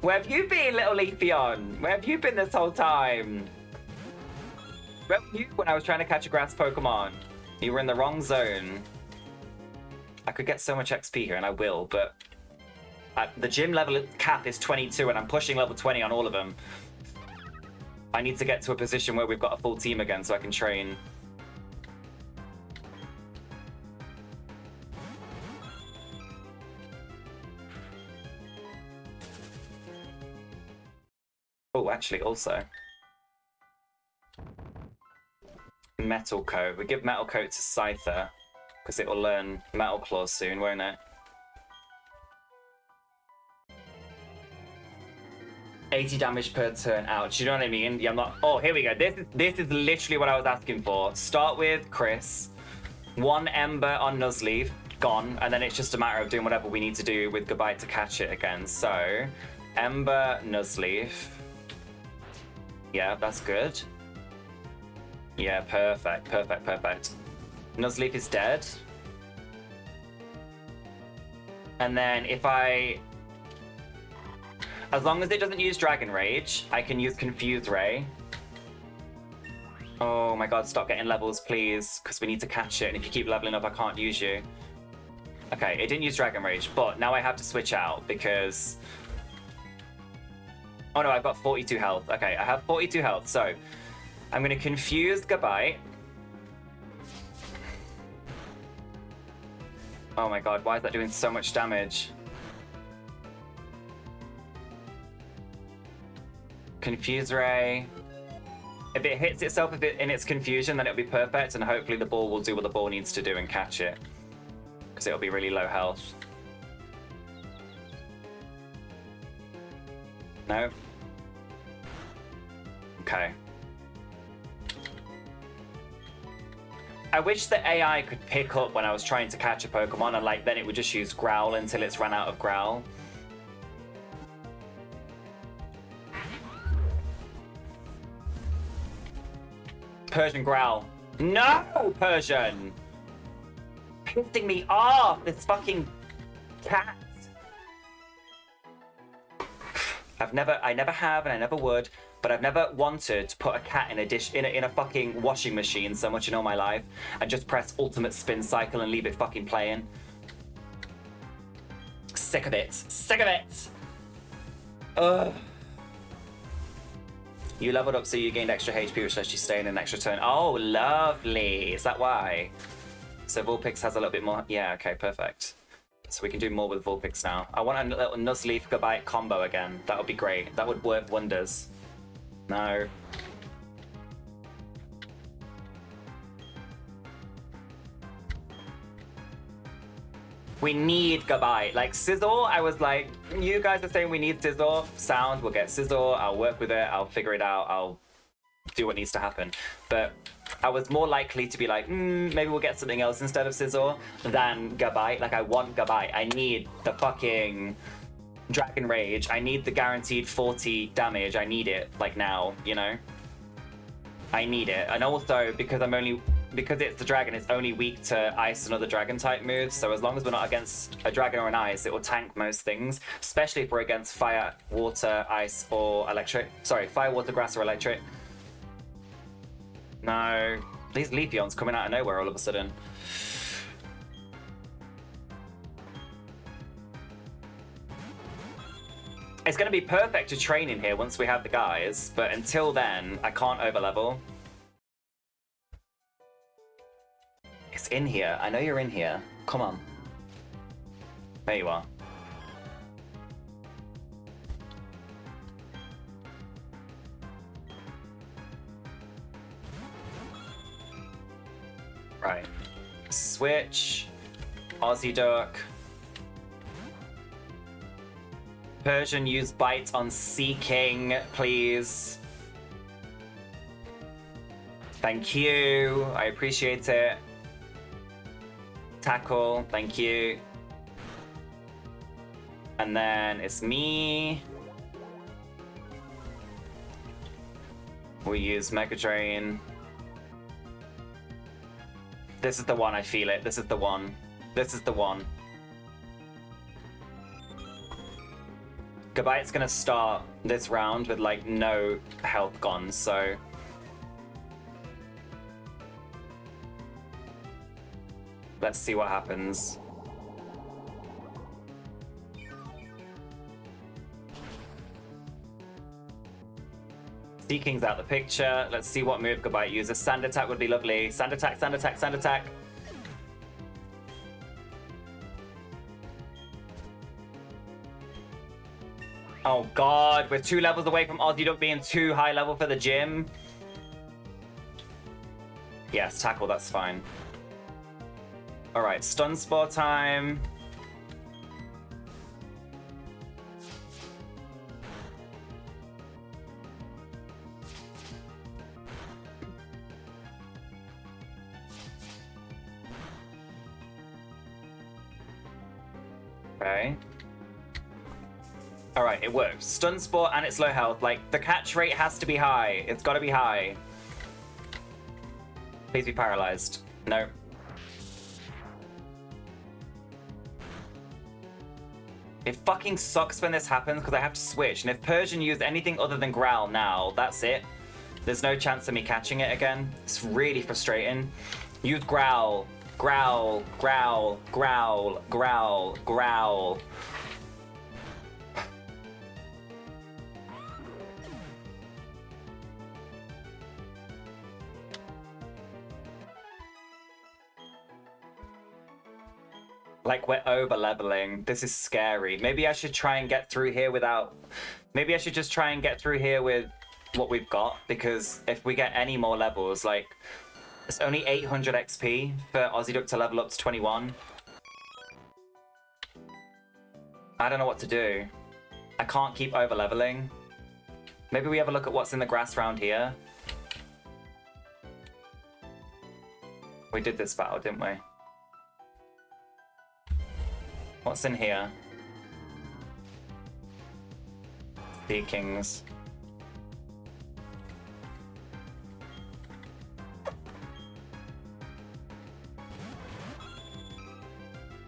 Where have you been, little Leafeon? Where have you been this whole time? Where were you when I was trying to catch a grass Pokemon? You were in the wrong zone. I could get so much XP here, and I will, but the gym level cap is 22, and I'm pushing level 20 on all of them. I need to get to a position where we've got a full team again so I can train. Oh, actually, also. Metal Coat. We give Metal Coat to Scyther, because it will learn Metal Claws soon, won't it? 80 damage per turn. Ouch, you know what I mean? Yeah, I'm not... Oh, here we go. This is literally what I was asking for. Start with Chris. 1 Ember on Nuzleaf. Gone. And then it's just a matter of doing whatever we need to do with Gabite to catch it again. So, Ember, Nuzleaf. Yeah, that's good. Yeah, perfect. Nuzleaf is dead. And then if I... As long as it doesn't use Dragon Rage, I can use Confuse Ray. Oh my god, stop getting levels, please, because we need to catch it, and if you keep leveling up, I can't use you. Okay, it didn't use Dragon Rage, but now I have to switch out, because... Oh no, I've got 42 health. Okay, I have 42 health, so... I'm going to Confuse Gabite. Oh my god, why is that doing so much damage? Confuse Ray. If it hits itself in its confusion, then it'll be perfect, and hopefully the ball will do what the ball needs to do and catch it. Because it'll be really low health. No? Okay. I wish the AI could pick up when I was trying to catch a Pokemon, and then it would just use Growl until it's run out of Growl. Persian Growl. No, Persian! Pissing me off, this fucking cat. I never have, and I never would, but I've never wanted to put a cat in a dish, in a fucking washing machine so much in all my life, and just press ultimate spin cycle and leave it fucking playing. Sick of it. Sick of it! Ugh. You leveled up so you gained extra HP, which lets you stay in an extra turn. Oh, lovely. Is that why? So Vulpix has a little bit more... Yeah, okay, perfect. So we can do more with Vulpix now. I want a little Nuzleaf Gabite combo again. That would be great. That would work wonders. No. We need Gabite. Like, Scizor, I was like, you guys are saying we need Scizor. Sound, we'll get Scizor. I'll work with it. I'll figure it out. I'll do what needs to happen. But I was more likely to be like, maybe we'll get something else instead of Scizor than Gabite. Like, I want Gabite. I need the fucking Dragon Rage. I need the guaranteed 40 damage. I need it, like, now, you know? I need it. And also, because it's the dragon, it's only weak to ice and other dragon type moves, so as long as we're not against a dragon or an ice, it will tank most things, especially if we're against fire, water, ice, or electric. Sorry, fire, water, grass, or electric. No. These Leafeon's coming out of nowhere all of a sudden. It's going to be perfect to train in here once we have the guys, but until then, I can't overlevel. It's in here. I know you're in here. Come on. There you are. Right. Switch. Aussie Duck. Persian, use bite on Seeking, please. Thank you. I appreciate it. Tackle. Thank you. And then it's me. We use Mega Drain. This is the one, I feel it. This is the one. This is the one. Gabite's gonna start this round with like no health gone, so. Let's see what happens. Seeking's out the picture. Let's see what move Gabite uses. Sand attack would be lovely. Sand attack, sand attack, sand attack. Oh god, we're 2 levels away from Aussie Duck being too high level for the gym. Yes, tackle, that's fine. Alright, stun spore time. Okay. Alright, it works. Stun spore and it's low health. Like, the catch rate has to be high. It's gotta be high. Please be paralyzed. No. It fucking sucks when this happens because I have to switch. And if Persian used anything other than Growl now, that's it. There's no chance of me catching it again. It's really frustrating. Use Growl. Growl. Growl. Growl. Growl. Growl. Like, we're over-leveling. This is scary. Maybe I should try and get through here without... Maybe I should just try and get through here with what we've got, because if we get any more levels, like... It's only 800 XP for Aussie Duck to level up to 21. I don't know what to do. I can't keep over-leveling. Maybe we have a look at what's in the grass round here. We did this battle, didn't we? What's in here? Seekings.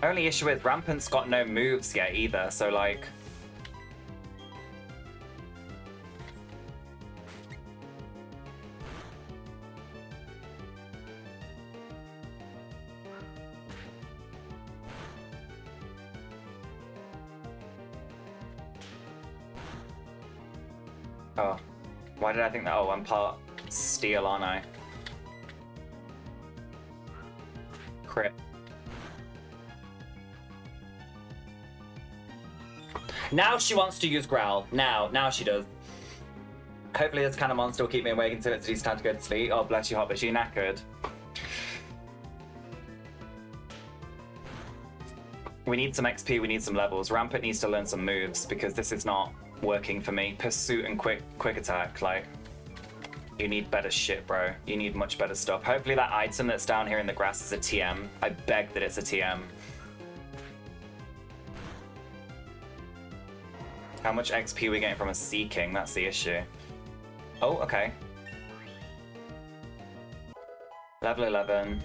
Only issue is Rampant's got no moves yet either, so like... Oh, why did I think that? Oh, I'm part steel, aren't I? Crit. Now she wants to use Growl. Now she does. Hopefully this kind of monster will keep me awake until it's time to go to sleep. Oh, bless you, Hobbit. You're knackered. We need some XP, we need some levels. Rampant needs to learn some moves because this is not working for me. Pursuit and quick attack, like, you need better shit, bro. You need much better stuff. Hopefully that item that's down here in the grass is a TM. I beg that it's a TM. How much XP are we getting from a Seeking? That's the issue. Oh, okay. Level 11.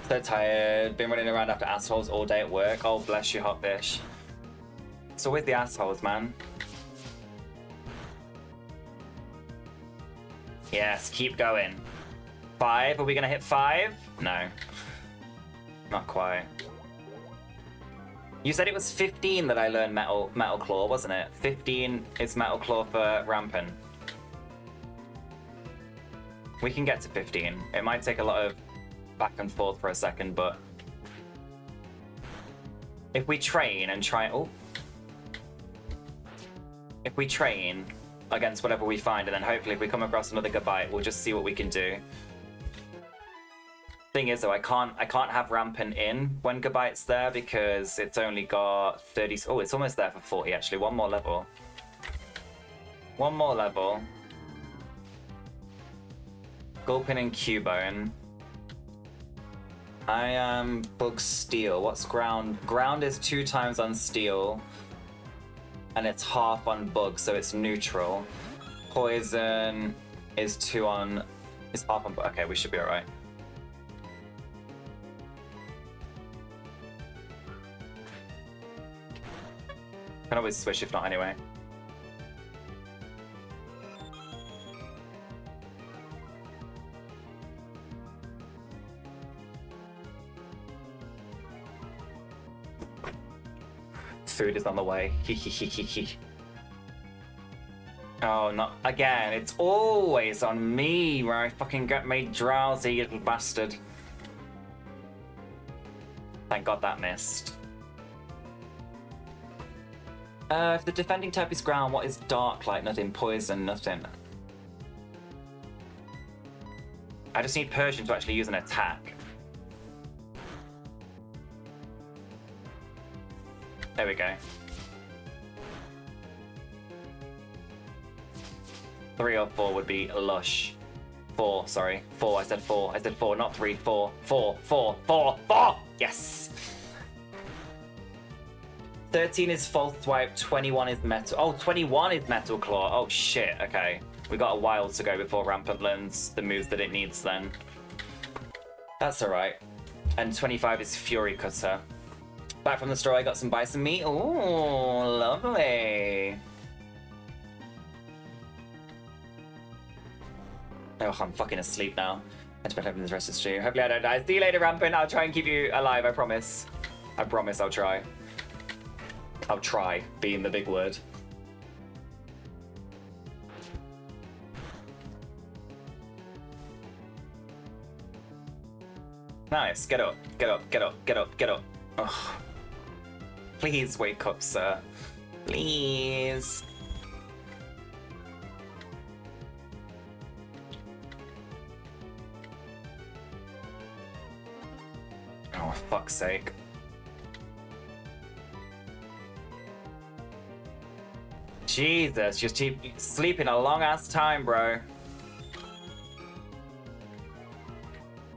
So tired. Been running around after assholes all day at work. Oh, bless you, hot fish. It's always the assholes, man. Yes, keep going. 5. Are we gonna hit 5? No. Not quite. You said it was 15 that I learned Metal Claw, wasn't it? 15 is Metal Claw for Rampant. We can get to 15. It might take a lot of back and forth for a second, but if we train and try... Oh. If we train against whatever we find, and then hopefully if we come across another Gabite, we'll just see what we can do. Thing is though, I can't have Rampant in when Gabite's there because it's only got 30. Oh, it's almost there for 40 actually. One more level. One more level. Gulpin and Cubone. I am Bug Steel. What's Ground? Ground is 2 times on Steel. And it's half on Bug, so it's neutral. Poison is 2 on... It's half on Bug. Okay, we should be alright. Can always switch if not anyway. Food is on the way. Oh, not again. It's always on me where I fucking get made drowsy, you little bastard. Thank God that missed. If the defending type is ground, what is dark like? Nothing. Poison, nothing. I just need Persian to actually use an attack. There we go. 3 or 4 would be lush. 4, sorry. 4, I said 4. I said 4, not 3, 4. 4, 4, 4, 4! Yes! 13 is false swipe, 21 is metal. Oh, 21 is metal claw. Oh shit, okay. We got a while to go before Rampant learns the moves that it needs then. That's alright. And 25 is Fury Cutter. Back from the store, I got some bison meat. Ooh, lovely. Oh, I'm fucking asleep now. I have to open this rest of the stream. Hopefully I don't die. See you later, Rampant. I'll try and keep you alive, I promise. I promise I'll try. I'll try, being the big word. Nice, get up, get up, get up, get up, get up. Ugh. Please wake up, sir. Please. Oh, for fuck's sake. Jesus, just keep sleeping a long ass time, bro.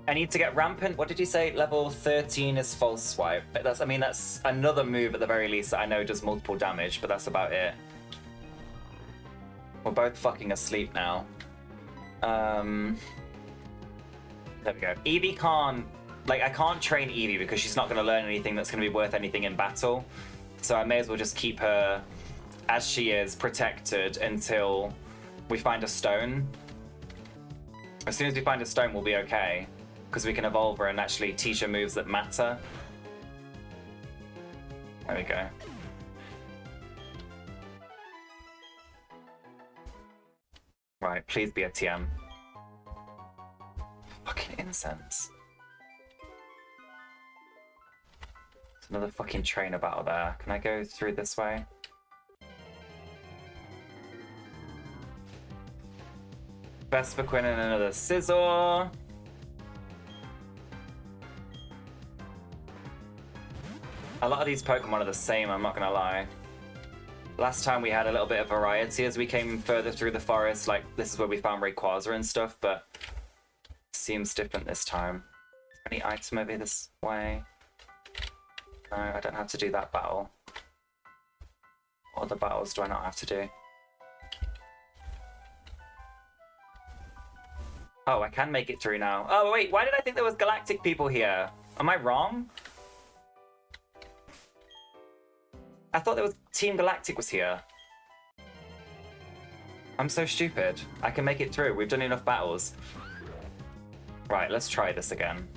I need to get Rampant. What did you say? Level 13 is false swipe. That's, I mean, that's another move at the very least that I know does multiple damage, but that's about it. We're both fucking asleep now. There we go. Eevee can't, like, I can't train Eevee because she's not going to learn anything that's going to be worth anything in battle. So I may as well just keep her as she is, protected until we find a stone. As soon as we find a stone, we'll be okay. Because we can evolve her and actually teach her moves that matter. There we go. Right, please be a TM. Fucking incense. There's another fucking trainer battle there. Can I go through this way? Best for Quinn and another Scissor. A lot of these Pokemon are the same, I'm not gonna lie. Last time we had a little bit of variety as we came further through the forest, like this is where we found Rayquaza and stuff, but it seems different this time. Any item over this way? No, I don't have to do that battle. What other battles do I not have to do? Oh, I can make it through now. Oh, wait, why did I think there was galactic people here? Am I wrong? I thought there was Team Galactic was here. I'm so stupid. I can make it through. We've done enough battles. Right, let's try this again.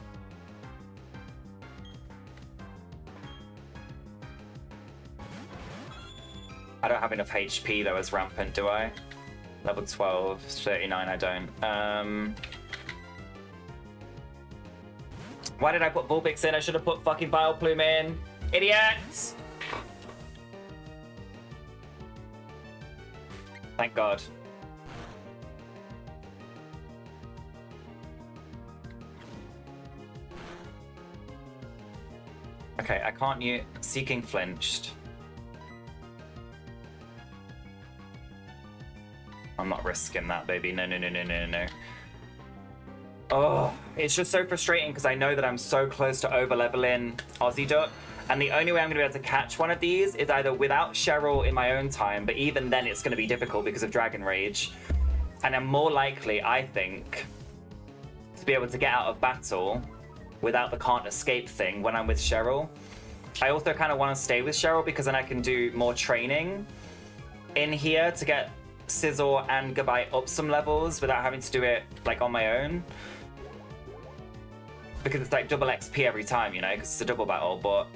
I don't have enough HP though as Rampant, do I? Level 12, 39 I don't. Why did I put Vulpix in? I should have put fucking Vileplume in. Idiots! Thank God. Okay, I can't use... Seeking flinched. I'm not risking that, baby. No, no, no, no, no, no. Oh, it's just so frustrating because I know that I'm so close to over-leveling Aussie Duck, and the only way I'm going to be able to catch one of these is either without Cheryl in my own time, but even then it's going to be difficult because of Dragon Rage. And I'm more likely, I think, to be able to get out of battle without the can't escape thing when I'm with Cheryl. I also kind of want to stay with Cheryl because then I can do more training in here to get Scizor and Gabite up some levels without having to do it like on my own. Because it's like double XP every time, you know, because it's a double battle, but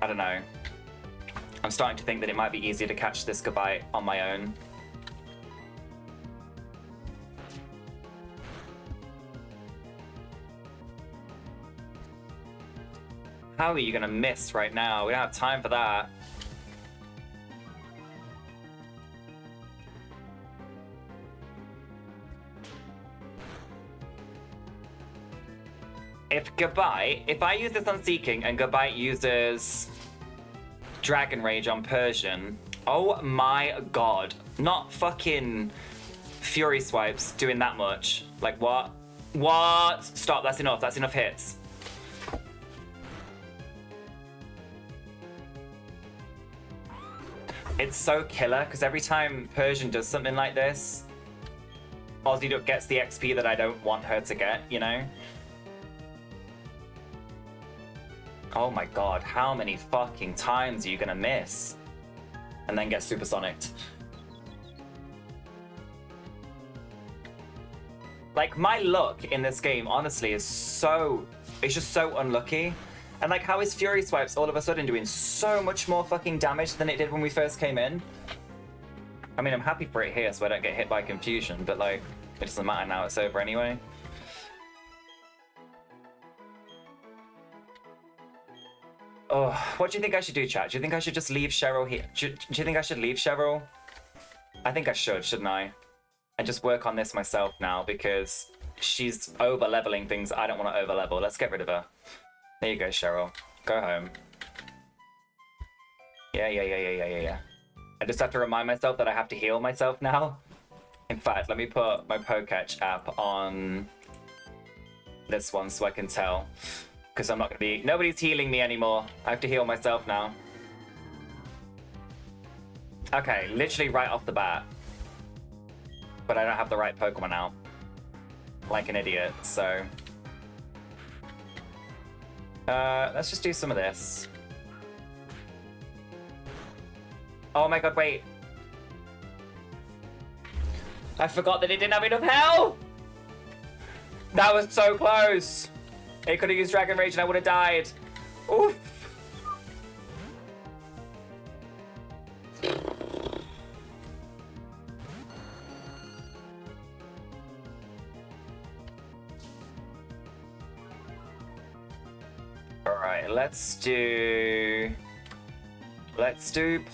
I don't know. I'm starting to think that it might be easier to catch this Gabite on my own. How are you gonna miss right now? We don't have time for that. If I use this on Seeking and Gabite uses Dragon Rage on Persian, oh my God. Not fucking Fury Swipes doing that much. Like what? What? Stop, that's enough. That's enough hits. It's so killer, because every time Persian does something like this, Aussie Duck gets the XP that I don't want her to get, you know? Oh my God, how many fucking times are you gonna miss? And then get supersonicked. Like, my luck in this game, honestly, is so... It's just so unlucky. And like, how is Fury Swipes all of a sudden doing so much more fucking damage than it did when we first came in? I mean, I'm happy for it here so I don't get hit by confusion, but like, it doesn't matter now, it's over anyway. Oh, what do you think I should do, chat? Do you think I should just leave Cheryl here? Do you think I should leave Cheryl? I think I should, shouldn't I? And just work on this myself now because she's over-leveling things I don't want to over-level. Let's get rid of her. There you go, Cheryl. Go home. Yeah. I just have to remind myself that I have to heal myself now. In fact, let me put my Poketch app on this one so I can tell. Because I'm not going to be... Nobody's healing me anymore. I have to heal myself now. Okay, literally right off the bat. But I don't have the right Pokemon out. Like an idiot, so... let's just do some of this. Oh my God, wait. I forgot that it didn't have enough health! That was so close! It could have used Dragon Rage and I would have died. Oof. Alright, let's do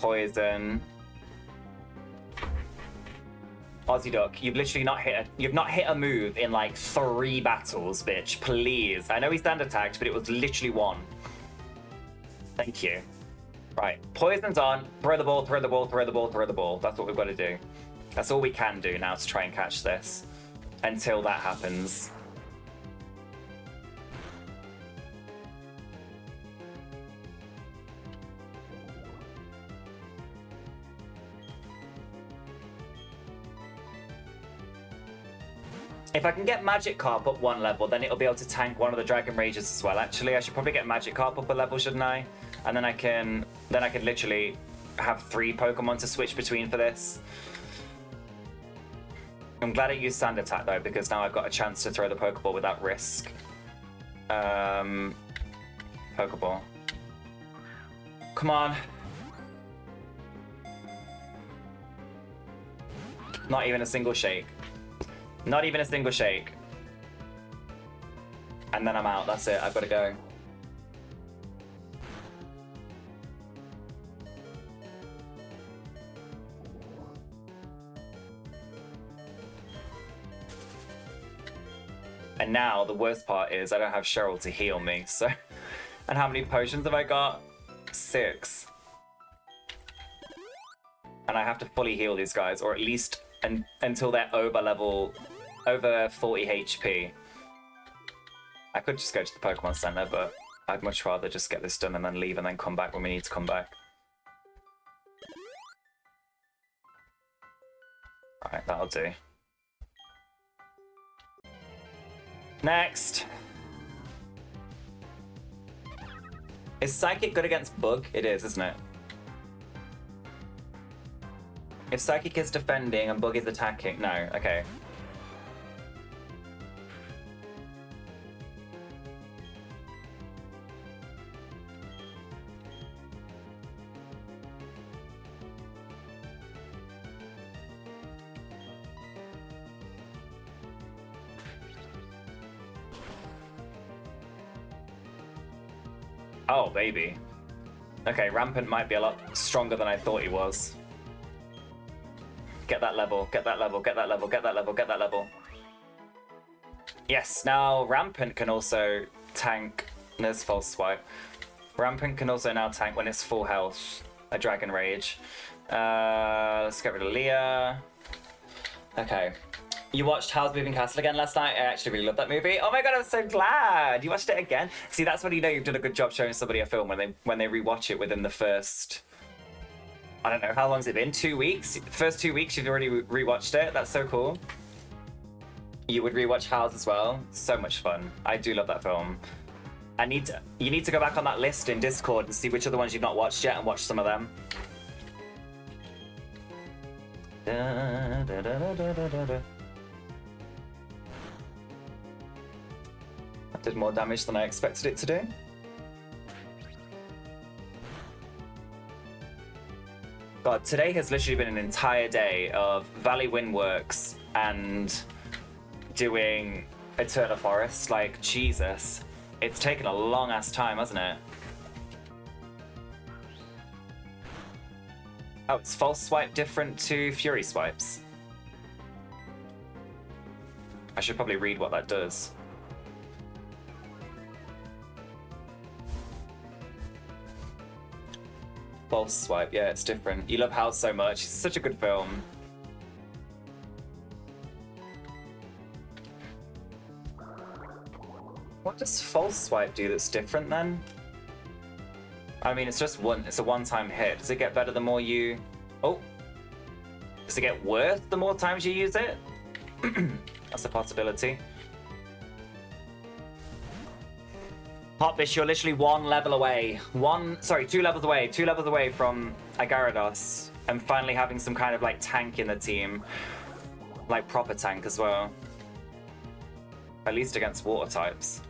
poison. Aussie Duck, you've literally not hit a move in like 3 battles, bitch. Please. I know he stand attacked, but it was literally 1. Thank you. Right, poison's on. Throw the ball, throw the ball, throw the ball, throw the ball. That's what we've got to do. That's all we can do now to try and catch this. Until that happens. If I can get Magikarp up 1 level, then it'll be able to tank one of the Dragon Rages as well. Actually, I should probably get Magikarp up a level, shouldn't I? And then I can literally have 3 Pokemon to switch between for this. I'm glad I used Sand Attack though, because now I've got a chance to throw the Pokeball without risk. Pokeball. Come on. Not even a single shake. Not even a single shake. And then I'm out. That's it. I've got to go. And now the worst part is I don't have Cheryl to heal me, so... And how many potions have I got? 6. And I have to fully heal these guys, or at least until they're over 40 HP. I could just go to the Pokemon Center, but I'd much rather just get this done and then leave and then come back when we need to come back. Alright, that'll do. Next! Is Psychic good against Bug? It is, isn't it? If Psychic is defending and Bug is attacking... No, okay. Oh, baby. Okay, Rampant might be a lot stronger than I thought he was. Get that level, get that level, get that level, get that level, get that level. Yes, now Rampant can also tank... There's False Swipe. Rampant can also now tank when it's full health. A Dragon Rage. Let's get rid of Leah. Okay. You watched Howl's Moving Castle again last night? I actually really loved that movie. Oh my god, I'm so glad! You watched it again? See, that's when you know you've done a good job showing somebody a film, when they rewatch it within the first... I don't know, how long's it been? 2 weeks? The first 2 weeks you've already rewatched it? That's so cool. You would rewatch Howl's as well? So much fun. I do love that film. You need to go back on that list in Discord and see which are the ones you've not watched yet and watch some of them. That did more damage than I expected it to do. God, today has literally been an entire day of Valley Windworks and doing Eterna Forest. Like, Jesus. It's taken a long ass time, hasn't it? Oh, it's False Swipe different to Fury Swipes. I should probably read what that does. False Swipe, yeah, it's different. You love Howl so much. It's such a good film. What does False Swipe do that's different then? I mean, it's just it's a one-time hit. Does it get better the more you... Oh! Does it get worse the more times you use it? That's a possibility. Hotbish, you're literally 1 level away. 2 levels away. 2 levels away from Agarados. And finally having some kind of, like, tank in the team. Like, proper tank as well. At least against water types.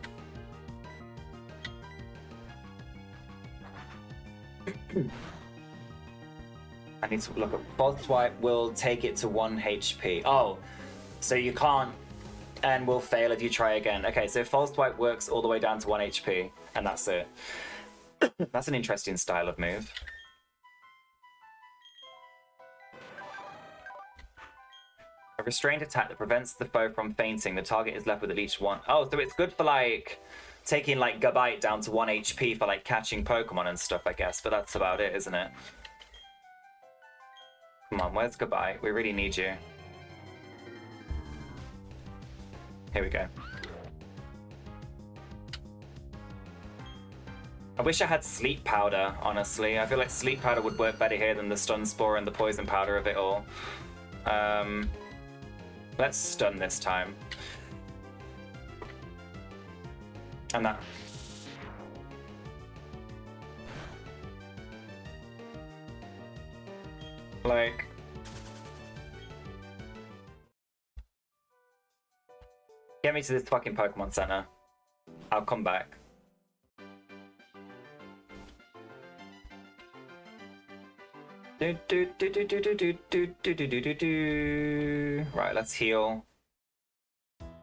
I need to look at... False Swipe will take it to 1 HP. Oh, so you can't... And will fail if you try again. Okay, so False Swipe works all the way down to 1 HP, and that's it. That's an interesting style of move. A restrained attack that prevents the foe from fainting. The target is left with at least 1. Oh, so it's good for, like, taking, like, Gabite down to 1 HP for, like, catching Pokemon and stuff, I guess. But that's about it, isn't it? Come on, where's Gabite? We really need you. Here we go. I wish I had Sleep Powder, honestly. I feel like Sleep Powder would work better here than the Stun Spore and the Poison Powder of it all. Let's Stun this time. And that... Like... Get me to this fucking Pokemon Center. I'll come back. Right, let's heal.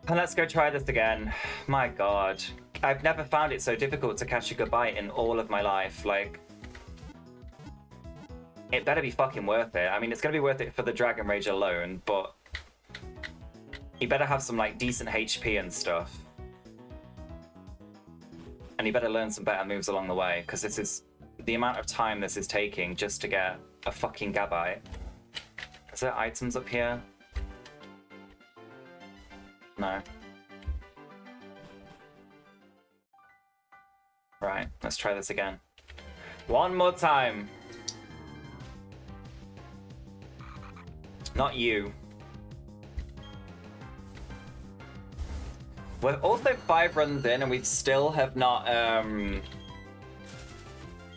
And let's go try this again. My god. I've never found it so difficult to catch a Gabite in all of my life. Like... It better be fucking worth it. I mean, it's gonna be worth it for the Dragon Rage alone, but... You better have some like decent HP and stuff. And you better learn some better moves along the way, because this is the amount of time this is taking just to get a fucking Gabite. Is there items up here? No. Right, let's try this again. One more time. Not you. We're also 5 runs in and we still have not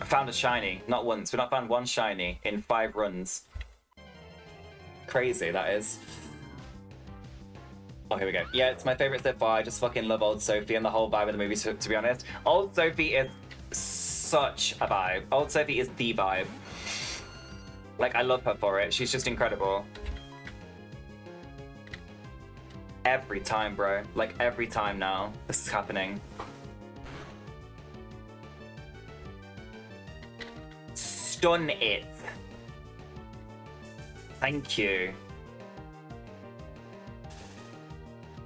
found a shiny. Not once. We've not found one shiny in 5 runs. Crazy, that is. Oh, here we go. Yeah, it's my favorite so far. I just fucking love Old Sophie and the whole vibe of the movie, to be honest. Old Sophie is such a vibe. Old Sophie is the vibe. Like, I love her for it. She's just incredible. Every time, bro. Like, every time now. This is happening. Stun it. Thank you.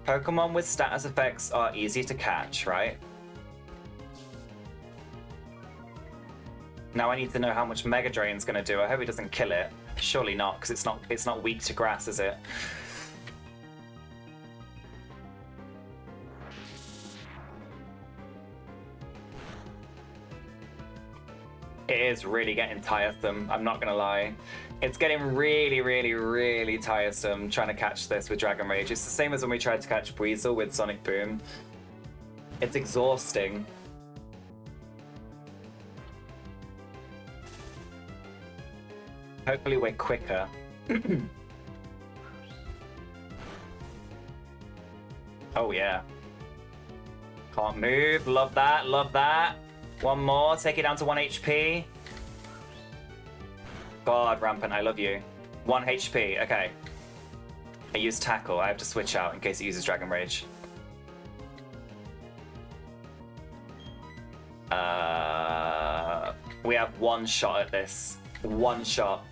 Pokemon with status effects are easy to catch, right? Now I need to know how much Mega Drain's gonna do. I hope it doesn't kill it. Surely not, because it's not weak to grass, is it? It is really getting tiresome, I'm not gonna lie. It's getting really, really, really tiresome trying to catch this with Dragon Rage. It's the same as when we tried to catch Weasel with Sonic Boom. It's exhausting. Hopefully we're quicker. Oh yeah. Can't move, love that, love that. One more, take it down to 1 HP. God, Rampant, I love you. 1 HP, okay. I use Tackle, I have to switch out in case it uses Dragon Rage. We have 1 shot at this. 1 shot.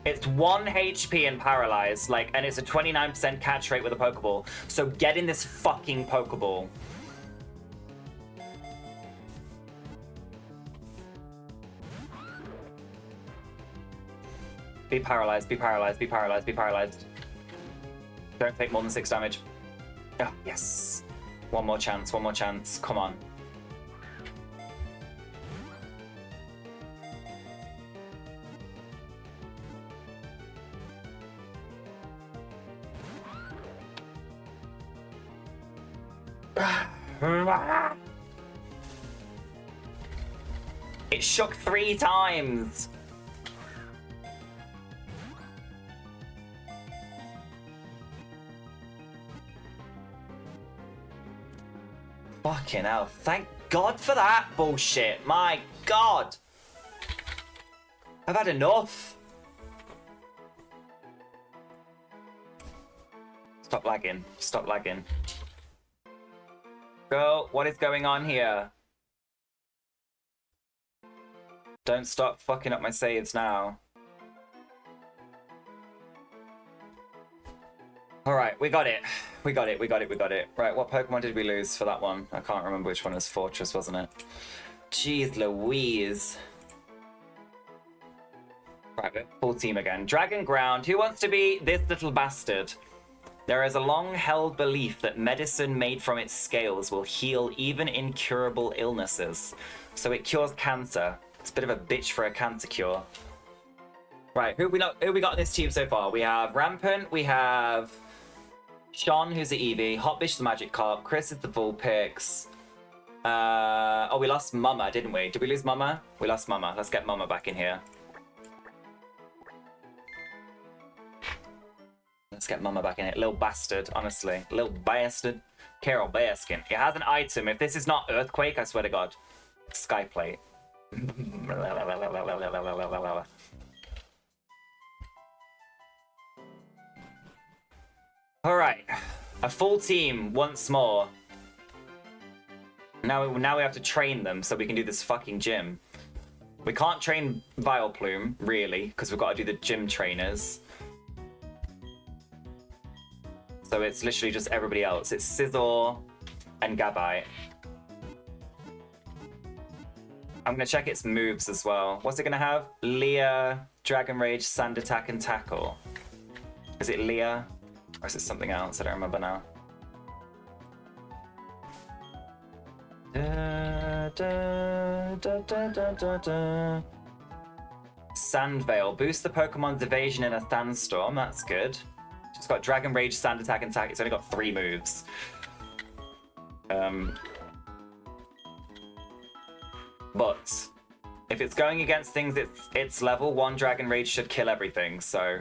It's 1 HP and paralyzed, like, and it's a 29% catch rate with a Pokeball. So get in this fucking Pokeball. Be paralyzed, be paralyzed, be paralyzed, be paralyzed. Don't take more than 6 damage. Oh, yes. One more chance, one more chance. Come on. It shook 3 times. Fucking hell. Thank God for that bullshit. My God. I've had enough. Stop lagging. Stop lagging. Girl, what is going on here? Don't stop fucking up my saves now. Alright, we got it. We got it, we got it, we got it. Right, what Pokemon did we lose for that one? I can't remember which one was Fortress, wasn't it? Jeez Louise. Right, full team again. Dragon Ground. Who wants to be this little bastard? There is a long-held belief that medicine made from its scales will heal even incurable illnesses. So it cures cancer. It's a bit of a bitch for a cancer cure. Right, who we got in this team so far? We have Rampant, we have Sean, who's the Eevee, Hotbish the Magikarp, Chris is the Vulpix. Oh, we lost Mama, didn't we? Did we lose Mama? We lost Mama. Let's get Mama back in here. Let's get Mama back in it. Little bastard, honestly. Little bastard. Carol Baskin. It has an item. If this is not Earthquake, I swear to God. Skyplate. Alright. A full team once more. now we have to train them so we can do this fucking gym. We can't train Vileplume, really, because we've got to do the gym trainers. So it's literally just everybody else. It's Scizor and Gabite. I'm going to check its moves as well. What's it going to have? Leah, Dragon Rage, Sand Attack, and Tackle. Is it Leah? Or is it something else? I don't remember now. Sand Veil. Boost the Pokemon's evasion in a sandstorm. That's good. It's got Dragon Rage, Sand Attack, and Attack. It's only got 3 moves. But if it's going against things its level, 1 Dragon Rage should kill everything. So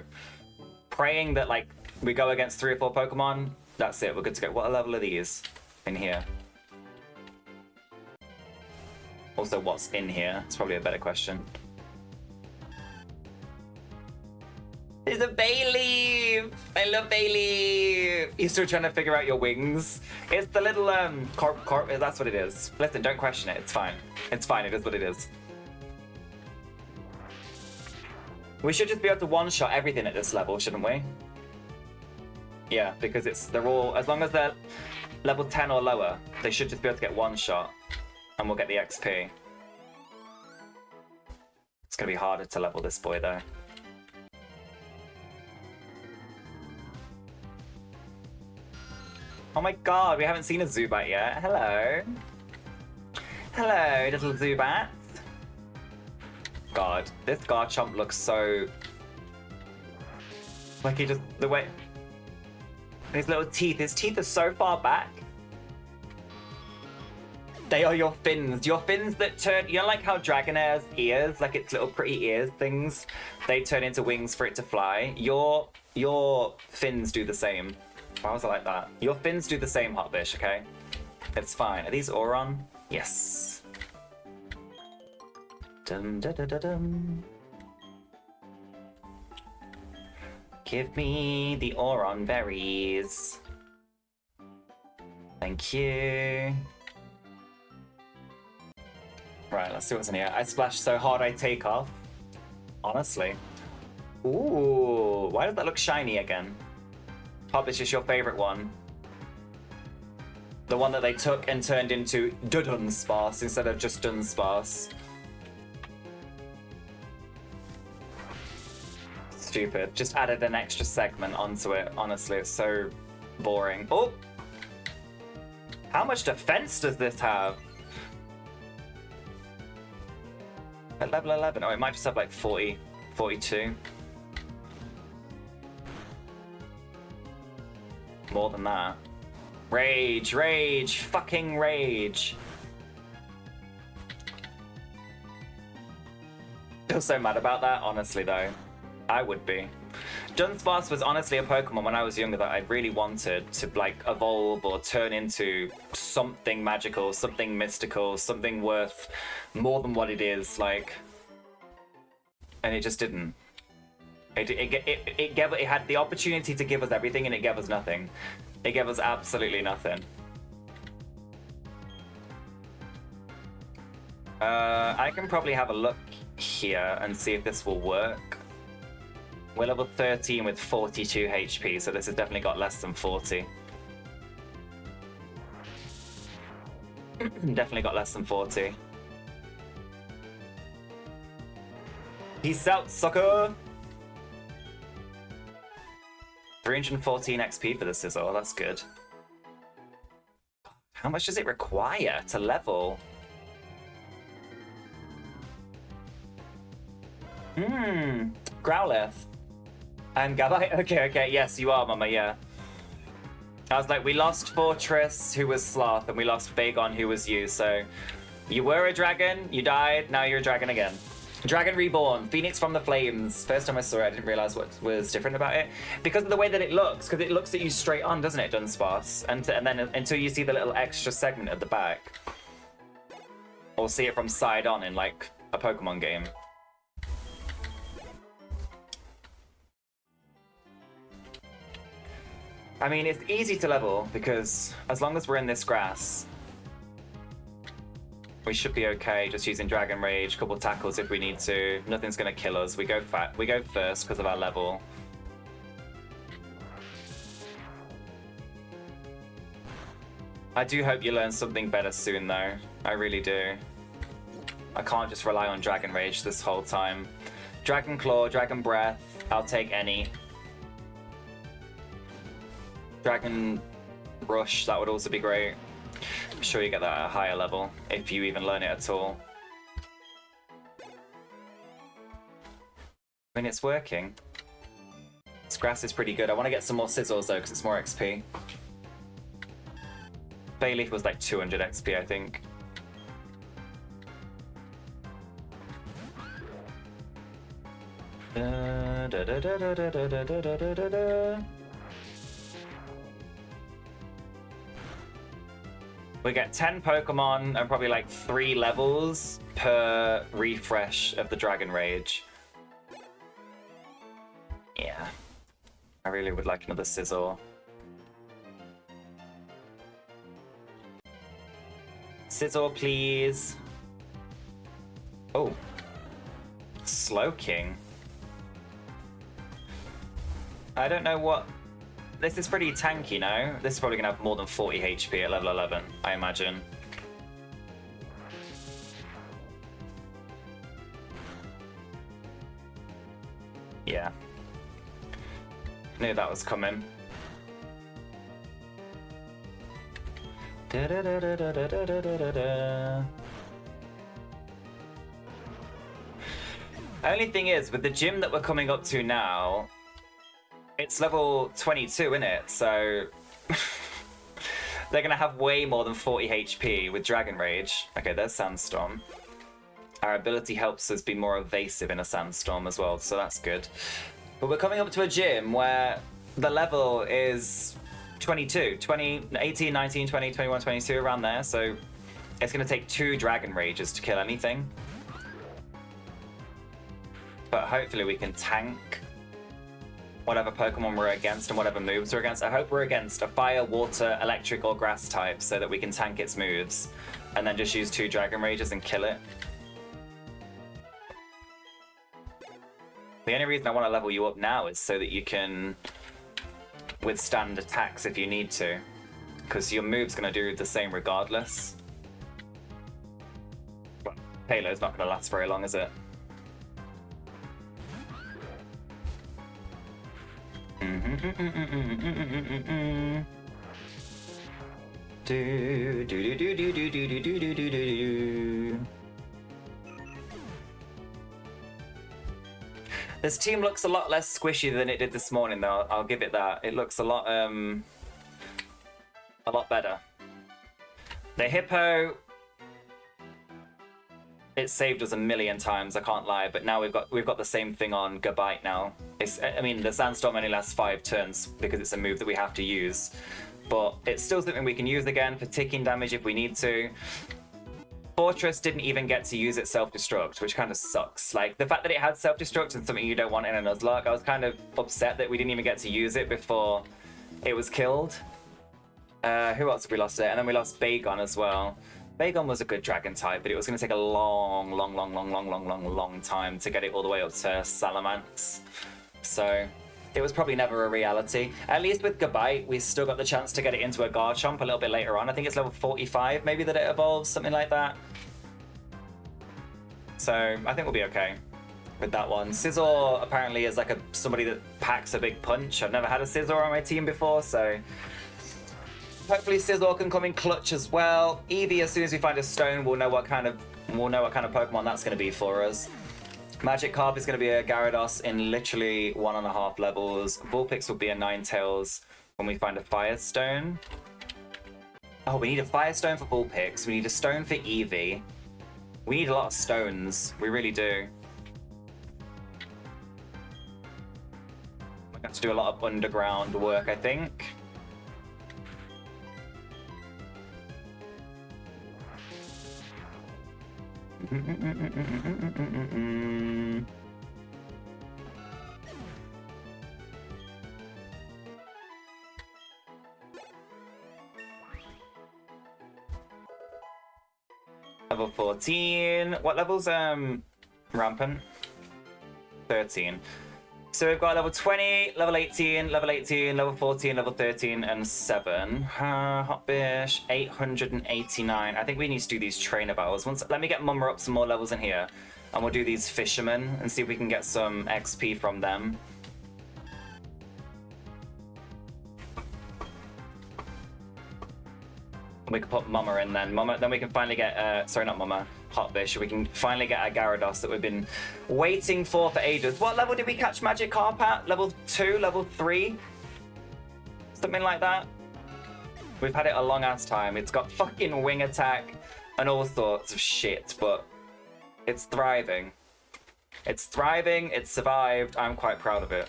praying that like we go against 3 or 4 Pokemon, that's it. We're good to go. What level are these in here? Also, what's in here? It's probably a better question. There's a Bayleaf! I love Bayleaf! You're still trying to figure out your wings. It's the little, that's what it is. Listen, don't question it. It's fine. It's fine. It is what it is. We should just be able to one-shot everything at this level, shouldn't we? Yeah, because they're all, as long as they're level 10 or lower, they should just be able to get one shot. And we'll get the XP. It's going to be harder to level this boy, though. Oh my god, we haven't seen a Zubat yet. Hello. Hello, little Zubat. God, this Garchomp looks so... like he just... the way... his little teeth. His teeth are so far back. They are your fins. Your fins that turn... you know like how Dragonair's ears, like its little pretty ears things, they turn into wings for it to fly? Your fins do the same. Why was it like that? Your fins do the same, Hotbish, okay? It's fine. Are these Auron? Yes. Dum da da da dum. Give me the Auron berries. Thank you. Right, let's see what's in here. I splash so hard I take off. Honestly. Ooh, why does that look shiny again? Hotbish is your favorite one. The one that they took and turned into Dunsparce instead of just Dunsparce. Stupid. Just added an extra segment onto it. Honestly, it's so boring. Oh! How much defense does this have? At level 11. Oh, it might just have like 40, 42. More than that. Rage, rage, fucking rage. Feel so mad about that, honestly though. I would be. Dunsparce was honestly a Pokemon when I was younger that I really wanted to like evolve or turn into something magical, something mystical, something worth more than what it is, like. And it just didn't. It had the opportunity to give us everything and it gave us nothing. It gave us absolutely nothing. I can probably have a look here and see if this will work. We're level 13 with 42 HP, so this has definitely got less than 40. Definitely got less than 40. Peace out, sucker! 314 XP for the Scizor, that's good. How much does it require to level? Growlithe. And Gabite? Okay, yes, you are, Mama, yeah. I was like, we lost Fortress, who was Sloth, and we lost Bagon, who was you, so... You were a dragon, you died, now you're a dragon again. Dragon Reborn, Phoenix from the Flames. First time I saw it, I didn't realize what was different about it. Because of the way that it looks, because it looks at you straight on, doesn't it, Dunsparce? And then until you see the little extra segment at the back. Or see it from side on in, like, a Pokemon game. I mean, it's easy to level, because as long as we're in this grass, We should be okay just using Dragon Rage, couple tackles if we need to. Nothing's gonna kill us. We go first because of our level. I do hope you learn something better soon though. I really do. I can't just rely on Dragon Rage this whole time. Dragon Claw, Dragon Breath, I'll take any. Dragon Rush, that would also be great. I'm sure you get that at a higher level, if you even learn it at all. I mean, it's working. This grass is pretty good. I want to get some more Sizzles though, because it's more XP. Bayleaf was like 200 XP, I think. We get 10 Pokemon and probably like 3 levels per refresh of the Dragon Rage. Yeah. I really would like another Scizor. Scizor, please. Oh. Slowking. I don't know what... This is pretty tanky, no? This is probably going to have more than 40 HP at level 11, I imagine. Yeah. Knew that was coming. Only thing is, with the gym that we're coming up to now, it's level 22, isn't it? So they're gonna have way more than 40 HP with Dragon Rage. Okay, there's Sandstorm. Our ability helps us be more evasive in a Sandstorm as well, so that's good. But we're coming up to a gym where the level is 22, 20, 18, 19, 20, 21, 22, around there. So it's gonna take 2 Dragon Rages to kill anything. But hopefully we can tank whatever Pokemon we're against and whatever moves we're against. I hope we're against a fire, water, electric, or grass type so that we can tank its moves and then just use 2 Dragon Rages and kill it. The only reason I want to level you up now is so that you can withstand attacks if you need to, because your move's going to do the same regardless. But Halo's not going to last very long, is it? This team looks a lot less squishy than it did this morning, though. I'll give it that. It looks a lot better. The Hippo, it saved us a million times, I can't lie, but now we've got the same thing on Gabite now. I mean, the Sandstorm only lasts 5 turns because it's a move that we have to use, but it's still something we can use again for ticking damage if we need to. Fortress didn't even get to use its self-destruct, which kind of sucks. Like, the fact that it had self-destruct and something you don't want in a Nuzlocke, I was kind of upset that we didn't even get to use it before it was killed. Who else have we lost there? And then we lost Bagon as well. Bagon was a good dragon type, but it was going to take a long time to get it all the way up to Salamence. So it was probably never a reality. At least with Gabite, we still got the chance to get it into a Garchomp a little bit later on. I think it's level 45 maybe that it evolves, something like that. So I think we'll be okay with that one. Scizor apparently is like somebody that packs a big punch. I've never had a Scizor on my team before, so hopefully Scizor can come in clutch as well. Eevee, as soon as we find a stone, we'll know what kind of Pokemon that's going to be for us. Magikarp is going to be a Gyarados in literally 1.5 levels. Vulpix will be a Ninetales when we find a Firestone. Oh, we need a Firestone for Vulpix. We need a stone for Eevee. We need a lot of stones. We really do. We're going to have to do a lot of underground work, I think. Level 14. What level's rampant? 13. So we've got level 20, level 18, level 18, level 14, level 13, and 7. Hotbish, 889. I think we need to do these trainer battles. Let me get Mummer up some more levels in here. And we'll do these fishermen and see if we can get some XP from them. We can put Mummer in then. Then we can finally get, sorry, not Mummer, Hotbish. We can finally get our Gyarados that we've been waiting for ages. What level did we catch Magikarp at? Level 2, level 3? Something like that. We've had it a long ass time. It's got fucking wing attack and all sorts of shit, but it's thriving. It's thriving, it's survived. I'm quite proud of it.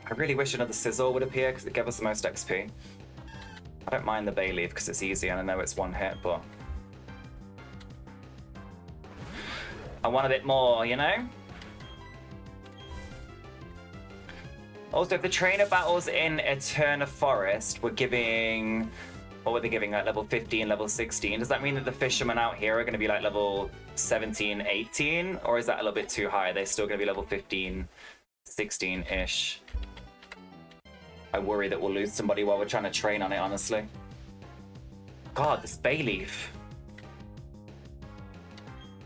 I really wish another Sizzle would appear because it gave us the most XP. I don't mind the Bayleaf because it's easy and I know it's one hit, but I want a bit more, you know? Also, if the trainer battles in Eterna Forest were giving... What were they giving, like level 15, level 16? Does that mean that the fishermen out here are going to be like level 17, 18? Or is that a little bit too high? Are they still going to be level 15, 16-ish? I worry that we'll lose somebody while we're trying to train on it, honestly. God, this Bayleaf.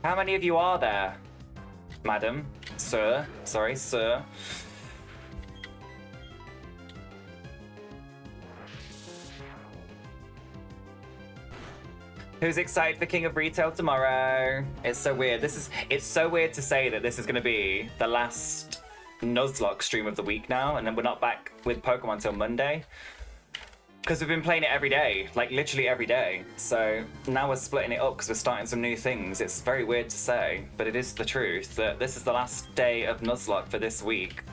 How many of you are there? Madam? Sir? Sorry, sir. Who's excited for King of Retail tomorrow? It's so weird. It's so weird to say that this is going to be the last Nuzlocke stream of the week now, and then we're not back with Pokemon till Monday. Because we've been playing it every day, like literally every day. So now we're splitting it up because we're starting some new things. It's very weird to say, but it is the truth that this is the last day of Nuzlocke for this week.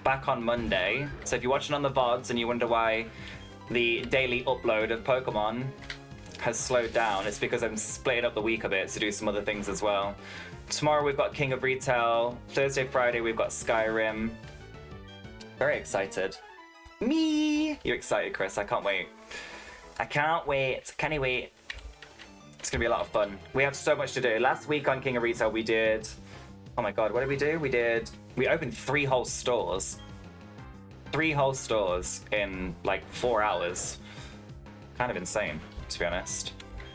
Back on Monday. So if you're watching on the VODs and you wonder why the daily upload of Pokemon has slowed down, it's because I'm splitting up the week a bit to do some other things as well. Tomorrow we've got King of Retail. Thursday, Friday we've got Skyrim. Very excited. Me! You're excited, Chris. I can't wait. I can't wait. Can you wait? It's gonna be a lot of fun. We have so much to do. Last week on King of Retail we did... Oh my god, what did we do? We opened 3 whole stores. 3 whole stores in like 4 hours. Kind of insane, to be honest.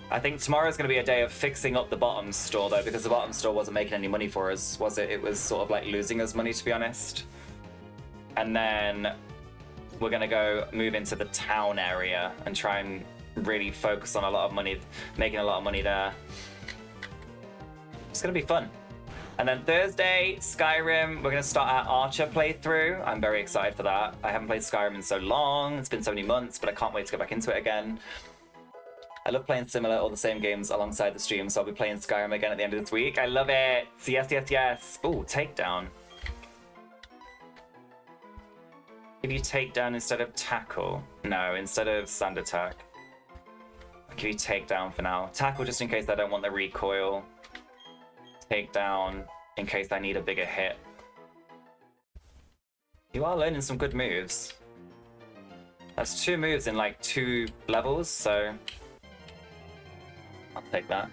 I think tomorrow's going to be a day of fixing up the bottom store, though, because the bottom store wasn't making any money for us, was it? It was sort of like losing us money, to be honest. And then we're going to go move into the town area and try and really focus on a lot of money, making a lot of money there. It's going to be fun. And then Thursday, Skyrim, we're going to start our Archer playthrough. I'm very excited for that. I haven't played Skyrim in so long. It's been so many months, but I can't wait to go back into it again. I love playing similar or the same games alongside the stream, so I'll be playing Skyrim again at the end of this week. I love it. Yes, yes, yes. Ooh, takedown. Give you takedown instead of tackle. No, instead of sand attack. I'll give you takedown for now. Tackle just in case I don't want the recoil. Takedown in case I need a bigger hit. You are learning some good moves. That's 2 moves in like 2 levels, so I'll take that.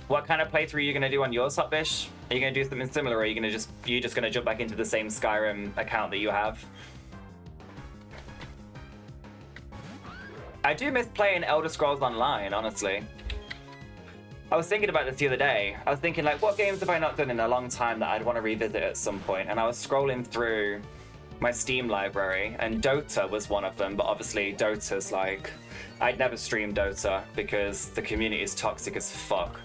What kind of playthrough are you gonna do on yours, Hotbish? Are you gonna do something similar, or are you just gonna jump back into the same Skyrim account that you have? I do miss playing Elder Scrolls Online, honestly. I was thinking about this the other day. I was thinking, like, what games have I not done in a long time that I'd want to revisit at some point? And I was scrolling through my Steam library, and Dota was one of them, but obviously Dota's like... I'd never stream Dota because the community is toxic as fuck.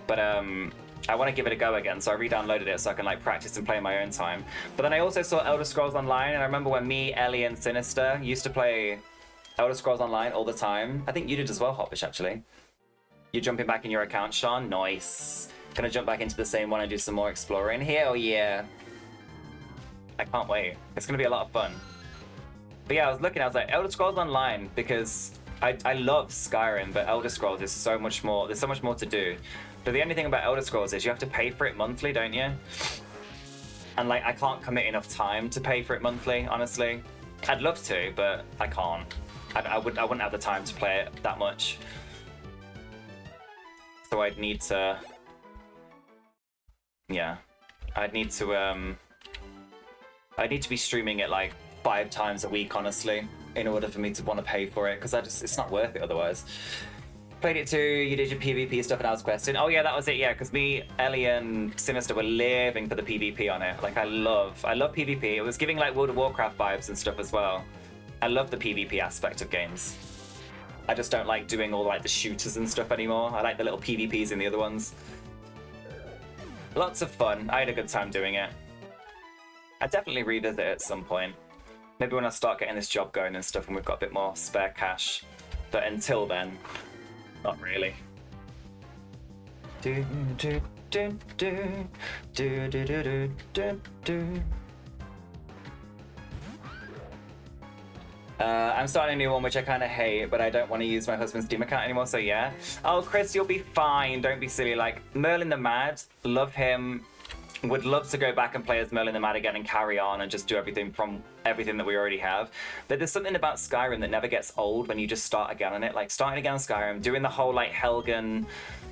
But I want to give it a go again, so I re-downloaded it so I can like practice and play in my own time. But then I also saw Elder Scrolls Online, and I remember when me, Ellie, and Sinister used to play Elder Scrolls Online all the time. I think you did as well, Hotbish, actually. You're jumping back in your account, Sean? Nice. Gonna jump back into the same one and do some more exploring. Hell yeah. I can't wait. It's gonna be a lot of fun. But yeah, I was like, Elder Scrolls Online, because I love Skyrim, but Elder Scrolls is so much more, there's so much more to do. But the only thing about Elder Scrolls is you have to pay for it monthly, don't you? And like, I can't commit enough time to pay for it monthly, honestly. I'd love to, but I can't. I wouldn't have the time to play it that much. So I'd need to... Yeah. I'd need to be streaming it like 5 times a week, honestly, in order for me to want to pay for it, because it's not worth it otherwise. Played it too, you did your PvP stuff and I was questing. Oh yeah, that was it, yeah, because me, Ellie, and Sinister were living for the PvP on it. Like, I love PvP. It was giving like World of Warcraft vibes and stuff as well. I love the PvP aspect of games. I just don't like doing all like the shooters and stuff anymore. I like the little PvPs in the other ones. Lots of fun. I had a good time doing it. I'd definitely revisit it at some point. Maybe when I start getting this job going and stuff and we've got a bit more spare cash. But until then, not really. I'm starting a new one, which I kind of hate, but I don't want to use my husband's Steam account anymore, so yeah. Oh, Chris, you'll be fine. Don't be silly. Like, Merlin the Mad, love him. Would love to go back and play as Merlin the Mad again and carry on and just do everything from everything that we already have. But there's something about Skyrim that never gets old when you just start again on it. Like, starting again on Skyrim, doing the whole, like, Helgen,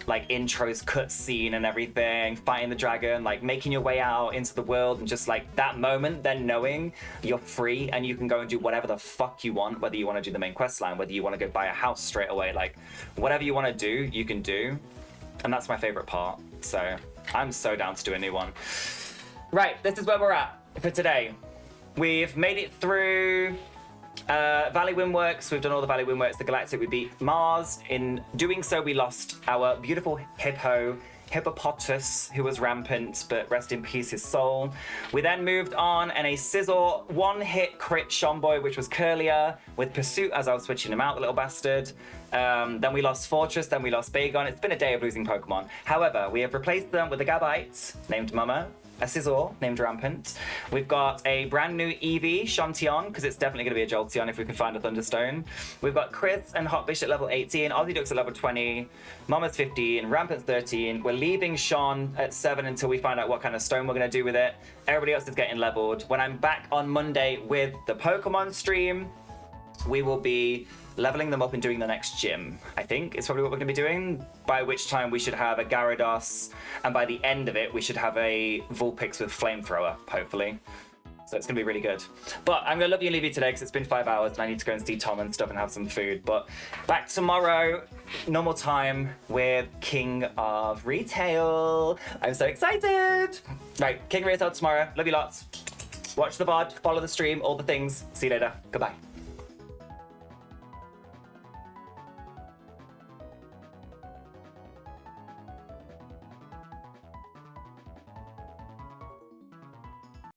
like, intros, cutscene and everything, fighting the dragon, like, making your way out into the world and just, like, that moment, then knowing you're free and you can go and do whatever the fuck you want, whether you want to do the main quest line, whether you want to go buy a house straight away, like, whatever you want to do, you can do. And that's my favorite part, so... I'm so down to do a new one. Right, this is where we're at for today. We've made it through Valley Windworks. We've done all the Valley Windworks, the Galactic. We beat Mars. In doing so, we lost our beautiful hippopotamus, who was rampant, but rest in peace his soul. We then moved on, and a Scizor one-hit crit Shomboy, which was Curlier, with Pursuit as I was switching him out, the little bastard. Then we lost Fortress, then we lost Bagon. It's been a day of losing Pokemon. However, we have replaced them with a Gabite named Mama, a Scizor named Rampant. We've got a brand new Eevee, Shantion, because it's definitely going to be a Jolteon if we can find a Thunderstone. We've got Chris and Hotbish at level 18, Ozzyduck's at level 20, Mama's 15, Rampant's 13. We're leaving Sean at 7 until we find out what kind of stone we're going to do with it. Everybody else is getting leveled. When I'm back on Monday with the Pokemon stream, we will be leveling them up and doing the next gym, I think, is probably what we're going to be doing, by which time we should have a Gyarados, and by the end of it, we should have a Vulpix with Flamethrower, hopefully. So it's going to be really good. But I'm going to love you and leave you today because it's been 5 hours and I need to go and see Tom and stuff and have some food. But back tomorrow, normal time, with King of Retail. I'm so excited. Right, King of Retail tomorrow. Love you lots. Watch the VOD, follow the stream, all the things. See you later. Goodbye.